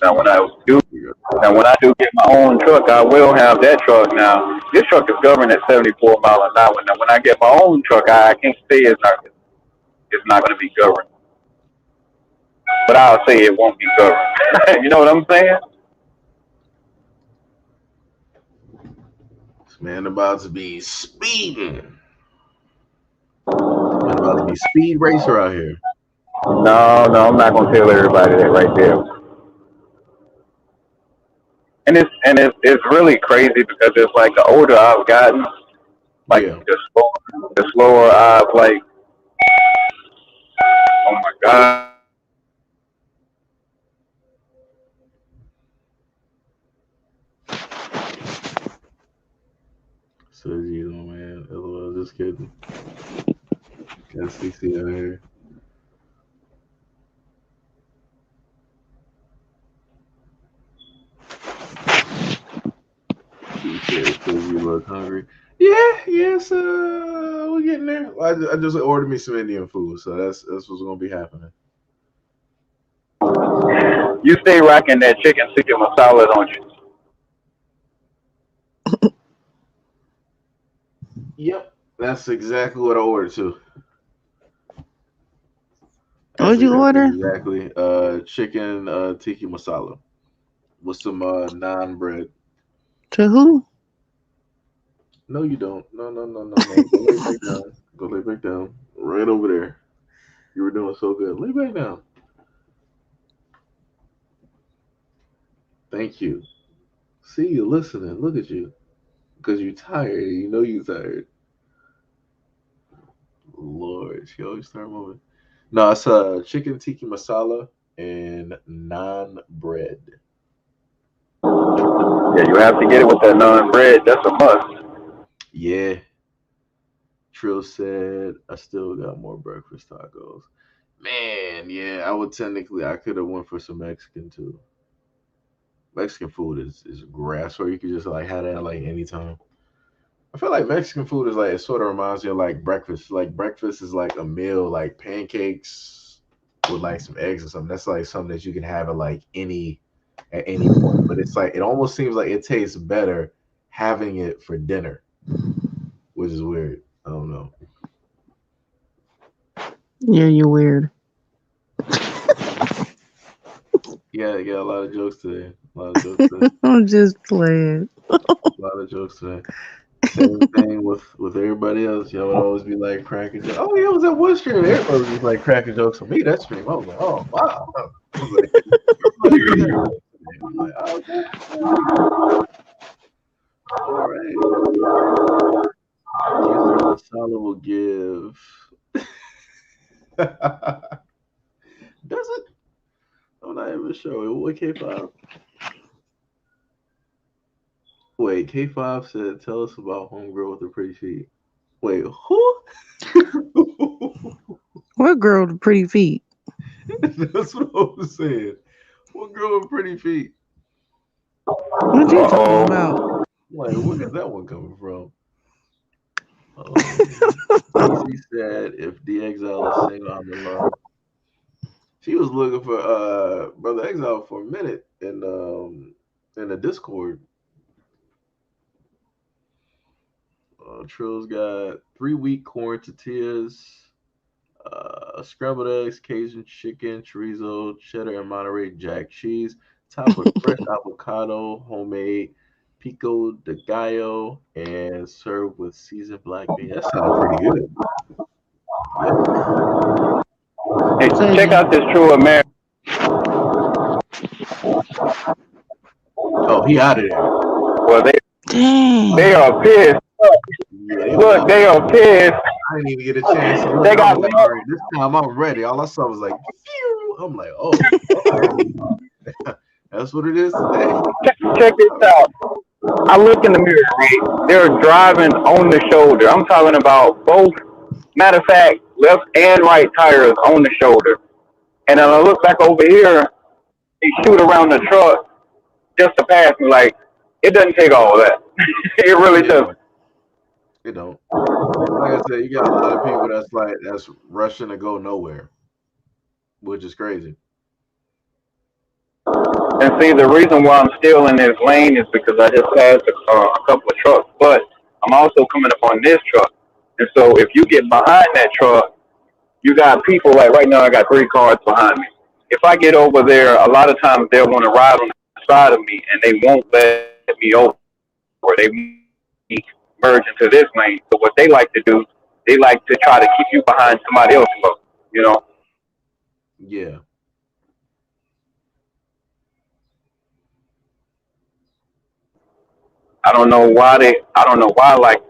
Now, when I do, when I do get my own truck, I will have that truck. Now, this truck is governed at 74 miles an hour. Now, when I get my own truck, I can't say it's not going to be governed, but I'll say it won't be governed. You know what I'm saying? this man about to be speeding. Man about to be speed racer out here. No, no, I'm not going to tell everybody that right there. And it's really crazy because it's like the older I've gotten, like Yeah. the slower I've like. Oh my god. SEIJIHITO, man. LOL, just kidding. Got CC out here. He says you look hungry. Yeah, yes, we're getting there. I just ordered me some Indian food, so that's what's gonna be happening. You stay rocking that chicken tikka masala, don't you? Yep, that's exactly what I ordered too. What'd you That's order? exactly chicken tiki masala with some naan bread. To who? No, you don't. No, no, no, no, no. Go lay back down. Go lay back down. Right over there. You were doing so good. Lay back down. Thank you. See you listening. Look at you. Because you're tired. You know you're tired. Lord, she always start moving. No, it's chicken tiki masala and naan bread. Yeah, you have to get it with that naan bread. That's a must. Yeah. Trill said I still got more breakfast tacos. Man, yeah, I could have went for some Mexican too. Mexican food is grass, or you could just like have that like anytime. I feel like Mexican food is like it sort of reminds me of like breakfast. Like breakfast is like a meal, like pancakes with like some eggs or something. That's like something that you can have at any point. But it's like it almost seems like it tastes better having it for dinner, which is weird. I don't know. Yeah, you're weird. Yeah, a lot of jokes today. A lot of jokes today. I'm just playing. A lot of jokes today. Same thing with everybody else. Y'all would always be like cracking jokes. Oh yeah, it was that one stream. Everybody was just like cracking jokes on me. That stream, I was like, oh wow. I was like, everybody just had jokes today. I'm like, oh, okay, all right. Houston Masala will give. Does it? I'm not even sure. What K5? Wait, K5 said, tell us about homegirl with the pretty feet. Wait, who? What girl with pretty feet? That's what I was saying. What girl with pretty feet? What you talking Uh-oh. about? Like, where is that one coming from? CC said, if the exile is single, I'm in love. She was looking for Brother Exile for a minute in the Discord. Trill's got 3 week corn tortillas, scrambled eggs, Cajun chicken, chorizo, cheddar, and Monterey Jack cheese, topped with fresh avocado, homemade pico de gallo, and served with seasoned black bean. That sounds pretty good. Yep. Hey, check Seiji. out this True American. Oh, he out of there. Well, they Dang. are pissed. Yeah, they was Look, out. they are pissed. I didn't even get a chance to look. They I was got like, all right, this time I'm ready. All I saw was like, phew. I'm like, oh, okay. That's what it is today. check this out. I look in the mirror, right? They're driving on the shoulder. I'm talking about both. Matter of fact, left and right tires on the shoulder. And then I look back over here. They shoot around the truck just to pass me. Like it doesn't take all that. It really Yeah, doesn't. it don't. Like I said, you got a lot of people that's rushing to go nowhere, which is crazy. And see, the reason why I'm still in this lane is because I just passed a couple of trucks, but I'm also coming up on this truck. And so if you get behind that truck, you got people like right now. I got 3 cars behind me. If I get over there, a lot of times they'll want to ride on the side of me, and they won't let me over. They merge into this lane. So what they like to do, they like to try to keep you behind somebody else. You know, Yeah, I don't know why. Like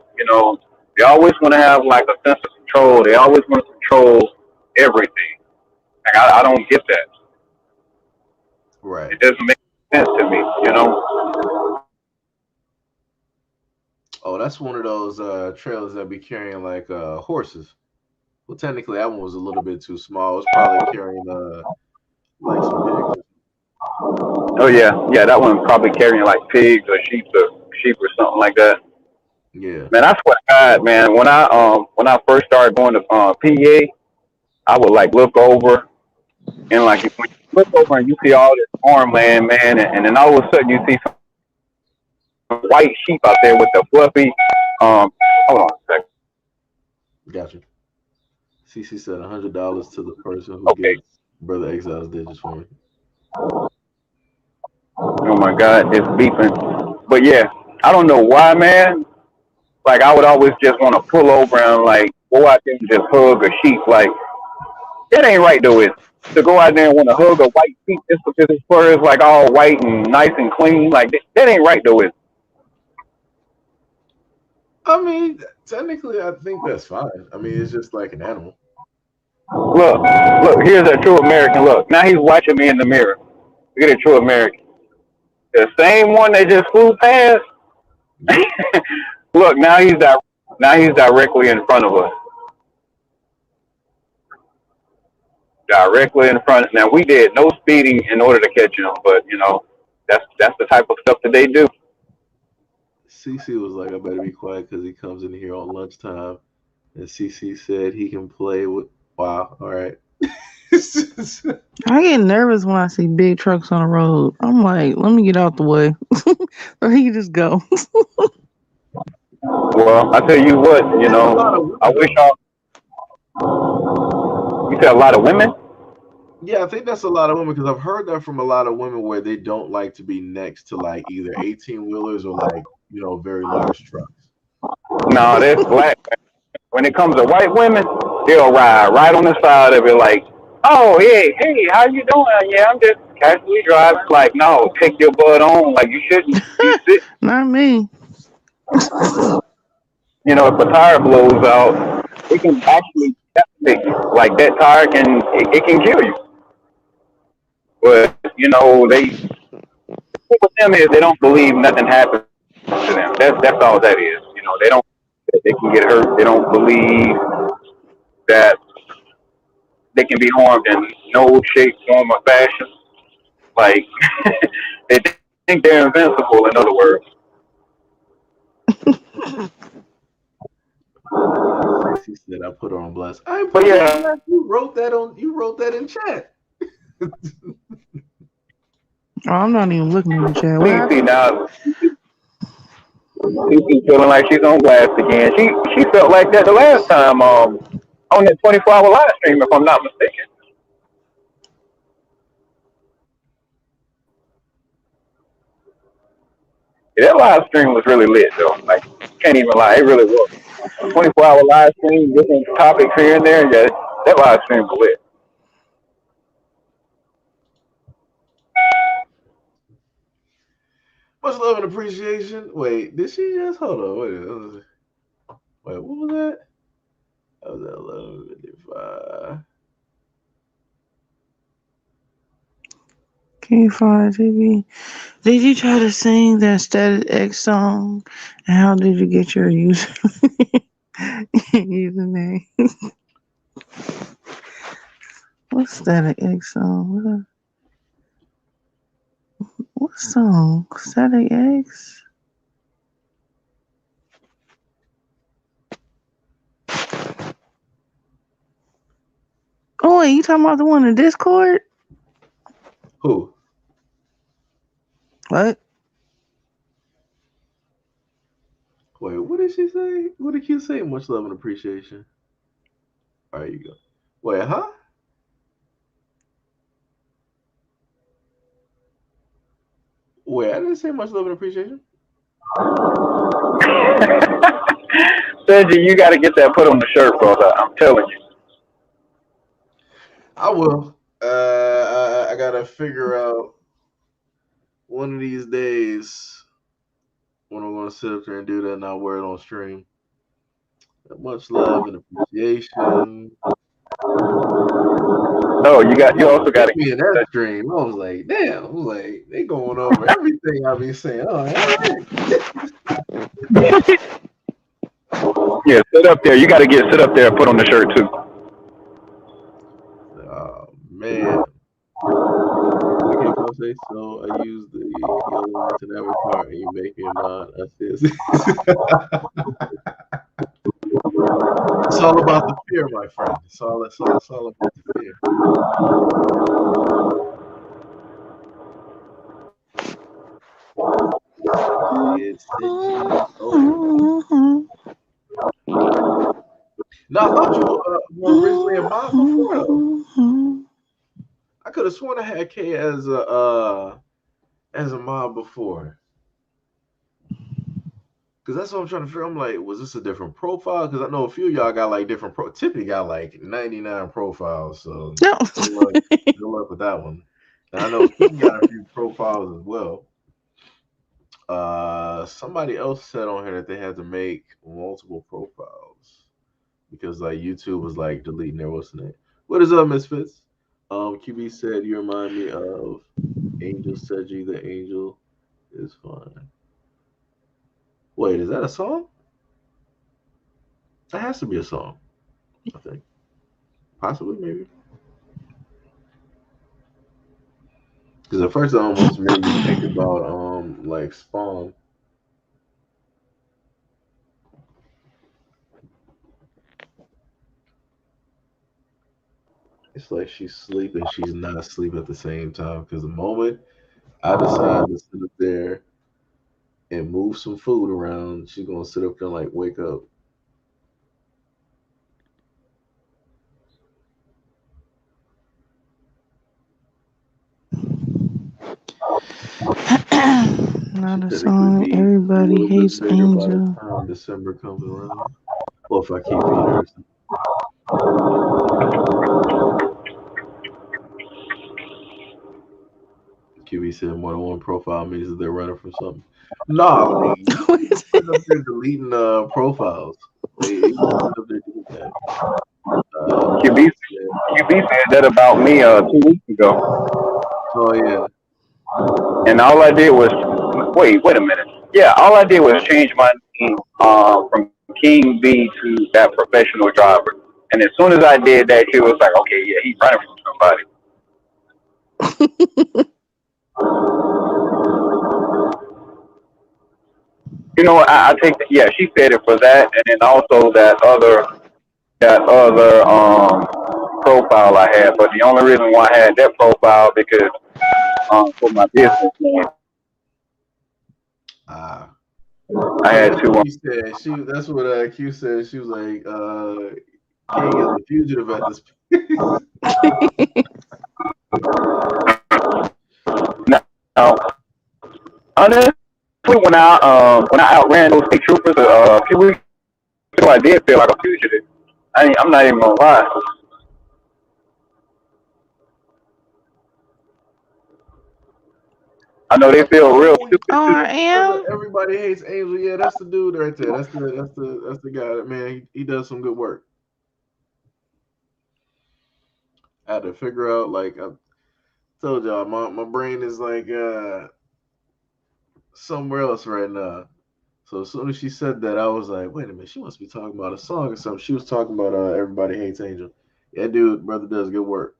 they always want to have like a sense of control. They always want to control everything. Like I don't get that. right. It doesn't make sense to me. Oh, that's one of those trailers that be carrying like horses. Well, technically, that one was a little bit too small. It's probably carrying like some pigs. Oh yeah, that one probably carrying like pigs or sheep or something like that. Yeah, Man, I swear to God, man, when I first started going to PA, I would like look over and like when you look over and you see all this farmland, man, and then all of a sudden you see some white sheep out there with the fluffy. Um, hold on a second. gotcha. CC said $100 to the person who Okay. gets Brother Exile's digits for me. Oh my God, it's beeping. But yeah, I don't know why, man. Like I would always just want to pull over and like go out there and just hug a sheep. Like that ain't right though. Is to go out there and want to hug a white sheep just because his fur is like all white and nice and clean. Like that ain't right though. Is I mean, technically, I think that's fine. I mean, it's just like an animal. look, look. Here's a true American. Look, now he's watching me in the mirror. Look at a true American. The same one that just flew past. Yep. Look, now he's directly in front of us. Directly in front. Now we did no speeding in order to catch him, but that's the type of stuff that they do. CC was like, I better be quiet because he comes in here on lunchtime. And CC said he can play with. Wow. All right. I get nervous when I see big trucks on the road. I'm like, let me get out the way. Or he can just go. Well, I tell you what, It's a lot of I women, wish though. you said a lot of women. Yeah, I think that's a lot of women because I've heard that from a lot of women where they don't like to be next to like either 18 wheelers or like, very large trucks. No, that's black. When it comes to white women, they'll ride right on the side of it, like, oh, hey, how you doing? Yeah, I'm just casually driving. Like, no, take your butt on. Like, you shouldn't be sitting. Not me. If a tire blows out, it can actually definitely, like that tire it can kill you. But they with them is they don't believe nothing happens to them. That's all that is. They don't. that they can get hurt. They don't believe that they can be harmed in no shape, form, or fashion. Like they think they're invincible. In other words, Sexy said I put her on blast. I ain't but put you on yeah, blast. You wrote that on. You wrote that in chat. Oh, I'm not even looking in the chat. What see happened? now, she's feeling like she's on blast again. She felt like that the last time on that 24-hour live stream, if I'm not mistaken. Yeah, that live stream was really lit though. Like can't even lie, it really was. 24-hour live stream, different topics here and there. Yeah, that live stream was lit. Much love and appreciation. Wait, did she just hold on? Wait, what was that? That was at 11:55. K5 TV. Did you try to sing that Static X song? And how did you get your username? What's Static X song? What song? Static X? Oh, wait, you talking about the one in Discord? Who? What? Wait, what did she say? What did you say? Much love and appreciation. All right, you go. Wait, huh? Wait, I didn't say much love and appreciation. Sergi, you got to get that put on the shirt, brother. I'm telling you. I will. I gotta figure out one of these days when I'm gonna sit up there and do that and not wear it on stream. Much love and appreciation. No, you also got to Me in get that that. stream, I was like, damn. I was like, they going over everything I be saying. Oh, all right. Yeah, sit up there. You got to get sit up there and put on the shirt too. Oh man. Okay, go say so. I use the yellow as an avatar and you make me a mod. I said it's all about the fear, my friend. It's all about the fear. It's the GO. Now I thought you were originally a mod before though. I could have sworn I had K as a mod before. Cause that's what I'm trying to figure. I'm like, was this a different profile? Cause I know a few of y'all got like different Tiffany got like 99 profiles, so No. good luck with that one. And I know King got a few profiles as well. Somebody else said on here that they had to make multiple profiles because like YouTube was like deleting their what's the name. What is up, Misfits? QB said you remind me of Angel Seji. The angel is fine. Wait, is that a song? That has to be a song, I think. Possibly, maybe. Because at first it almost made me think about like Spawn. It's like she's sleeping, she's not asleep at the same time. Because the moment I decide to sit up there and move some food around, she's gonna sit up there and like wake up. She Not a technically song. be a Everybody little bit hates bigger by the Angel. time December comes around. Well, if I keep feeding her. QB said more than one profile means that they're running from something. Nah, like you can't be sitting up there deleting profiles. Like you can't sit up there doing that. QB, QB said that about me 2 weeks ago, Oh yeah. and all I did was wait a minute. Yeah, all I did was change my name from King B to that professional driver. And as soon as I did that, she was like, okay, yeah, he's running from somebody. You know what? I take the, yeah, she said it for that, and then also that other profile I had. But the only reason why I had that profile because for my business name, Ah, I yeah, had that's to. what she said. That's what Q said. She was like, King is a fugitive at this point. Now, honestly, when I outran those state troopers a few weeks ago, I did feel like a fugitive. I'm not even gonna lie. I know they feel real Oh, stupid too. brother, RM. everybody hates Angel. Yeah, that's the dude right there. That's the guy. Man, he does some good work. I had to figure out like I told y'all, my brain is like somewhere else right now. So as soon as she said that, I was like, wait a minute, she must be talking about a song or something. She was talking about Everybody Hates Angel. Yeah, dude, brother does good work.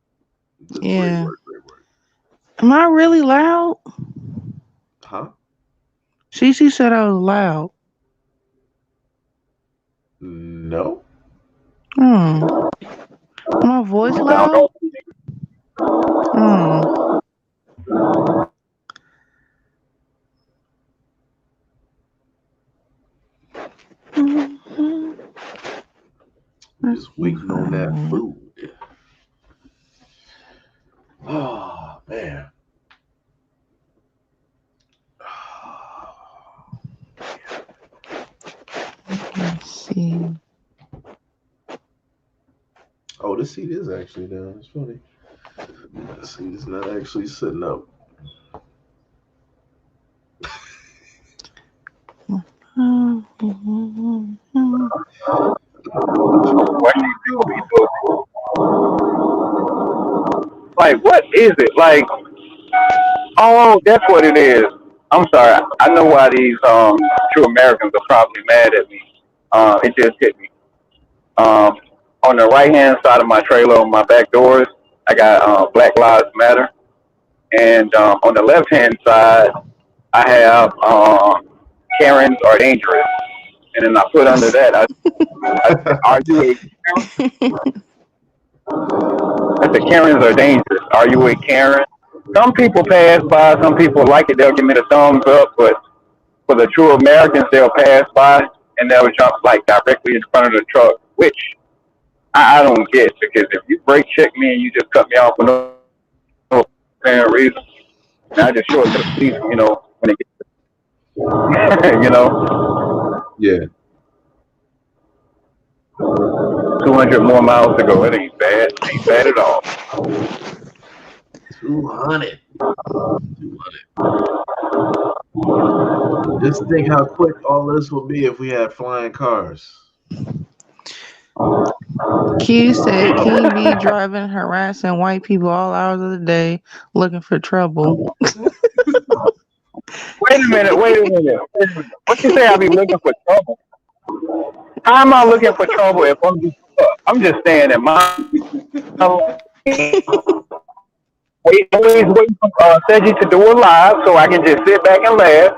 Does great Yeah. work, great work. Am I really loud? Huh? She said I was loud. No. Hmm. My voice Now, loud? Hmm. Just waiting on that food. Oh man. Let's see. Oh, this seat is actually down. It's funny. This seat is not actually sitting up. what like, what is it? Like, oh, that's what it is. I'm sorry. I know why these true Americans are probably mad at me. It just hit me. Um, on the right hand side of my trailer on my back doors, I got Black Lives Matter, and on the left hand side, I have Karens are dangerous, and then I put under that, I said, are you a Karen? I said, Karens are dangerous. Are you a Karen? Some people pass by, some people like it, they'll give me the thumbs up, but for the true Americans, they'll pass by and they'll jump like directly in front of the truck, which I don't get because if you brake check me and you just cut me off for no apparent reason, and I just show it to the police, when it gets, 200 more miles to go. It ain't bad. Ain't bad at all. 200. 200. Just think how quick all this would be if we had flying cars. Q said King B driving, harassing white people all hours of the day, looking for trouble. Wait a minute. Wait a minute. What you say? I be looking for trouble? How am I looking for trouble if I'm just staying in my always waiting for Seji to do a live so I can just sit back and laugh.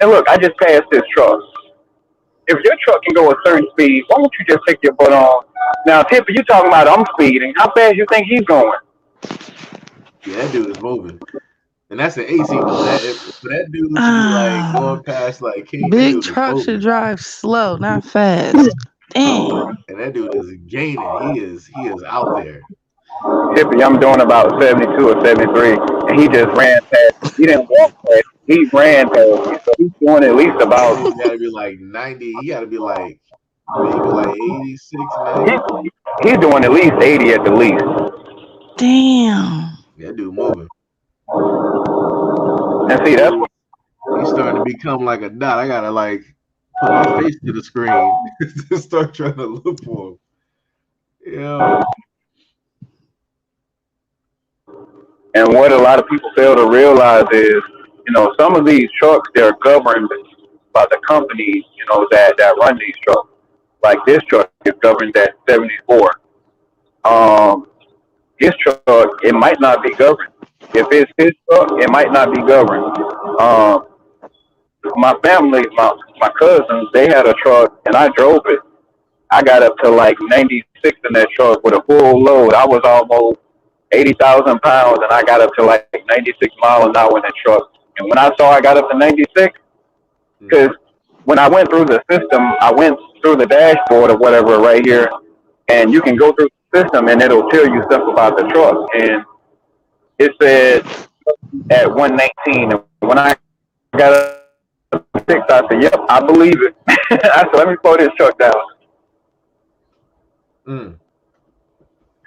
And look, I just passed this truck. If your truck can go a certain speed, why don't you just take your butt on? Now, Tippy, you talking about I'm speeding. How fast you think he's going? Yeah, that dude is moving. And that's an AC though. For that dude to be like going Ah, past like King, that big dude is truck should moving. drive slow, not fast. Dang. And that dude is gaining. He is out there. Tippy, I'm doing about 72 or 73, and he just ran past. He didn't walk past. He ran past me, so he's doing at least That about. dude gotta be like 90. He gotta be like maybe like 86, 90. He's doing at least 80 at the least. Damn. That dude moving. And see, That that's dude, what. he's starting to become like a dot. I gotta like put my face to the screen to start trying to look for him. Yeah. And what a lot of people fail to realize is, some of these trucks they're governed about the companies, that run these trucks. Like this truck is governed at 74. Um, his truck, it might not be governed. If it's his truck, it might not be governed. Um, my family, my cousins, they had a truck, and I drove it. I got up to like 96 in that truck with a full load. I was almost 80,000 pounds, and I got up to like 96 miles an hour in that truck. And when I saw I got up to 96, because when I went through the system, I went through the dashboard or whatever right here, and you can go through the system and it'll tell you stuff about the truck. And it said at 119, and when I got up to 6, I said, "Yep, I believe it." I said, "Let me slow this truck down." Mm.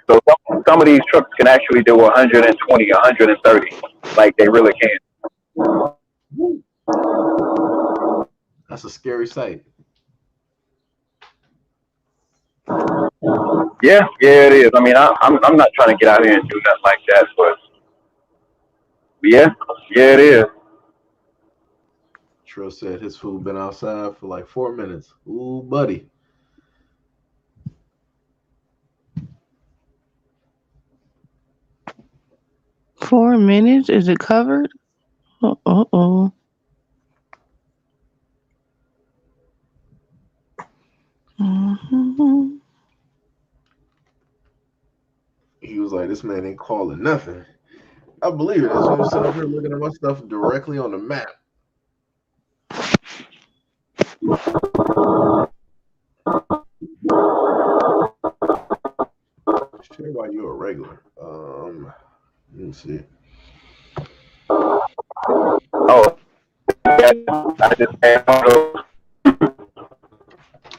So some of these trucks can actually do 120, 130, like they really can. That's a scary sight. Yeah, it is. I mean, I'm not trying to get out here and do nothing like that, but yeah, it is. Trill said his food been outside for like 4 minutes. Ooh, buddy. $4 minutes? Is it covered? Oh. Mm-hmm. He was like, this man ain't calling nothing. I believe it. That's why I'm sitting up here looking at my stuff directly on the map. Sure, why you a regular? Let me see. Oh, I just passed one of those.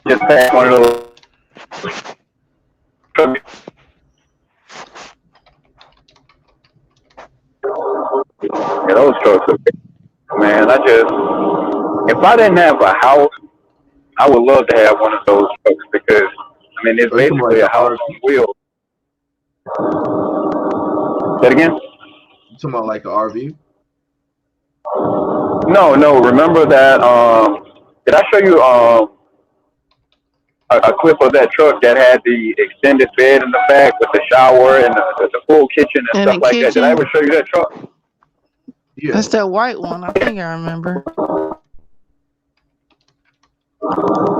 Just passed one of those. Yeah, those trucks are big. Man, if I didn't have a house, I would love to have one of those trucks because, I mean, it's Oh, you talking about basically like a the house RV? on wheels. Say it again? You talking about like the RV? No. Remember that? Did I show you a clip of that truck that had the extended bed in the back with the shower and the full kitchen and And stuff the like that? Did I kitchen? ever show you that truck? Yeah. That's that white one. I think I remember.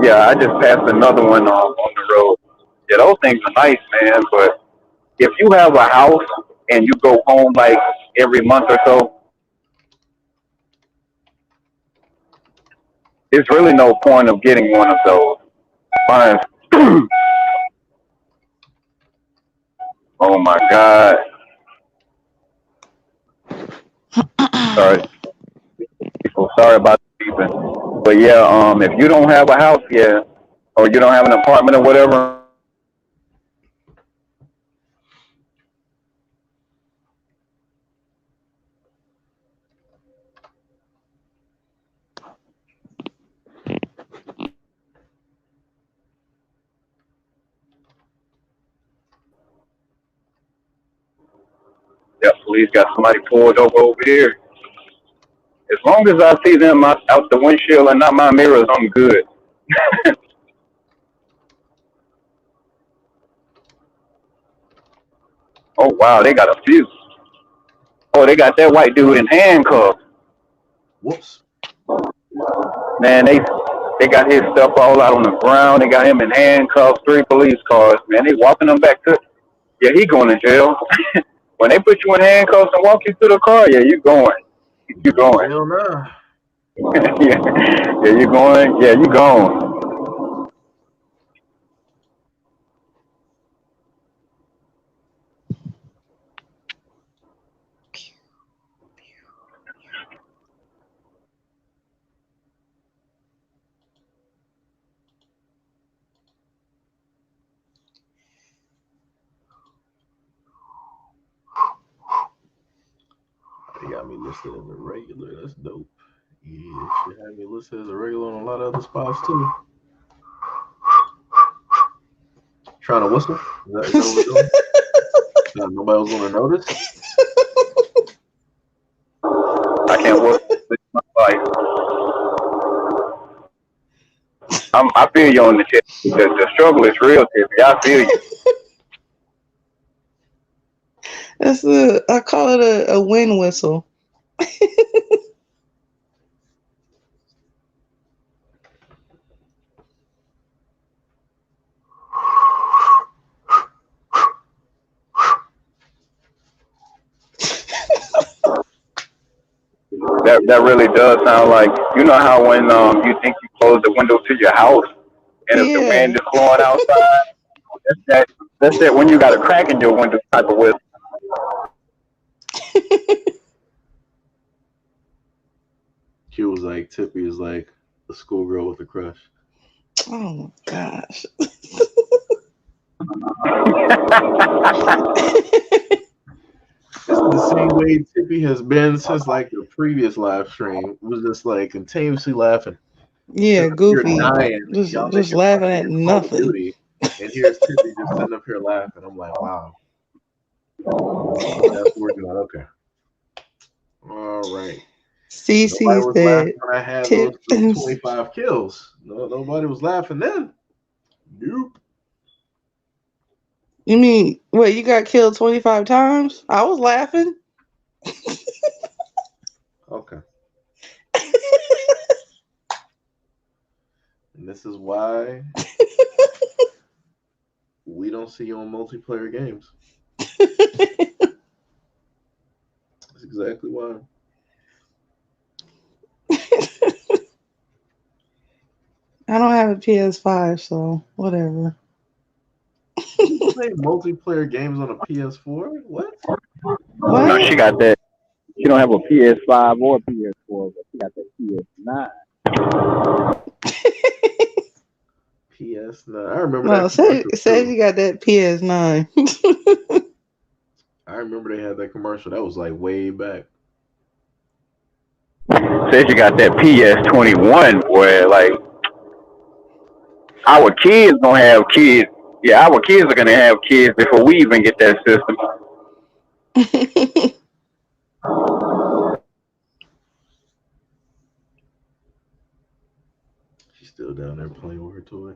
Yeah, I just passed another one on the road. Yeah, those things are nice, man. But if you have a house and you go home like every month or so, there's really no point of getting one of those. Fine. Oh my God. Sorry. People, sorry about the beeping. But yeah, if you don't have a house yet, or you don't have an apartment or whatever, yeah, police got somebody pulled over here. As long as I see them out the windshield and not my mirrors, I'm good. Oh wow, they got a few. Oh, they got that white dude in handcuffs. Whoops. Man, they got his stuff all out on the ground. They got him in handcuffs, 3 police cars. Man, they walking him back to. Yeah, he going to jail. When they put you in handcuffs and walk you to the car, yeah, you going. You Going to going. jail now. Yeah, you going. Yeah, you going. They got me listed as a regular. That's dope. Yeah, should have me listed as a regular on a lot of other spots too. Trying to whistle? Is that what we're doing? Nobody was gonna notice. I can't work with my life. I feel you on the tip. The struggle is real, Tiffy. I feel you. I call it a wind whistle. That really does sound like, you know how when you think you close the window to your house, and if the wind Yeah. is blowing outside, that's that. That's that when you got a crack in your window type of whistle. Q was like, Tippy is like a schoolgirl with a crush. Oh my gosh. This is the same way Tippy has been since like the previous live stream. It was just like continuously laughing. Yeah, You're goofy. dying. Y'all Just making fun laughing of me at in Call of nothing. Duty. And here's Tippy just sitting up here laughing. I'm like, wow. That's what we're doing. Okay. All right. Nobody CC was laughing said, when I had tip. those 25 kills. No, nobody was laughing then. Nope. You mean, wait, you got killed 25 times? I was laughing. Okay. And this is why we don't see you on multiplayer games. That's exactly why. I don't have a PS5, so whatever. You play multiplayer games on a PS4? What? No, she What? got that. She don't have a PS5 or a PS4, but she got that PS9. PS9. I remember No, that commercial say too. you got that PS9. I remember they had that commercial. That was like way back. Says you got that PS21, boy. Like our kids gonna have kids. Yeah, our kids are gonna have kids before we even get that system. She's still down there playing with her toy.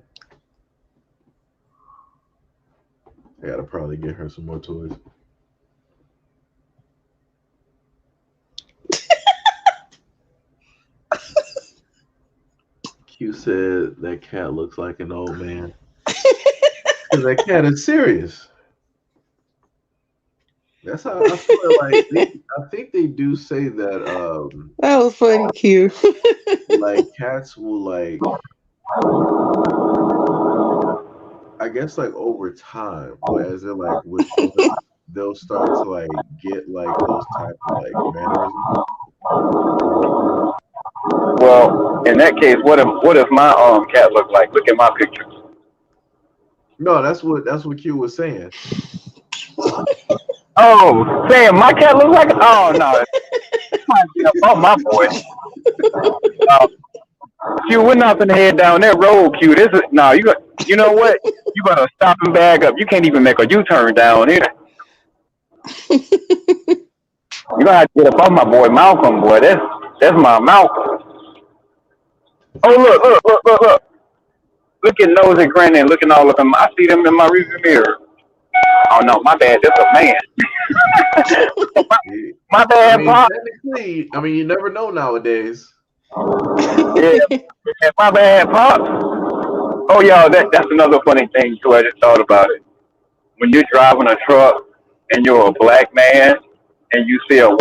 I gotta probably get her some more toys. Q said that cat looks like an old man. Because that cat is serious. That's how I swear. Like I think they do say that. That was funny, Q. Like cats will like. I guess like over time, like as they're like with children, they'll start to like get like those type of like mannerisms or whatnot. Well, in that case, what if my cat look like? Look at my pictures. No, that's what Q was saying. Oh, Sam, my cat looks like. Oh no, oh my boy. Uh, Q, we're not gonna head down that road, Q. This is no. You know what? You gotta stop and bag up. You can't even make a U-turn down here. You gonna have to get up on my boy Malcolm, boy. That's my Malcolm. Oh look. Look at nosy granny and looking all up in my. I see them in my rearview mirror. Oh no, my bad. That's a man. my I bad, mean, Pop. technically, I mean, you never know nowadays. Yeah, my bad, Pop. Oh, y'all, that's another funny thing too. I just thought about it. When you're driving a truck and you're a black man and you see an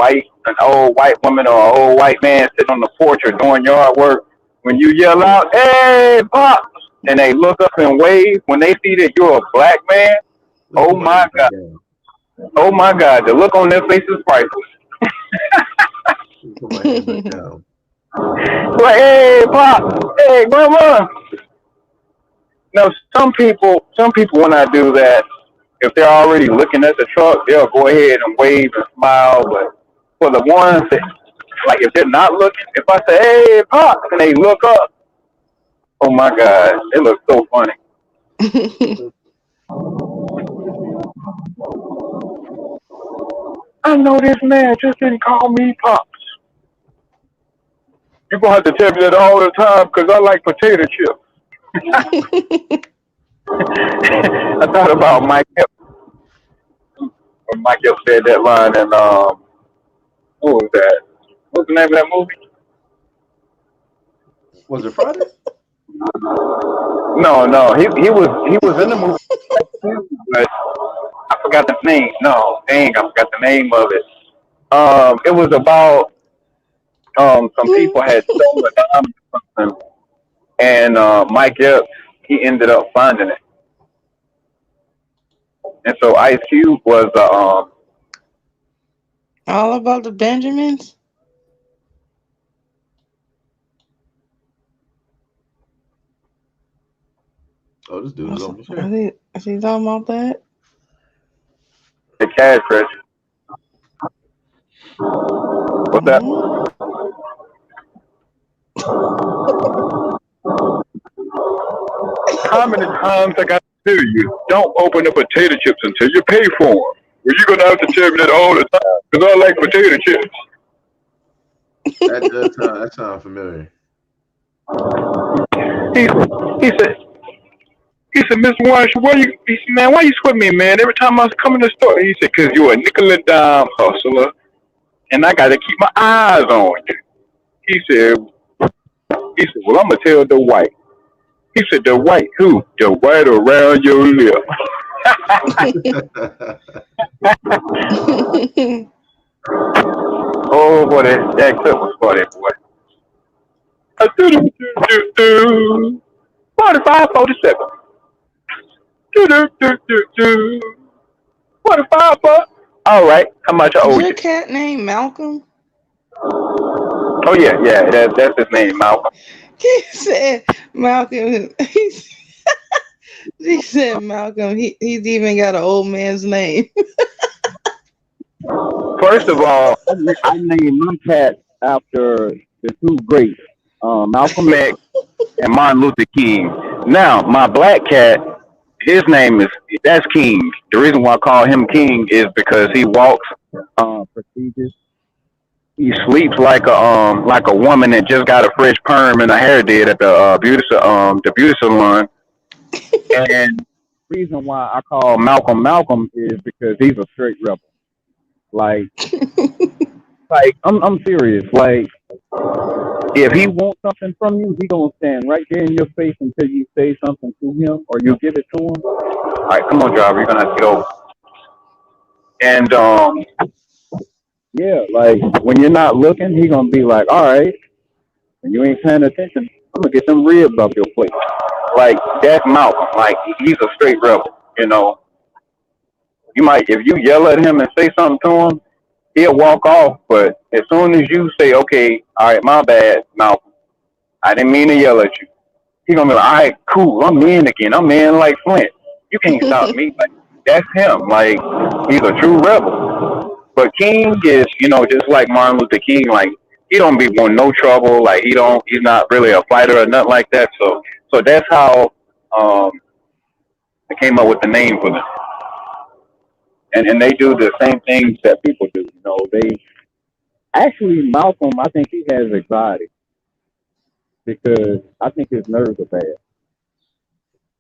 old white woman or an old white man sitting on the porch or doing yard work, when you yell out, "Hey, Pop!" and they look up and wave when they see that you're a black man, Let me oh put my my head back God. down. Oh my God, the look on their face is priceless. Let me put my head back down. Like, hey, Pop, hey, Grandma. No, some people when I do that, if they're already looking at the truck, they'll go ahead and wave and smile. But for the ones that, like, if they're not looking, if I say, hey, Pop, and they look up, oh my God, they look so funny. I know this man just didn't call me Pops. You're going to have to tell me that all the time because I like potato chips. I thought about Mike Epps when Mike Epps said that line, and what was that? What's the name of that movie? Was it Friday? No, no, he was in the movie, but I forgot the name. No, dang, I forgot the name of it. It was about some people had stolen a diamond or something, and Mike Epps he ended up finding it, and so Ice Cube was All about the Benjamins. Oh, this dude is What's almost here. is he talking about that? the cash register. What's that? Mm. How many times I got to tell you, don't open the potato chips until you pay for them. Well, you're gonna have to tell me that all the time because I like potato chips. That sounds familiar. He he said he said, Mr. Marshall, he said, man, why you sweat me, man? Every time I come in the store, he said, cause you're a nickel and dime hustler, and I gotta keep my eyes on you. He said, well, I'm gonna tell the white. He said, the white who? The white around your lip. Oh boy, that clip was funny, boy. I do 45, 47. Do 45, but all right. How much I Is owe your you? cat named Malcolm? Oh yeah, yeah. That's his name, Malcolm. He said Malcolm. He said Malcolm. He's even got an old man's name. First of all, I named my cat after the two greats, Malcolm X and Martin Luther King. Now, my black cat, his name is that's King. The reason why I call him King is because he walks prestigious. He sleeps like a woman that just got a fresh perm and a hair did at the beauty salon. And reason why I call Malcolm Malcolm is because he's a straight rebel. Like I'm serious. Like if he wants something from you, he gonna stand right there in your face until you say something to him or you give it to him. All right, come on, driver, you're gonna have to get over. And yeah, like when you're not looking, he gonna be like, all right, when you ain't paying attention, I'm gonna get some ribs off your plate. Like that's Malcolm. Like he's a straight rebel. You know, you might if you yell at him and say something to him, he'll walk off. But as soon as you say, okay, all right, my bad, Malcolm, I didn't mean to yell at you. He gonna be like, all right, cool, I'm in again. I'm in like Flint. You can't stop me. Like that's him. Like he's a true rebel. But King is, just like Martin Luther King. Like he don't be want no trouble. Like he's not really a fighter or nothing like that. So that's how um, I came up with the name for them. And they do the same things that people do. They actually Malcolm. I think he has anxiety because I think his nerves are bad.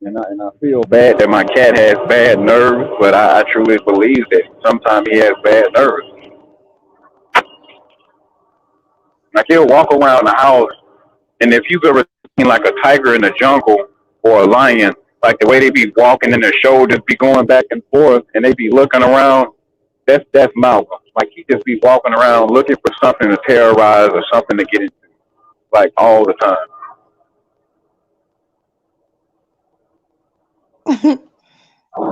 And I feel bad that my cat has bad nerves, but I truly believe that sometimes he has bad nerves. Like he'll walk around the house, and if you've ever seen like a tiger in the jungle or a lion, like the way they be walking and their shoulders be going back and forth, and they be looking around, that's Malcolm. Like he just be walking around looking for something to terrorize or something to get into, like all the time.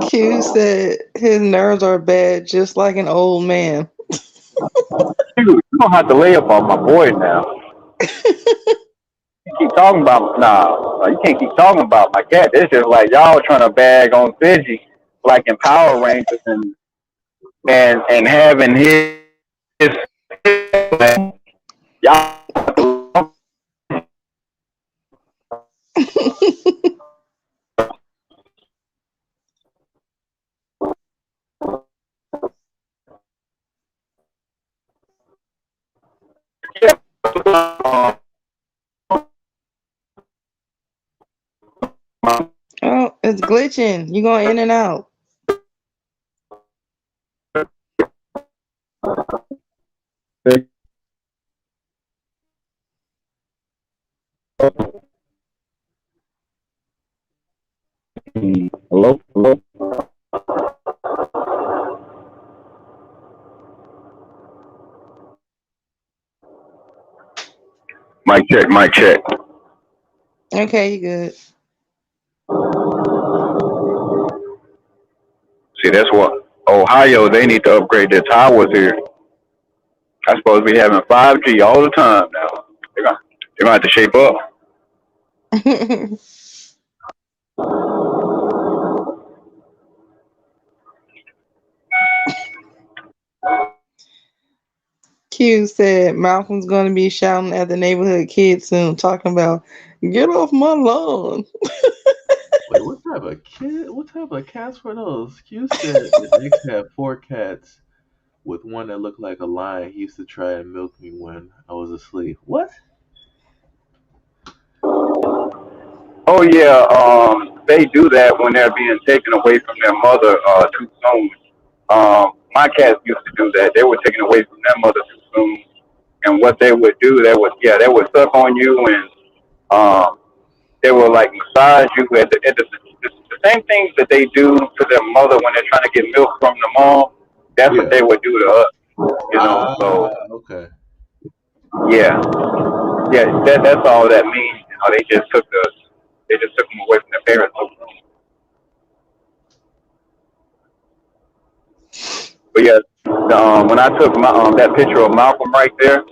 Q said his nerves are bad, just like an old man. Dude, you don't have to lay up on my boy now. You keep talking about you can't keep talking about my cat. It's just like y'all trying to bag on Fiji, like in Power Rangers and having his y'all. glitching. You going in and out. Hello, hello. Mic check, mic check. Okay, you good. See, that's what Ohio. They need to upgrade their towers here. I'm supposed to be having 5G all the time now. They're gonna have to shape up. Q said Malcolm's gonna be shouting at the neighborhood kids soon, talking about "Get off my lawn." Wait, what type of kid? What type of cats were those? Q said his ex had 4 cats with one that looked like a lion. He used to try and milk me when I was asleep. What? Oh yeah, they do that when they're being taken away from their mother too soon. My cats used to do that. They were taken away from their mother too soon, and what they would do, they would suck on you, and um, they will like massage you the same things that they do to their mother when they're trying to get milk from the mom. That's what Yeah. they would do to us, you know. So Okay. yeah, yeah, that's all that means. You know, they just took them away from their parents. But yeah, when I took that picture of Malcolm right there,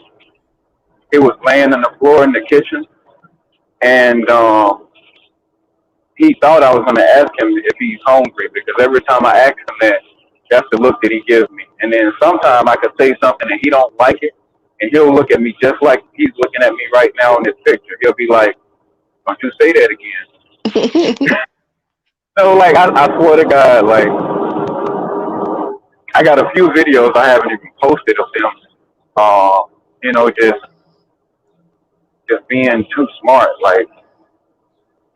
he was laying on the floor in the kitchen, and he thought I was going to ask him if he's hungry because every time I ask him that, that's the look that he gives me. And then sometimes I could say something and he don't like it, and he'll look at me just like he's looking at me right now in this picture. He'll be like, "Don't you say that again?" So like I swear to God, like I got a few videos I haven't even posted of them. Uh, you know, just being too smart. Like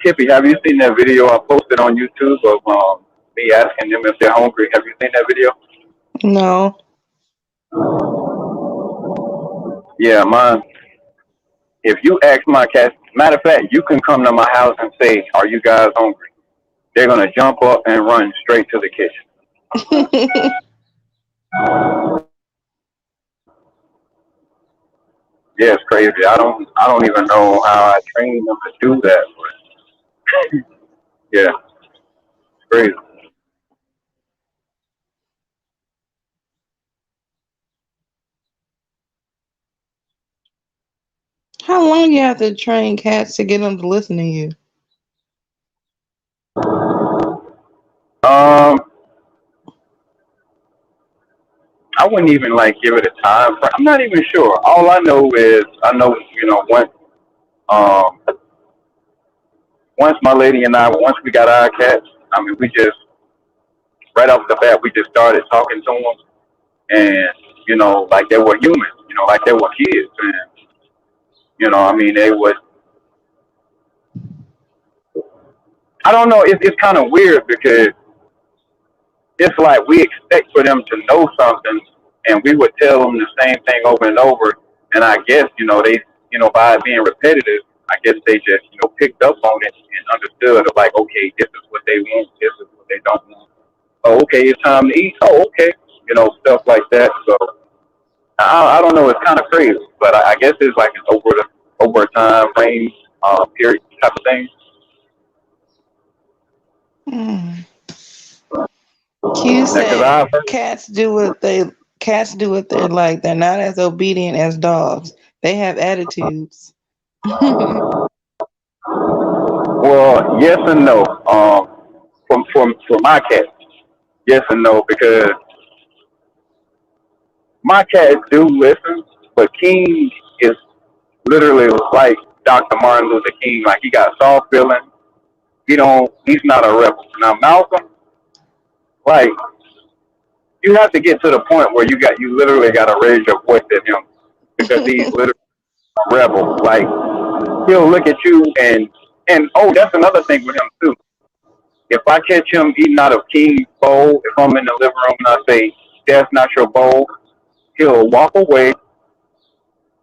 Kippy, have you seen that video I posted on YouTube of me asking them if they're hungry? Have you seen that video? No. Yeah, mine. If you ask my cats, matter of fact, you can come to my house and say, "Are you guys hungry?" They're gonna jump up and run straight to the kitchen. Yeah, it's crazy. I don't even know how I trained them to do that, but yeah, it's crazy. How long you have to train cats to get them to listen to you? Um, I wouldn't even like give it a time frame. I'm not even sure. All I know is I know um once my lady and I once we got our cats, I mean we just right off the bat we just started talking to them, and like they were humans, like they were kids, and I mean they would. I don't know. It's kind of weird because it's like we expect for them to know something, and we would tell them the same thing over and over. And I guess they, by it being repetitive, I guess they just picked up on it and understood. Like, okay, this is what they want. This is what they don't want. Oh, okay, it's time to eat. Oh, okay, stuff like that. So I don't know. It's kind of crazy, but I guess it's like an over time range period type of thing. Hmm. Q Because said cats do what they like. They're not as obedient as dogs. They have attitudes. well, yes and no. For my cat, yes and no because my cats do listen, but King is literally like Dr. Martin Luther King. Like he got soft feeling. He's not a rebel. Now Malcolm, like you have to get to the point where you literally got to raise your voice at him because he's literally a rebel. Like he'll look at you and oh, that's another thing with him too. if I catch him eating out of King's bowl, if I'm in the living room and I say, "That's not your bowl," he'll walk away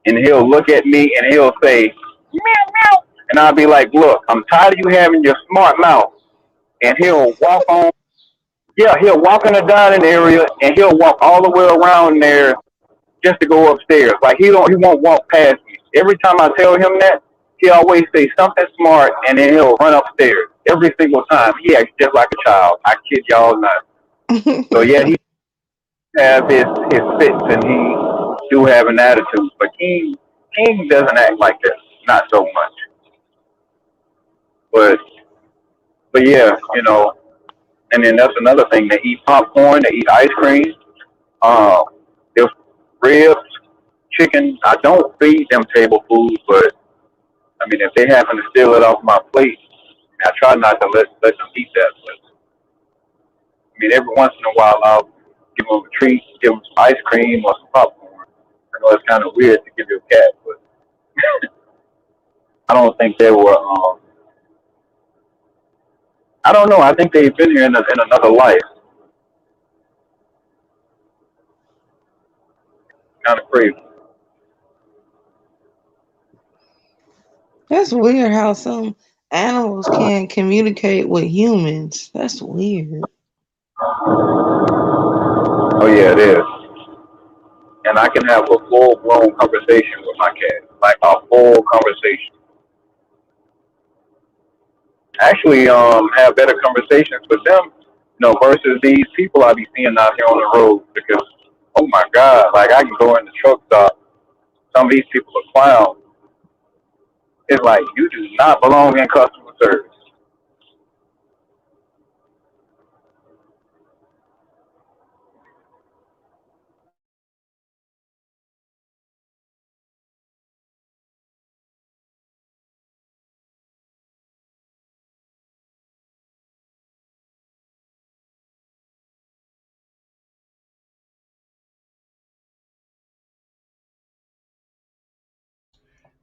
and he'll look at me and he'll say, "Meow meow," and I'll be like, "Look, I'm tired of you having your smart mouth." And he'll walk on. Yeah, he'll walk in the dining area and he'll walk all the way around there just to go upstairs. Like he won't walk past me. Every time I tell him that, he always say something smart and then he'll run upstairs. Every single time. He acts just like a child. I kid y'all not. So yeah, he have his fits and he do have an attitude. But King doesn't act like that. Not so much. But but yeah, and then that's another thing. They eat popcorn, they eat ice cream, um there's ribs, chicken. I don't feed them table food, but I mean if they happen to steal it off my plate, I try not to let them eat that. But I mean every once in a while I'll give them a treat, give them some ice cream or some popcorn. I know it's kind of weird to give your cat, but I don't think they were. I don't know. I think they've been here in another life. Kind of crazy. That's weird how some animals can communicate with humans. That's weird. Oh yeah, it is. And I can have a full blown conversation with my cat, like a full conversation. Actually, have better conversations with them, versus these people I be seeing out here on the road. Because oh my God, like I can go in the truck stop. Some of these people are clowns. It's like you do not belong in customer service.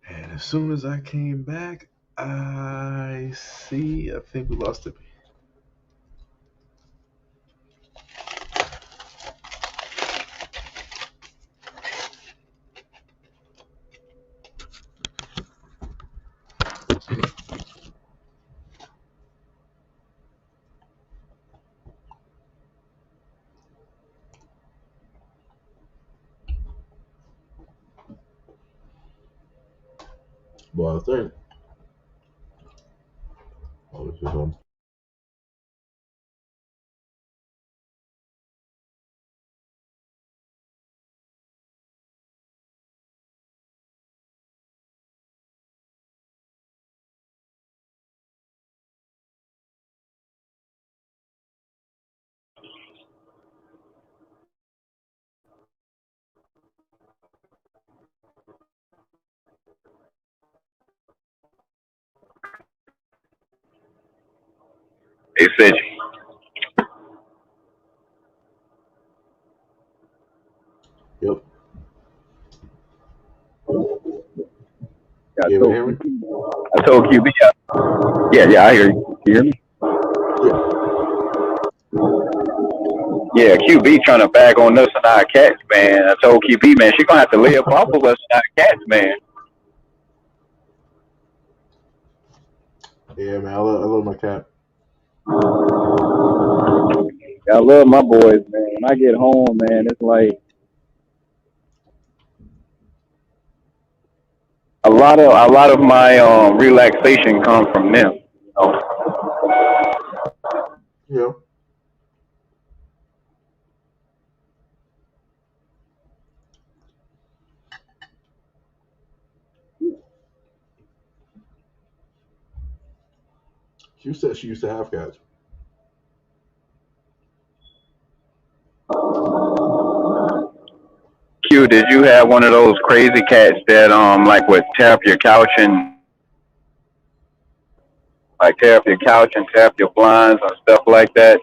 And as soon as I came back, I think we lost it. Well, I think. Oh, this is They said, Yep. I You able to told hear me? I told QB, yeah, yeah, I hear you. You hear me? Yeah. Yeah, QB trying to bag on us and our cats, man. I told QB, man, she gonna have to lay up off of us and our cats, man. Yeah, man. I love my cat. I love my boys, man. When I get home, man, it's like a lot of my relaxation comes from them. Yeah. She said she used to have cats. Q, did you have one of those crazy cats that like would tap your couch and like tear up your couch and tap your blinds and stuff like that?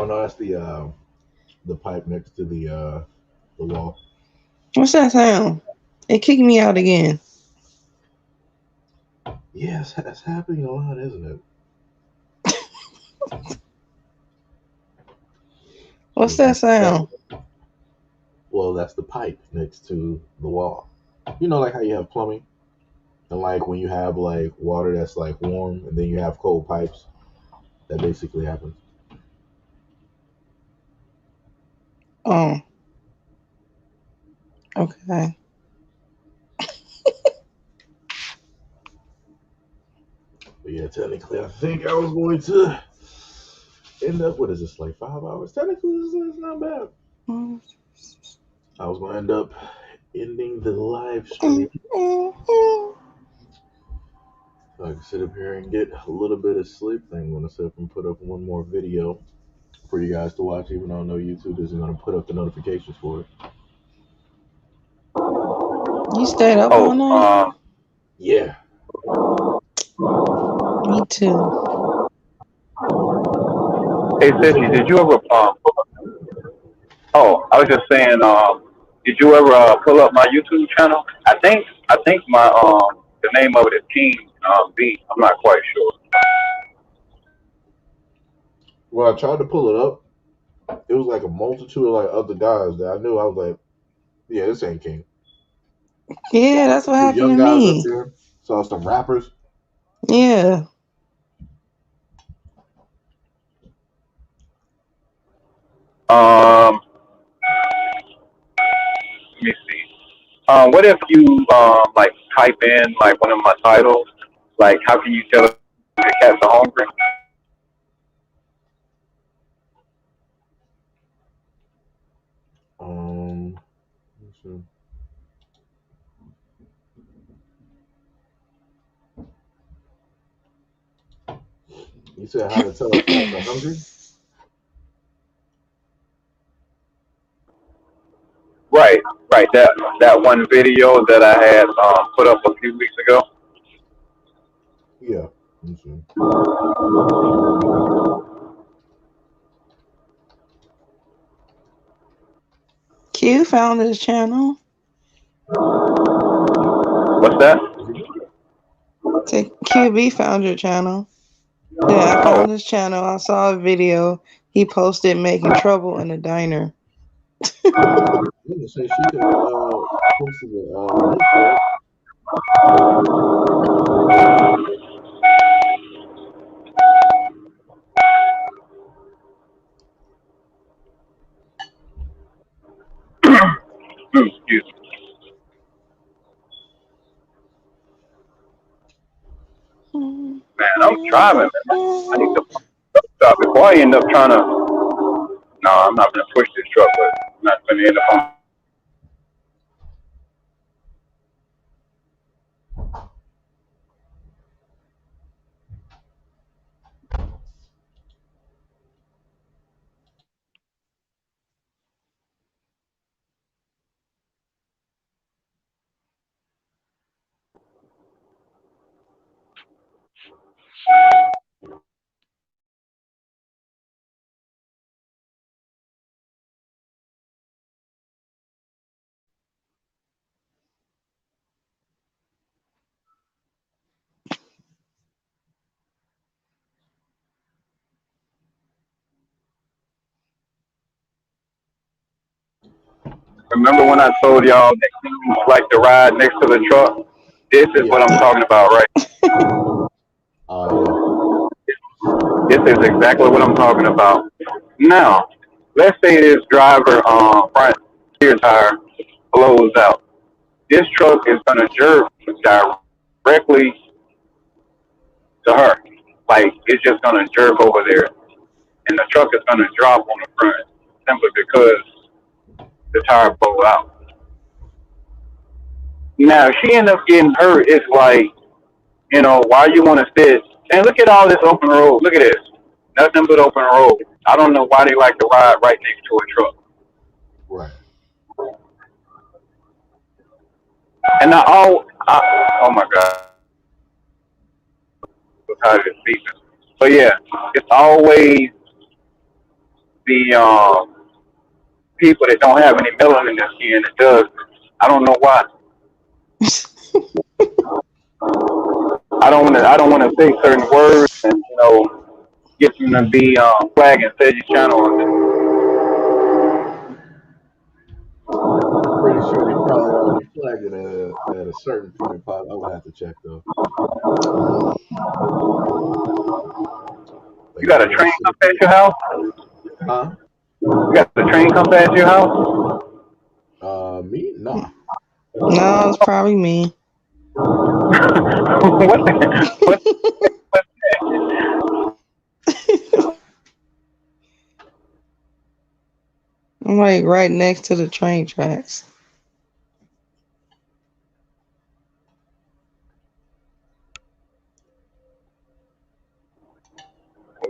Oh no, that's the pipe next to the wall. What's that sound? It kicked me out again. Yes, that's happening a lot, isn't it? What's Yeah, that that sound? well, that's the pipe next to the wall. You know, like how you have plumbing, and like when you have like water that's like warm, and then you have cold pipes. That basically happens. Oh, okay. But yeah, technically, I think I was going to end up. What is this, like 5 hours? Technically, it's not bad. I was going to end up ending the live stream so I can sit up here and get a little bit of sleep. Then I'm going to sit up and put up one more video for you guys to watch, even though I know YouTube isn't going to put up the notifications for it. You stayed up all Oh, night? Yeah. Me too. hey, Sissy, did you ever Oh, I was just saying, did you ever pull up my YouTube channel? I think my the name of it is King B. I'm not quite sure. Well, I tried to pull it up. It was like a multitude of like other guys that I knew. I was like, yeah, this ain't King. Yeah, that's what Two happened young to guys up me. there. Saw some rappers. Yeah. Um, let me see. What if you like type in like one of my titles, like how can you tell if the cats are hungry? Let's see. You said how to tell if cats are hungry? Right, right. That one video that I had put up a few weeks ago. Yeah. Let's see. Q found his channel. What's that? Say QB found your channel. Yeah, I Oh, found his channel. I saw a video he posted making trouble in a diner. Yeah, say she could post the link for it. excuse me. Man, I'm driving, man. I need to stop before I end up trying to. No, I'm not gonna push this truck, but I'm not gonna end up on. Remember when I told y'all that you like to ride next to the truck? This is Yeah. what I'm talking about, right? Yeah. This is exactly what I'm talking about. Now, let's say this driver front rear tire blows out. This truck is gonna jerk directly to her. Like it's just gonna jerk over there, and the truck is gonna drop on the front simply because the tire blew out. Now, if she ends up getting hurt, it's like, why you want to sit and look at all this open road. Look at this, nothing but open road. I don't know why they like to ride right next to a truck. Right. And oh my god, I'm tired of speaking. But yeah, it's always the people that don't have any melanin in their skin. It does. I don't know why. I don't want to say certain words and get them to be flagging Sedge's channel on I'm pretty sure they probably already flagged it at a certain point. Pop. I would have to check though. Like You if got I a want to train say, come past your house? huh? You got the train come past your house? Me? Nah. No, it's probably me. what what I'm like right next to the train tracks.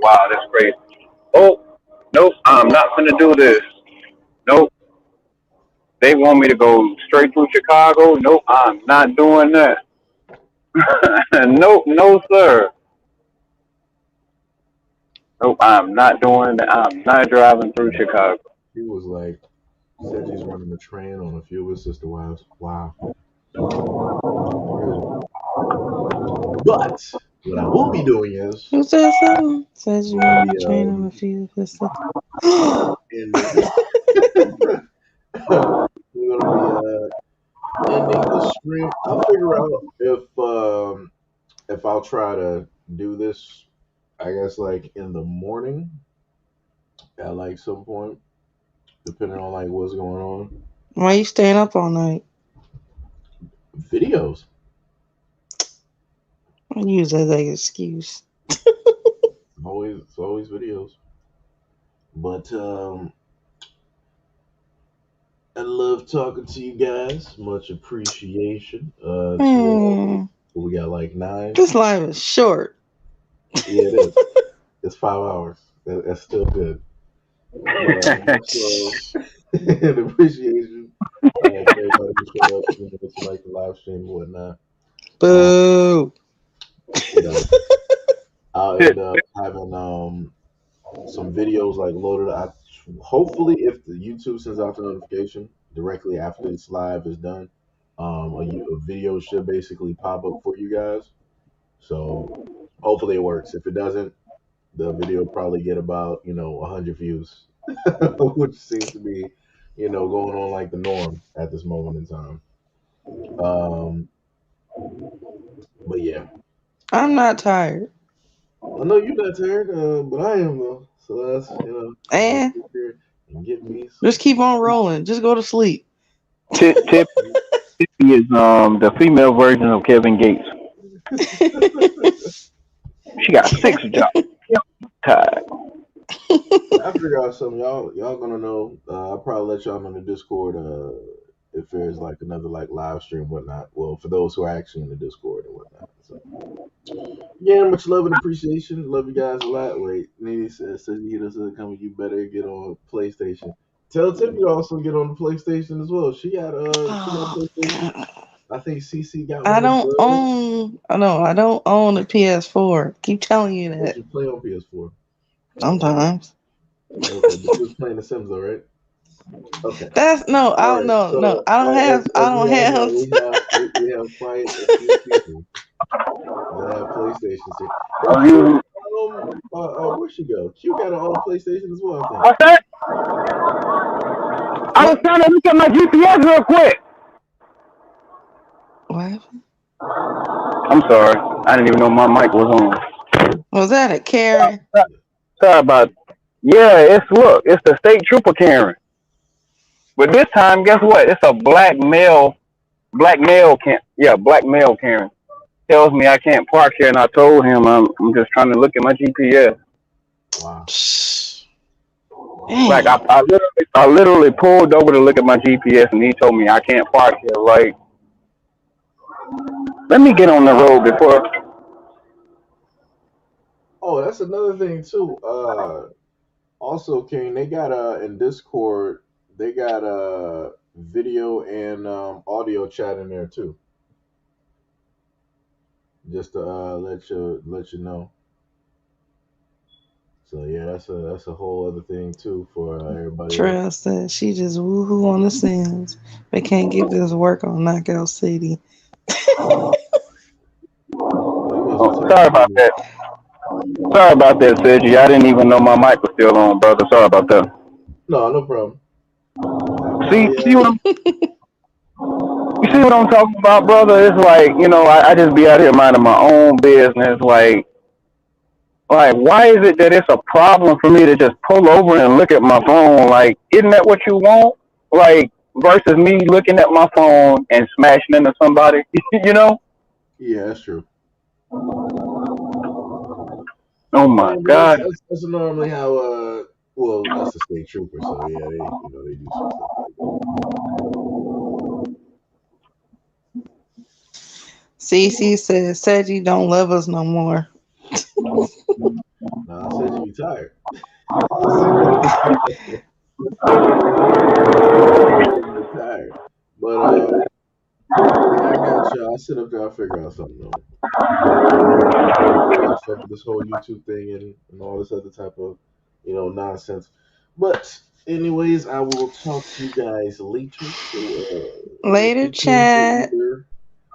wow, that's crazy. Oh, nope, I'm not gonna do this. Nope. They want me to go straight through Chicago. Nope, I'm not doing that. Nope, no sir. Nope, I'm not doing that. I'm not driving through Yeah. Chicago. He was like, said he's running the train on a few of his sister wives. Wow. Crazy. But what I will be doing is Who said something? Says we're you gonna run be the train on a few of his stuff. ending we're gonna be ending the stream. I'll figure out if I'll try to do this, I guess like in the morning at like some point, depending on like what's going on. Why you staying up all night? Videos. I use that as an excuse. It's always videos. But I love talking to you guys. Much appreciation. It's Hmm. we got like nine. This life is short. Yeah, it is. It's 5 hours. That's still good. But much love and appreciation for everybody who showed up, to like the live stream and whatnot. Um, Boo. you know, I'll end up having some videos like loaded. Hopefully, if the YouTube sends out the notification directly after this live is done, a video should basically pop up for you guys. So hopefully it works. If it doesn't, the video will probably get about 100 views, which seems to be going on like the norm at this moment in time. Um, but yeah, I'm not tired. I know you're not tired, but I am though. So that's I'm gonna And sit here and get me just some keep on rolling. Just go to sleep. Tip is the female version of Kevin Gates. She got six jobs. Tired. I figure out something y'all gonna know. I'll probably let y'all know in the Discord if there's like another like live stream whatnot. Well, for those who are actually in the Discord and whatnot. So yeah, much love and appreciation. Love you guys a lot. Wait, Nene says he doesn't come. You better get on PlayStation. Tell Tiffany to also get on the PlayStation as well. She got Oh, PlayStation. God. I think CC got I one as don't well. own. No, I don't own a PS4. Keep telling you But that. you play on PS4. Sometimes. Okay, but you was playing The Sims though, right? Okay. That's no. I All don't right. know. No, So I don't have. I as don't have. we have quite a few people that have PlayStations here. And I'm Q, using. where'd she go? Q got her own PlayStation as well, I think. What's that? I was What? trying to look at my GPS real quick. What happened? I'm sorry. I didn't even know my mic was on. Was that a Karen? Sorry about. Yeah, it's the state trooper Karen. But this time, guess what? It's a black male can yeah, black male Karen. Tells me I can't park here, and I told him I'm just trying to look at my GPS. Wow. Like Dang. I literally pulled over to look at my GPS, and he told me I can't park here. Like, let me get on the road before. Oh, that's another thing too. Also, King, they got in Discord, they got video and audio chat in there too. Just to let you know. So yeah, that's a whole other thing too for everybody else. Trail said she just woohoo on the Sims, but can't get this work on Knockout City. Oh, you must be Oh, talking sorry to about me. that. Sorry about that, Sergi. I didn't even know my mic was still on, brother. Sorry about that. No, no problem. See, I see what you see what I'm talking about, brother? It's like, I just be out here minding my own business. Like, why is it that it's a problem for me to just pull over and look at my phone? Like, isn't that what you want? Like, versus me looking at my phone and smashing into somebody, you know? yeah, that's true. Oh my Yeah, but God. that's normally how well that's the state trooper, so yeah, they do some stuff like that. CC says Seji don't love us no more. Nah, I said you retired. I said you retired. But yeah, I got you. I sit up there. I figure out something though. Watched up with this whole YouTube thing and all this other type of nonsense. But anyways, I will talk to you guys later. So Later, be careful chat. either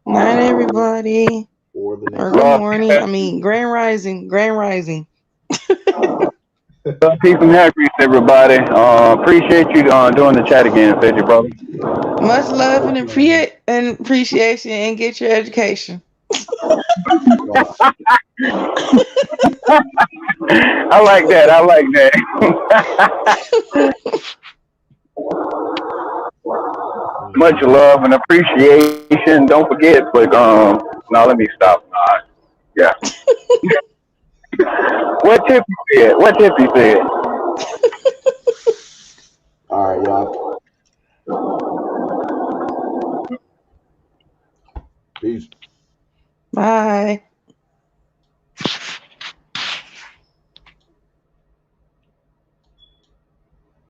Night, now everybody. or the Or next good Love, time. morning. I mean, grand rising. Grand rising. love, peace, and hair grease, everybody. Appreciate you doing the chat again, said your brother. Much love No and problem. appreciation, and get your education. Wow. I like that. I like that. Much Mhm. love and appreciation. Don't forget, but no, let me stop. Yeah. What Tippy said? What Tippy said? All right, y'all. Peace. Bye.